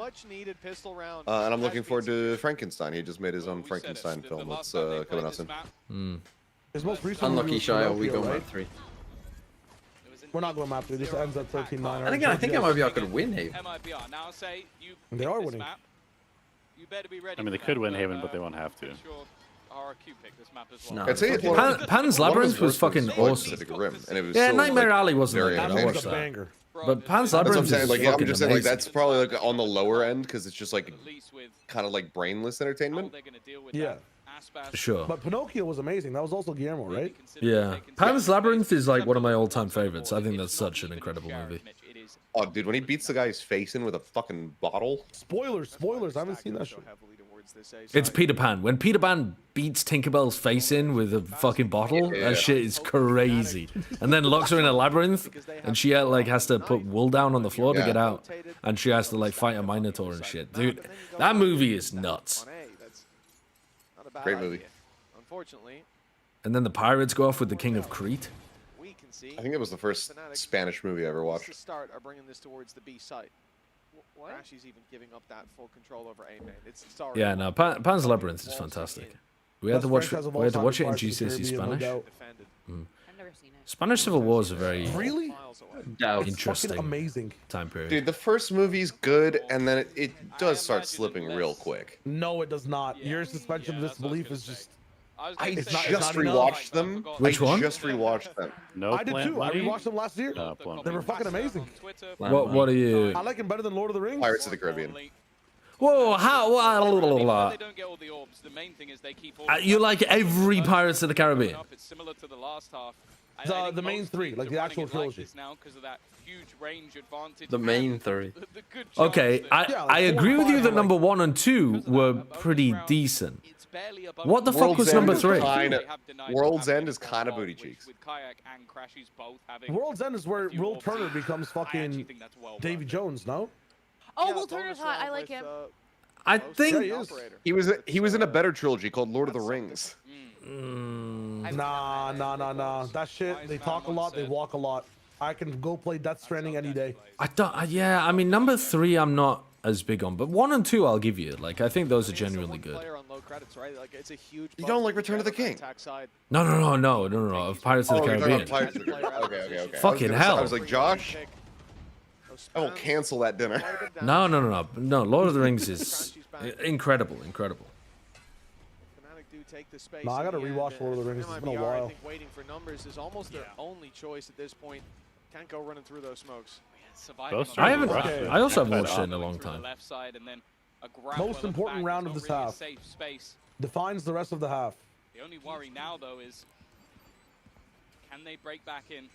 And I'm looking forward to Frankenstein. He just made his own Frankenstein film that's coming out soon. His most recent Unlucky Shia, we go right? map 3. We're not going map 3. This ends at 13-9. And again, I think MiBR could win Haven. They are winning. I mean, they could win Haven, but they won't have to. No. I'd say Pan's Labyrinth was fucking awesome. Rim, and it was Yeah, so, Nightmare like, Alley wasn't very that good. I watched that. Banger. But Pan's That's what I'm Labyrinth saying. is Like, yeah, I'm fucking just saying, like, amazing. that's probably like on the lower end because it's just like kind of like brainless entertainment. Yeah. Sure. But Pinocchio was amazing. That was also Guillermo, right? Yeah. Pan's Labyrinth is like one of my all-time favorites. I think that's such an incredible movie. Oh, dude, when he beats the guy's face in with a fucking bottle. Spoilers. I haven't seen that shit. It's Peter Pan. When Peter Pan beats Tinkerbell's face in with a fucking bottle, that shit is crazy. And then locks her in a labyrinth, and she like has to put wool down on the floor to get out, and she has to like fight a minotaur and shit. Dude, that movie is nuts. Great movie. Unfortunately. And then the pirates go off with the King of Crete. I think it was the first Spanish movie I ever watched. Start are bringing this towards the B site. Crashy's even giving up that full control over A main. It's sorry. Yeah, no, Pan's Labyrinth is fantastic. We had to watch it in GCSE Spanish. I've never seen it. Spanish Civil War is a very interesting, amazing time period. Dude, the first movie's good, and then it does start slipping real quick. No, it does not. Your suspension of disbelief is just. I just rewatched them. Which one? I just rewatched them. No, I did too. I rewatched them last year. No, they were fucking amazing. What are you? I like them better than Lord of the Rings. Pirates of the Caribbean. Whoa, how? You like every Pirates of the Caribbean? The main three, like the actual trilogy. Now because of that huge range advantage. The main three. Okay, I agree with you that number 1 and 2 were pretty decent. What the fuck was number 3? World's End is kind of booty cheeks. World's End is where Will Turner becomes fucking Davy Jones, no? Oh, Will Turner's hot. I like him. I think he was in a better trilogy called Lord of the Rings. Nah. That shit, they talk a lot, they walk a lot. I can go play Death Stranding any day. Yeah, I mean, number 3 I'm not as big on, but 1 and 2 I'll give you. Like, I think those are genuinely good. You don't like Return of the King? No, of Pirates of the Caribbean. Okay. Fucking hell. I was like, Josh, I will cancel that dinner. No. Lord of the Rings is incredible. No, I gotta rewatch Lord of the Rings. It's been a while. I think waiting for numbers is almost their only choice at this point. Can't go running through those smokes. I also haven't watched it in a long time. Most important round of this half. Defines the rest of the half. The only worry now, though, is can they break back in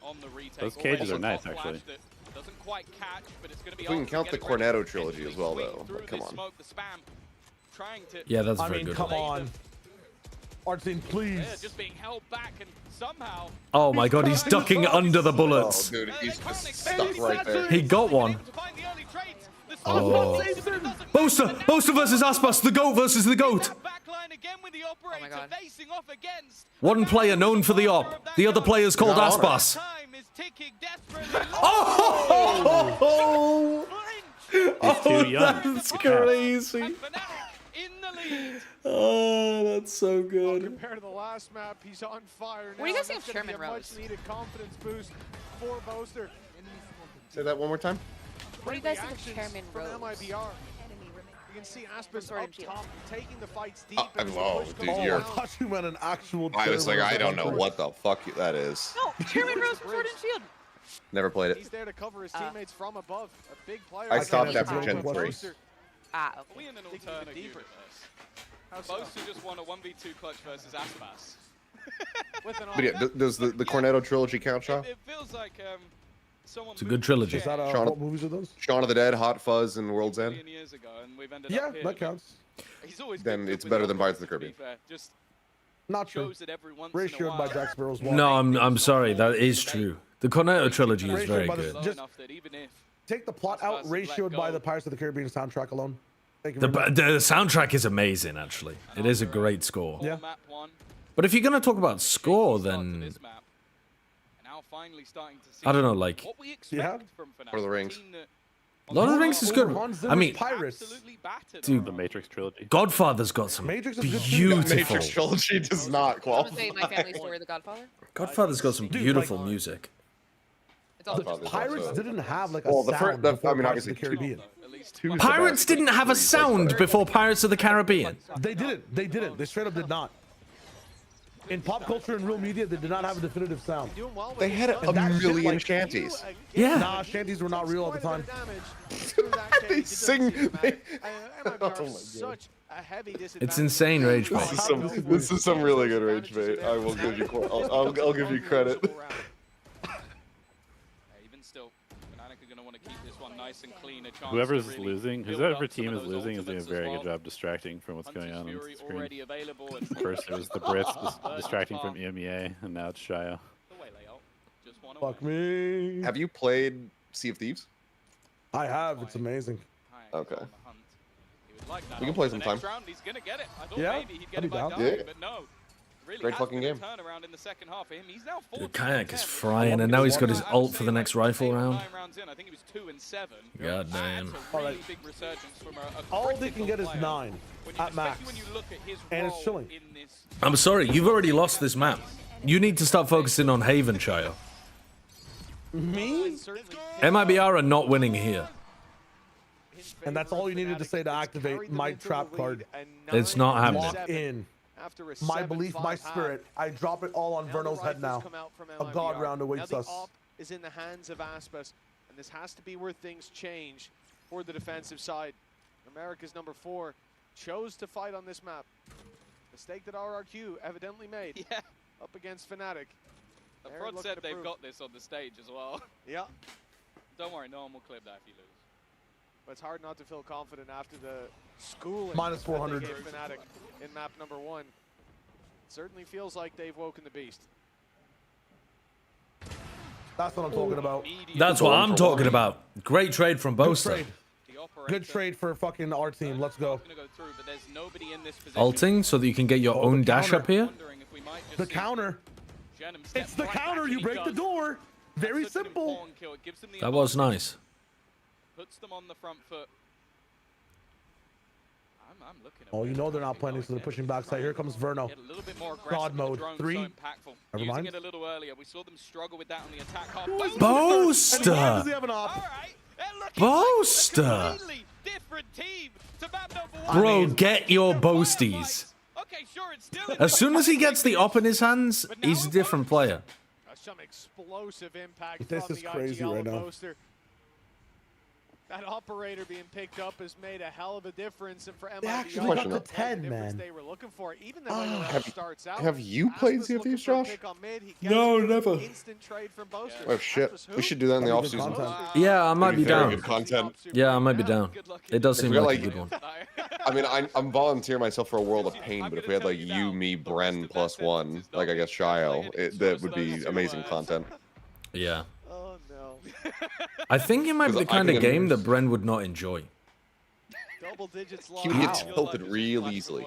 on the retake? Those cages are nice, actually. Doesn't quite catch, but it's going to be. We can count the Cornetto trilogy as well, though. But come on. Yeah, that's very good. Come on. Artine, please. Yeah, just being held back and somehow. Oh my god, he's ducking under the bullets. Oh, dude, he's just stuck right there. He got one. Oh. Boaster versus Aspas, the goat versus the goat. Oh my god. One player known for the op, the other player is called Aspas. Oh, that's crazy. Oh, that's so good. Compared to the last map, he's on fire now. What do you guys think of Chairman Rose? Much needed confidence boost for Boaster. Say that one more time. What do you guys think of Chairman Rose? MiBR. You can see Aspas up top, taking the fights deep. Whoa, dude, you're. I thought you meant an actual. I was like, I don't know what the fuck that is. No, Chairman Rose from Sword and Shield. Never played it. He's there to cover his teammates from above. A big player. I stopped after Gen 3. Okay. We in an alternate universe. Boaster just won a 1v2 clutch versus Aspas. But yeah, does the Cornetto trilogy count, Shaw? It feels like someone. It's a good trilogy. Is that what movies are those? Shaun of the Dead, Hot Fuzz, and World's End. Years ago, and we've ended Yeah, up here. that counts. Then it's better than Pirates of the Caribbean. Just not true. Ratioed by Jack Sparrow's one. No, I'm sorry, that is true. The Cornetto trilogy is very good. Just take the plot out, ratioed by the Pirates of the Caribbean soundtrack alone. The soundtrack is amazing, actually. It is a great score. Yeah. But if you're going to talk about score, then I don't know, like Lord of the Rings. Lord of the Rings is good. I mean, Pirates. Dude, the Matrix trilogy. Godfather's got some beautiful. Matrix trilogy does not qualify. My Family Story, The Godfather. Godfather's got some beautiful music. The Pirates didn't have like a sound before Pirates of the Caribbean. Pirates didn't have a sound before Pirates of the Caribbean. They didn't. They straight up did not. In pop culture and real media, they did not have a definitive sound. They had a million shanties. Yeah. Nah, shanties were not real at the time. They sing. It's insane rage bait. This is some really good rage bait. I will give you. I'll give you credit. Whoever's losing, whoever team is losing, is doing a very good job distracting from what's going on the screen. First, it was the Brits distracting from EMEA, and now it's Shia. Fuck me. Have you played Sea of Thieves? I have. It's amazing. Okay. We can play sometime. Yeah, I'd be down. Yeah. Great fucking game. Dude, Kayak is frying, and now he's got his ult for the next rifle round. God damn. Right. All they can get is 9 at max, and it's chilling. I'm sorry, you've already lost this map. You need to start focusing on Haven, Shio. Me? MiBR are not winning here. And that's all you needed to say to activate my trap card. It's not happening. Lock in. My belief, my spirit. I drop it all on Verno's head now. A god round awaits us. Is in the hands of Aspas, and this has to be where things change for the defensive side. America's number 4 chose to fight on this map. Mistake that RRQ evidently made up against Fnatic. The front said they've got this on the stage as well. Yeah. Don't worry, no one will clip that if you lose. But it's hard not to feel confident after the schooling Minus 400 that they gave Fnatic in map number 1. It certainly feels like they've woken the beast. That's what I'm talking about. That's what I'm talking about. Great trade from Boaster. Good trade for fucking our team. Let's go. Ulting so that you can get your own dash up here. The counter. It's the counter. You break the door. Very simple. That was nice. Puts them on the front foot. I'm looking at Oh, you know they're not playing, so they're pushing backside. Here comes Verno. God mode. 3. Never mind. It a little earlier. We saw them struggle with that on the attack half. Boaster! Boaster! Bro, get your boasties. As soon as he gets the op in his hands, he's a different player. Some explosive impact. This is crazy right now. That operator being picked up has made a hell of a difference, and for MiBR, they actually got to 10, man. They were looking for. Even the starts out. Have you played Sea of Thieves, Josh? No, never. Instant trade from Boaster. Oh shit, we should do that in the off season. Yeah, I might be down. Good content. Yeah, I might be down. It does seem like a good one. I mean, I'm volunteering myself for a world of pain, but if we had like you, me, Bren +1, like I guess Shio, that would be amazing content. Yeah. Oh no. I think it might be the kind of game that Bren would not enjoy. Double digits He would get tilted real easily.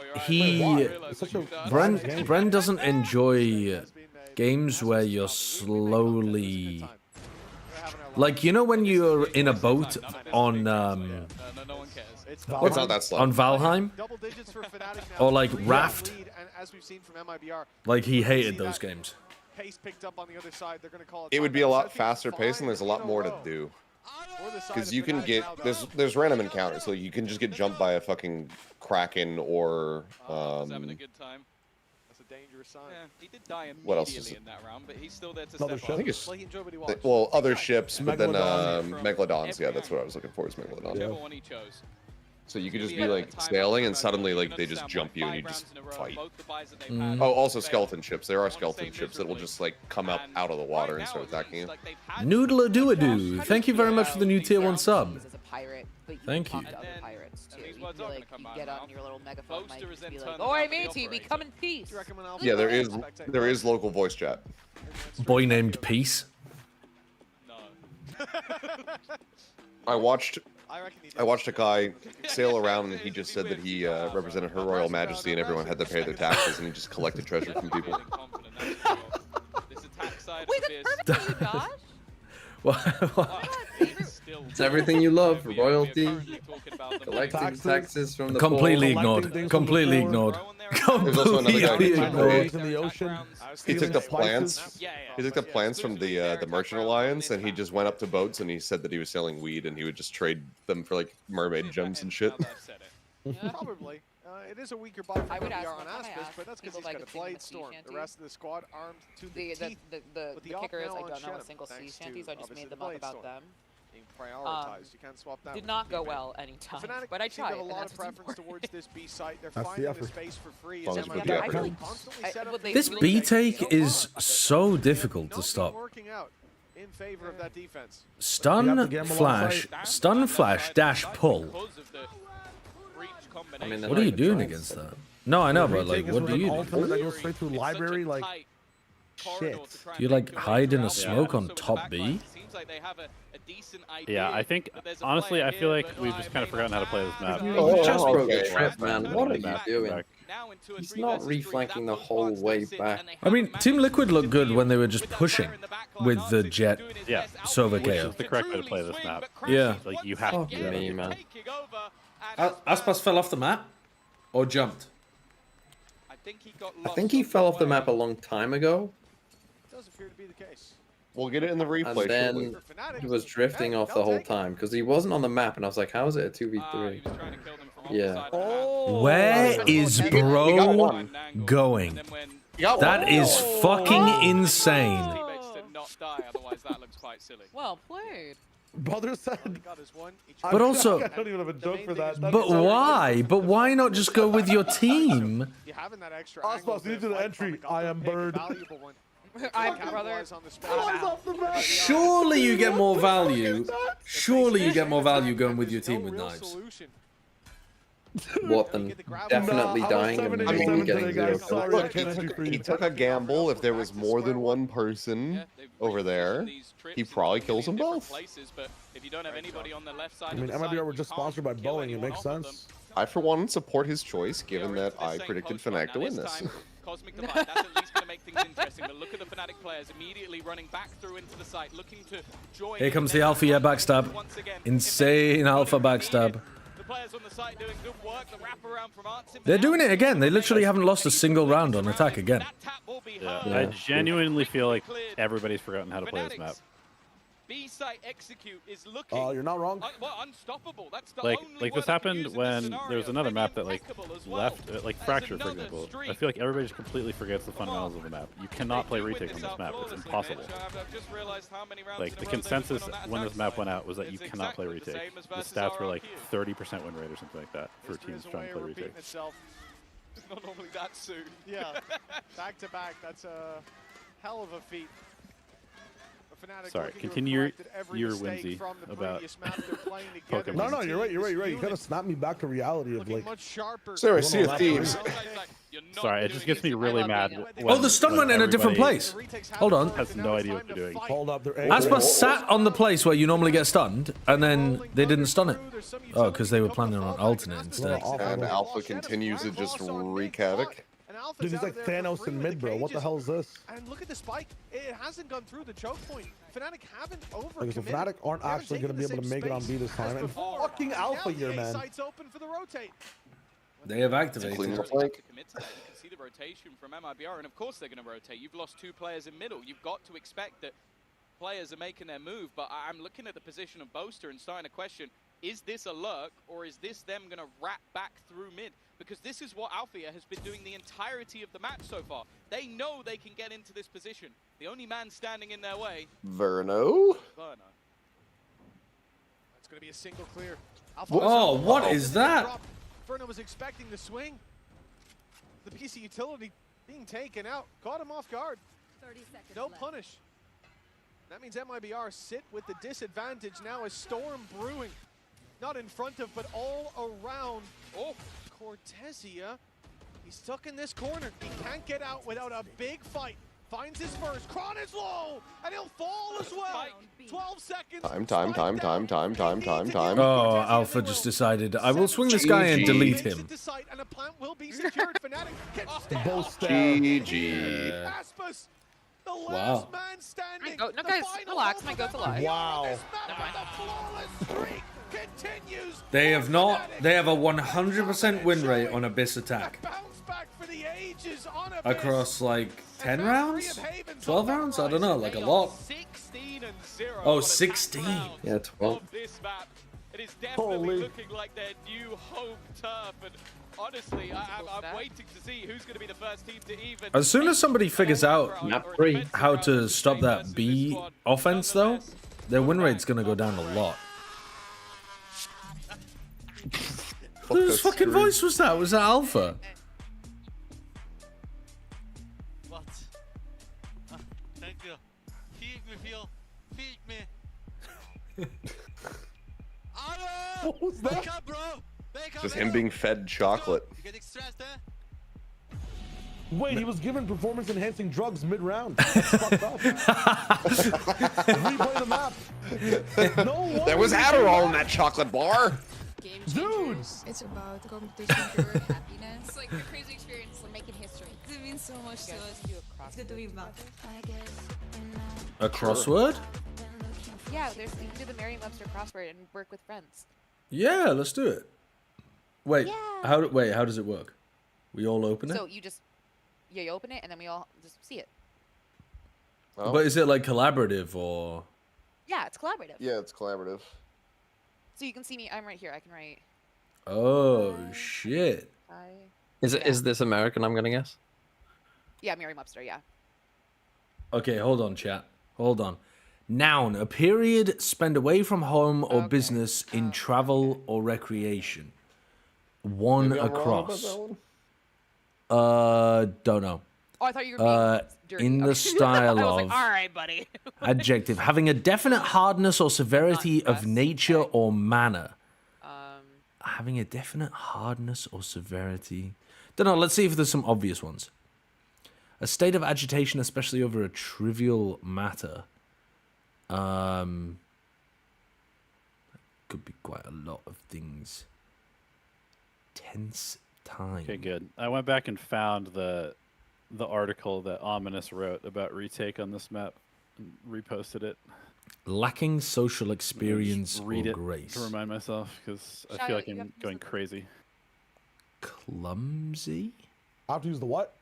Bren doesn't enjoy games where you're slowly, like, you know when you're in a boat on What's not that slow? on Valheim, or like Raft. Like, he hated those games. It would be a lot faster paced, and there's a lot more to do. Because you can get there's random encounters, so you can just get jumped by a fucking kraken or having a good time. That's a dangerous sign. Yeah, he did die what else is immediately it? in that round, but he's still there to I step think up. it's well, other ships, but then Megalodons. Yeah, that's what I was looking for. Is Megalodons. Whichever one he chose. So you could just be like sailing, and suddenly like they just jump you and you just fight. Oh, also skeleton ships. There are skeleton ships that will just like come up out of the water and start attacking you. Noodle-a-doo-a-doo. Thank you very much for the new tier 1 sub. Thank you. Get on your little megaphone mic and be like, "Oi, matey, we come in peace." Yeah, there is local voice chat. Boy named Peace. I watched a guy sail around, and he just said that he represented Her Royal Majesty, and everyone had to pay their taxes, and he just collected treasure from people. Wait, that's perfect for you, Josh. It's everything you love. Royalty, collecting taxes from the completely poor. ignored. Completely ignored. There's also another guy Completely in the ocean. He took the plants. He took the plants from the Merchant Alliance, and he just went up to boats, and he said that he was selling weed, and he would just trade them for like mermaid gems and shit. Probably. It is a weaker bot for MiBR on Aspis, but that's because he's got a Blade Storm. The rest of the squad armed to the teeth. The kicker is I don't know a single sea shanty, so I just made them up about them. Being prioritized. You can't swap that. Did not go well anytime, but I tried. Have a lot of preference towards this B site. They're That's the finding the effort. space for free. As long as we put the effort in. This B take is so difficult to stop. Working out in favor of that defense. Stun, flash, dash, pull. I mean, What are you doing against that? No, I know, but like, what do you do? Ultimate that goes straight through library, like, shit. Do you like hide in a smoke on top B? Yeah, I think, honestly, I feel like we've just kind of forgotten how to play this map. You just broke a trip, man. What are you doing? He's not reflanking the whole way back. I mean, Team Liquid looked good when they were just pushing with the Jet Sova Which KO. is the correct way to play this map. Yeah. Like, you have to do that. Me, man. Aspas fell off the map? Or jumped? I think he fell off the map a long time ago. Does appear to be the case. We'll get it in the replay. And then he was drifting off the whole time because he wasn't on the map, and I was like, "How is it a 2v3?" Yeah. Where is bro going? That is fucking insane. Well played. Brother said. But also, I don't even have a joke for that. but why? But why not just go with your team? You having that extra Aspas, you do the entry. I am bird. Surely you get more value. Surely you get more value going with your team with knives. What, than definitely dying and maybe getting 0 kills? Look, he took a gamble. If there was more than one person over there, he probably kills them both. I mean, MiBR were just sponsored by Boeing. It makes sense. I, for one, support his choice, given that I predicted Fnatic to win this. Cosmic Divide, that's at least going to make things interesting. But look at the Fnatic players immediately running back through into the site, looking to join. Here comes the Alpha, yeah, backstab. Insane Alpha backstab. The players on the site doing good work. The wraparound from Arts. They're doing it again. They literally haven't lost a single round on attack again. Yeah. I genuinely feel like everybody's forgotten how to play this map. B-site execute is looking. Oh, you're not wrong. Unstoppable. That's the Like this happened when there was another map that left, like Fracture, for example. I feel like everybody just completely forgets the fundamentals of the map. You cannot play retake on this map. It's impossible. Like the consensus when this map went out was that you cannot play retake. The stats were like 30% win rate or something like that for teams trying to play retake. It's not normally that soon. Yeah, back to back. That's a hell of a feat. Sorry, continue your whimsy about Pokemon. No, you're right. You gotta snap me back to reality of like. Sorry, Sea of Thieves. Sorry, it just gets me really mad. Oh, the stun went in a different place. Hold on. Has no idea what they're doing. Hold up, Aspa sat on the place where you normally get stunned, and then they didn't stun it. Oh, because they were planning on alternate instead. And Alpha continues to just wreak havoc. Dude, he's like Thanos in mid, bro. What the hell is this? And look at the spike. It hasn't gone through the choke point. Fnatic haven't Like, so Fnatic aren't actually going to be able to make it on B this time. And fucking Alpha here, man. Open for the rotate. They have activated. You can see the rotation from MiBR, and of course they're going to rotate. You've lost 2 players in middle. You've got to expect that players are making their move, but I'm looking at the position of Boaster and starting to question, is this a lurk, or is this them going to wrap back through mid? Because this is what Althea has been doing the entirety of the match so far. They know they can get into this position. The only man standing in their way... Verno? That's going to be a single clear. Oh, what is that? Verno was expecting the swing. The PC utility being taken out. Caught him off guard. 30 seconds no left. punish. That means MiBR sit with the disadvantage now. A storm brewing. Not in front of, but all around. Oh, Cortesia. He's stuck in this corner. He can't get out without a big fight. Finds his first. Kron is low, and he'll fall as well. 12 seconds. Time. Oh, Alpha just decided, I will swing this guy and delete him. And a plant will be secured. Fnatic gets both GG. Aspas, the last Wow. man standing. No, guys, relax. My goat's alive. Wow. Continues. They have not. They have a 100% win rate on Abyss attack. Bounce back for the ages on Abyss. Across like 10 rounds? 12 rounds? I don't know, like a lot. 16-0. Oh, 16. Yeah, 12. This map. It is definitely looking like their new home turf, and honestly, I'm waiting to see who's going to be the first team to even... As soon as somebody figures out how to stop that B offense, though, their win rate's going to go down a lot. Whose fucking voice was that? Was that Alpha? What? Thank you. Feed me, Phil. Feed me. What was that? Wake up, bro. Wake up, Just him being fed chocolate. You getting stressed, eh? Wait, he was given performance-enhancing drugs mid-round. That's fucked up. Replay the map. No wonder There was Adderall in that chocolate bar. Dude! It's about competition, pure happiness. It's like a crazy experience, like making history. It means so much to us. It's good to be back. A crossword? Yeah, you can do the Merriam-Webster crossword and work with friends. Yeah, let's do it. Wait, how does it work? We all open it? So you open it and then we all just see it. Oh. But is it like collaborative or? Yeah, it's collaborative. Yeah, it's collaborative. So you can see me. I'm right here. I can write. Oh shit! Is this American? I'm gonna guess. Yeah, Merriam-Webster. Yeah. Okay, hold on, chat. Hold on. Noun: a period spent away from home or business in travel or recreation. One Maybe I'm wrong about across. that one? Don't know. Oh, I thought you were being dirty. In the style I was of like, all right, buddy. adjective, having a definite hardness or severity of nature or manner. Having a definite hardness or severity. Don't know. Let's see if there's some obvious ones. A state of agitation, especially over a trivial matter. Could be quite a lot of things. Tense time. Okay, good. I went back and found the article that Ominous wrote about retake on this map and reposted it. Lacking social experience read or it grace. to remind myself, because I feel like I'm going crazy. Clumsy? I have to use the what?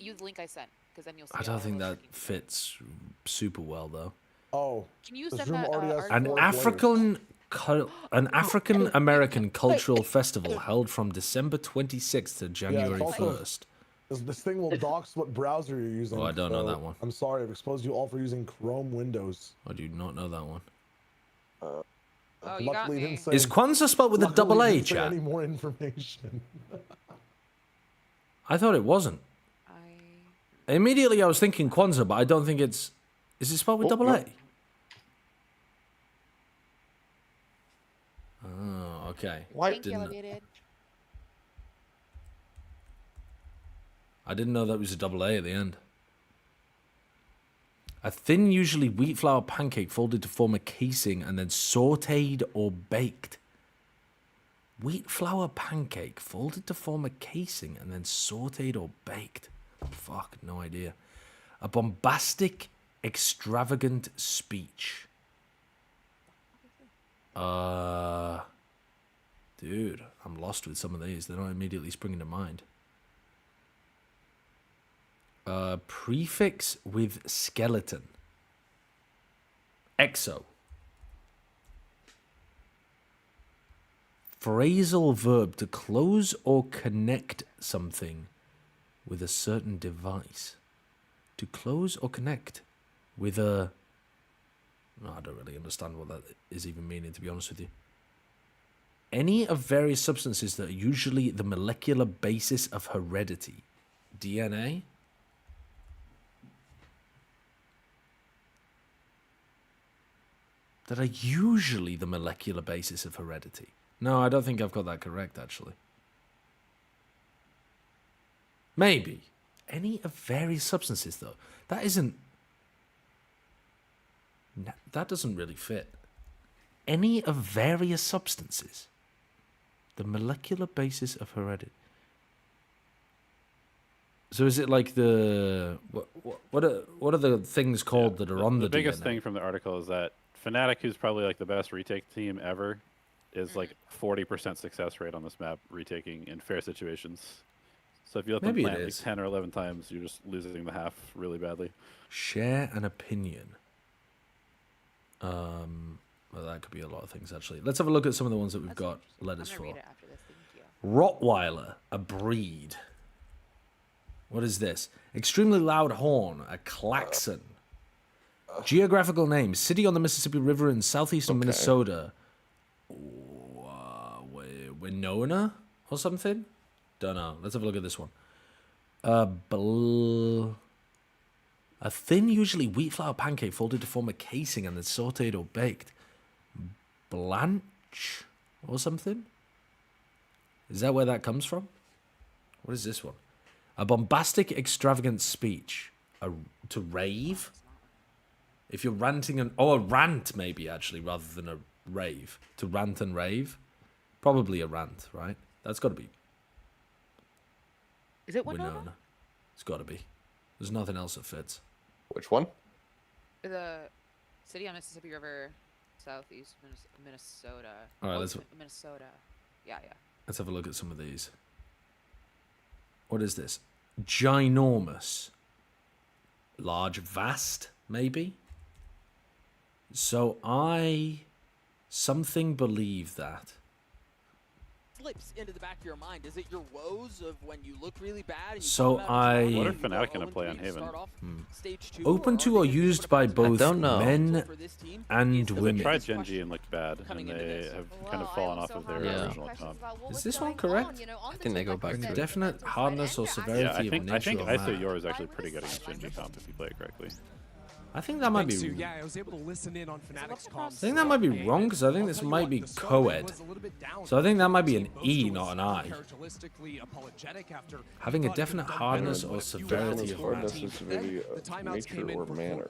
Use the link I sent, because then you'll see. I don't think that fits super well, though. Oh. Can you send that? An African American cultural festival held from December 26th to January 1st. This thing will dox what browser you're using. Oh, I don't know that one. I'm sorry, I've exposed you all for using Chrome Windows. I do not know that one. Oh, you got me. Is Kwanzaa spelled with a double A, chat? Any more information? I thought it wasn't. Immediately I was thinking Kwanzaa, but I don't think it's... Is it spelled with double A? Oh, okay. Thank you, Elevated. I didn't know that was a double A at the end. A thin, usually wheat flour pancake folded to form a casing and then sautéed or baked. Wheat flour pancake folded to form a casing and then sautéed or baked. Fuck, no idea. A bombastic, extravagant speech. Dude, I'm lost with some of these. They're not immediately springing to mind. Prefix with skeleton. Exo. Phrasal verb to close or connect something with a certain device. To close or connect with a... No, I don't really understand what that is even meaning, to be honest with you. Any of various substances that are usually the molecular basis of heredity. DNA? That are usually the molecular basis of heredity. No, I don't think I've got that correct, actually. Maybe. Any of various substances, though. That isn't... That doesn't really fit. Any of various substances. The molecular basis of heredity. So is it like the... What are the things called that are on the biggest DNA? thing from the article is that Fnatic, who's probably like the best retake team ever, is like 40% success rate on this map, retaking in fair situations. So if you let them plant like 10 or 11 times, you're just losing the half really badly. Share an opinion. Well, that could be a lot of things, actually. Let's have a look at some of the ones that we've got letters for. Rottweiler, a breed. What is this? Extremely loud horn, a klaxon. Geographical name, city on the Mississippi River in southeastern Minnesota. Winona or something? Don't know. Let's have a look at this one. A thin, usually wheat flour pancake folded to form a casing and then sauteed or baked. Blanche or something? Is that where that comes from? What is this one? A bombastic, extravagant speech. To rave? If you're ranting and... Oh, a rant maybe, actually, rather than a rave. To rant and rave? Probably a rant, right? That's got to be... Is it Winona? It's got to be. There's nothing else that fits. Which one? The city on Mississippi River, southeast Minnesota. All right, Minnesota. Yeah. Let's have a look at some of these. What is this? Ginormous. Large, vast, maybe? So something believe that. slips into the back of your mind? Is it your woes of when you look really bad? And you So What are Fnatic gonna play on Haven? Open to or used by both men and They women. tried Genji and looked bad, and they have kind of fallen off of their original comp. Is this one correct? I think they go back to Definite hardness or severity Yeah, I of think nature or ISO man. Yor is actually pretty good against Genji comp if you play it correctly. I think that might be. Yeah, I was able to listen in on Fnatic's I comms. think that might be wrong because I think this might be co-ed. So I think that might be an E, not an I. Having a definite hardness or severity of Hardness man. or severity of nature or manner.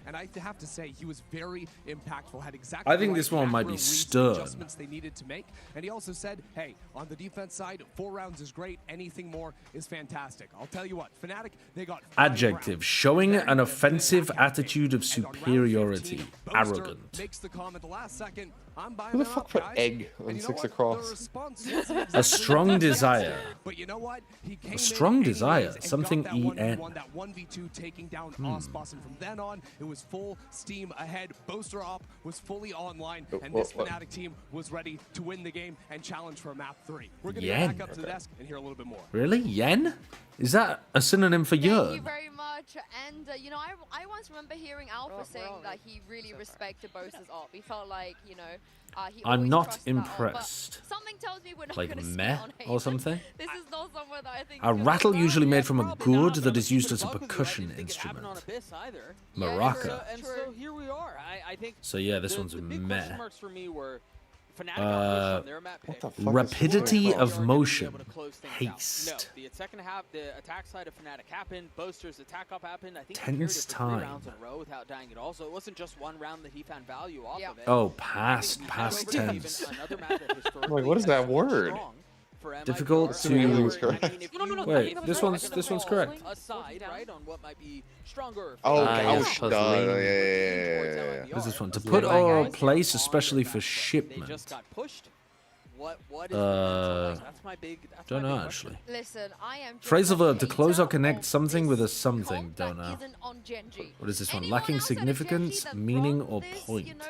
And I have to say, he was very impactful. Had exactly I think this one might be stern. adjustments they needed to make. And he also said, "Hey, on the defense side, 4 rounds is great. Anything more is fantastic." I'll tell you what, Fnatic, they got 5 Adjective, showing an offensive attitude of superiority. Arrogant. Makes the comment last second. I'm buying Who the them fuck up, put guys. egg on And you know 6 what? across? The response wasn't A strong desire. But you know what? He came A in strong anyways desire. and Something got that 1v1, EN. that 1v2 taking down Osboss, and from then on, it was full steam ahead. Boaster Op was fully online, and this Fnatic team was ready to win the game and challenge for map 3. We're going to go Yen. back up to the desk and hear a little bit more. Really? Yen? Is that a synonym for Thank you yearn? very much. And, you know, I once remember hearing Alpha saying that he really respected Boaster's op. He felt like, you know, he I'm always not trusted that op. But impressed. something tells me we're not Like going to see meh it on or Haven. something? This is not somewhere that I think A rattle usually made from a gourd that is used as a percussion instrument. Maraca. And so here we are. I think So yeah, this the one's big meh. question marks for me were Fnatic got pushed on their map pick. Rapidity of They motion. were able to close things out. Haste. No, the second half, the attack side of Fnatic happened. Boaster's attack up happened. I think he Tense carried it for 3 time. rounds in a row without dying at all. So it wasn't just 1 round that he found value off of it. Oh, past tense. Like, what is that word? Difficult to. Wait, this one's correct. Aside, right, on what might be stronger. Oh, yes, yeah. What is this one? To put or place, especially for shipment. They just got pushed. What is that's my big. Don't know actually. Listen, I am Phrasal verb to close or connect something with a something. Don't know. isn't on Genji. What is this one? Lacking significance, meaning, or point? You know,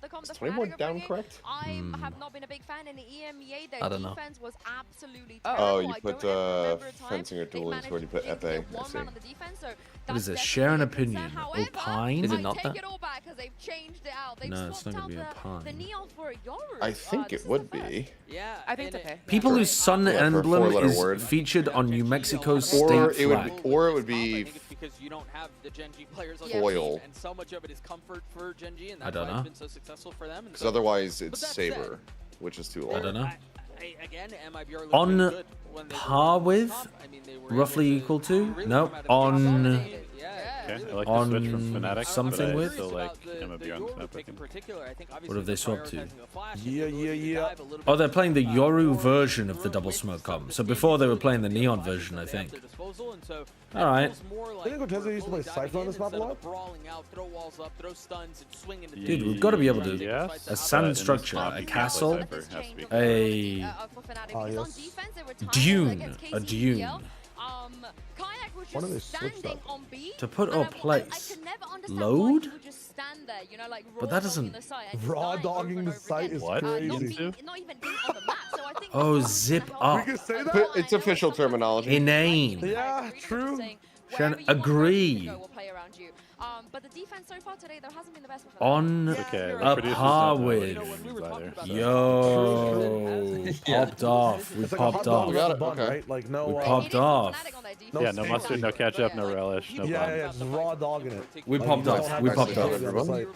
the comp Is 21 down correct? I have not been a big fan in the EMEA. Their I don't know. defense was absolutely Oh, terrible. you I put don't ever remember a time fencing or they've duels managed where you to put seem to FA. get I one see. round on the defense, so What is that's this? Share an definitely a concern. opinion. However, Opine? Is it I not take that? it all back because they've changed it out. They've No, it's swapped not out gonna be the opine. neon for a Yoru. I think it would be. Yeah, I think it's okay. People whose sun Yeah, for a emblem four-letter is word. featured on New Mexico's Or state it would flag. be, or it would be I think it's because you don't have the Genji players on Foil. your team, and so much of it is comfort for Genji, and I that's don't why know. it's been so successful for them. And because so, otherwise but it's that said, Saber, which is too long. I don't know. again, MiBR looked On really good when they par were with, top. I mean, they were roughly able equal to to. really No, come out of on. the Okay, I like On the switch from Fnatic, something but I with? still like MiBR on this map. I think. What have they swapped to? Yeah. Oh, they're playing the Yoru version of the double smoke comp. So before they were playing the neon version, I think. All right. Didn't Cortez used to play Cypher on this map a lot? Dude, we've got to be able to. Yes, A sand but in this structure, comp, a you can't play castle, Cypher, it has to be a Oh, yes. dune, a dune. Kayak was Why don't they just switch standing that? on B. To put and or I place. could never understand Load? why he would just stand there, you know, like But raw that dogging doesn't- the site and just Raw dying over dogging and the over site again. is What? Not crazy. even being on the map. So I think Oh, this is zip gonna help up. We can say that? But it's official terminology. Inane. Yeah, true. Can agree. But the defense so far today, there hasn't been the best for On Okay, a producers par don't know with. what it means either, so. Yo, popped off. We It's like a hot popped dog off. without a it, bun, okay. right? Like no. We popped off. Yeah, no mustard, no ketchup, no relish, no bun. Yeah, just raw dogging it. We Like, popped you don't off. have We that popped shit off. on the site.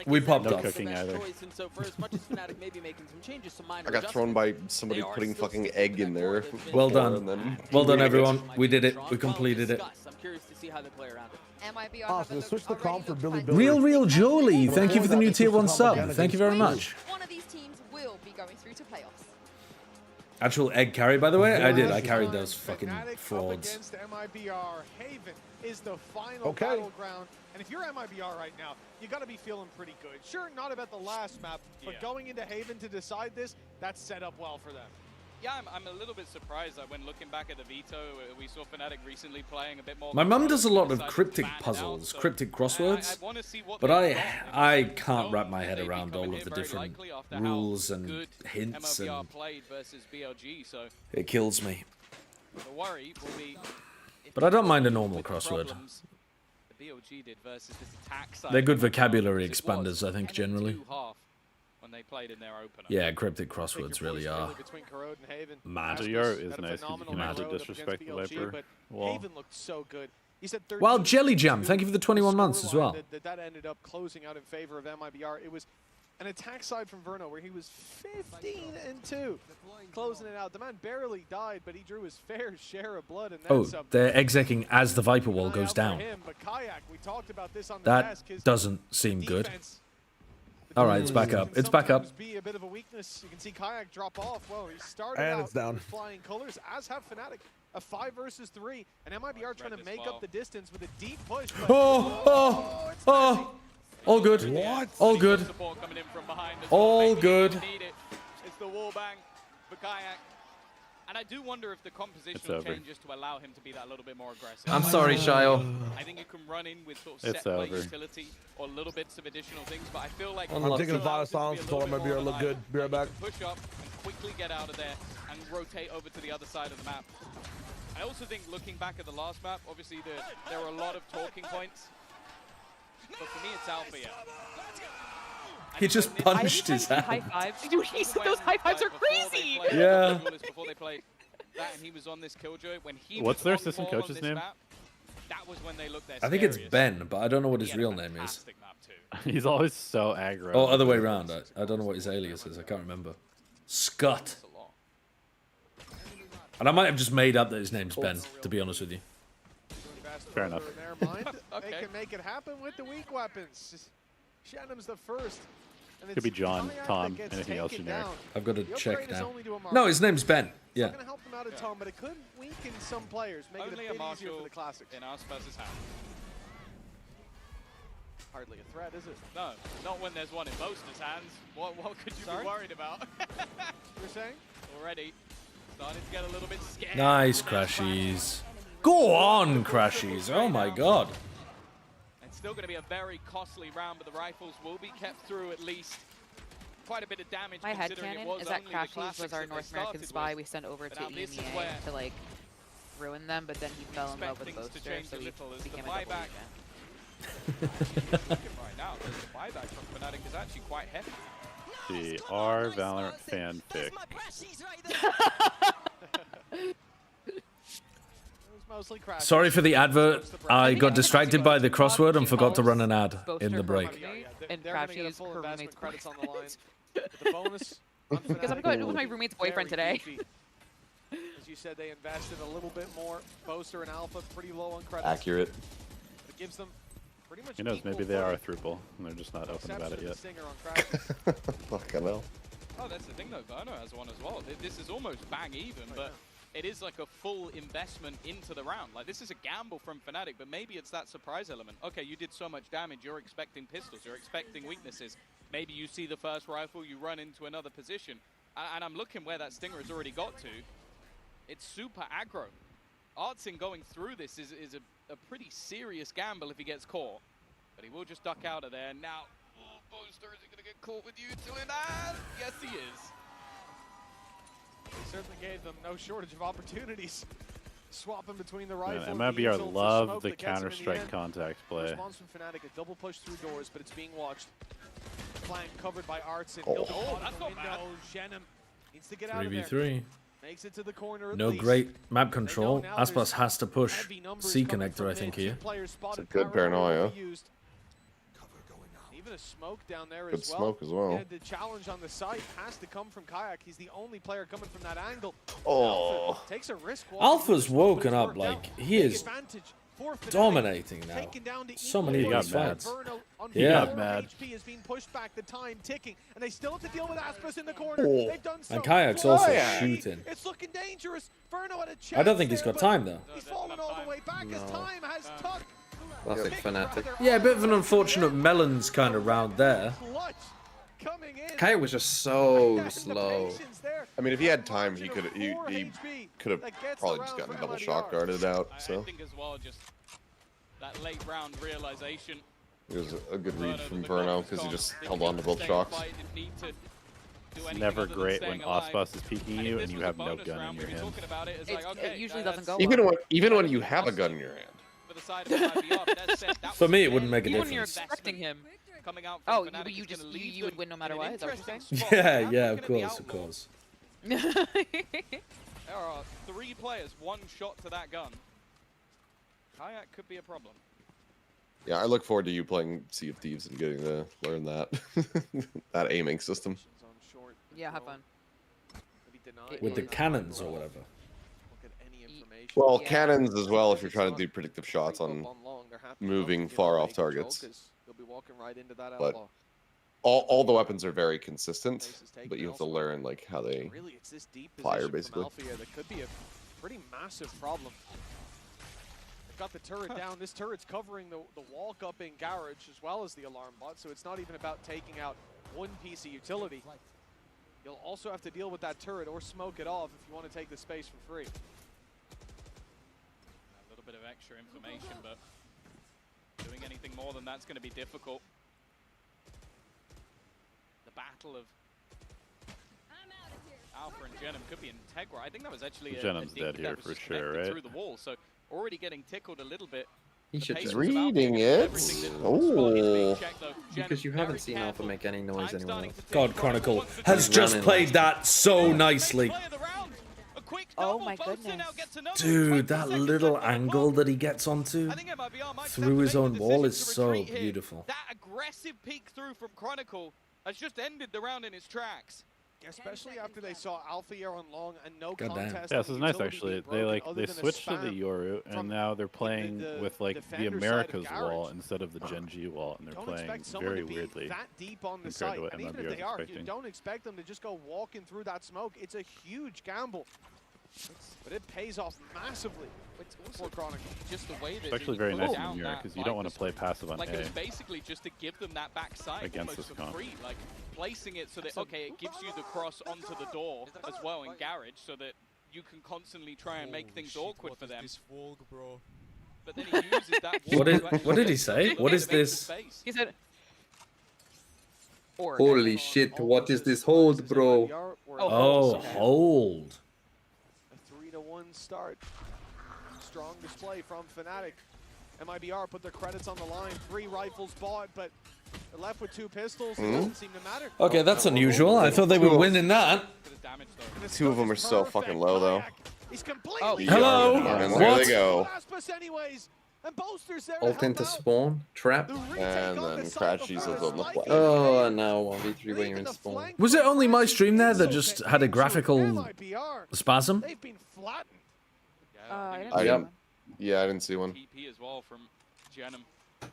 We popped No off. cooking either. I got thrown by somebody putting fucking egg in there. Well before, done. and then- Well done, everyone. We did it. We completed it. I'm curious to see how they play around it. Ah, so switch the comp for Billy Billy. Real Jolie. Thank you for the new tier 1 sub. Thank you very much. One of these teams will be going through to playoffs. Actual egg carry, by the way. I did. I carried those fucking Fnatic up frauds. against MiBR. Haven is the final battleground. And if you're MiBR right now, you got to be feeling pretty good. Sure, not about the last map, but going into Haven to decide this, that's set up well for them. Yeah, I'm a little bit surprised that when looking back at the veto, we saw Fnatic recently playing a bit more. My mum does a lot of cryptic puzzles, cryptic crosswords, but I can't wrap my head around all of the different rules and hints, and it kills me. The worry will be but I don't mind a normal crossword. The BLG did versus this attack side. They're good vocabulary expanders, I think, generally. When they played in their opener. Yeah, cryptic crosswords really are mad. MiBR is nice because you can also disrespect the Viper wall. Haven looked so good. He said Well, Jelly Jam, thank you for the 21 months as well. That ended up closing out in favor of MiBR. It was an attack side from Verno where he was 15-2, closing it out. The man barely died, but he drew his fair share of blood. And Oh, they're execing as the Viper wall goes down. That doesn't seem good. All right, it's back up. It's back up. Be a bit of a weakness. You can see Kayak drop off. Well, he started and out it's down. with flying colors, as have Fnatic. A 5 versus 3, and MiBR trying to make up the distance with a deep push. All good. What? All good. All good. It's the wall bang for Kayak. And I do wonder if the composition changes to allow him to be that little bit more aggressive. I'm sorry, Shio. I think you can run in with sort of set play utility or little bits of additional things, but I feel like I'm taking a vow of silence to let MiBR look good. Be right back. Push up and quickly get out of there and rotate over to the other side of the map. I also think looking back at the last map, obviously there were a lot of talking points, but for me it's Alpha. He just punched his hand. High fives. Dude, those high fives are crazy. Yeah. Before they played that, and he was on this Killjoy. When he What's their assistant coach's name? That was when they looked their I think it's Ben, but I don't know what his real name is. He's always so aggro. Oh, other way around. I don't know what his alias is. I can't remember. Scott. And I might have just made up that his name's Ben, to be honest with you. Fair enough. They can make it happen with the weak weapons. Shannom's the first. Could be John, Tom, anything else generic. I've got to check now. No, his name's Ben. Yeah. It's going to help them out a ton, but it could weaken some players, make it a bit easier for the Classics. In Aspas' hand. Hardly a threat, is it? No, not when there's one in Boaster's hands. What could you be worried about? You're saying? Already starting to get a little bit scared. Nice Crashies. Go on, Crashies. Oh my god. Still going to be a very costly round, but the rifles will be kept through at least quite a bit of damage. My headcanon is that Crashies was our North American spy we sent over to EMEA to like ruin them, but then he fell in love with Boaster, so he became a double agent. Right now, the buyback from Fnatic is actually quite heavy. The R Valorant fanfic. Sorry for the advert. I got distracted by the crossword and forgot to run an ad in the break. And Crashies, her roommate's boyfriend. Because I'm going with my roommate's boyfriend today. As you said, they invested a little bit more. Boaster and Alpha pretty low on credits. Accurate. It gives them pretty much. Who knows? Maybe they are a throuple, and they're just not open about it yet. Fucking hell. Oh, that's the thing though. Verno has one as well. This is almost bang even, but it is like a full investment into the round. Like, this is a gamble from Fnatic, but maybe it's that surprise element. Okay, you did so much damage, you're expecting pistols, you're expecting weaknesses. Maybe you see the first rifle, you run into another position. And I'm looking where that Stinger has already got to. It's super aggro. Artsin going through this is a pretty serious gamble if he gets caught. But he will just duck out of there. Now, Boaster, is he going to get caught with you till in that? Yes, he is. He certainly gave them no shortage of opportunities. Swapping between the rifle. Yeah, MiBR love the Counter-Strike contact play. Response from Fnatic, a double push through doors, but it's being watched. Flank covered by Artsin. Oh, that's not bad. Shannon needs to get out of 3v3. Makes it to the corner. No great map control. Aspas has to push C connector, I think, here. It's a good paranoia. Even a smoke down there good smoke as well. The challenge on the site has to come from Kayak. He's the only player coming from that angle. Oh. Alpha takes a risk. Alpha's woken up like he is dominating now. So many of these fights. Yeah, mad. HP is being pushed back, the time ticking, and they still have to deal with Aspas in the corner. Oh. They've done so. And Kayak's also shooting. It's looking dangerous. Verno had a chance. I don't think he's got time though. He's fallen all the way back as time has tucked. Classic Fnatic. Yeah, a bit of an unfortunate melons kind of round there. Kayak was just so slow. I mean, if he had time, he could have probably just gotten double shot guarded out. So I think as well, just that late round realization. it was a good read from Verno because he just held on to both shocks. It's never great when Osbus is peeking you and you have no gun in your hand. It usually doesn't go Even when you have a gun in your hand. For me, it wouldn't make a Even when you're difference. expecting him. Oh, you would win no matter what. Is that what you're saying? Yeah, yeah, of course, of course. There are 3 players, 1 shot to that gun. Kayak could be a problem. Yeah, I look forward to you playing Sea of Thieves and getting to learn that that aiming system. Yeah, have fun. With the cannons or whatever. Well, cannons as well if you're trying to do predictive shots on moving far off targets. But all the weapons are very consistent, but you have to learn like how they fire basically. That could be a pretty massive problem. They've got the turret down. This turret's covering the walk up in garage as well as the alarm bot, so it's not even about taking out one piece of utility. You'll also have to deal with that turret or smoke it off if you want to take the space for free. A little bit of extra information, but doing anything more than that's going to be difficult. The battle of Alpha and Genom could be integral. I think that was actually Genom's dead here for sure, right? Through the wall, so already getting tickled a little bit. He should He's reading it. Oh. Because you haven't seen Alpha make any noise anymore. God, Chronicle has just played that so nicely. Oh my goodness. Dude, that little angle that he gets onto through his own wall is so beautiful. That aggressive peek through from Chronicle has just ended the round in its tracks. Especially after they saw Alpha here on long and no Goddamn. contest. Yeah, this is nice actually. They switched to the Yoru and now they're playing with like the Americas wall instead of the Gen G wall, and they're playing very weirdly that deep on the compared site. to what And even MiBR if is they are, you expecting. don't expect them to just go walking through that smoke. It's a huge gamble, but it pays off massively for Chronicle. Just the way that It's actually very nice in the mirror because you don't want to play passive on like A. it was basically just to give them that backside Against almost this for comp. free, like placing it so that okay, it gives you the cross onto the door as well in garage, so that you can constantly try and make things awkward for them. But then he uses that. What did he say? What is this? He said. Holy shit, what is this hold, bro? Oh, hold. A 3-1 start. Strong display from Fnatic. MiBR put their credits on the line. 3 rifles bought, but they're left with 2 pistols. It doesn't seem to matter. Okay, that's unusual. I thought they were winning that. 2 of them are so fucking low though. He's completely hello. And there What? they go. Ult into spawn, trap. And then Crash Jesus on the flash. Oh, and now 1v3 when you're in spawn. Was it only my stream there that just had a graphical spasm? Yeah, I didn't see one. PP as well from Genom.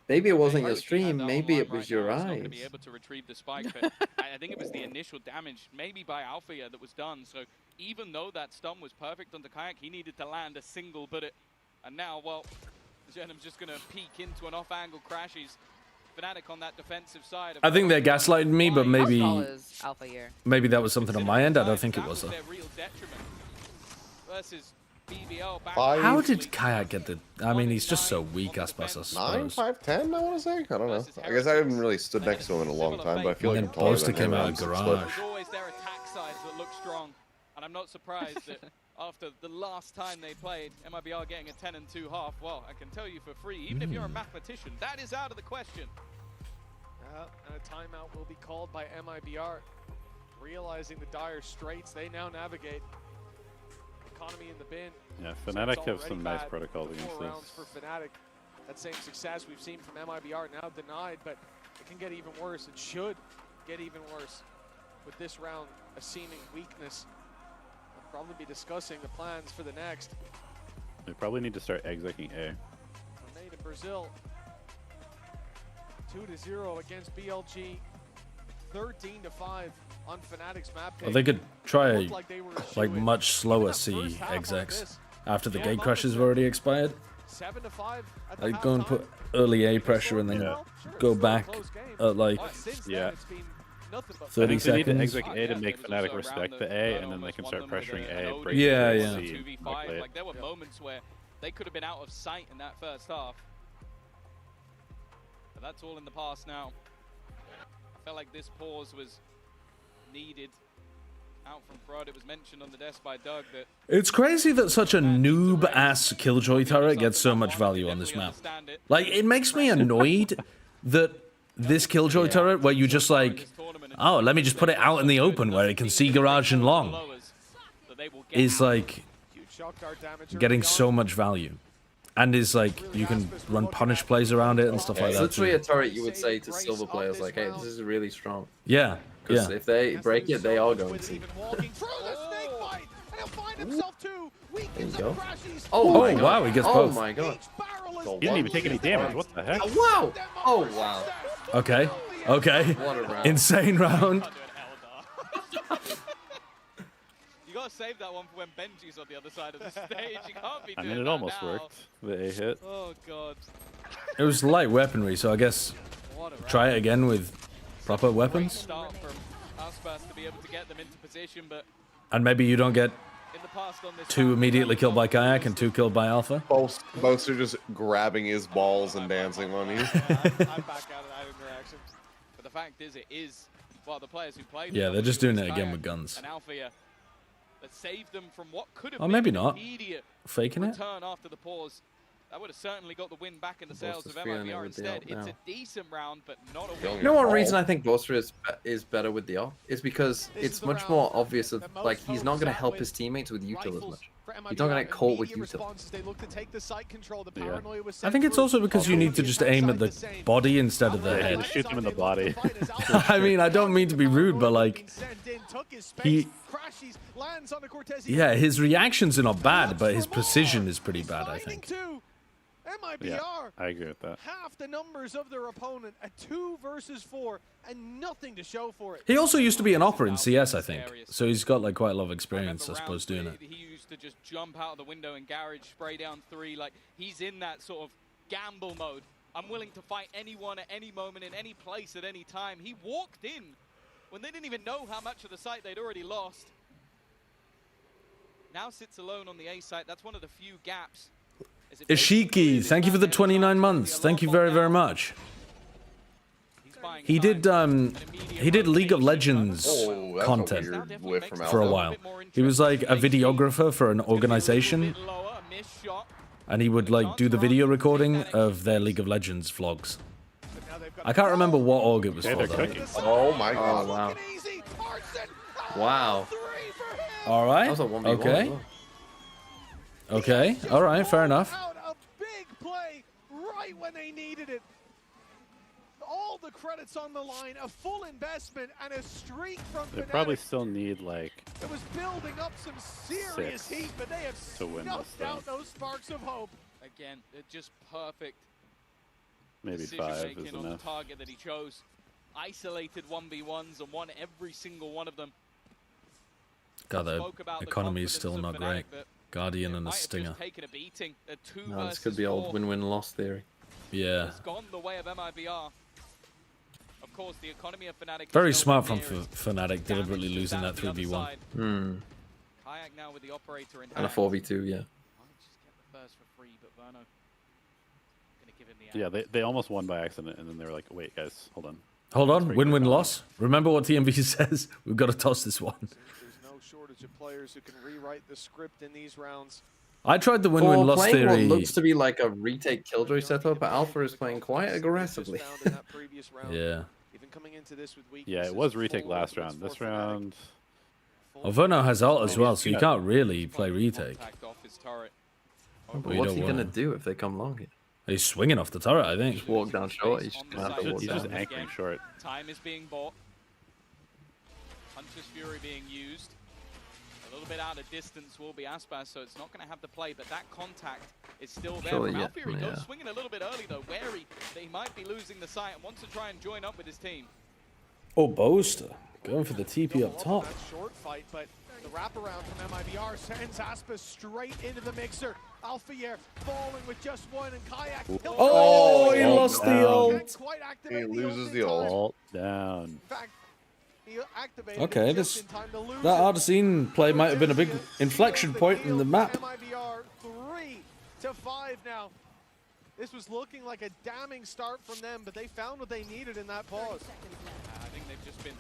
Maybe it wasn't your stream, maybe it was your Not going eyes. to be able to retrieve the spike, but I think it was the initial damage, maybe by Alpha that was done. So even though that stun was perfect on the Kayak, he needed to land a single bullet. And now, well, Genom's just going to peek into an off-angle crashes. Fnatic on that defensive side. I think they're gaslighting me, but maybe Alpha here. maybe that was something on my end. I don't think it was though. Their real detriment versus BBL back. How did Kayak get the? I mean, he's just so weak, I suppose. 9, 5, 10, I want to say? I don't know. I guess I haven't really stood next to him in a long time, but I feel like And I'm then taller Poster than him. came out I'm of 6'4". garage. There's always their attack sides that look strong, and I'm not surprised that after the last time they played, MiBR getting a 10 and 2 half. Well, I can tell you for free, even if you're a mathematician, that is out of the question. And a timeout will be called by MiBR. Realizing the dire straits they now navigate. Economy in the bin. Yeah, Fnatic have some nice protocols against 4 rounds this. for Fnatic. That same success we've seen from MiBR now denied, but it can get even worse. It should get even worse. With this round, a seeming weakness. We'll probably be discussing the plans for the next. They probably need to start execing A. Made in Brazil. 2-0 against BLG. 13-5 on Fnatic's map. Well, they could try like much slower C execs after the gate crashes have already expired. 7-5. Like go and put early A pressure and then go back at like nothing but 30 I think they need to seconds. exit A to make Fnatic respect the A, and then they can start pressuring A, break Yeah, the yeah. C, 2v5. play it. Like there were moments where they could have been out of sight in that first half. But that's all in the past now. I felt like this pause was needed. Out from Fraud, it was mentioned on the desk by Doug that It's crazy that such a noob-ass Killjoy turret gets so much value on this map. Like, it makes me annoyed that this Killjoy turret, where you just like, oh, let me just put it out in the open where it can see garage and long, is like getting so much value. And is like, you can run punish plays around it and stuff like It's that. literally too. a turret you would say to silver players, like, hey, this is really strong. Yeah, Because yeah. if they break it, they are going to. There you go. Oh, wow, he gets Oh both. my god. He didn't even take any damage. What the heck? Wow! Oh wow. Okay, okay. What a round. Insane round. you gotta save that one for when Benji's on the other side of the stage. You can't be I doing mean, it that almost now. worked. The A hit. Oh god. It was light weaponry, so I guess try it again with proper weapons. Start from Aspas to be able to get them into position, but And maybe you don't get in the past on this 2 immediately killed by Kayak and 2 killed by Alpha. Both are just grabbing his balls and dancing on you. I'm back out of that interaction. But the fact is, it is well the players who played. Yeah, they're just doing it again with guns. And Alpha that saved them from what could have Oh, been maybe an not. immediate Faking it? return after the pause. That would have certainly got the win back in the sails of feeling it MiBR with the instead. ult It's now. a decent round, but not a win. You know one reason I think Boaster is better with the ult is because it's much more obvious of like he's not going to help his teammates with util as much. He's not going to get caught with util. Yeah. I think it's also because you need to just aim at the body instead of the Yeah, head. just shoot him in the body. I mean, I don't mean to be rude, but like, yeah, his reactions are not bad, but his precision is pretty bad, I think. MiBR, Yeah, I agree with that. half the numbers of their opponent at 2 versus 4 and nothing to show for it. He also used to be an opera in CS, I think, so he's got like quite a lot of experience, I suppose, doing it. He used to just jump out of the window in garage, spray down 3. Like he's in that sort of gamble mode. I'm willing to fight anyone at any moment, in any place, at any time. He walked in when they didn't even know how much of the site they'd already lost. Now sits alone on the A site. That's one of the few gaps. Ishiki, thank you for the 29 months. Thank you very, very much. He did League of Legends content for a while. He was like a videographer for an organization, and he would like do the video recording of their League of Legends vlogs. I can't remember what org it was for though. Oh my god. Oh wow. Wow. All right. That was a 1v1 Okay. as well. Okay. All right. Fair enough. A big play right when they needed it. All the credits on the line, a full investment and a streak from They Fnatic. probably still need like It was building up some serious 6 heat, but they have to win this snuffed thing. out those sparks of hope. Again, just perfect Maybe 5 decision-making is on the enough. target that he chose. Isolated 1v1s and won every single one of them. God, the economy is still not great. Guardian and a Stinger. Taken a beating. A 2 No, this versus could be 4. old win-win-loss theory. Yeah. It's gone the way of MiBR. Of course, the economy of Fnatic. Very smart from Fnatic, deliberately losing that 3v1. Hmm. Kayak now with the operator in And a hand. 4v2, yeah. Might just get the first for free, but Verno gonna give him the Yeah, they almost won by accident, and then they were like, wait, guys, hold on. Hold on, win-win-loss. Remember what TMV says? We've got to toss this one. There's no shortage of players who can rewrite the script in these rounds. I tried the For win-win-loss playing theory. what looks to be like a retake Killjoy setup, but Alpha is playing quite aggressively. Yeah. Even coming into this with Yeah, it was retake last round. This round, Well, Verno has ult as well, so you can't really play retake. But you what's don't he going to wanna. do if they come long here? He's swinging off the turret, I think. Just walk down short. He's just going to have to walk he's just down. anchoring short. Time is being bought. Hunter's Fury being used. A little bit out of distance will be Aspas, so it's not going to have the play, but that contact is still there. Surely, From yeah, Alfury yeah. goes swinging a little bit early, though, wary that he might be losing the site and wants to try and join up with his team. Oh, Boaster. Going for the TP up top. That short fight, but the wraparound from MiBR sends Aspas straight into the mixer. Alphayer falling with just one, and Kayak. Oh, he ult lost the down. ult. Can't quite activate He loses in the time. ult. Down. In fact, he activated Okay, it just in time to lose that it. Arcene play might have been a big inflection point in the map. MiBR 3-5 now. This was looking like a damning start from them, but they found what they needed in that pause. I think they've just been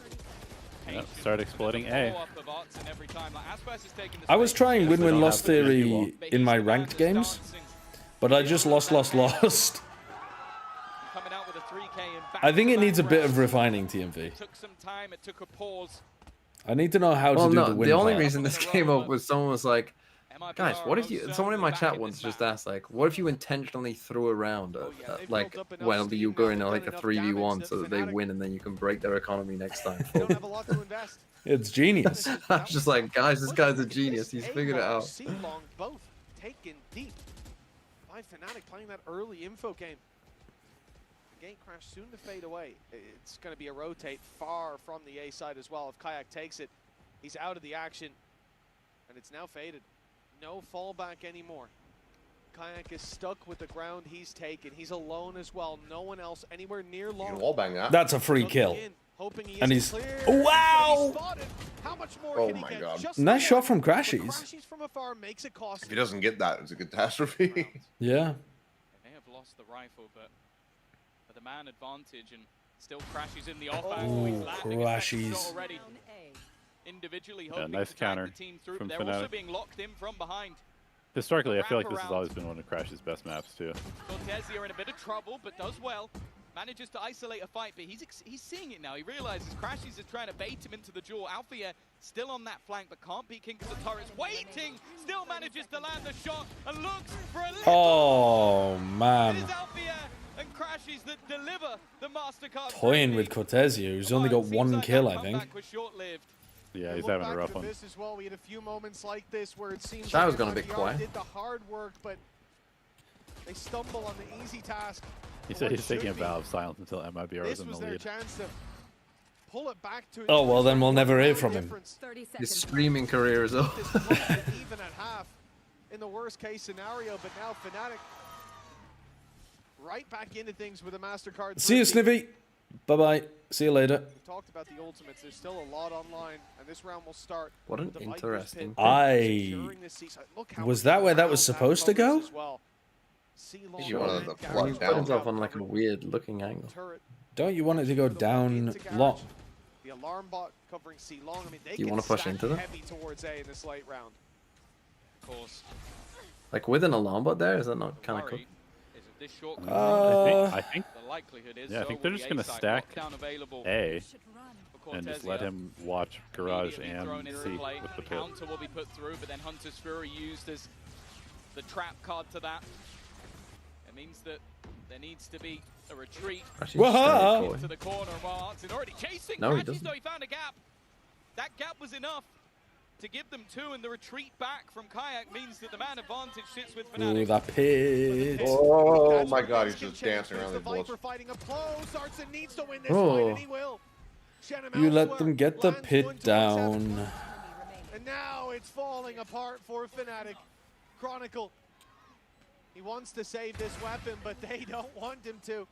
Yep, start exploiting A. I was trying win-win-loss theory in my ranked games, but I just lost. I think it needs a bit of refining, TMV. Took some time, it took a pause. I need to know how to do the win the only part. reason this came up was someone was like, guys, what if you... Someone in my chat once just asked, like, what if you intentionally threw around, like, while you go in like a 3v1 so that they win and then you can break their economy next time? It's genius. I was just like, guys, this guy's a genius. He's figured it out. C-Long both taken deep by Fnatic playing that early info game. The gate crash soon to fade away. It's going to be a rotate far from the A side as well. If Kayak takes it, he's out of the action, and it's now faded. No fallback anymore. Kayak is stuck with the ground he's taken. He's alone as well. No one else anywhere near long. Wallbang that. That's a free kill. And he's... Wow! Oh my god. Nice shot from Crashies. If he doesn't get that, it's a catastrophe. Yeah. They may have lost the rifle, but the man advantage and still Crashies in the off-back. Crashies. Individually Yeah, nice counter the team through. from They're Fnatic. also being locked in from behind. Historically, I feel like this has always been one of Crash's best maps too. Cortezia in a bit of trouble, but does well. Manages to isolate a fight, but he's seeing it now. He realizes Crashies is trying to bait him into the duel. Althea still on that flank, but can't beat King because the turret's waiting. Still manages to land the shot and looks for a little. Oh, man. It is Althea and Crashies that deliver the MasterCard. Toying with Cortezia, who's only got one kill, I think. Yeah, he's having a rough one. As well. We had a few moments like this where it seems That was like gonna be MiBR quiet. did the hard work, but they stumble on the easy task. He said he's taking a vow of silence until MiBR was in the lead. Chance to pull it back to Oh, well, then we'll never hear from him. His streaming career is over. Even at half in the worst case scenario, but now Fnatic right back into things with a MasterCard. See you, Snippy. Bye-bye. See you later. We talked about the ultimates. There's still a lot online, and this round will start. What an interesting... Was that where that was supposed to go? He put himself on like a weird looking angle. Don't you want it to go down long? The alarm bot covering C-Long. I mean, they Do you want to push into them? heavy towards A in this late round. Of course. Like with an alarm bot there, is that not kind of cool? I think the likelihood is yeah, I think they're just gonna stack A and just let him watch Garage and C with the pit. Counter will be put through, but then Hunter's Fury used as the trap card to that. It means that there needs to be a retreat into the corner. While Art's already chasing. No, he Crashies, doesn't. though, he found a gap. That gap was enough to give them two, and the retreat back from Kayak means that the man advantage sits with Fnatic. Ooh, that pit. Oh my god, he's just dancing around the balls. Oh. You let them get the pit down. And now it's falling apart for Fnatic. Chronicle. He wants to save this weapon, but they don't want him to.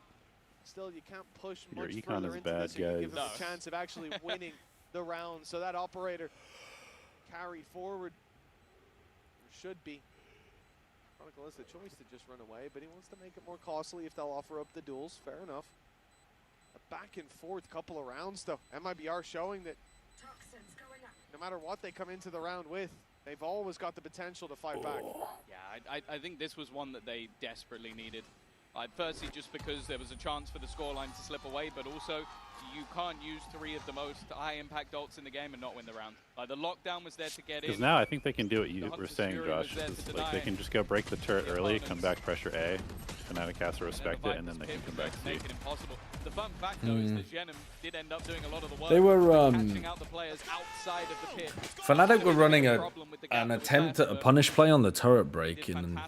Still, you can't push Your much econ further is into bad, this. You can give guys. them a chance of actually winning the round. So that operator carried forward. Should be. Chronicle has the choice to just run away, but he wants to make it more costly if they'll offer up the duels. Fair enough. A back and forth couple of rounds, though. MiBR showing that no matter what they come into the round with, they've always got the potential to fight back. Yeah, I think this was one that they desperately needed. Firstly, just because there was a chance for the scoreline to slip away, but also you can't use three of the most high-impact ults in the game and not win the round. The lockdown was there to get in. Because now I think they can do what you were saying, Josh. Like they can just go break the turret early, come back pressure A, Fnatic has to respect it, and then they can come back C. The fun fact, though, is that Genom did end up doing a lot of the work. They were catching out the players outside of the pit. Fnatic were running an attempt at a punish play on the turret break in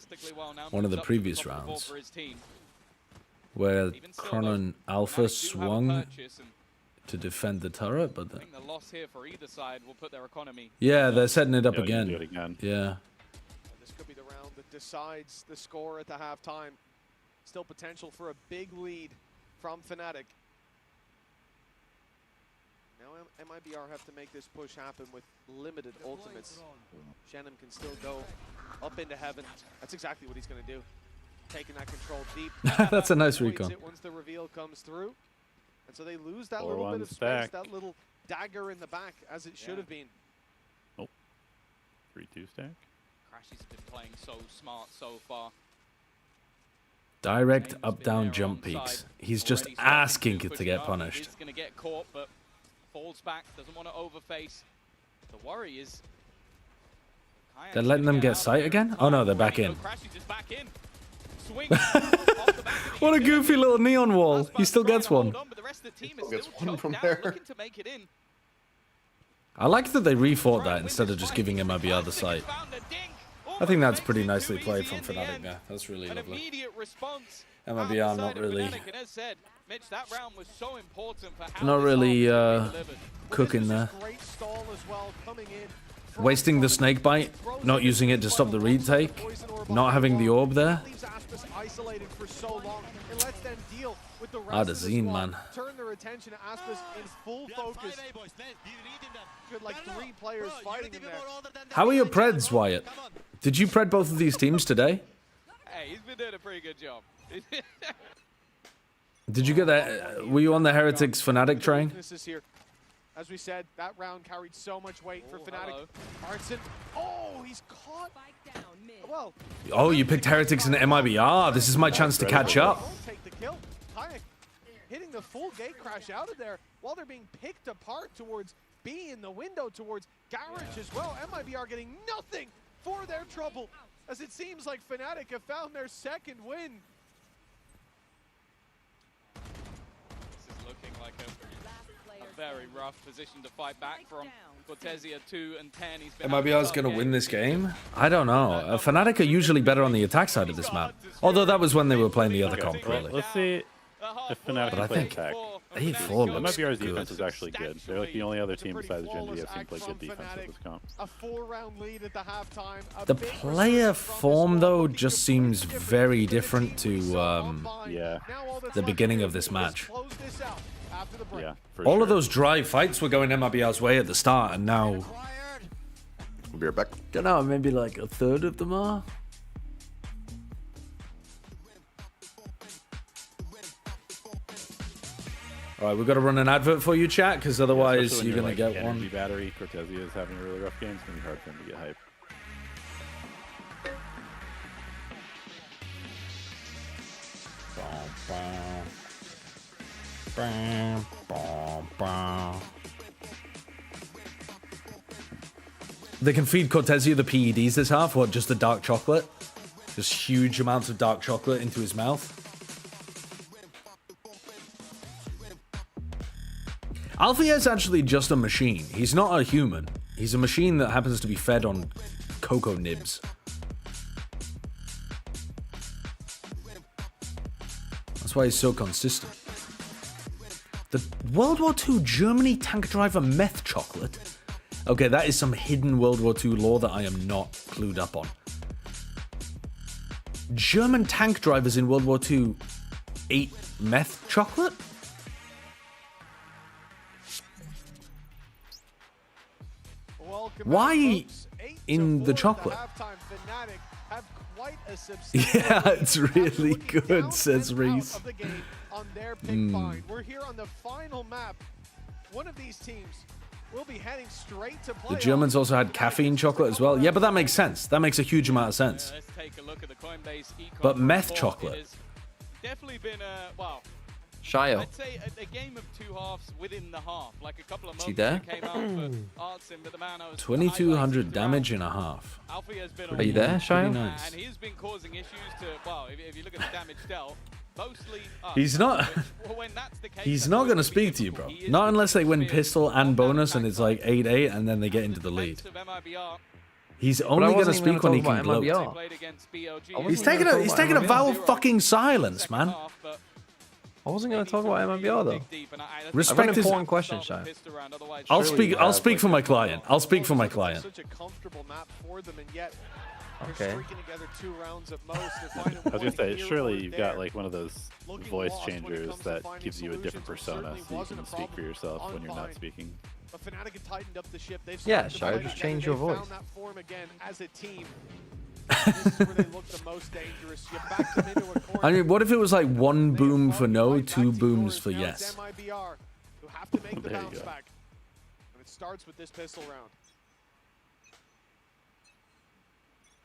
one of the previous rounds, where Chrono and Alpha swung to defend the turret, but I think the loss here for either side will put their economy. yeah, they're setting it up Yeah, again. do it again. Yeah. This could be the round that decides the score at the halftime. Still potential for a big lead from Fnatic. Now MiBR have to make this push happen with limited ultimates. Shannon can still go up into heaven. That's exactly what he's going to do. Taking that control deep. That's a nice recon. Once the reveal comes through. And so they lose that little bit of space, that little dagger in the back, as it should have been. Oh, 3-2 stack. Crashy's been playing so smart so far. Direct up-down jump peaks. He's just asking it to get punished. He's going to get caught, but falls back, doesn't want to overface. The worry is... They're letting them get sight again? Oh no, they're back in. Crashy's just back in. What a goofy little neon wall. He still gets one. Gets one from there. I like that they refought that instead of just giving him MiBR the sight. I think that's pretty nicely played from Fnatic there. That's really lovely. MiBR not really cooking there. Wasting the snake bite, not using it to stop the retake, not having the orb there. Adazine, man. Turn their attention to Aspas in full focus. Good, like 3 players fighting him there. How are your preds, Wyatt? Did you pred both of these teams today? Hey, he's been doing a pretty good job. Did you get that? Were you on the Heretics Fnatic train? As we said, that round carried so much weight for Fnatic. Artson, oh, he's caught. Well, oh, you picked Heretics and MiBR. This is my chance to catch up. Take the kill. Hayek hitting the full gate crash out of there while they're being picked apart towards B in the window towards Garage as well. MiBR getting nothing for their trouble, as it seems like Fnatic have found their second win. This is looking like a very rough position to fight back from. Cortesia 2 and 10. He's been MiBR's going to win this game? I don't know. Fnatic are usually better on the attack side of this map. Although that was when they were playing the other comp, really. Let's see if Fnatic can play attack. 8-4 looks MiBR's good. defense is actually good. They're like the only other team besides Gen G that play good defense at this comp. A 4-round lead at the halftime. The player form, though, just seems very different to the beginning of this match. Yeah, all of those dry fights were going MiBR's way at the start, and now... We'll be right back. Don't know, maybe like a third of them are? Alright, we've got to run an advert for you, chat, because otherwise you're going to get one. Battery, Cortesia is having a really rough game. It's going to be hard for him to get hype. They can feed Cortesia the PEDs this half, what, just the dark chocolate? Just huge amounts of dark chocolate into his mouth. Althea is actually just a machine. He's not a human. He's a machine that happens to be fed on cocoa nibs. That's why he's so consistent. The World War II Germany tank driver meth chocolate? Okay, that is some hidden World War II lore that I am not clued up on. German tank drivers in World War II ate meth chocolate? Why in the chocolate? Yeah, it's really good, says Reese. We're here on the final map. One of these teams will be heading straight to play. The Germans also had caffeine chocolate as well. Yeah, but that makes sense. That makes a huge amount of sense. Let's take a look at the Coinbase but meth chocolate. Definitely been well. Shio. I'd say a game of 2 halves within the half, like a couple of See moments there? that came out for Artson, but the man I was 2200 damage in a half. Are you there, Shio? Nice. And he's been causing issues to, well, if you look at the damage dealt, mostly He's not. He's not going to speak to you, bro. Not unless they win pistol and bonus and it's like 8-8 and then they get into the lead. He's only going to speak when he can gloat. He's taking a vow of fucking silence, man. I wasn't going to talk about MiBR though. Respect his important question, Shai. I'll speak for my client. I'll speak for my client. Such a comfortable map for them, and yet Okay. I was gonna say, surely you've got like one of those voice changers that gives you a different persona, so you can speak for yourself when you're not speaking. But Fnatic have tightened up the ship. Yeah, Shire, just change your voice. That form again as a team. This is where they look the most dangerous. You back them into a corner. I mean, what if it was like 1 boom for no, 2 booms for yes? MiBR, who have to make the bounce back. And it starts with this pistol round.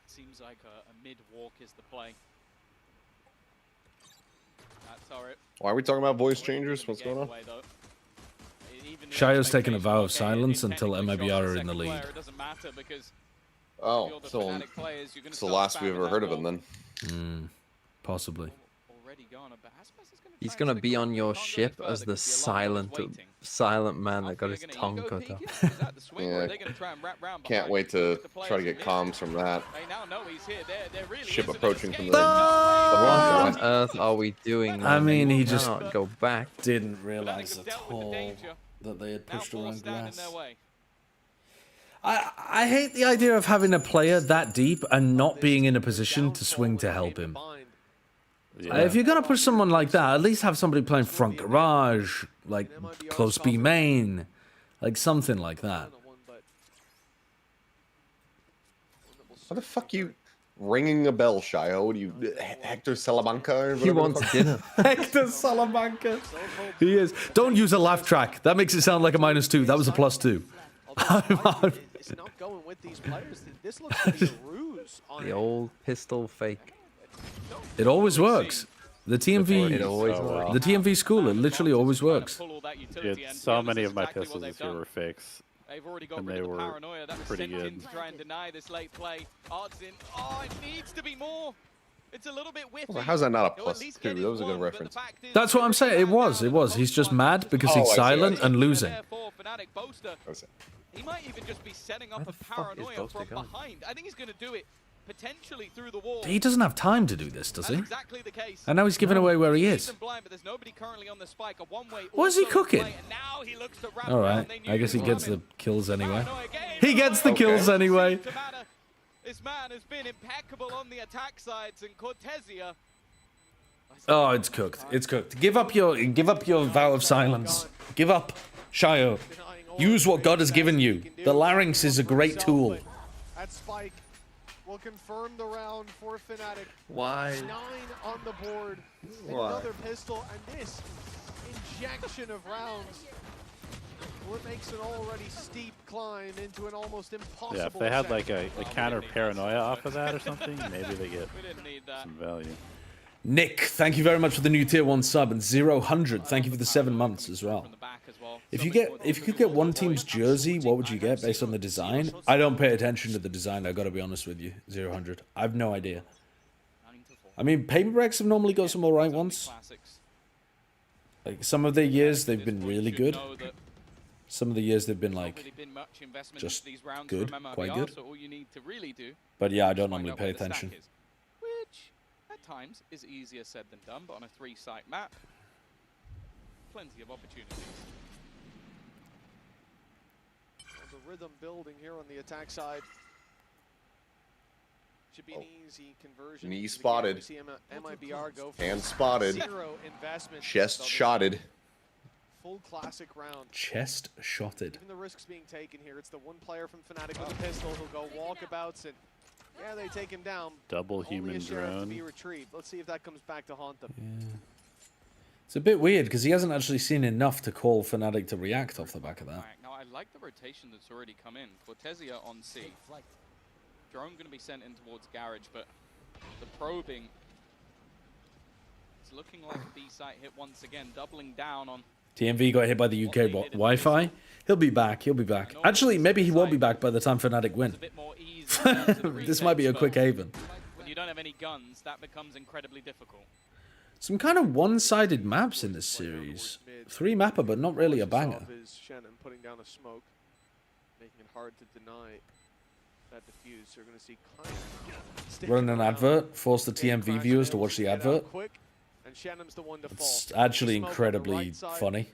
Seems like a mid-walk is the play. That's all right. Why are we talking about voice changers? What's going on? Shire's taking a vow of silence until MiBR are in the lead. Oh, so it's the last we ever heard of him then. Possibly. He's gonna be on your ship as the silent man that got his tongue cut off. Yeah. Can't wait to try to get comms from that. Ship approaching from the... What on earth are we doing? I mean, he just go back. Didn't realize at all that they had pushed around grass. I hate the idea of having a player that deep and not being in a position to swing to help him. Yeah. If you're going to push someone like that, at least have somebody playing front garage, like close B main, like something like that. What the fuck you ringing a bell, Shio? What are you, Hector Salamanca? He wants dinner. Hector Salamanca. He is. Don't use a laugh track. That makes it sound like a -2. That was a +2. It's not going with these players. This looks to be a ruse. The old pistol fake. It always works. The TMV, it always works. The TMV school, it literally always works. Yeah, so many of my pistols this year were fakes, and they were pretty good. Try and deny this late play. Odds in. Oh, it needs to be more. It's a little bit whiffy. How's that not a +2? That was a good reference. That's what I'm saying. It was. He's just mad because he's silent and losing. He might even just be setting up a paranoia from behind. I think he's going to do it potentially through the wall. He doesn't have time to do this, does he? Exactly the case. And now he's giving away where he is. What is he cooking? All right. I guess he gets the kills anyway. He gets the kills anyway. This man has been impeccable on the attack sides, and Cortesia. Oh, it's cooked. It's cooked. Give up your vow of silence. Give up, Shio. Use what God has given you. The larynx is a great tool. At Spike will confirm the round for Fnatic. Why? 9 on the board. Another pistol, and this injection of rounds. Well, it makes an already steep climb into an almost impossible. Yeah, if they had like a counter paranoia off of that or something, maybe they get some value. Nick, thank you very much for the new tier 1 sub, and 000, thank you for the 7 months as well. If you could get one team's jersey, what would you get based on the design? I don't pay attention to the design, I gotta be honest with you, 000. I have no idea. I mean, paper breaks have normally got some alright ones. Like, some of their years they've been really good. Some of the years they've been like just good, quite good. But yeah, I don't normally pay attention. Which at times is easier said than done, but on a 3-site map, plenty of opportunities. The rhythm building here on the attack side. Should be an easy conversion. Knee spotted. MiBR go for hand spotted. 0 investment. Chest shotted. Full classic round. Chest shotted. Even the risks being taken here. It's the one player from Fnatic with a pistol who'll go walkabouts, and yeah, they take him down. Double human drone. To be retrieved. Let's see if that comes back to haunt them. Yeah. It's a bit weird because he hasn't actually seen enough to call Fnatic to react off the back of that. Right, now I like the rotation that's already come in. Cortesia on C. Drone going to be sent in towards Garage, but the probing, it's looking like a B site hit once again, doubling down on. TMV got hit by the UK Wi-Fi. He'll be back. He'll be back. Actually, maybe he won't be back by the time Fnatic win. This might be a quick haven. When you don't have any guns, that becomes incredibly difficult. Some kind of one-sided maps in this series. 3 mapper, but not really a banger. Putting down a smoke, making it hard to deny that diffuse. So we're going to see running an advert, force the TMV viewers to watch the advert. It's actually incredibly funny.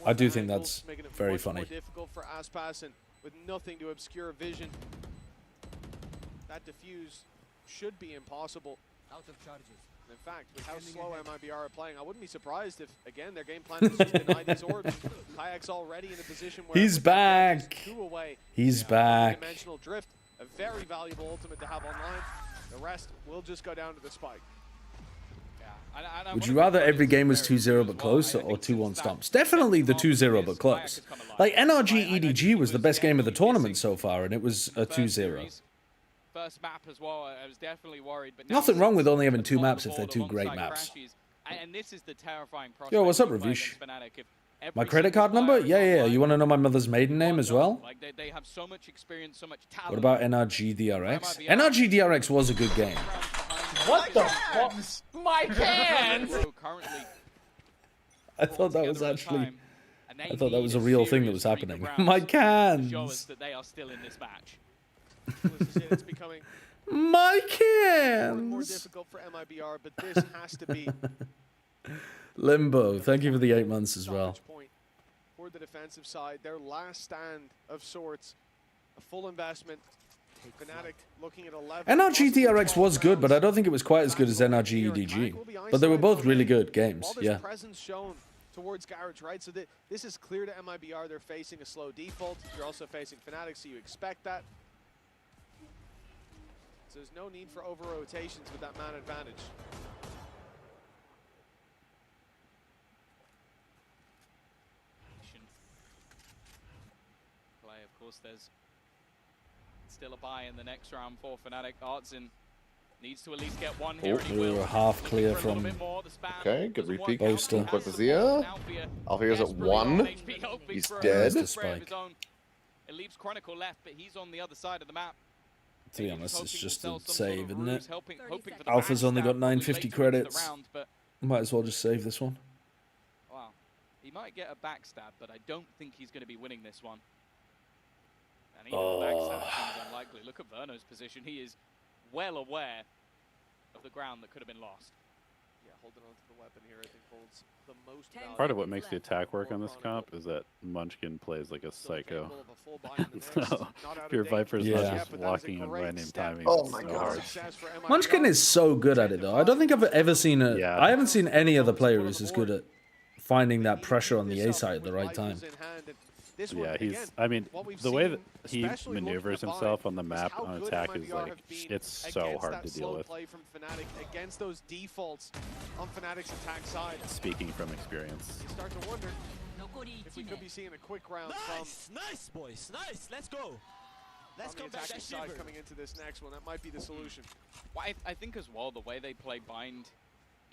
I do think that's very funny. Difficult for Aspas, and with nothing to obscure vision. that defuse should be impossible. Out of charges. In fact, with how slow MiBR are playing, I wouldn't be surprised if, again, their game plan is just deny these orbs. Kayak's already in a position where he's back. He's back. Dimensional drift, a very valuable ultimate to have online. The rest will just go down to the spike. Would you rather every game was 2-0 but close or 2-1 stomps? Definitely the 2-0 but close. Like NRG EDG was the best game of the tournament so far, and it was a 2-0. First map as well, I was definitely worried. But nothing wrong with only having 2 maps if they're 2 great maps. And this is the terrifying prospect. Yo, what's up, Ravish? My credit card number? Yeah. You want to know my mother's maiden name as well? Like they have so much experience, so much talent. What about NRG DRX? NRG DRX was a good game. What the fuck? My cans! I thought that was actually... I thought that was a real thing that was happening. My cans! Show us that they are still in this match. It's becoming my cans! more difficult for MiBR, but this has to be Limbo, thank you for the 8 months as well. For the defensive side, their last stand of sorts, a full investment. Fnatic looking at 11. NRG DRX was good, but I don't think it was quite as good as NRG EDG. But they were both really good games, yeah. Presence shown towards Garage, right? So this is clear to MiBR. They're facing a slow default. You're also facing Fnatic, so you expect that. So there's no need for over-rotations with that man advantage. Play, of course, there's still a buy in the next round for Fnatic. Artsin needs to at least get one here. We were half clear from... Okay, good repeat. Boaster. Cortesia. Alfia's at 1. He's dead. Spike. It leaves Chronicle left, but he's on the other side of the map. To be honest, it's just a save, isn't it? Alpha's only got 950 credits. Might as well just save this one. Wow. He might get a backstab, but I don't think he's going to be winning this one. And even the backstab seems unlikely. Look at Verno's position. He is well aware of the ground that could have been lost. Yeah, holding on to the weapon here, I think holds the most value. Part of what makes the attack work on this comp is that Munchkin plays like a psycho. So, your Viper's not just walking and random timing. Oh my god. Munchkin is so good at it, though. I don't think I've ever seen a... Yeah. I haven't seen any other player who's as good at finding that pressure on the A side at the right time. Yeah, he's... I mean, the way that he maneuvers himself on the map on attack is like... It's so hard to deal with. Play from Fnatic against those defaults on Fnatic's attack side. Speaking from experience. You start to wonder if we could be seeing a quick round from... Nice, boys. Nice. Let's go. Let's go back to side coming into this next one. That might be the solution. Well, I think as well, the way they play Bind,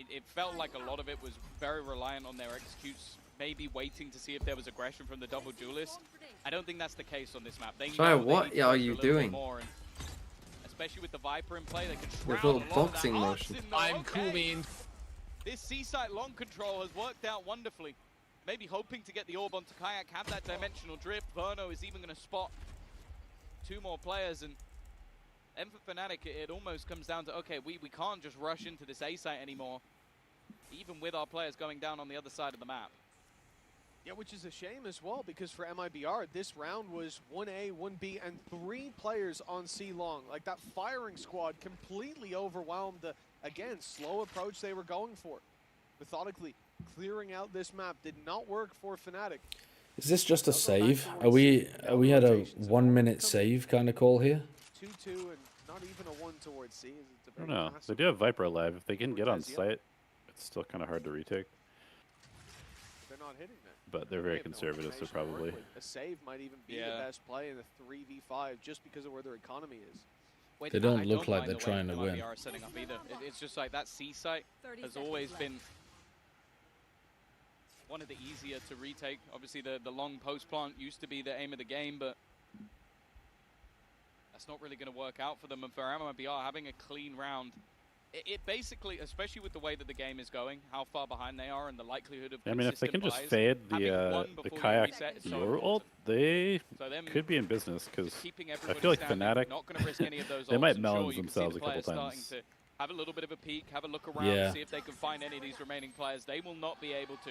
it felt like a lot of it was very reliant on their executes, maybe waiting to see if there was aggression from the double duelist. I don't think that's the case on this map. They know what are you doing? More, and especially with the Viper in play, they can shroud a little boxing motion. I'm cool. This C-site long control has worked out wonderfully. Maybe hoping to get the orb onto Kayak, have that dimensional drift. Verno is even going to spot 2 more players, and then for Fnatic, it almost comes down to, okay, we can't just rush into this A site anymore, even with our players going down on the other side of the map. Yeah, which is a shame as well, because for MiBR, this round was 1A, 1B, and 3 players on C long. Like, that firing squad completely overwhelmed the, again, slow approach they were going for. Methodically clearing out this map did not work for Fnatic. Is this just a save? Are we at a 1 minute save kind of call here? 2-2 and not even a 1 towards C. I don't know. They do have Viper alive. If they can get on site, it's still kind of hard to retake. They're not hitting that. But they're very conservative, so probably. A save might even be the best play in the 3v5 just because of where their economy is. Wait, they don't look like they're trying to win. Setting up either. It's just like that C site has always been one of the easier to retake. Obviously, the long post plant used to be the aim of the game, but that's not really going to work out for them. And for MiBR, having a clean round, it basically, especially with the way that the game is going, how far behind they are, and the likelihood of I mean, if they can just fade the Kayak Euro ult, they could be in business, because I feel like Fnatic, they might melon themselves a couple times. Have a little bit of a peek, have a look around, see if they can find any of these remaining players. They will not be able to.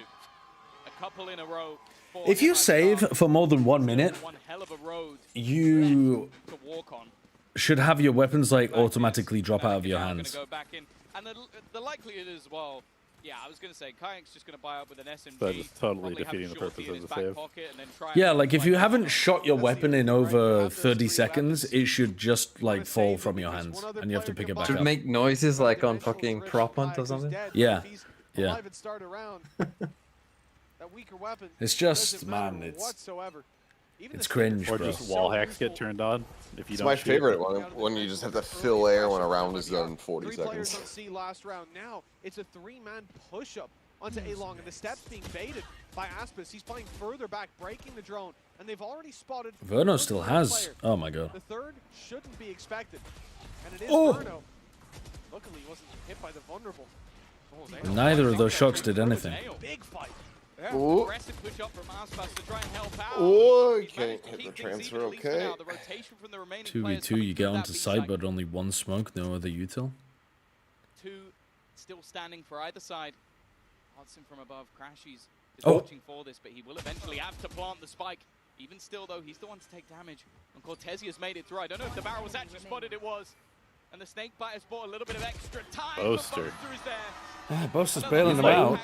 A couple in a row. If you save for more than 1 minute, one hell of a road you to walk on. should have your weapons like automatically drop out of your hands. Go back in. And the likelihood is, well, yeah, I was going to say, Kayak's just going to buy up with an SMG. So just totally defeating the purpose of the save. Yeah, like if you haven't shot your weapon in over 30 seconds, it should just like fall from your hands, and you have to pick it back Should up. make noises like on fucking prop hunt or something. Yeah, yeah. Weapon, it's just, man, it's cringe, or bro. just wall hacks get turned on if you It's don't. my shoot. favorite one when you just have to fill air when a round is done in 40 seconds. On C last round. Now it's a 3-man push-up onto A-Long, and the steps being baited by Aspis. He's playing further back, breaking the drone, and they've already spotted. Verno still has. Oh my god. The third shouldn't be expected, and it is Verno. Luckily, he wasn't hit by the vulnerable. Neither of those shocks did anything. Big fight. Ooh. Aggressive push up from Aspas to try and help out. Oh, you can't hit the transfer, okay. 2v2, you get onto side, but only one smoke, no other util. Two still standing for either side. Hudson from above, Crashies is Oh. watching for this, but he will eventually have to plant the spike. Even still, though, he's the one to take damage. And Cortesi has made it through. I don't know if the barrel was actually spotted, it was. And the snake bite has bought a little bit of extra time. Boaster. Boaster is there. Boaster's bailing them out.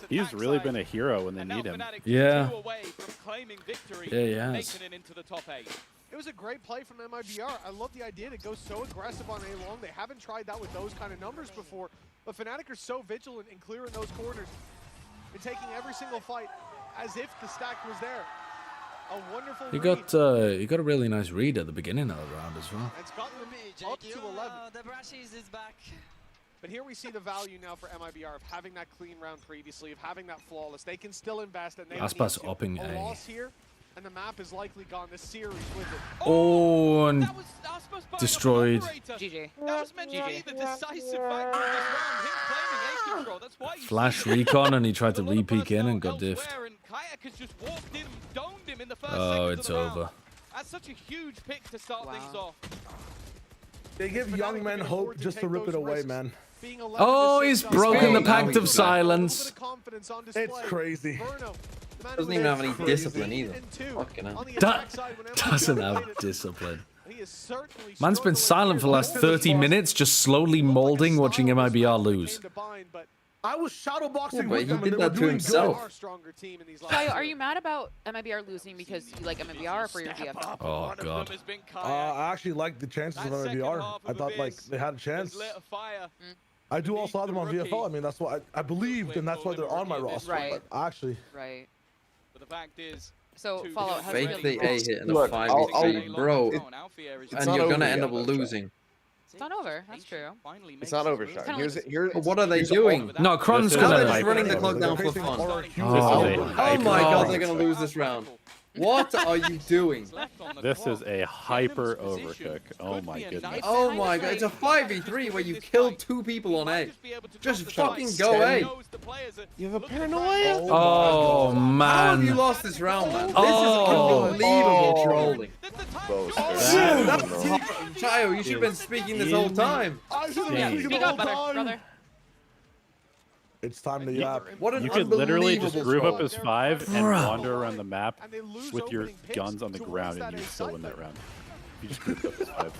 He's really been a hero when they need him. Yeah. Yeah, he has. Making it into the top 8. It was a great play from MiBR. I love the idea to go so aggressive on A-Long. They haven't tried that with those kind of numbers before, but Fnatic are so vigilant in clearing those corners and taking every single fight as if the stack was there. A wonderful He read. got a really nice read at the beginning of the round as well. It's gotten them up to 11. The Brashies is back. But here we see the value now for MiBR of having that clean round previously, of having that flawless. They can still invest, and they Aspas need to. upping A A. loss here, and the map is likely gone. The series with it. Oh, and destroyed. GG. That was meant to be the decisive factor of this round. Him claiming A control. That's why you Flash recon, and he tried to re-peek in and got diffed. and Kayak has just walked in and domed him in the first Oh, seconds it's of the round. over. That's such a huge pick to start things off. They give young men hope just to rip it away, man. Oh, he's broken the pact of silence. It's crazy. Doesn't even have any discipline either. Fucking hell. Doesn't have discipline. Man's been silent for the last 30 minutes, just slowly molding, watching MiBR lose. I was shadowboxing Yeah, but with he them, did and they that were to doing himself. Shayo, are you mad about MiBR losing because you like MiBR or for your DFL? Oh god. I actually like the chances of MiBR. I thought like they had a chance. I do also have them on VFL. I mean, that's why I believed, and that's why they're on my roster. Right. But actually, Right. But the fact is, So, Fallout, how do you Fake feel? the A hit in the Look, 5v3, bro. It's And not you're gonna over end yet, up though, losing. It's not over. That's true. It's not over, Sean. But what are they doing? No, Kron's Now they're gonna. just running the clock down for fun. Oh. Oh my god, they're gonna lose this round. What are you doing? This is a hyper overcook. Oh my goodness. Oh my god, it's a 5v3 where you killed 2 people on A. Just fucking go A. You have a paranoia? Oh How have you man. lost this round, man? This Oh. is unbelievable trolling. Boaster. That's Chayo, you should have been speaking this whole time. I should have been speaking Speak the up, whole time. brother. It's time to yap. What an You could literally just unbelievable group up troll. as 5 and Bro. wander around the map with your guns on the ground, and you still win that round. You just grouped up as 5.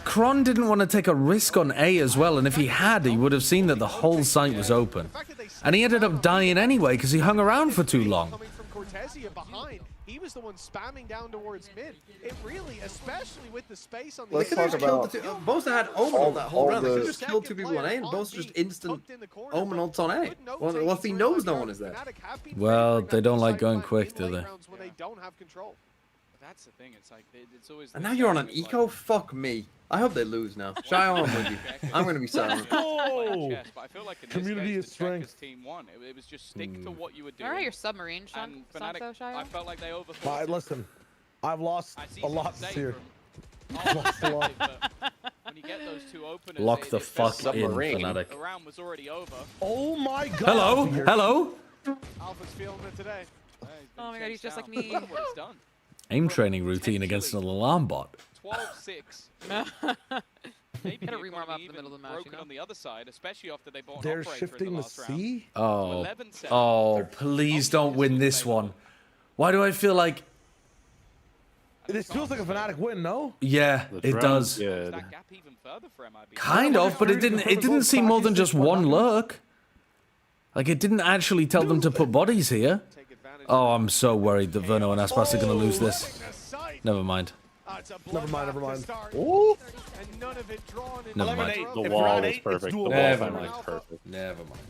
Kron didn't want to take a risk on A as well, and if he had, he would have seen that the whole site was open. And he ended up dying anyway because he hung around for too long. Coming from Cortesi behind, he was the one spamming down towards mid. It really, especially with the space on the Let's They could talk have just killed about the two. Bosa had Omen on that whole all round. They could the- have just killed 2 people on A, and Bosa just instant Omen ults on A. Well, if he knows no one is there. Well, they don't like going quick, do they? When they don't have control. That's the thing. It's like it's always. And now you're on an eco? Fuck me. I hope they lose now. Shayo, I'm with you. I'm gonna be silent. Oh, But I feel like in community this is case, the Checkers strength. team won. It was just stick to what you were doing. Remember how your submarine And sunk Fnatic, though, I Shayo? felt like they overthought. But listen, I've lost I see a lot some this year. from- Lost a lot. but when you get those two openers, Lock the it fuck feels- in, Submarine. Fnatic. The round was already over. Oh my god. Hello? Hello? Alpha's feeling it today. Oh my god, he's just like Chased me. out. What he's done. Aim training routine against an alarm bot. 12-6. Maybe Gotta the rewarm up economy in the middle of the even match, broken you know? on the other side, especially after they bought an They're operator in shifting the the last round. C. Oh. 11-7. Oh, please don't win this one. Why do I feel like... This feels like a Fnatic win, no? Yeah, it does. Kind of, but it didn't seem more than just one lurk. Like, it didn't actually tell them to put bodies here. Oh, I'm so worried that Verno and Aspas are going to lose this. Never mind. Never mind. Ooh. Never mind. The wall is perfect. The wall finally is perfect. Never mind.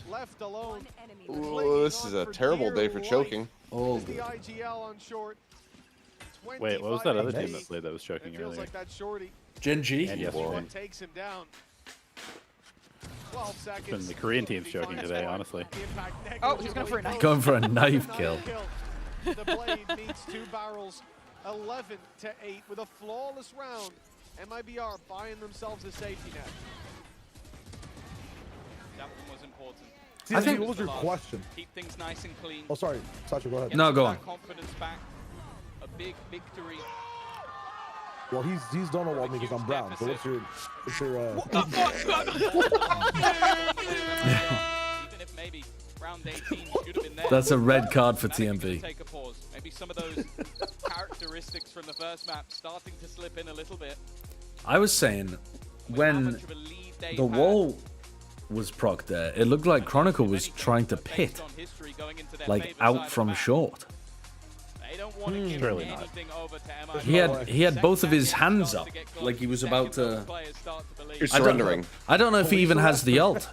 Ooh, this is a terrible day for choking. Oh, good. Wait, what was that other team that played that was choking earlier? Gen G? And yesterday. Takes him down. 12 seconds. It's been the Korean team's choking today, honestly. Oh, he's going for a knife. Going for a knife kill. The blade meets 2 barrels, 11 to 8 with a flawless round. MiBR buying themselves a safety net. That one was important. I think what was your question? Keep things nice and clean. Oh, sorry, Sacha, go ahead. No, go on. Confidence back. A big victory. Well, he's done all me because I'm brown. So what's your Even if maybe round 18 should have been there. That's a red card for TMV. Take a pause. Maybe some of those characteristics from the first map starting to slip in a little bit. I was saying, when the wall was proc there, it looked like Chronicle was trying to pit, like out from short. Surely not. He had both of his hands up, like he was about to. You're surrendering. I don't know if he even has the ult.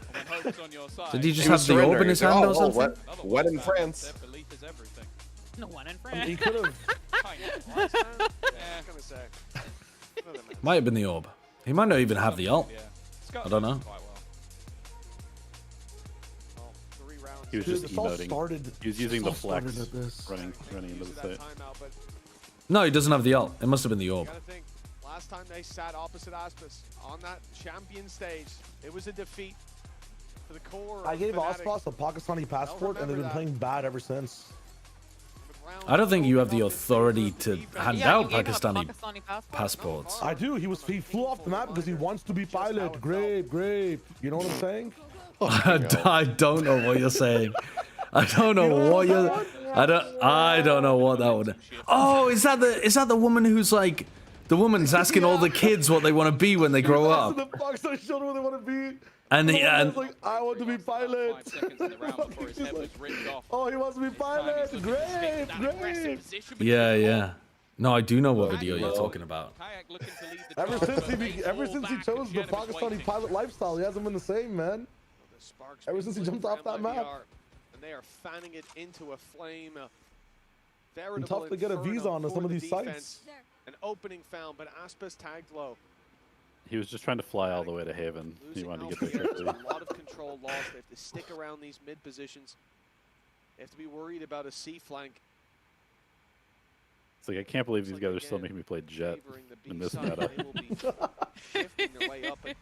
Did he just have the orb in his hand or something? What in France? No one in France. He could have. Might have been the orb. He might not even have the ult. I don't know. He was just emoting. He was using the flex, running into the site. No, he doesn't have the ult. It must have been the orb. Last time they sat opposite Aspas on that champion stage, it was a defeat for the core. I gave Aspas a Pakistani passport, and they've been playing bad ever since. I don't think you have the authority to hand out Pakistani passports. I do. He flew off the map because he wants to be pilot. Grape. You know what I'm saying? I don't know what you're saying. I don't know what you're. I don't know what that would. Oh, is that the woman who's like, the woman's asking all the kids what they want to be when they grow up. The Pakistani children what they want to be. And like, I want to be pilot. Oh, he wants to be pilot. Great. Yeah. No, I do know what video you're talking about. Ever since he chose the Pakistani pilot lifestyle, he hasn't been the same, man. Ever since he jumped off that map. And they are fanning it into a flame. It's tough to get a visa onto some of these sites. An opening found, but Aspas tagged low. He was just trying to fly all the way to Haven. He wanted to get there quickly. A lot of control lost. They have to stick around these mid positions. They have to be worried about a C flank. It's like, I can't believe these guys are still making me play Jet in this meta. They will be shifting their way up. But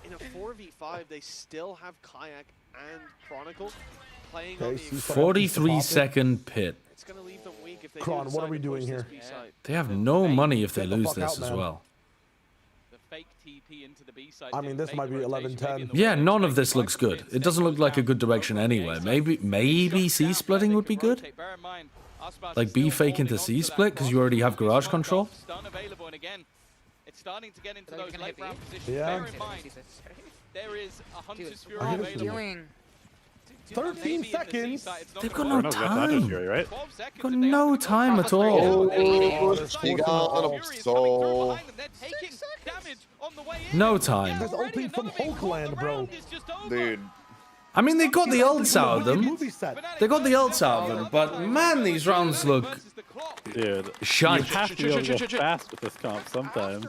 in a 4v5, they still have Kayak and Chronicle playing on the 43-second pit. It's going to leave them weak if they Kron, what are we doing here? They have no money if they lose this as well. I mean, this might be 11-10. Yeah, none of this looks good. It doesn't look like a good direction anyway. Maybe C splitting would be good. Like B fake into C split because you already have garage control. It's starting to get into those late round positions. Yeah. Bear in mind, there is a Hunter's Fury available. 13 seconds. They've got no time. They've got no time at all. No time. There's ulting from Hulkland, bro. Dude. I mean, they got the ults out of them. They got the ults out of them, but man, these rounds look... Dude, shite. You have to be able to go fast with this comp sometimes.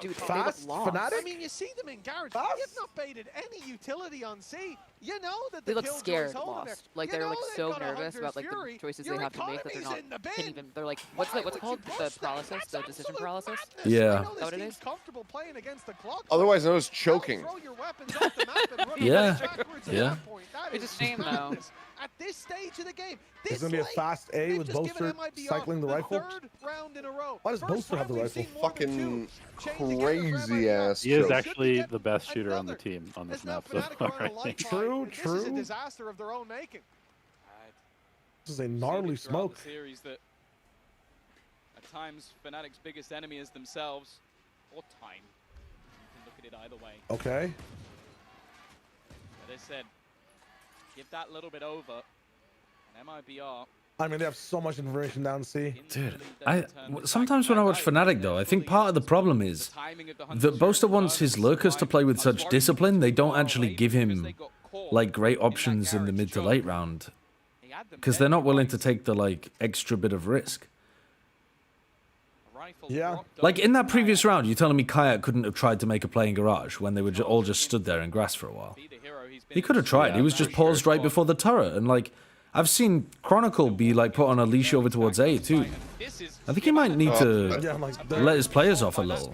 Dude, fast? Fnatic? I mean, you see them in garage. You've not baited any utility on C. You know that they look scared, lost. Like they're like so nervous about like the choices they have to make that they're not. Can't even. They're like, what's it called? The paralysis, the decision paralysis. Yeah. Is that what it is? Comfortable playing against the clock. Otherwise known as choking. Yeah. Yeah. It's a shame though. At this stage of the game, it's going to be a fast A with Boaster cycling the rifle. Why does Boaster have the rifle? Fucking crazy ass. He is actually the best shooter on the team on this map so far, I think. True. This is a disaster of their own making. This is a gnarly smoke. at times Fnatic's biggest enemy is themselves, or time. You can look at it either way. Okay. As I said, give that little bit over, and MiBR. I mean, they have so much information down C. Dude, sometimes when I watch Fnatic, though, I think part of the problem is that Boaster wants his lurkers to play with such discipline, they don't actually give him, like, great options in the mid to late round. Because they're not willing to take the, like, extra bit of risk. Yeah. Like, in that previous round, you're telling me Kayak couldn't have tried to make a play in Garage when they were all just stood there in grass for a while? He could have tried. He was just paused right before the turret, and, like... I've seen Chronicle be like put on a leash over towards A too. I think he might need to let his players off a little.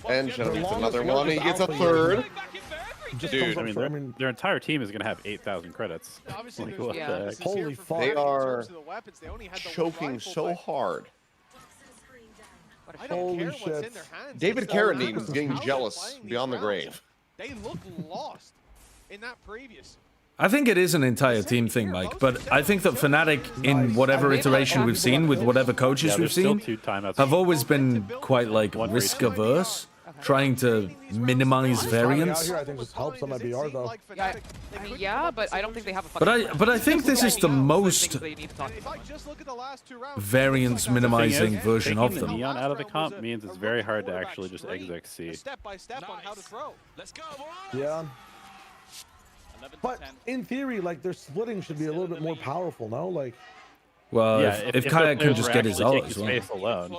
And gets another one. He gets a third. Dude, I mean, their entire team is going to have 8,000 credits. Like, what the heck? Holy fuck. They are choking so hard. Holy shit. David Carradine is getting jealous beyond the grave. They look lost in that previous. I think it is an entire team thing, Mike, but I think that Fnatic, in whatever iteration we've seen, with whatever coaches we've seen, have always been quite, like, risk-averse, trying to minimize variance. I think this helps on MiBR, though. Yeah, but I don't think they have a fucking... But I think this is the most variance-minimizing version of them. Neon out of the comp means it's very hard to actually just exec C. Yeah. But in theory, like, their splitting should be a little bit more powerful, no? Like, well, yeah, if Kayak can just get his ult as well. Space alone.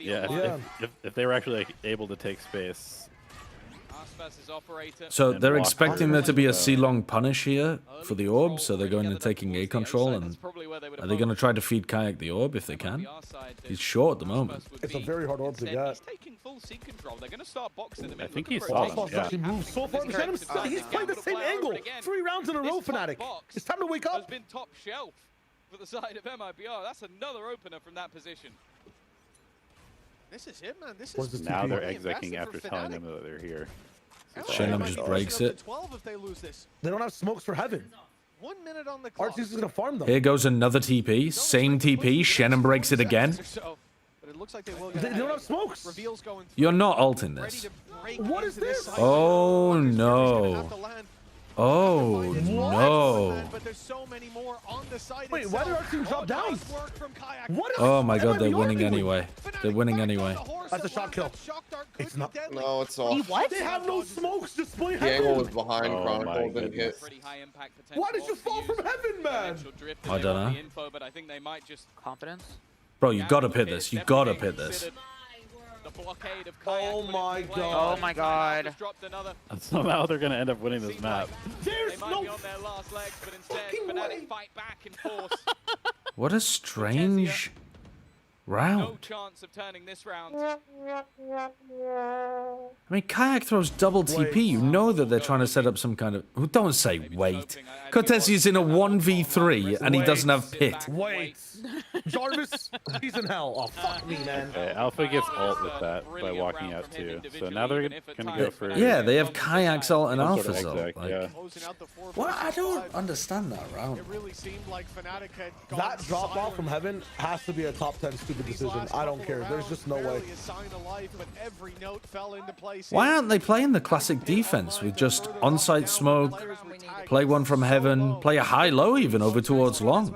Yeah, if they were actually like, able to take space. So they're expecting there to be a C-long punish here for the orb, so they're going and taking A control, and are they going to try to feed Kayak the orb if they can? He's short at the moment. It's a very hard orb to get. I think he saw him, yeah. He moves so far. He's playing the same angle 3 rounds in a row, Fnatic. It's time to wake up. Has been top shelf for the side of MiBR. That's another opener from that position. This is it, man. This is now they're execing after telling them that they're here. Shannon just breaks it. They don't have smokes for heaven. 1 minute on the clock. Arceus is going to farm them. Here goes another TP. Same TP. Shannon breaks it again. They don't have smokes. You're not ulting this. What is this? Oh, no. Oh, no. Wait, why did our team drop down? Oh, my God. They're winning anyway. They're winning anyway. That's a shot kill. It's not. No, it's off. What? They have no smokes. Just play The heaven. angle was behind Chronicle, didn't hit. Why did you fall from heaven, man? I don't know. Confidence? Bro, you gotta pit this. You gotta pit this. Oh my God. Oh my God. And somehow they're gonna end up winning this map. There's no fucking way. What a strange round. No chance of turning this round. I mean, Kayak throws double TP. You know that they're trying to set up some kind of... Don't say wait. Cortez is in a 1v3 and he doesn't have pit. Wait. Jarvis, he's in hell. Oh, fuck me, man. Okay, Alpha gets ult with that by walking out too. So now they're gonna go for... Yeah, they have Kayak's ult and Alpha's ult. Like, yeah. Well, I don't understand that round. It really seemed like Fnatic had that drop off from heaven has to be a top 10 stupid decision. I don't care. There's just no way. Why aren't they playing the classic defense with just on-site smoke, play one from heaven, play a high-low even over towards long?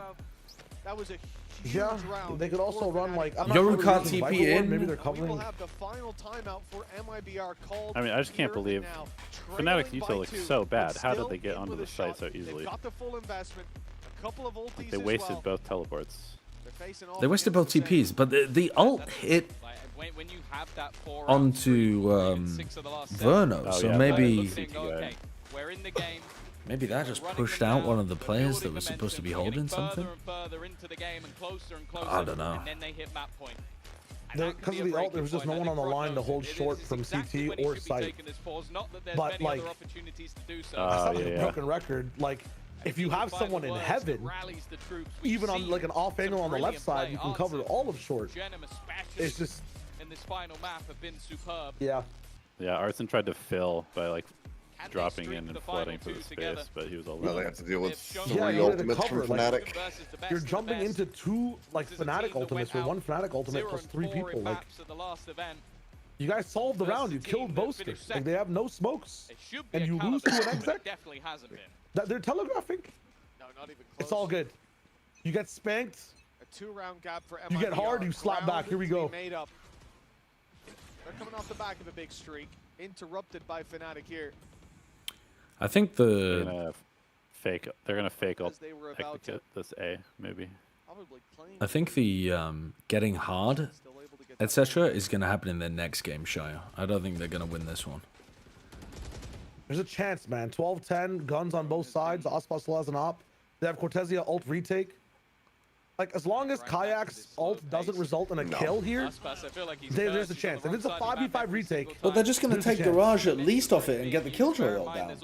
Yeah, they could also run like... Yoru can't TP in. Maybe they're covering... I mean, I just can't believe Fnatic's util looks so bad. How did they get onto the site so easily? Like, they wasted both teleports. They wasted both TPs, but the ult hit onto Verno, so maybe... Maybe that just pushed out one of the players that was supposed to be holding something? I don't know. Because of the ult, there was just no one on the line to hold short from CT or site. But, like, that's not a broken record. Like, if you have someone in heaven, even on, like, an off angle on the left side, you can cover all of short. It's just... in this final map have been superb. Yeah. Yeah, Arson tried to fill by, like, dropping in and flooding for the space, but he was all Well, they have to deal with Yeah, three you had to ultimates from cover, like, Fnatic. You're jumping into two like Fnatic ultimates for one Fnatic ultimate plus 3 people. Like, you guys solved the round. You killed Boaster. Like, they have no smokes, and you lose to an exec. Definitely hasn't been. That they're telegraphing. No, not even close. It's all good. You get spanked. A 2-round gap for MiBR. You get hard. You slap back. Here we go. Made up. They're coming off the back of a big streak, interrupted by Fnatic here. I think they're gonna fake ult this A maybe. I think the getting hard, etc. is going to happen in their next game, Shire. I don't think they're going to win this one. There's a chance, man. 12-10, guns on both sides. Aspas still has an op. They have Cortezia ult retake. Like, as long as Kayak's ult doesn't result in a kill here, there's a chance. If it's a 5v5 retake... But they're just going to take Garage at least off it and get the Killjoy ult down.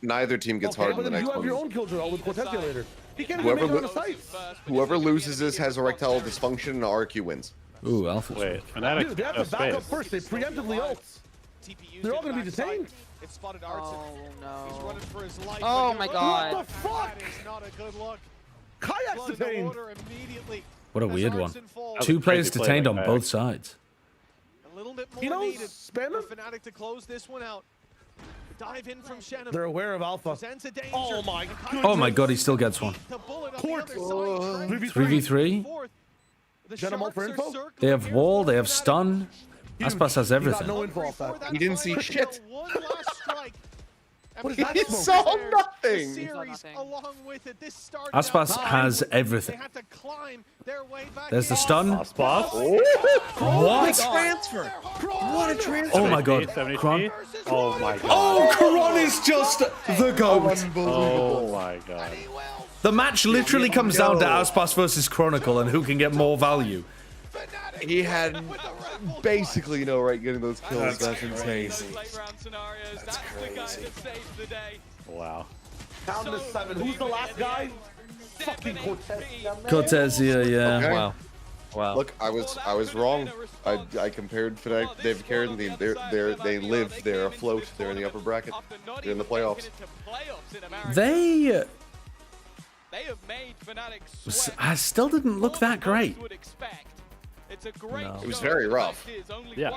Neither team gets hard in the next you have one. your own Killjoy ult with Cortezia later. He can't even make it on the sites. Whoever loses this has erectile dysfunction and RQ wins. Ooh, Alpha. Wait, Fnatic. Dude, they have to back up first. They preemptively ult. They're all going to be detained. It spotted Arts. Oh, no. He's running for his life. Oh, my God. What the fuck? That is not a good look. Kayak's detained. What a weird one. 2 players detained on both sides. A little bit more needed for Fnatic to close this one out. Dive in from Shannon. They're aware of Alpha. Oh my god. Oh my god, he still gets one. 3v3. Shannon for info? They have wall, they have stun. Aspas has everything. No info off that. He didn't see shit. What is that? He saw nothing. Aspas has everything. There's the stun. Aspas. What? Transfer. What a transfer. Oh my god. Kron. Oh my god. Oh, Kron is just the GOAT. Oh my god. The match literally comes down to Aspas versus Chronicle and who can get more value. He had basically no right getting those kills. That's insane. That's crazy. Wow. Down to 7. Who's the last guy? Fucking Cortezia. Cortezia, yeah. Okay. Wow. Wow. Look, I was wrong. I compared Fnatic. They've carried the they live. They're afloat. They're in the upper bracket. They're in the playoffs. They have made Fnatic I still didn't look that great. No. It was very rough. Yeah.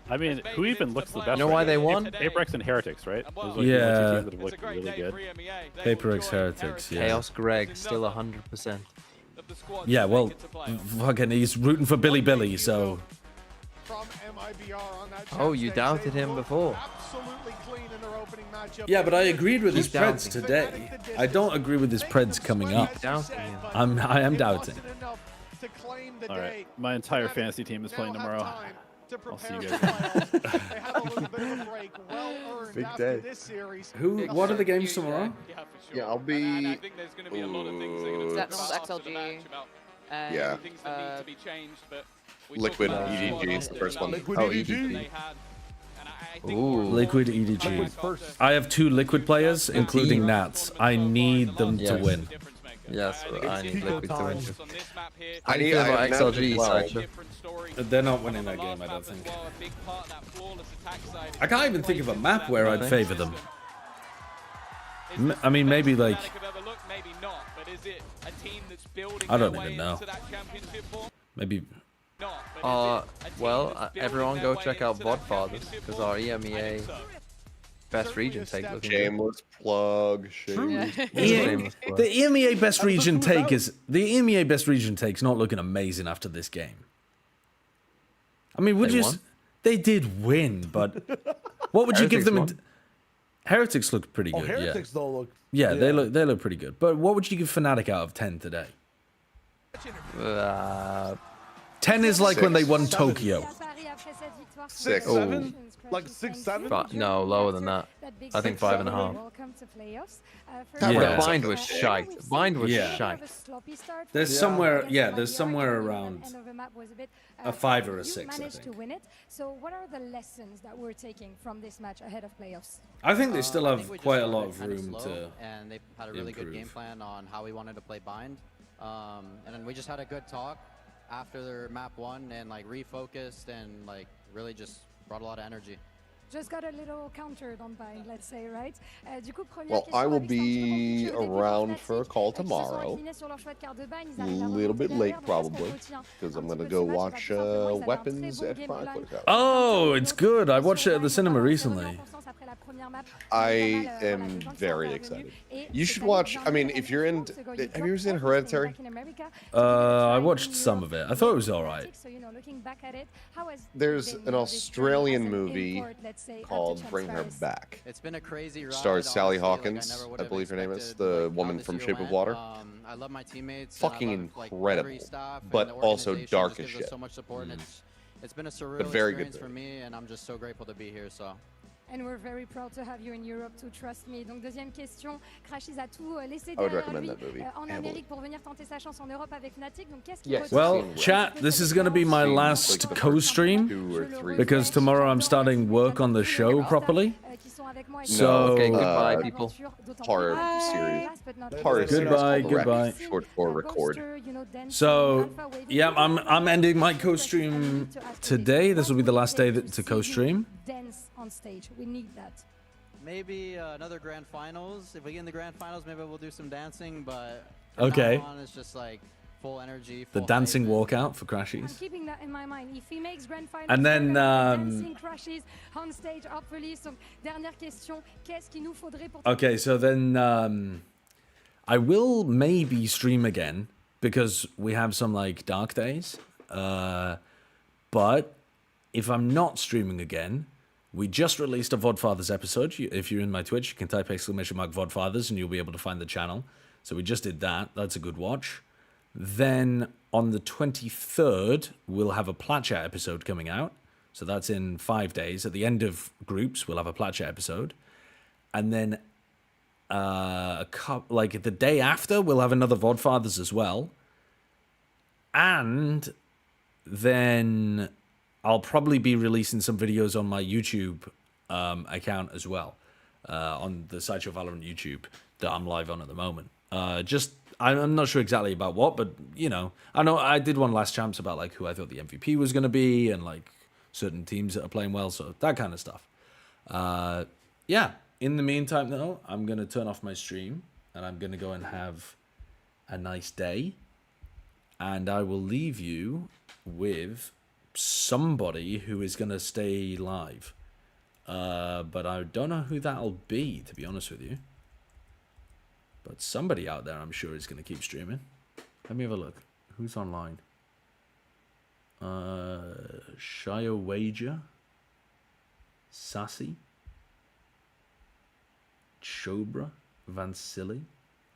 I mean, who even looks the best? You know why they won? Apex and Heretics, right? Those are Yeah. the two teams that have looked really good. Apex Heretics, yeah. Chaos Greg, still 100%. Yeah, well, fucking, he's rooting for Billy Billy, so... Oh, you doubted him before. Yeah, but I agreed with his Preds today. I don't agree with his Preds coming up. I am doubting. All right, my entire fantasy team is playing tomorrow. I'll see you guys. Big day. What are the games tomorrow? Yeah, I'll be. Is that XLG? Yeah. Liquid EDG is the first one. Oh, EDG. Ooh. Liquid EDG. I have 2 Liquid players, including Nats. I need them to win. Yes, I need Liquid to win. I need XLG. They're not winning that game, I don't think. I can't even think of a map where I'd favor them. I mean, maybe like... I don't even know. Maybe... Well, everyone go check out Vodfathers, because our EMEA best region take looking shameless plug. Shameless plug. The EMEA best region take is... The EMEA best region take's not looking amazing after this game. I mean, would you... They did win, but... What would you give them... Heretics looked pretty good, Heretics though look... Yeah, they look pretty good. But what would you give Fnatic out of 10 today? 10 is like when they won Tokyo. 6. Oh. Like 6, 7? No, lower than that. I think 5.5. Yeah. Bind was shite. Bind was shite. There's somewhere, there's somewhere around a 5 or a 6, I think. So what are the lessons that we're taking from this match ahead of playoffs? I think they still have quite a lot of room to and they had a really good game plan on how we wanted to play Bind. And then we just had a good talk after their map 1 and like refocused and like really just brought a lot of energy. just got a little countered on Bind, let's say, right? Du coup, well, I will be around for a call tomorrow. A little bit late, probably, because I'm going to go watch Weapons at 5 o'clock. Oh, it's good. I watched it at the cinema recently. I am very excited. You should watch, I mean, if you're in, have you ever seen Hereditary? I watched some of it. I thought it was alright. There's an Australian movie called Bring Her Back. It's been a crazy ride. Stars Sally Hawkins, I believe her name is, the woman from Shape of Water. I love my teammates. Fucking incredible, but also dark as shit. So much support, and it's been a surreal experience for me, and I'm just so grateful to be here. So. And we're very proud to have you in Europe too, trust me. Donc deuxième question, Crashies a tout laissé derrière lui en Amérique pour venir tenter sa chance en Europe avec Fnatic. Donc qu'est-ce qu'il retient? Well, chat, this is going to be my last co-stream because tomorrow I'm starting work on the show properly. So, okay, goodbye, people. Horror series. Horror goodbye. Short for record. So, yeah, I'm ending my co-stream today. This will be the last day to co-stream. Dance on stage. We need that. Maybe another grand finals. If we get in the grand finals, maybe we'll do some dancing. But okay, now on, it's just like full energy. The dancing walkout for Crashies. I'm keeping that in my mind. If he makes grand finals, and then dancing Crashies on stage, hopefully. So, dernière question. Qu'est-ce qu'il nous faudrait pour? Okay, so then I will maybe stream again because we have some like dark days. But if I'm not streaming again, we just released a VODfathers episode. If you're in my Twitch, you can type !VODfathers and you'll be able to find the channel. So we just did that. That's a good watch. Then on the 23rd, we'll have a Plat Chat episode coming out. So that's in 5 days. At the end of groups, we'll have a Plat Chat episode. And then like the day after, we'll have another VODfathers as well. And then I'll probably be releasing some videos on my YouTube account as well, on the Sideshow Valorant YouTube that I'm live on at the moment. I'm not sure exactly about what, but, you know, I know I did one last champs about, like, who I thought the MVP was going to be and, like, certain teams that are playing well, so that kind of stuff. Yeah, in the meantime, though, I'm going to turn off my stream, and I'm going to go and have a nice day, and I will leave you with somebody who is going to stay live. But I don't know who that'll be, to be honest with you. But somebody out there, I'm sure, is going to keep streaming. Let me have a look. Who's online? Shia Wager, Sassy, Chobra, Vansili.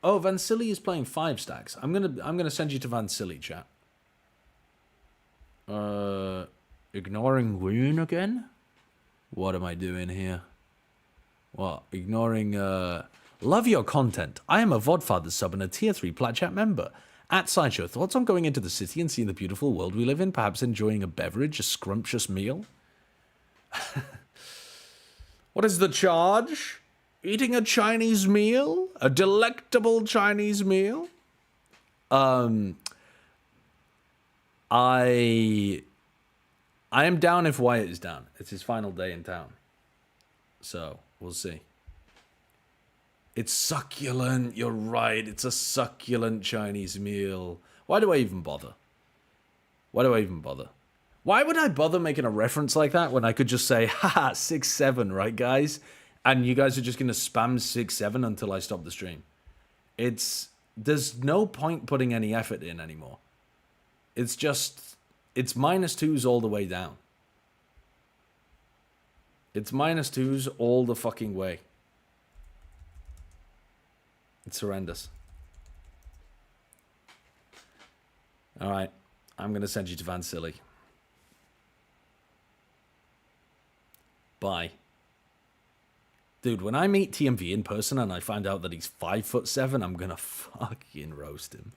Oh, Vansili is playing 5 stacks. I'm gonna send you to Vansili, chat. Ignoring Rune again? What am I doing here? What? Ignoring, love your content. I am a VODfather sub and a tier 3 Plat Chat member. At Sideshow, thoughts on going into the city and seeing the beautiful world we live in? Perhaps enjoying a beverage, a scrumptious meal? What is the charge? Eating a Chinese meal? A delectable Chinese meal? I am down if Wyatt is down. It's his final day in town. So, we'll see. It's succulent. You're right. It's a succulent Chinese meal. Why do I even bother? Why do I even bother? Why would I bother making a reference like that when I could just say, haha, 6-7, right, guys? And you guys are just going to spam 6-7 until I stop the stream. There's no point putting any effort in anymore. It's just, it's -2s all the way down. It's -2s all the fucking way. It's horrendous. Alright, I'm going to send you to Vansili. Bye. Dude, when I meet TMV in person and I find out that he's 5'7", I'm going to fucking roast him.